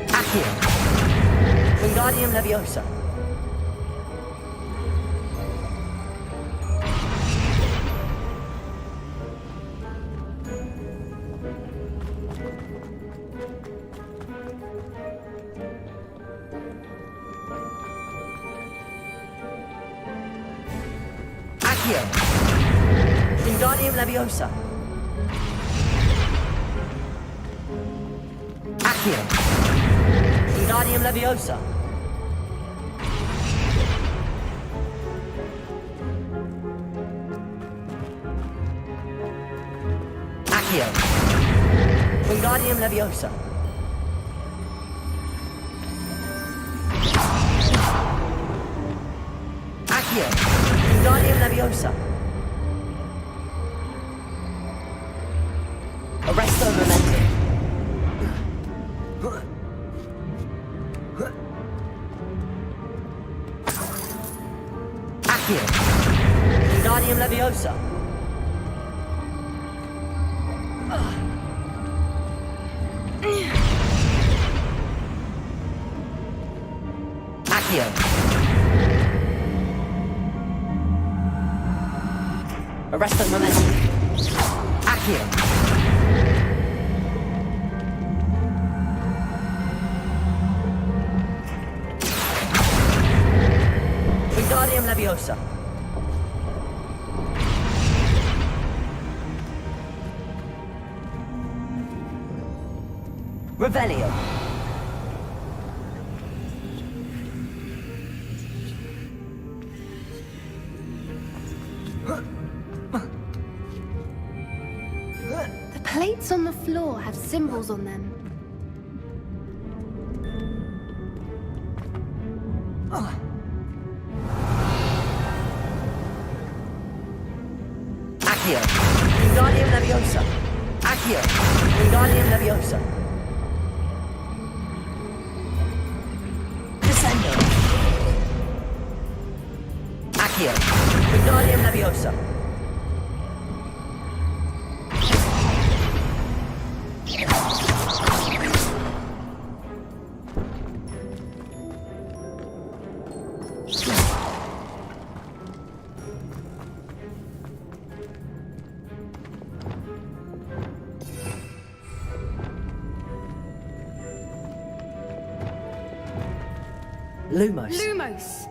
Accio! Wingardium Leviosa! Accio! Wingardium Leviosa! Accio! Wingardium Leviosa! Accio! Wingardium Leviosa! Accio! Wingardium Leviosa! Arresto Momentum! Accio! Wingardium Leviosa! Accio! Arresto momentum. Accio. Wingardium Leviosa. Revelio. The plates on the floor have symbols on them. Accio. Wingardium Leviosa. Accio. Wingardium Leviosa. Descendo. Accio. Wingardium Leviosa. Lumos. Lumos!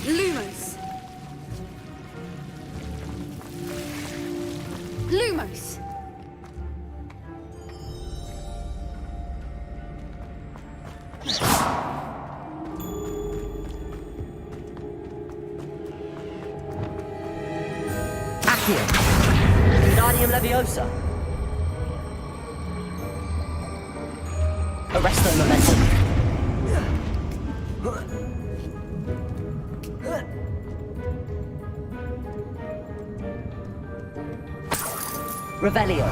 Lumos! Lumos! Accio. Wingardium Leviosa. Arresto momentum. Revelio.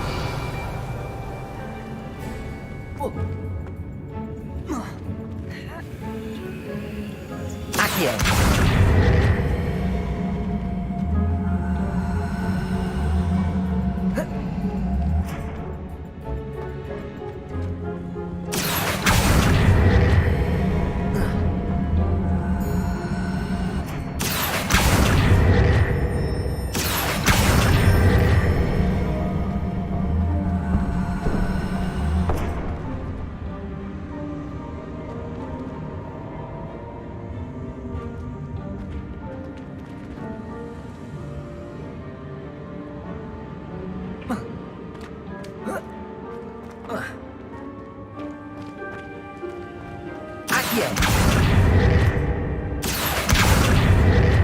Accio. Accio.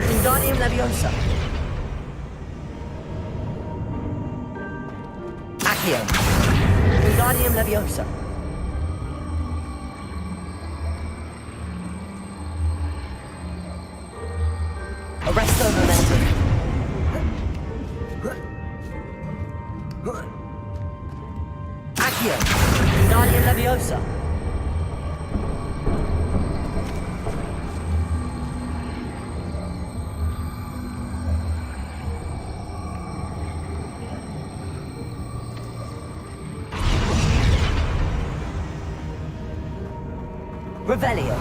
Wingardium Leviosa. Accio. Wingardium Leviosa. Arresto momentum. Accio. Wingardium Leviosa. Revelio.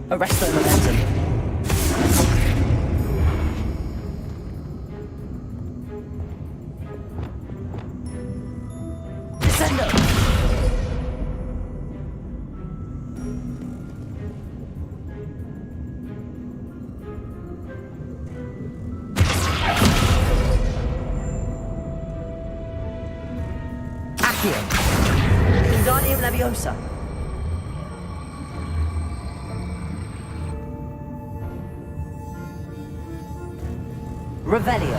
Arresto momentum. Descendo. Accio. Wingardium Leviosa. Revelio.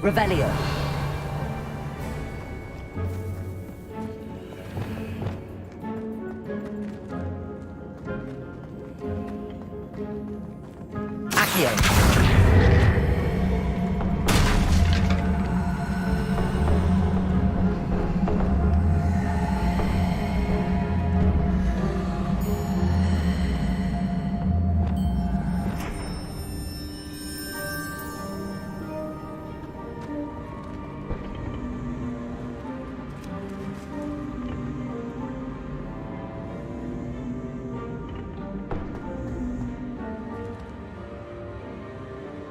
Revelio. Accio.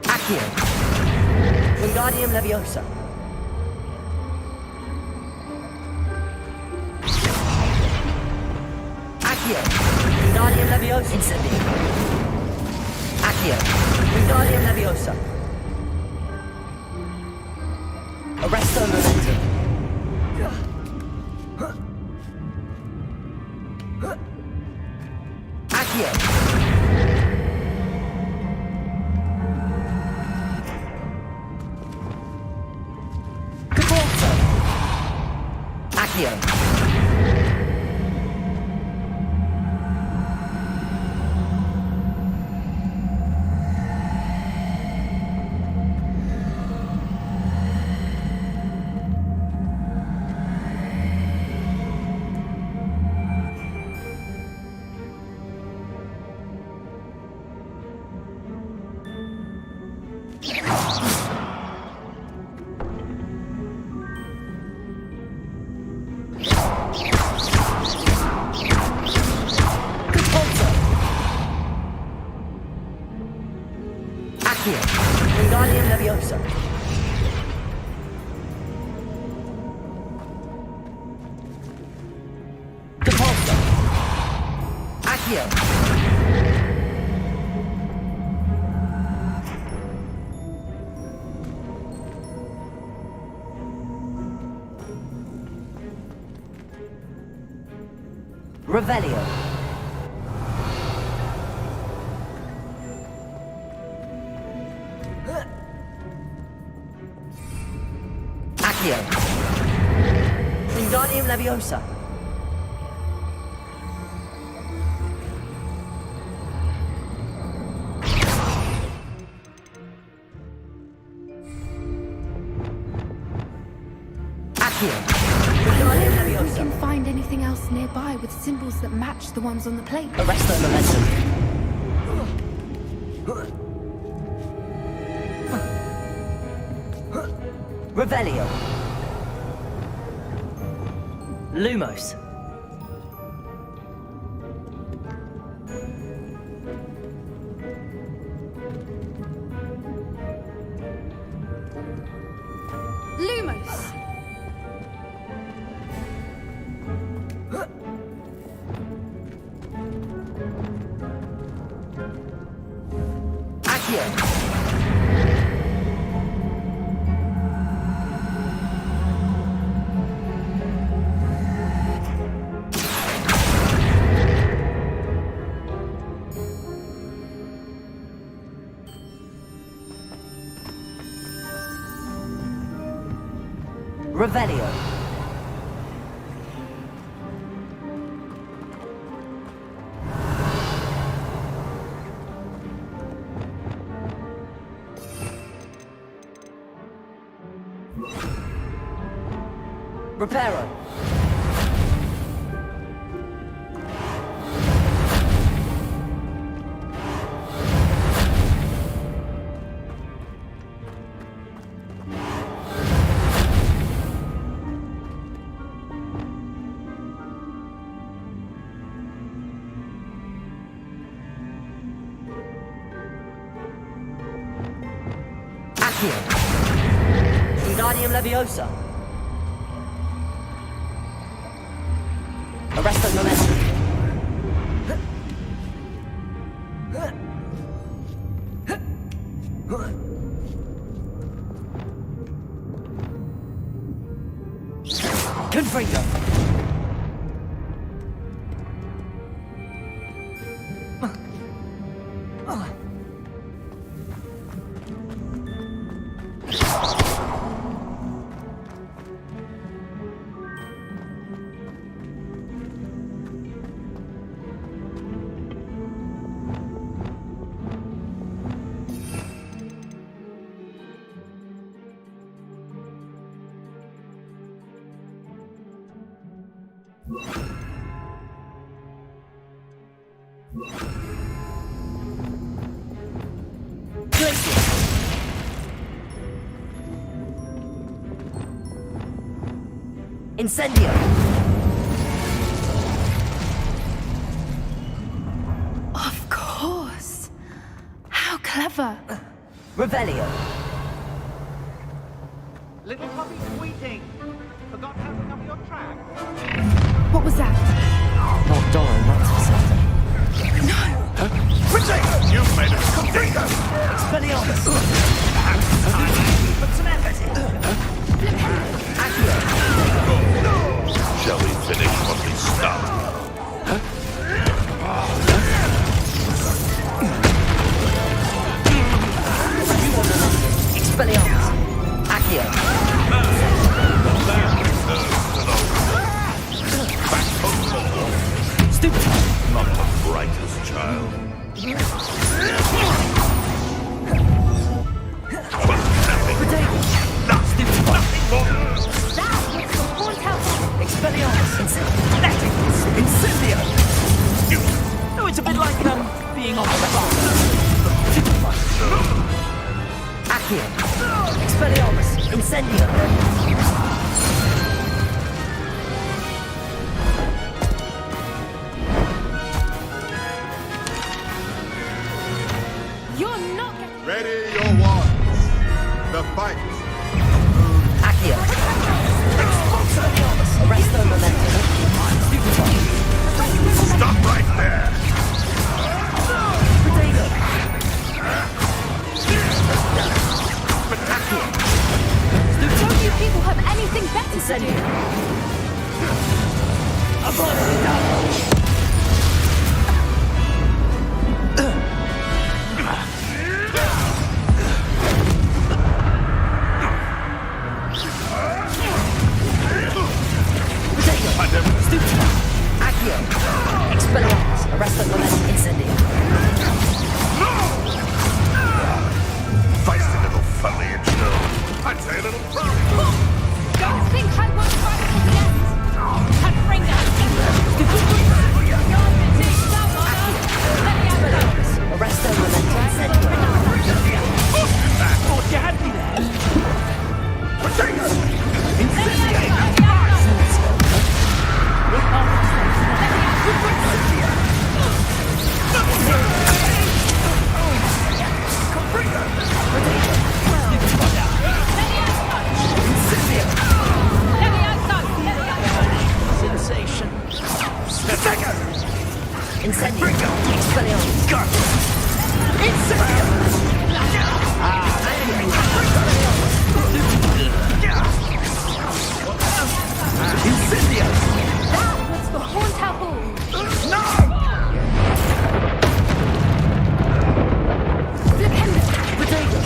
Accio. Wingardium Leviosa. Accio. Wingardium Leviosa. Instantly. Accio. Wingardium Leviosa. Arresto Momentum. Accio. Accio. Accio. Wingardium Leviosa. Depulso. Accio. Revelio. Accio. Wingardium Leviosa. Accio. Wingardium We Leviosa. can find anything else nearby with symbols that match the ones on the plate. Arresto Momentum. Revelio. Lumos. Lumos! Accio. Revelio. Reparo. Accio. Wingardium Leviosa. Arresto Momentum. Confringo. Incendio! Of course. How clever. Revelio. Little puppy squeaking. Forgot how to cover your track? What was that? Not Doran, that's for certain. You made us complete. Expelliarmus! Put some effort in. Shall we finish what we started? Expelliarmus! Accio! Stupid! Not the brightest child. Expelliarmus! Incendio! Oh, it's a bit like, being on the bar. Accio! Expelliarmus! Incendio! You're not getting... Ready your wands. The fight. Accio! Expelliarmus! Arresto momentum. Stop right there! Potato! Don't you people have anything better to do? Accio! Expelliarmus! Arresto momentum. Incendio! Feisty little foliage, though. I'd say a little proud. Don't think I won't try to the end. And bring that. Arresto momentum. Incendio! I thought you had me there. Potato! Sensation. Incendio! Expelliarmus! Got it! Incendio! Incendio! That was for Horntown Hall. No! Flipendo. Potato!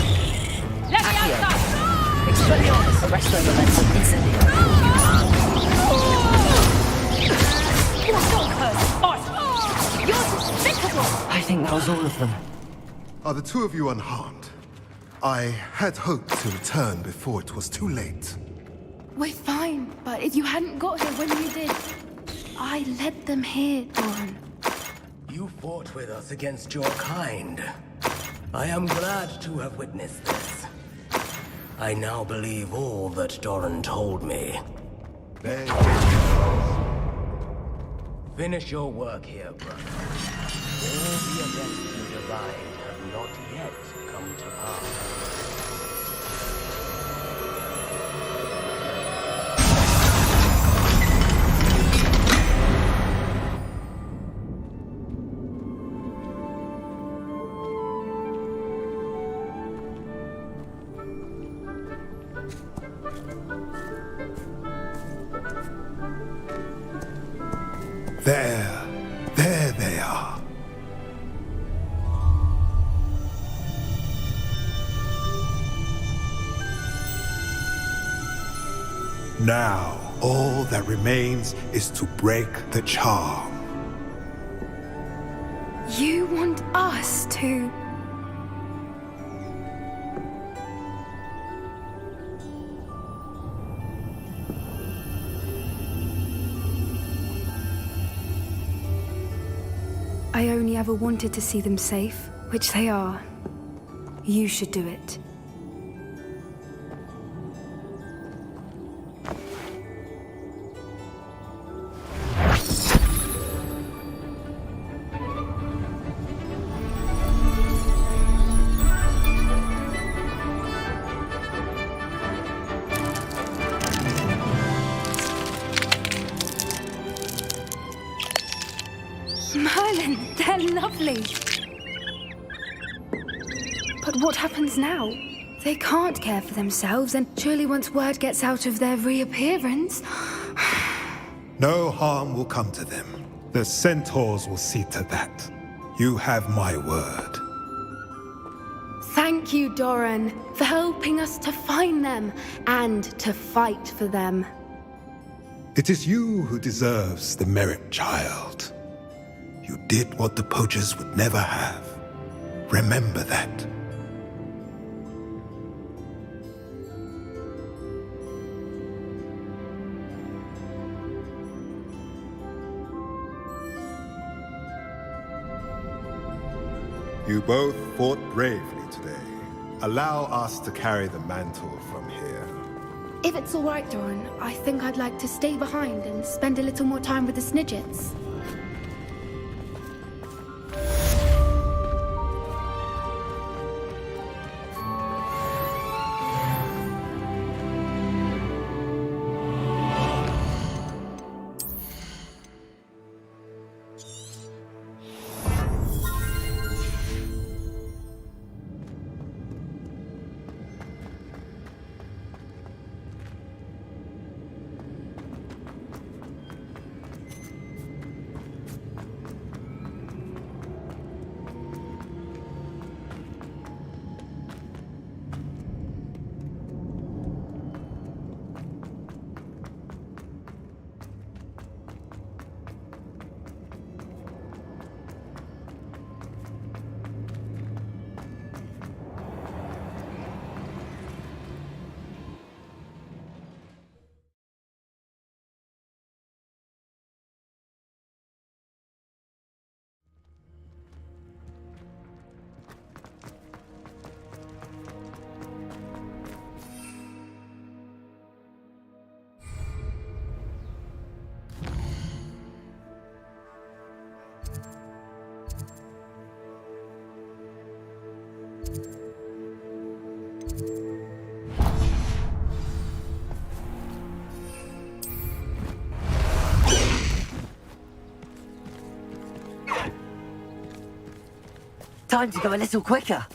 Let me Accio! outside. Expelliarmus! Arresto momentum. Incendio! You're despicable. I think that was all of them. Are the two of you unharmed? I had hoped to return before it was too late. We're fine, but if you hadn't got here when you did, I led them here, Doran. You fought with us against your kind. I am glad to have witnessed this. I now believe all that Doran told me. Finish your work here, brother. All the events you divined have not yet come to pass. There they are. Now, all that remains is to break the charm. You want us to... I only ever wanted to see them safe, which they are. You should do it. carefully. But what happens now? They can't care for themselves, and surely once word gets out of their reappearance... No harm will come to them. The centaurs will see to that. You have my word. Thank you, Doran, for helping us to find them and to fight for them. It is you who deserves the merit, child. You did what the poachers would never have. Remember that. You both fought bravely today. Allow us to carry the mantle from here. If it's all right, Doran, I think I'd like to stay behind and spend a little more time with the Snidgets. Time to go a little quicker.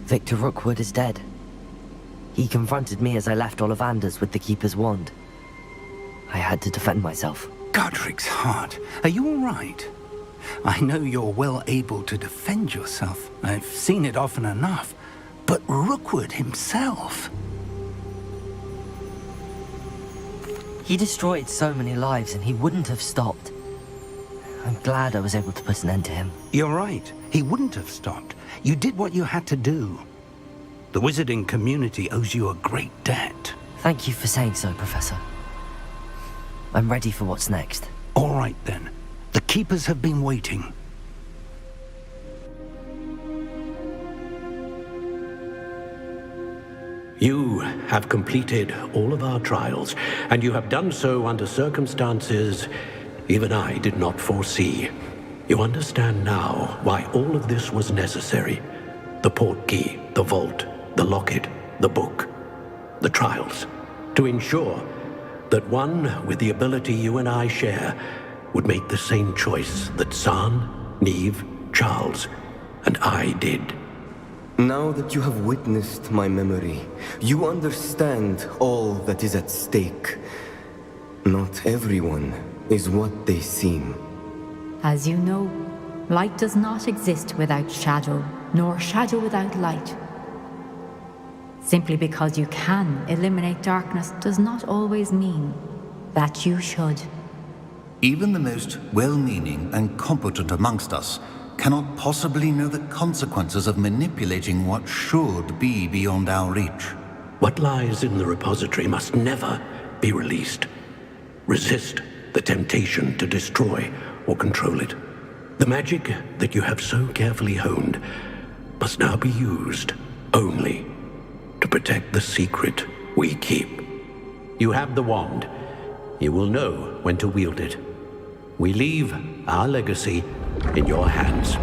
Victor Rookwood is dead. He confronted me as I left Ollivander's with the Keeper's wand. I had to defend myself. Godric's heart, are you all right? I know you're well able to defend yourself. I've seen it often enough. But Rookwood himself... He destroyed so many lives and he wouldn't have stopped. I'm glad I was able to put an end to him. You're right. He wouldn't have stopped. You did what you had to do. The wizarding community owes you a great debt. Thank you for saying so, Professor. I'm ready for what's next. All right, then. The Keepers have been waiting. You have completed all of our trials, and you have done so under circumstances even I did not foresee. You understand now why all of this was necessary. The portkey, the vault, the locket, the book, the trials. To ensure that one with the ability you and I share would make the same choice that San, Neve, Charles, and I did. Now that you have witnessed my memory, you understand all that is at stake. Not everyone is what they seem. As you know, light does not exist without shadow, nor shadow without light. Simply because you can eliminate darkness does not always mean that you should. Even the most well-meaning and competent amongst us cannot possibly know the consequences of manipulating what should be beyond our reach. What lies in the repository must never be released. Resist the temptation to destroy or control it. The magic that you have so carefully honed must now be used only to protect the secret we keep. You have the wand. You will know when to wield it. We leave our legacy in your hands.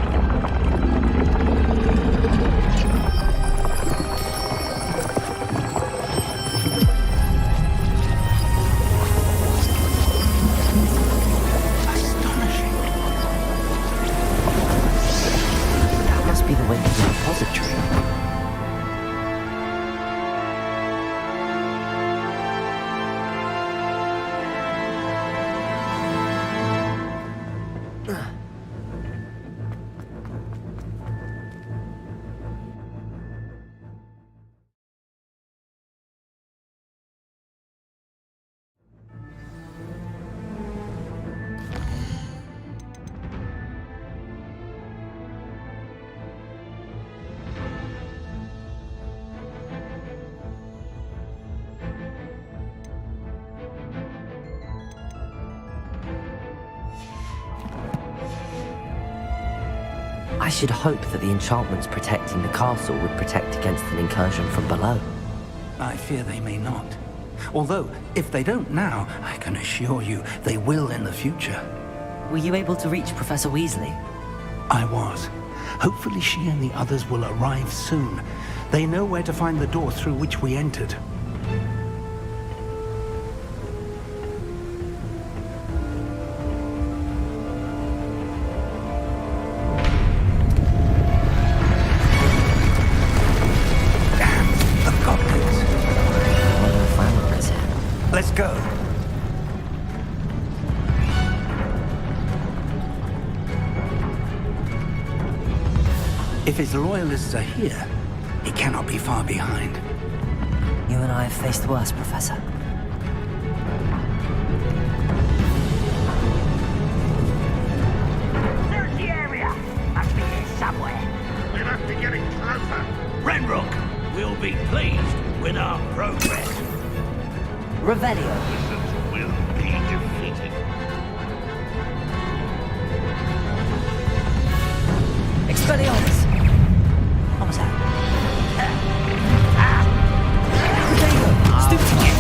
That must be the way to the repository. I should hope that the enchantments protecting the castle would protect against an incursion from below. I fear they may not. Although, if they don't now, I can assure you they will in the future. Were you able to reach Professor Weasley? I was. Hopefully she and the others will arrive soon. They know where to find the door through which we entered. Let's go. If his loyalists are here, he cannot be far behind. You and I have faced worse, Professor. Search the area! Must be here somewhere. We must be getting closer. Renrook will be pleased with our progress. Revelio. Wizards will be defeated. Expelliarmus! What was that? Stupid again!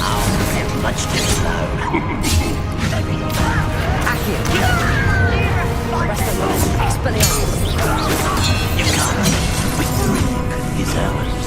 Oh, much too slow. Accio! Rest of us. Expelliarmus! You can't. Victory is ours.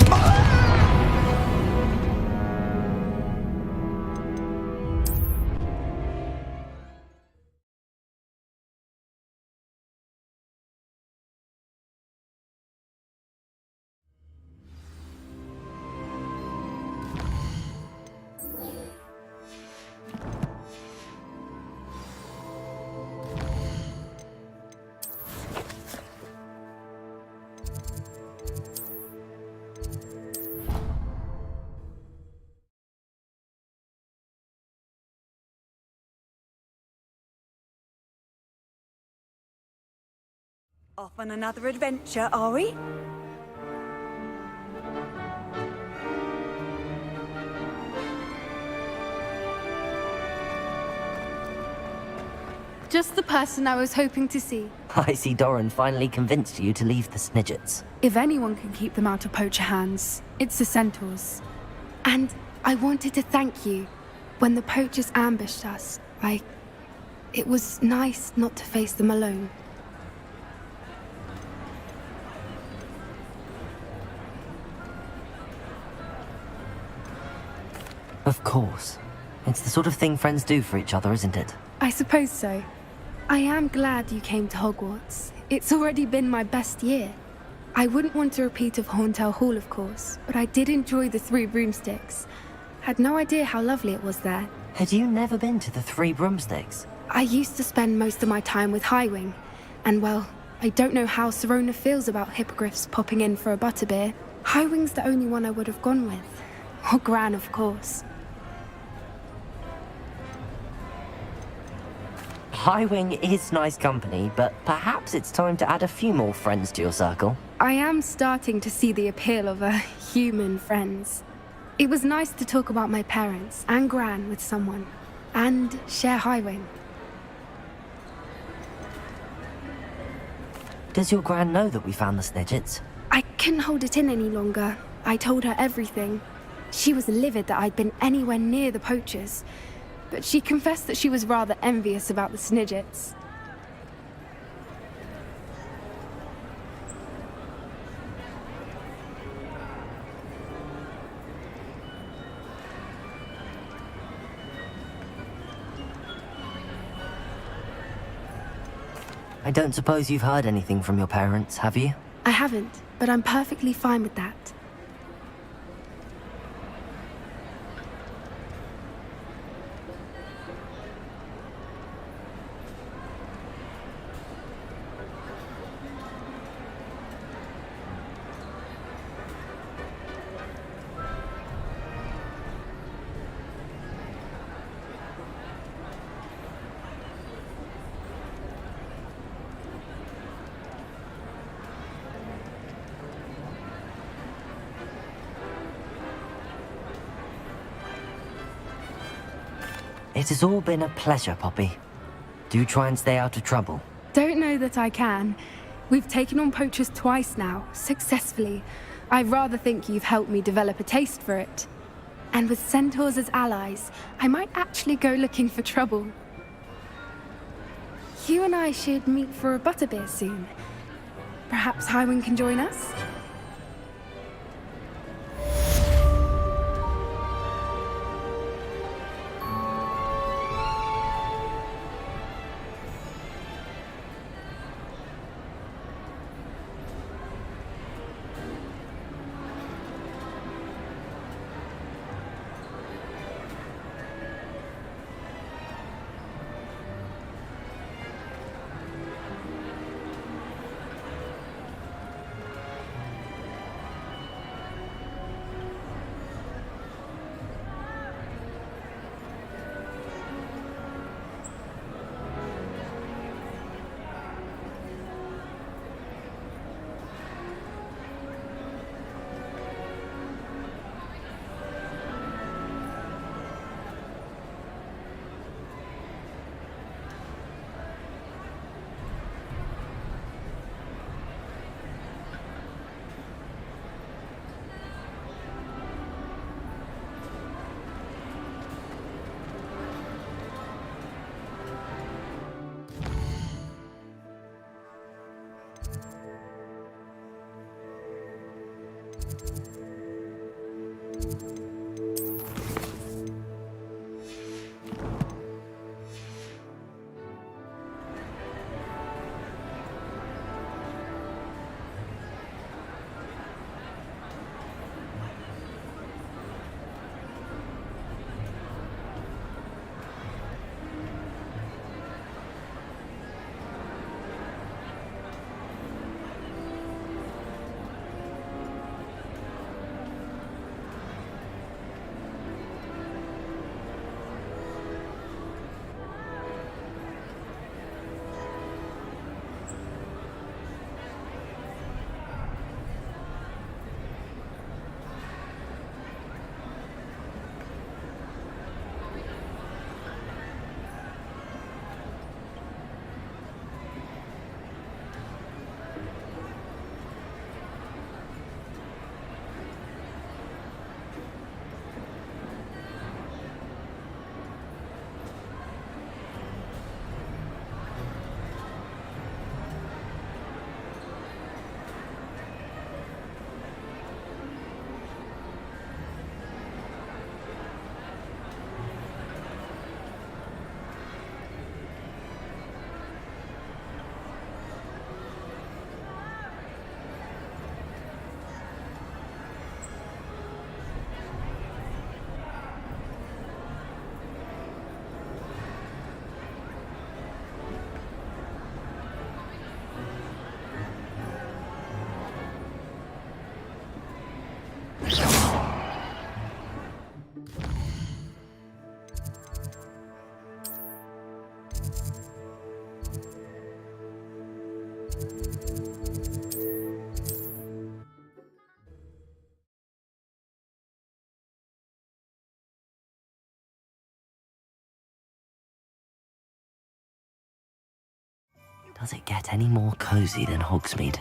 Off on another adventure, are we? just the person I was hoping to see. I see Doran finally convinced you to leave the Snidgets. If anyone can keep them out of poacher hands, it's the centaurs. And I wanted to thank you. When the poachers ambushed us, it was nice not to face them alone. Of course. It's the sort of thing friends do for each other, isn't it? I suppose so. I am glad you came to Hogwarts. It's already been my best year. I wouldn't want a repeat of Horntail Hall, of course, but I did enjoy the Three Broomsticks. Had no idea how lovely it was there. Had you never been to the Three Broomsticks? I used to spend most of my time with Highwing, and well, I don't know how Serona feels about hippogriffs popping in for a butterbeer. Highwing's the only one I would have gone with. Or Gran, of course. Highwing is nice company, but perhaps it's time to add a few more friends to your circle. I am starting to see the appeal of human friends. It was nice to talk about my parents and Gran with someone, and share Highwing. Does your Gran know that we found the Snidgets? I couldn't hold it in any longer. I told her everything. She was livid that I'd been anywhere near the poachers, but she confessed that she was rather envious about the Snidgets. I don't suppose you've heard anything from your parents, have you? I haven't, but I'm perfectly fine with that. It has all been a pleasure, Poppy. Do try and stay out of trouble. Don't know that I can. We've taken on poachers twice now, successfully. I rather think you've helped me develop a taste for it. And with centaurs as allies, I might actually go looking for trouble. You and I should meet for a butterbeer soon. Perhaps Highwing can join us? Does it get any more cozy than Hogsmeade?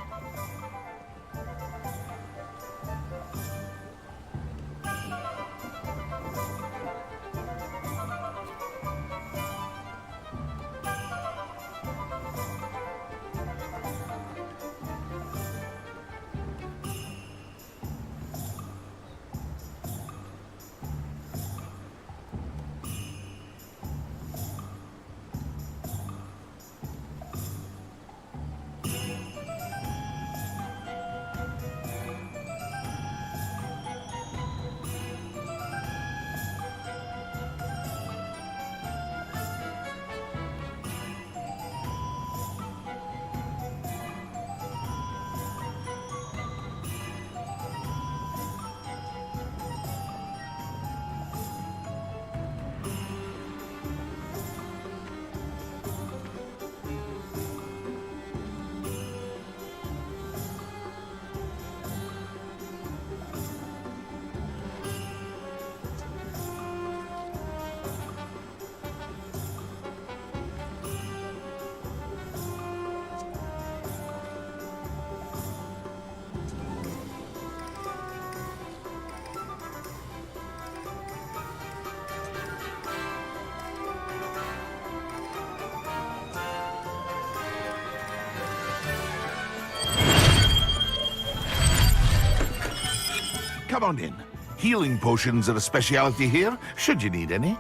Come on in. Healing potions are a speciality here, should you need any.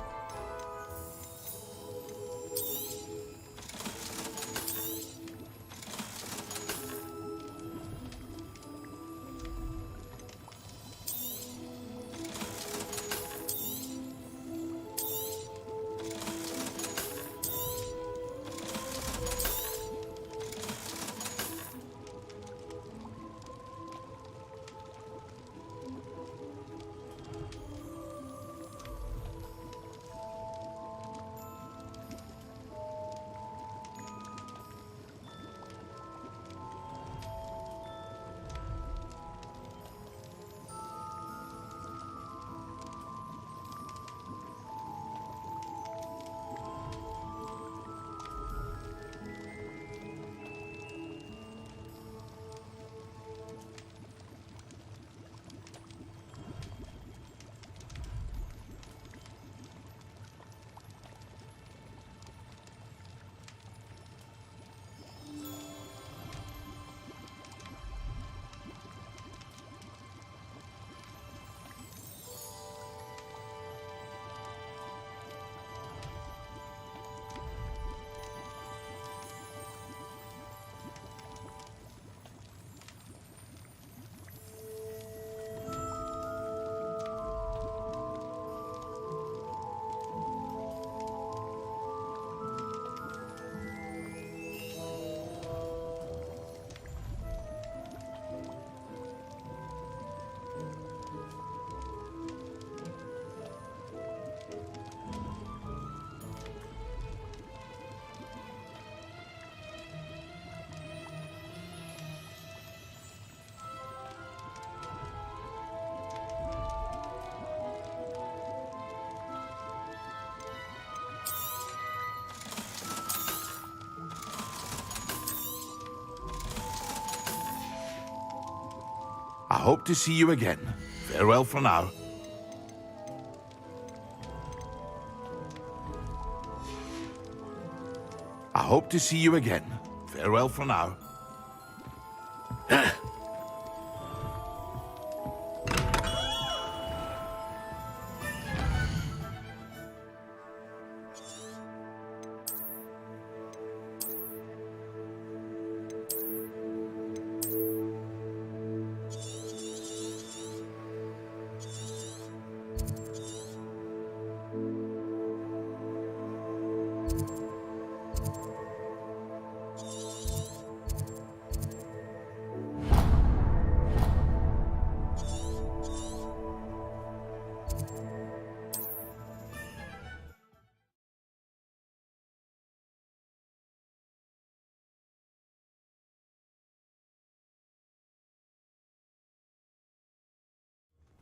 I hope to see you again. Farewell for now. I hope to see you again. Farewell for now.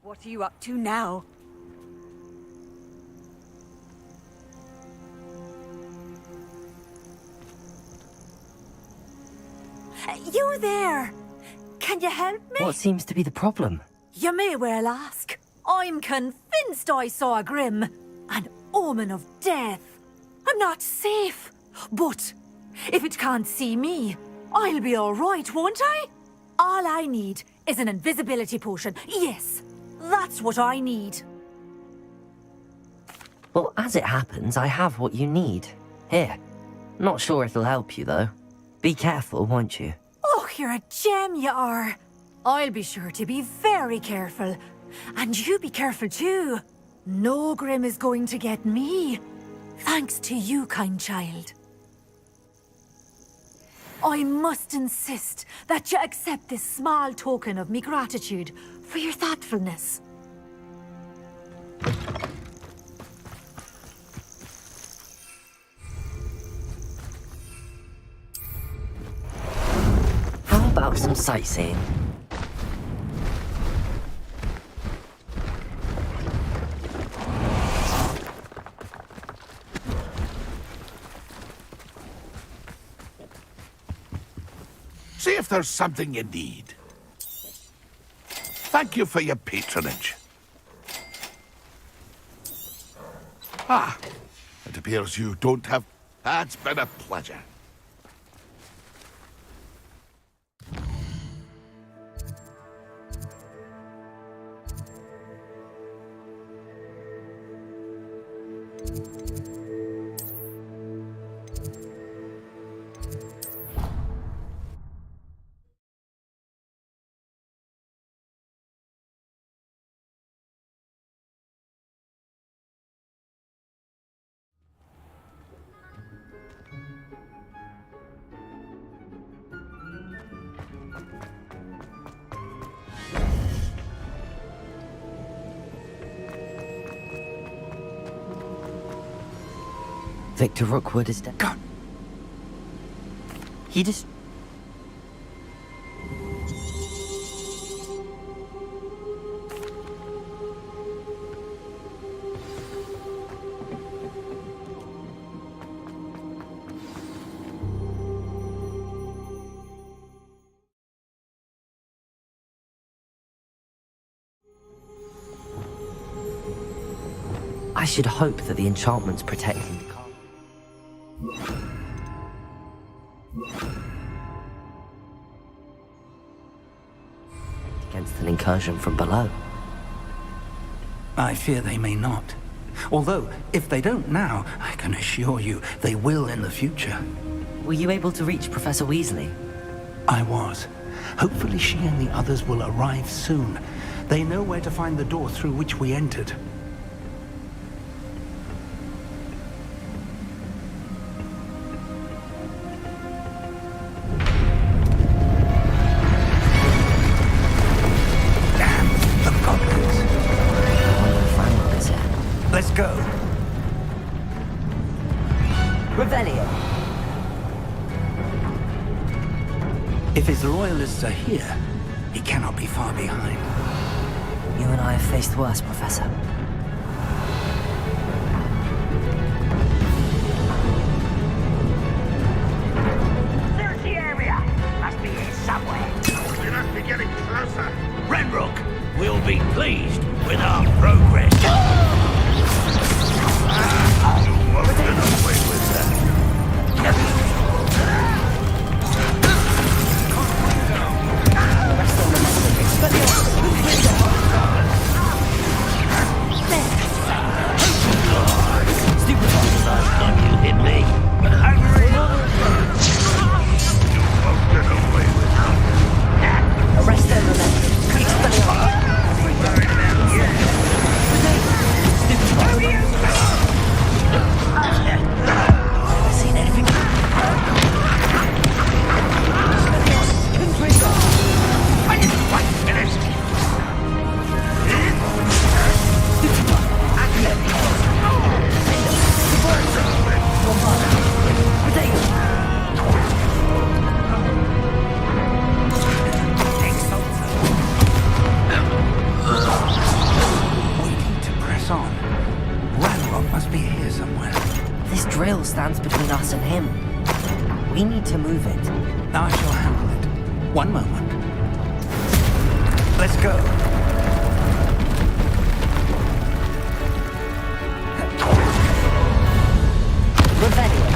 What are you up to now? You there! Can you help me? What seems to be the problem? You may well ask. I'm convinced I saw a grim, an omen of death. I'm not safe, but if it can't see me, I'll be all right, won't I? All I need is an invisibility potion. Yes, that's what I need. Well, as it happens, I have what you need. Here. Not sure it'll help you, though. Be careful, won't you? Oh, you're a gem, you are. I'll be sure to be very careful. And you be careful too. No grim is going to get me. Thanks to you, kind child. I must insist that you accept this small token of me gratitude for your thoughtfulness. How about some sightseeing? See if there's something you need. Thank you for your patronage. Ah, it appears you don't have... That's been a pleasure. Victor Rookwood is dead. God. He just... I should hope that the enchantment's protecting the car. Against an incursion from below. I fear they may not. Although, if they don't now, I can assure you they will in the future. Were you able to reach Professor Weasley? I was. Hopefully she and the others will arrive soon. They know where to find the door through which we entered. Let's go. Revelio. If his loyalists are here, he cannot be far behind. You and I have faced worse, Professor. Search the area. Must be here somewhere. We must be getting closer. Renrock will be pleased with our progress. Stands between us and him. We need to move it. I shall handle it. One moment. Let's go. Revelio.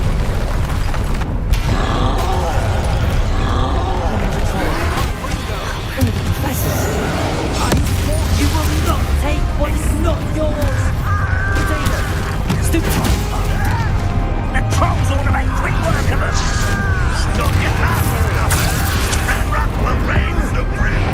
You will not take what is not yours! Potato! Stupid! The trolls ought to make quick work of us! Not yet fast enough! Ranrock will reign supreme!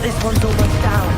This one's almost down.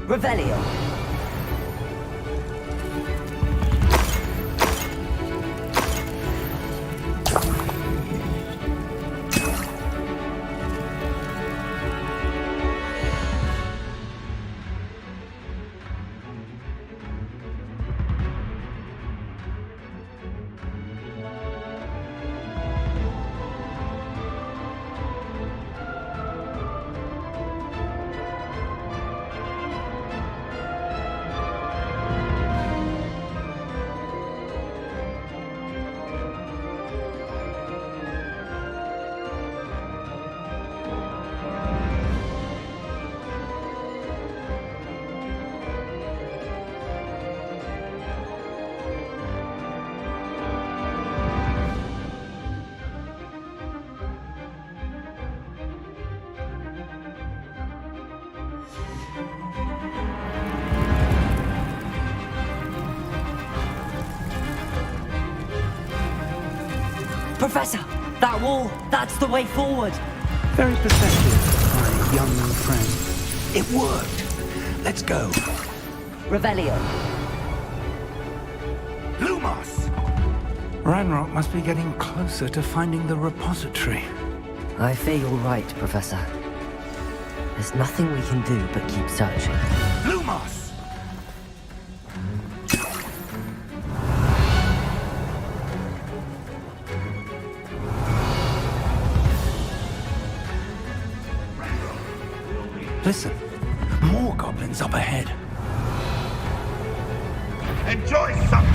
Revelio. Professor, that wall, that's the way forward. Very perceptive, my young friend. It worked. Let's go. Revelio. Lumos! Ranrock must be getting closer to finding the repository. I fear you're right, Professor. There's nothing we can do but keep searching. Lumos! Listen, more goblins up ahead. Enjoy some.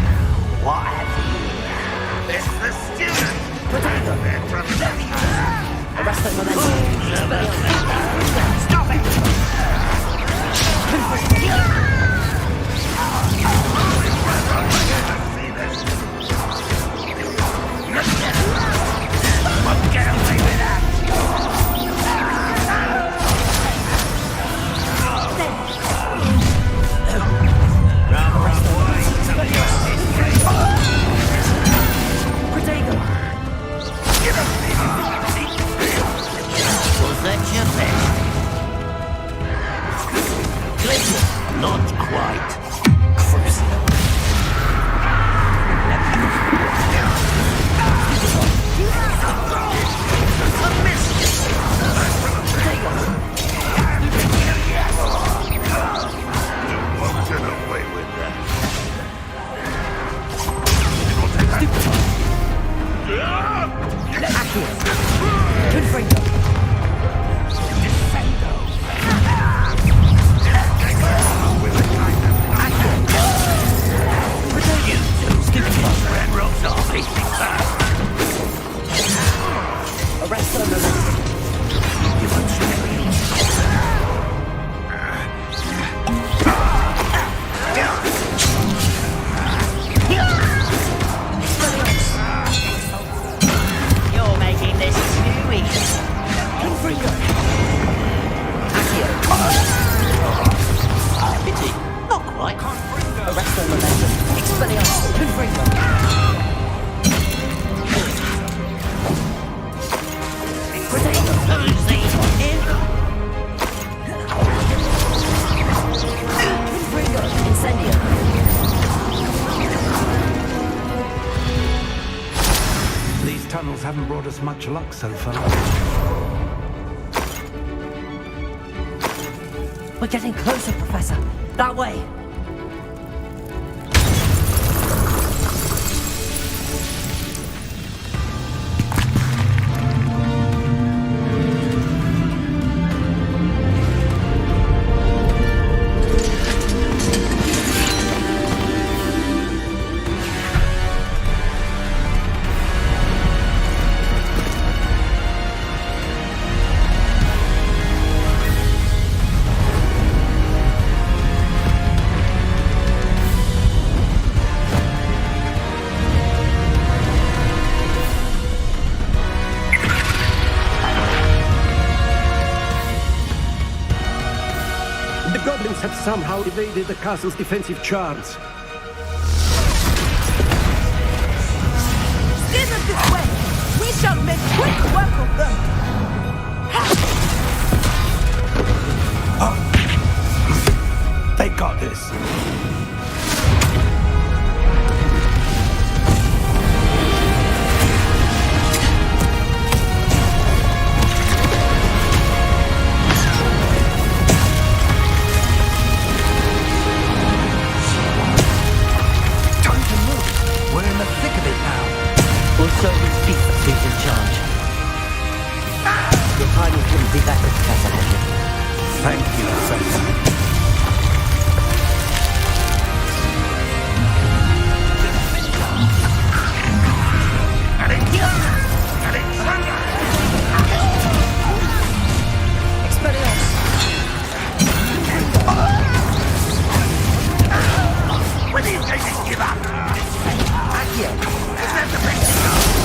What have you? It's the student. Arrest them momentum. Stop it! Get away with that! Was that your best? Glacier, not quite. Crucible. Get away with that. Arrest them momentum. You're making this too easy. Pity, not quite. Arrest them momentum. Expelliarmus. Confringo. These tunnels haven't brought us much luck so far. We're getting closer, Professor. That way. The goblins have somehow evaded the castle's defensive charms. Steer them this way! We shall make quick work of them! They got this. Who's in charge? Your timing couldn't be better, Professor Hedrick. Thank you, Professor. When do you think they give up? Accio! Is that the best?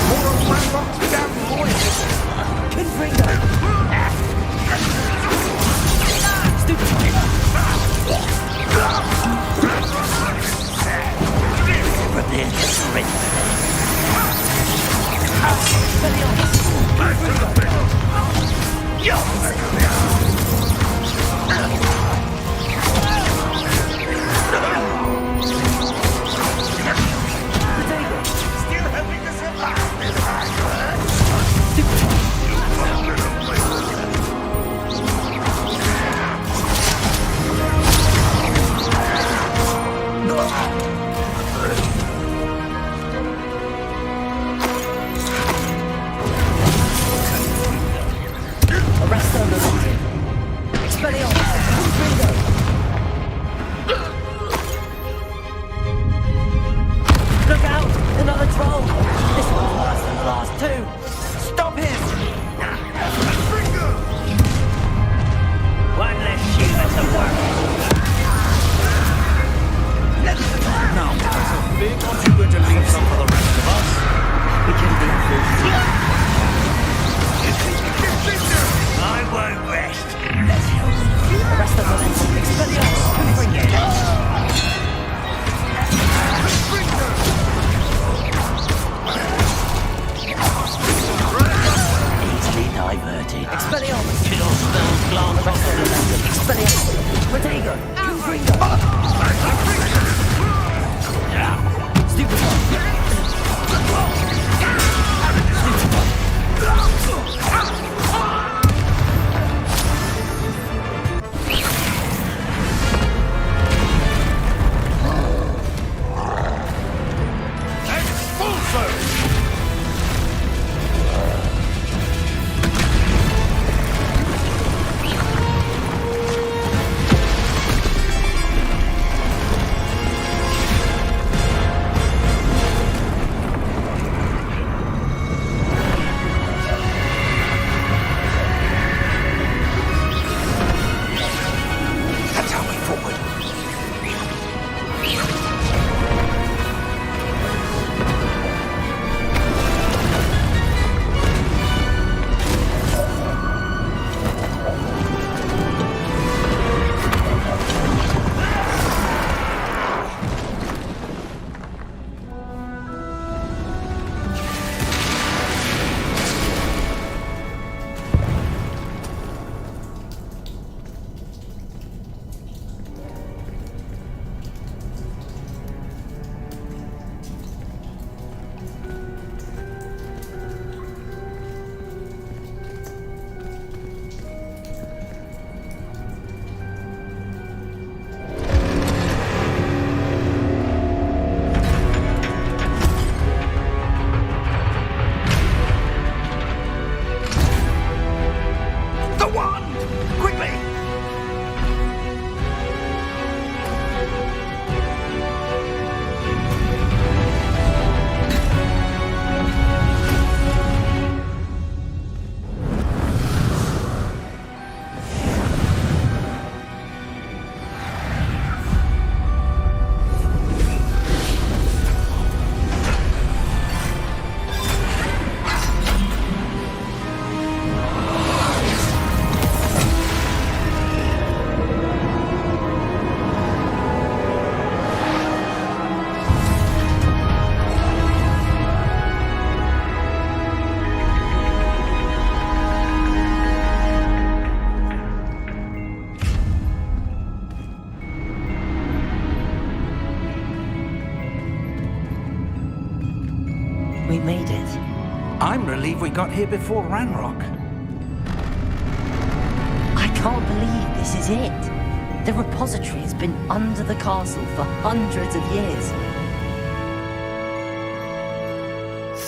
More on one box down boys! Confringo! Stupid! Prepare to surrender. Still hoping to survive this hard Arrest them, Expelliarmus! Confringo! Look out! Another troll! This one's worse than the last two! big, aren't you going to leave some for the rest of us? We can be I won't rest. Arrest the momentum. Expelliarmus. Confringo. Easily diverted. Expelliarmus. Chill spells glance off the momentum. Expelliarmus. Protego. Confringo. Stupefy. We made it. I'm relieved we got here before Ranrock. I can't believe this is it. The repository has been under the castle for hundreds of years.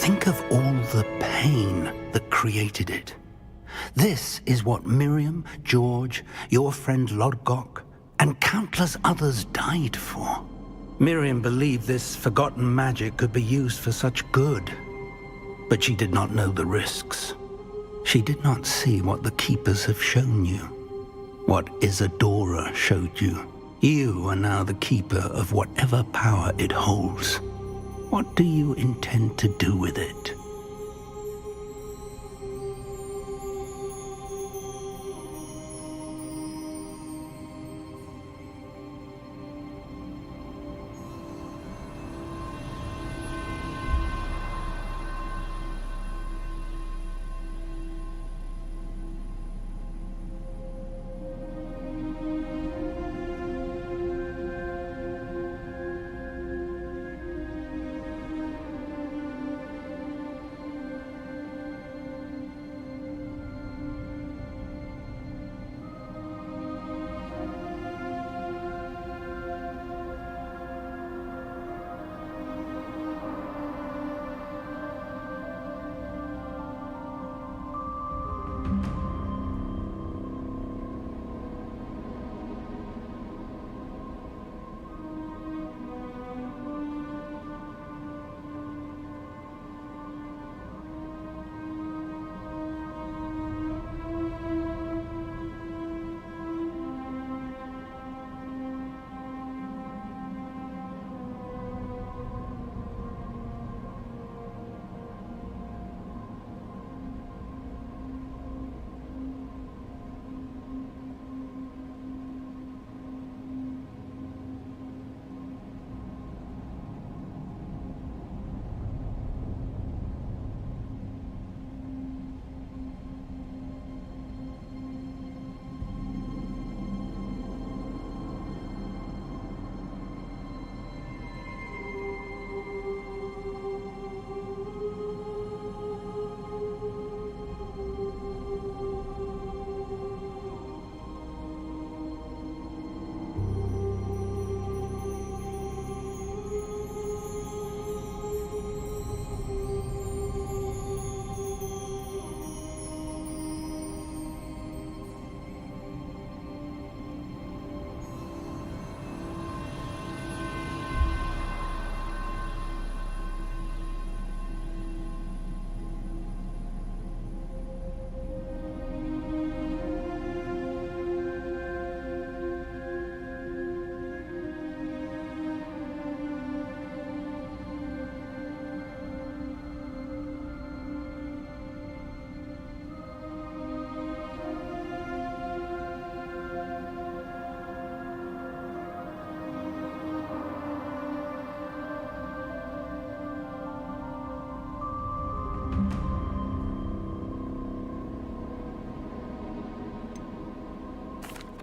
Think of all the pain that created it. This is what Miriam, George, your friend Lodgok, and countless others died for. Miriam believed this forgotten magic could be used for such good, but she did not know the risks. She did not see what the Keepers have shown you, what Isadora showed you. You are now the Keeper of whatever power it holds. What do you intend to do with it?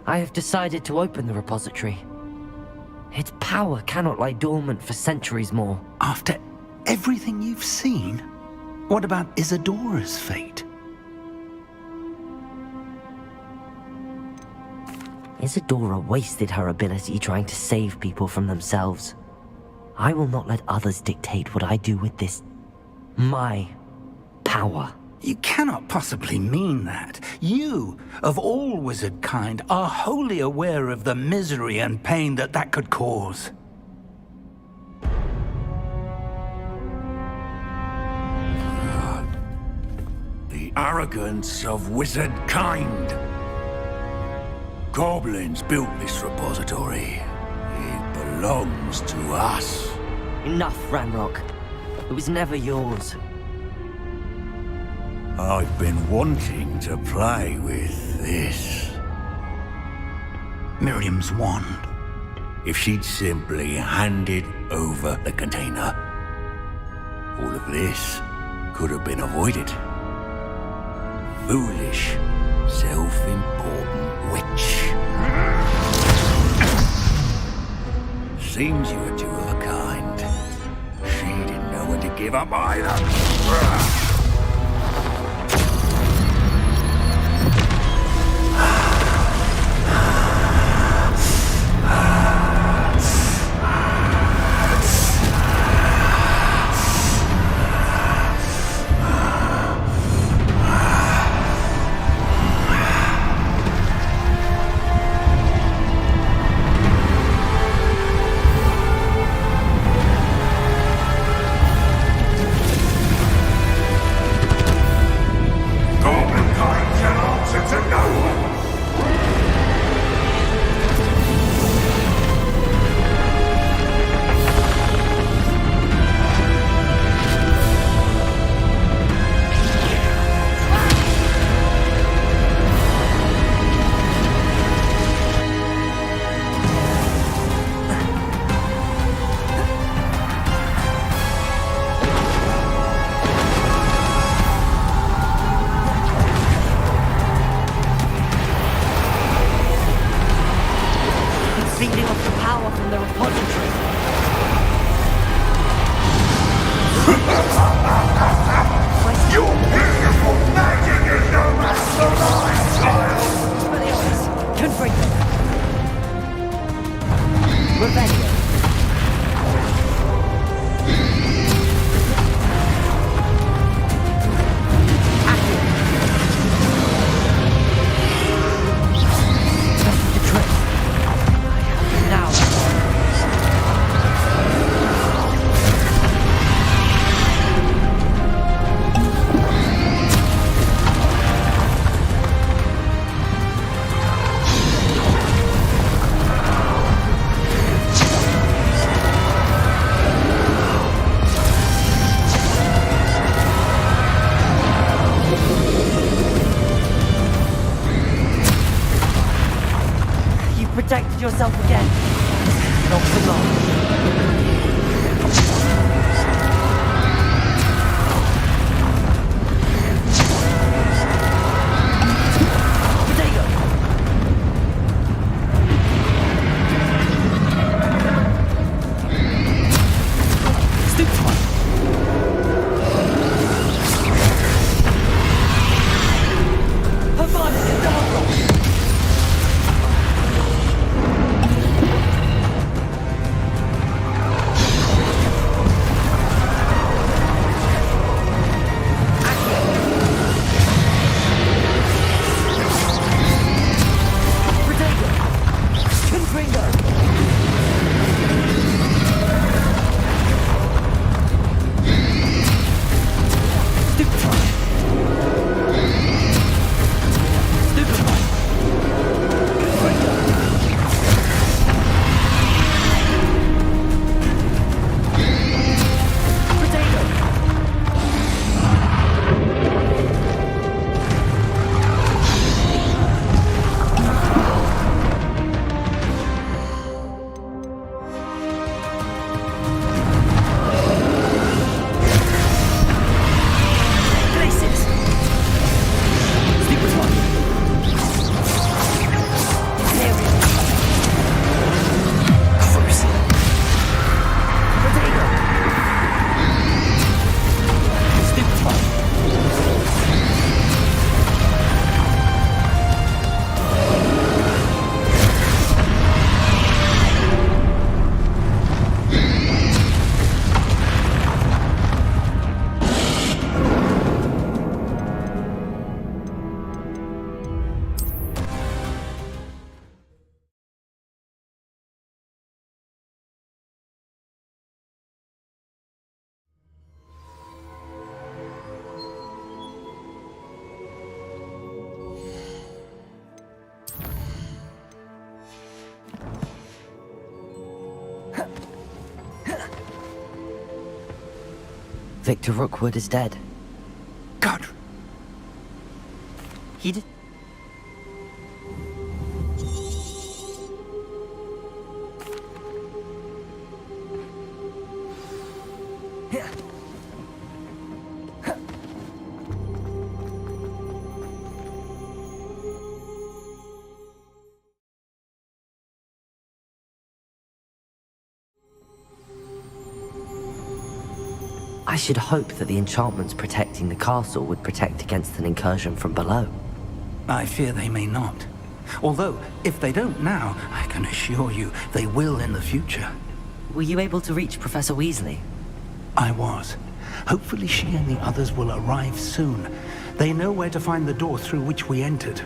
I have decided to open the repository. Its power cannot lie dormant for centuries more. After everything you've seen? What about Isadora's fate? Isadora wasted her ability trying to save people from themselves. I will not let others dictate what I do with this... my power. You cannot possibly mean that. You, of all wizard kind, are wholly aware of the misery and pain that could cause. The arrogance of wizard kind. Goblins built this repository. It belongs to us. Enough, Ranrock. It was never yours. I've been wanting to play with this. Miriam's wand. If she'd simply handed over the container, all of this could have been avoided. Foolish, self-important witch. Seems you were two of a kind. She didn't know when to give up either. Feeding off the power from the repository. Your beautiful magic is no match for mine, child! Expelliarmus, Confringo. Revelio. Protected yourself again. Not for long. Victor Rookwood is dead. God. He did... I should hope that the enchantments protecting the castle would protect against an incursion from below. I fear they may not. Although, if they don't now, I can assure you they will in the future. Were you able to reach Professor Weasley? I was. Hopefully she and the others will arrive soon. They know where to find the door through which we entered.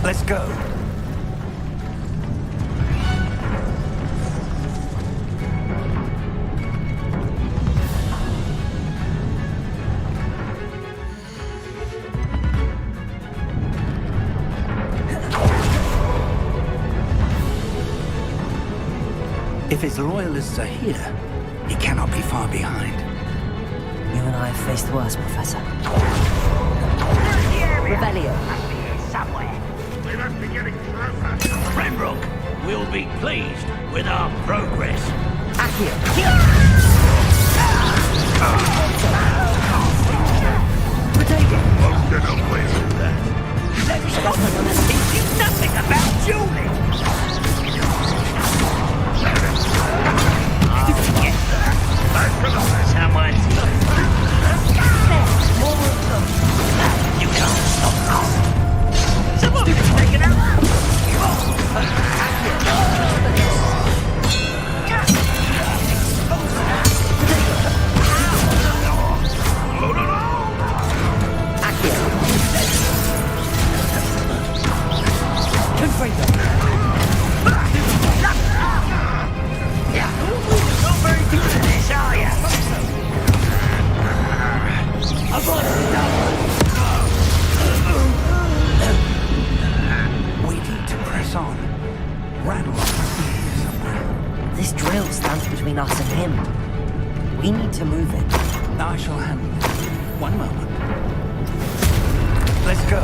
Let's go. If his loyalists are here, he cannot be far behind. You and I have faced worse, Professor. Revelio. Somewhere. We must be getting closer. Ranrock will be pleased with our progress. Accio. Potato. Won't get away with that. Let's stop it. Teach nothing about Julie. Someone. More of them. You can't stop us. Someone's taken out. We need to press on. Ranrock must be here somewhere. This drill stands between us and him. We need to move it. I shall handle it. One moment. Let's go.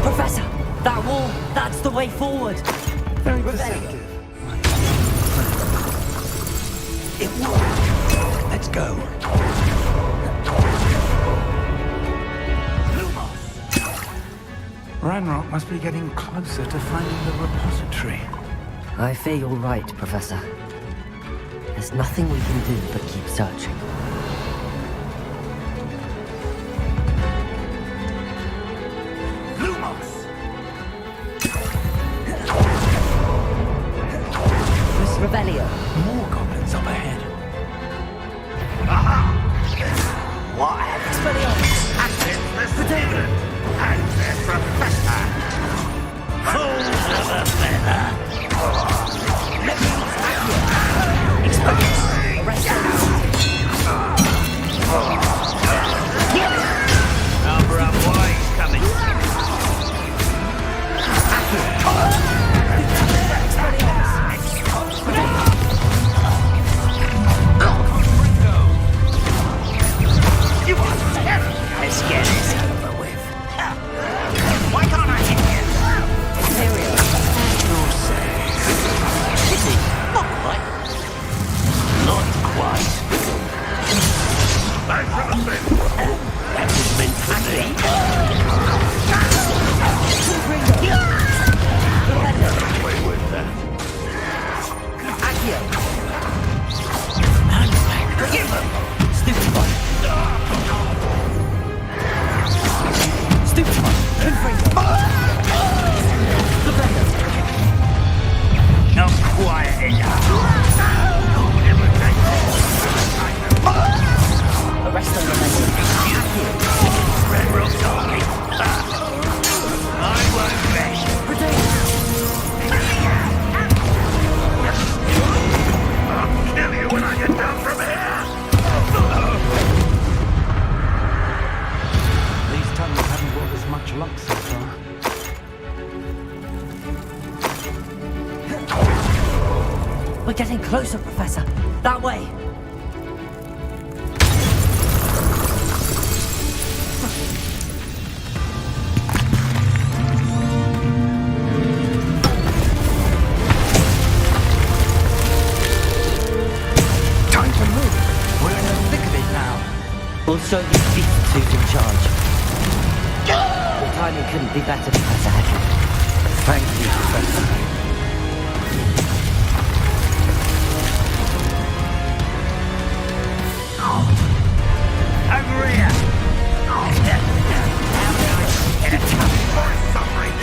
Professor, that wall, that's the way forward. Very perceptive. It worked. Let's go. Ranrock must be getting closer to finding the repository. I fear you're right, Professor. There's nothing we can do but keep searching. Miss Revelio. More goblins up ahead. What happens? Actions the student and the professor. Fools of a feather. Let me attack you. Expose. Arrest number of boys coming. You want terror? Let's get this over with. Why can't I hit you? Imperial. You'll say. Pity. Not quite. Not quite. Back from the bin. That was meant for me. Away with that. Accio. Forgive them. Stupid one. Stupid one. Not quiet enough. Arrest them, Red Rock talking. I won't rest. I'll kill you when I get down from here. These tunnels haven't brought us much luck so far. We're getting closer, Professor. That way. Time to move. We're in the thick of it now. We'll show these beasts who's in charge. Your timing couldn't be better, Professor Heckle. Thank you, Professor. Over here! In a tough suffering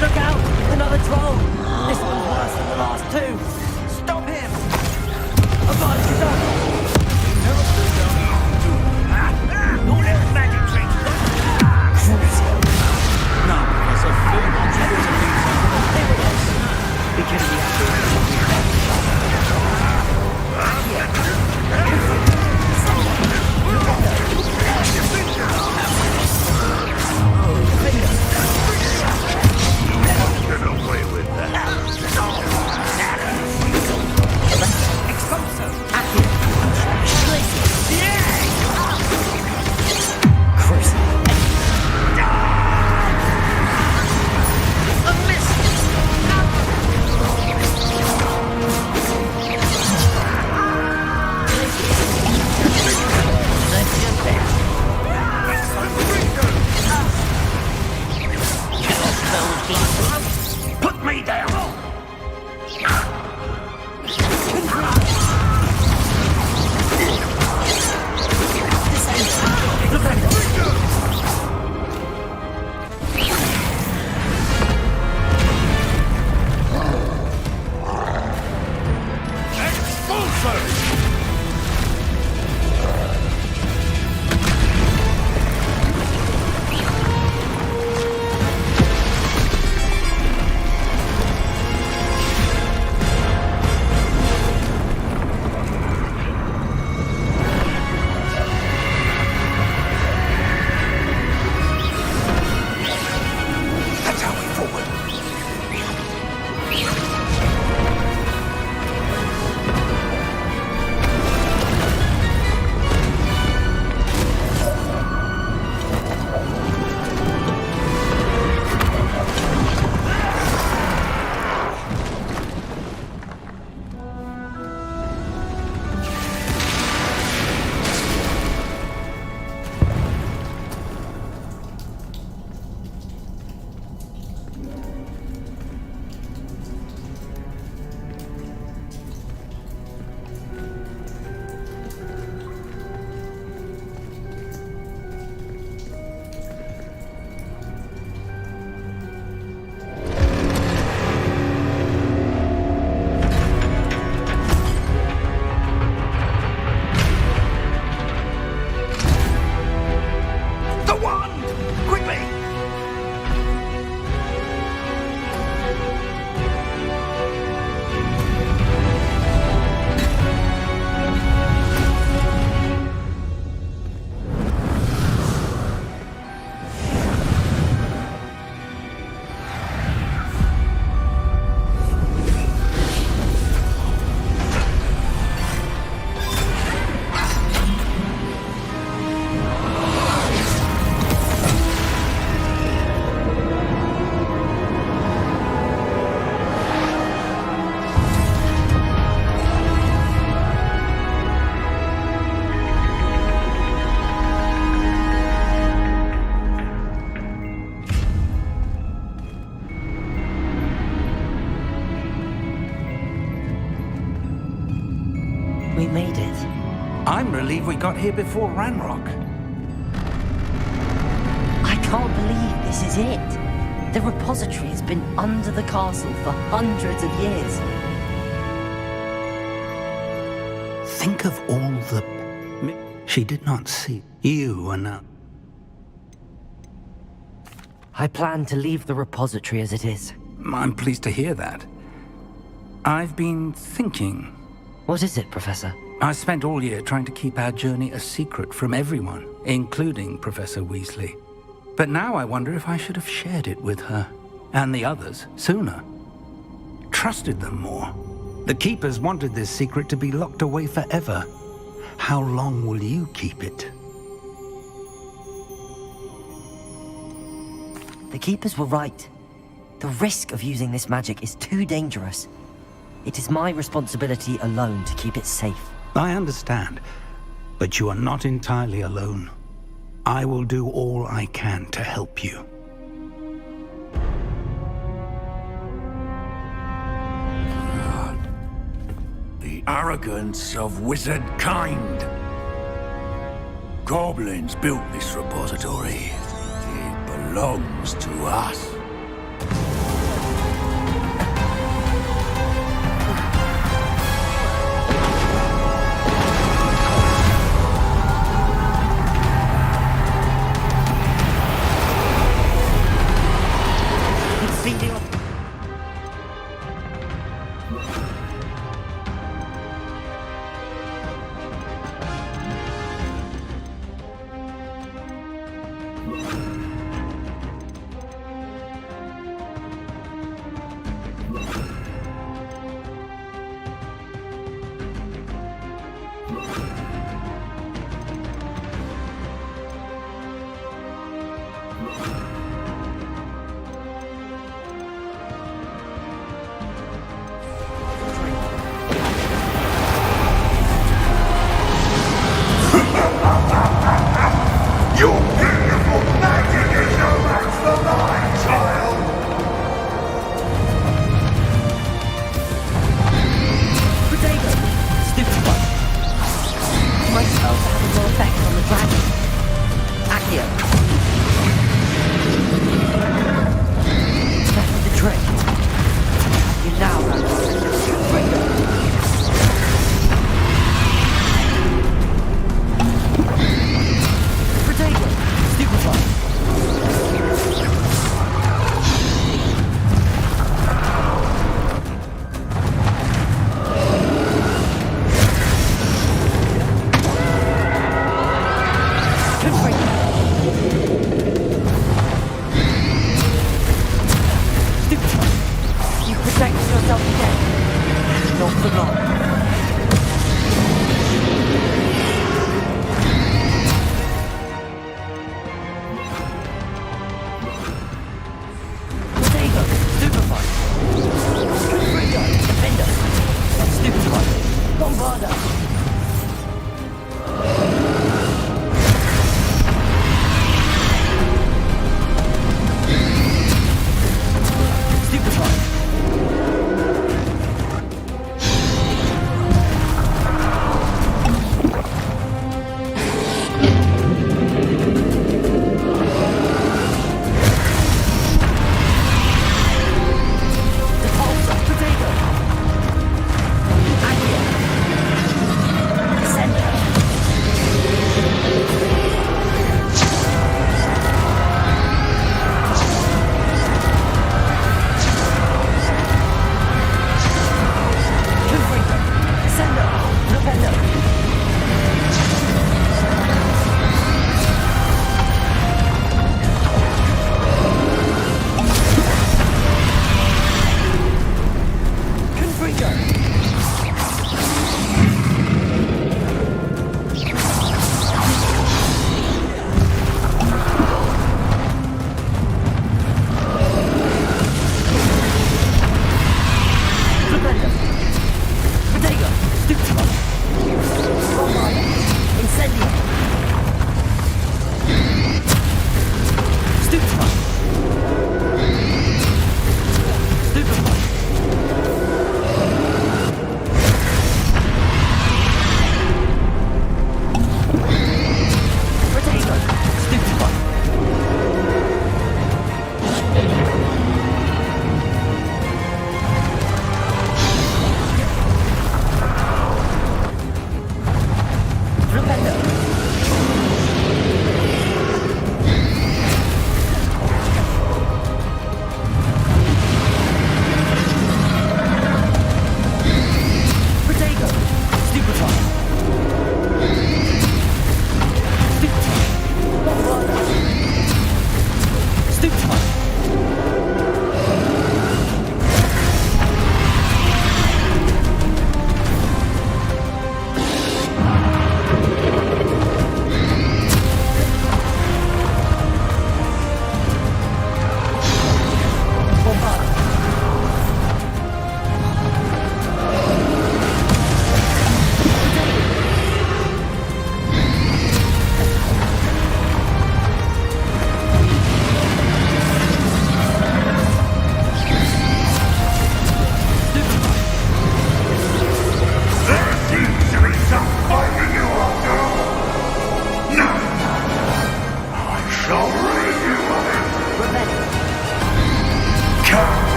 Look out! Another troll! This one's worse than the last two! Stop him! I've got to stop! All that magic tricks. No, Professor. Full Be kidding me. Get away with that. we got here before Ranrock. I can't believe this is it. The repository has been under the castle for hundreds of years. Think of all the... She did not see. You are now... I plan to leave the repository as it is. I'm pleased to hear that. I've been thinking... What is it, Professor? I spent all year trying to keep our journey a secret from everyone, including Professor Weasley. But now I wonder if I should have shared it with her, and the others, sooner. Trusted them more. The Keepers wanted this secret to be locked away forever. How long will you keep it? The Keepers were right. The risk of using this magic is too dangerous. It is my responsibility alone to keep it safe. I understand, but you are not entirely alone. I will do all I can to help you. The arrogance of wizard kind. Goblins built this repository. It belongs to us.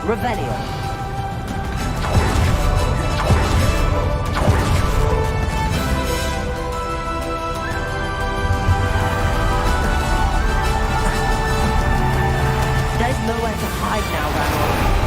Revelio. There's nowhere to hide now, Ranrock.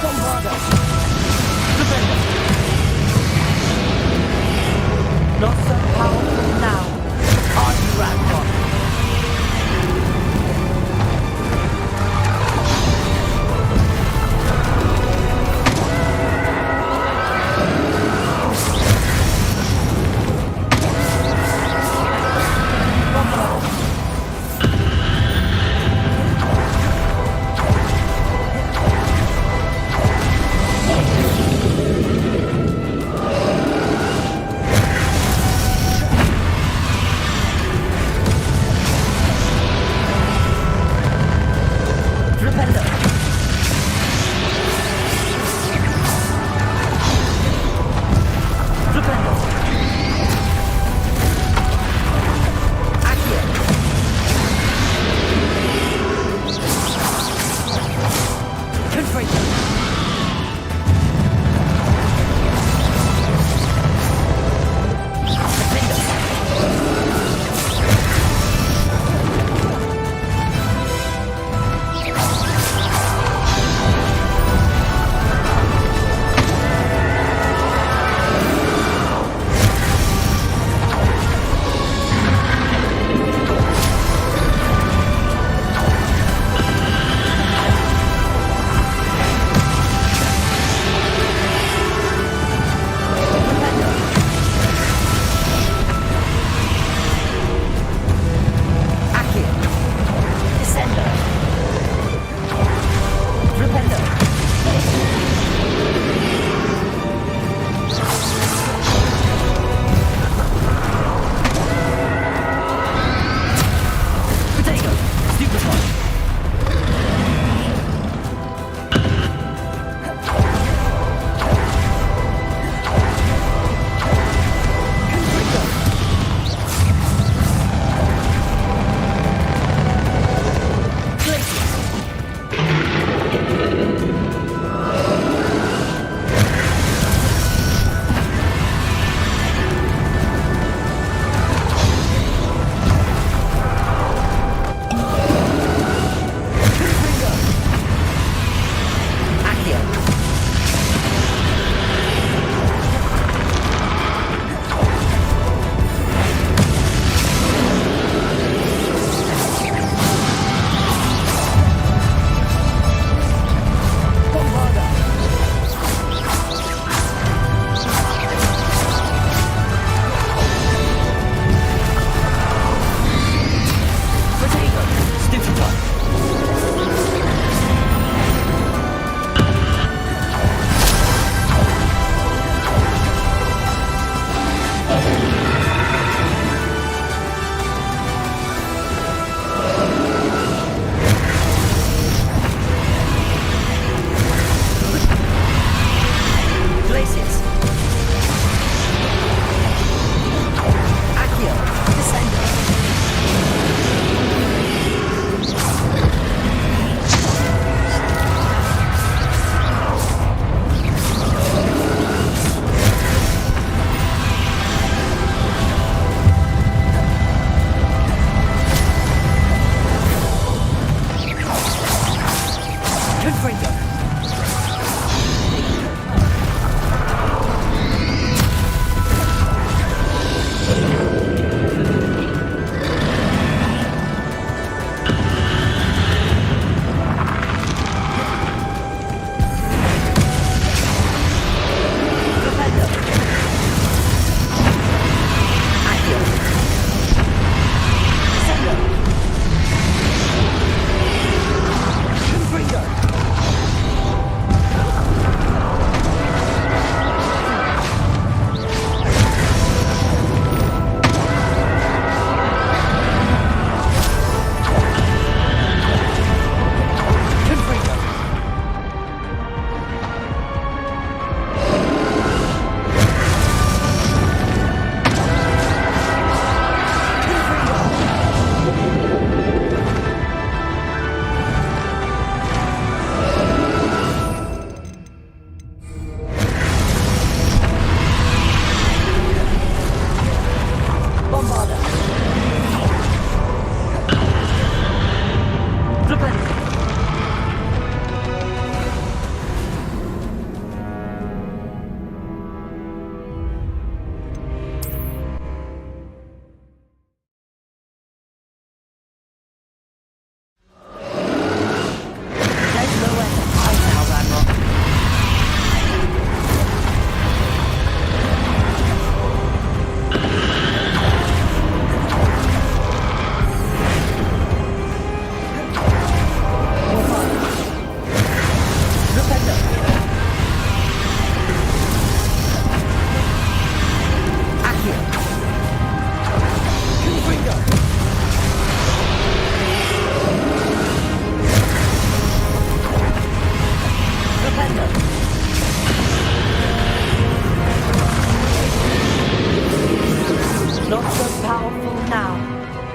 Bombarda!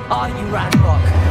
Are you, Ranrock?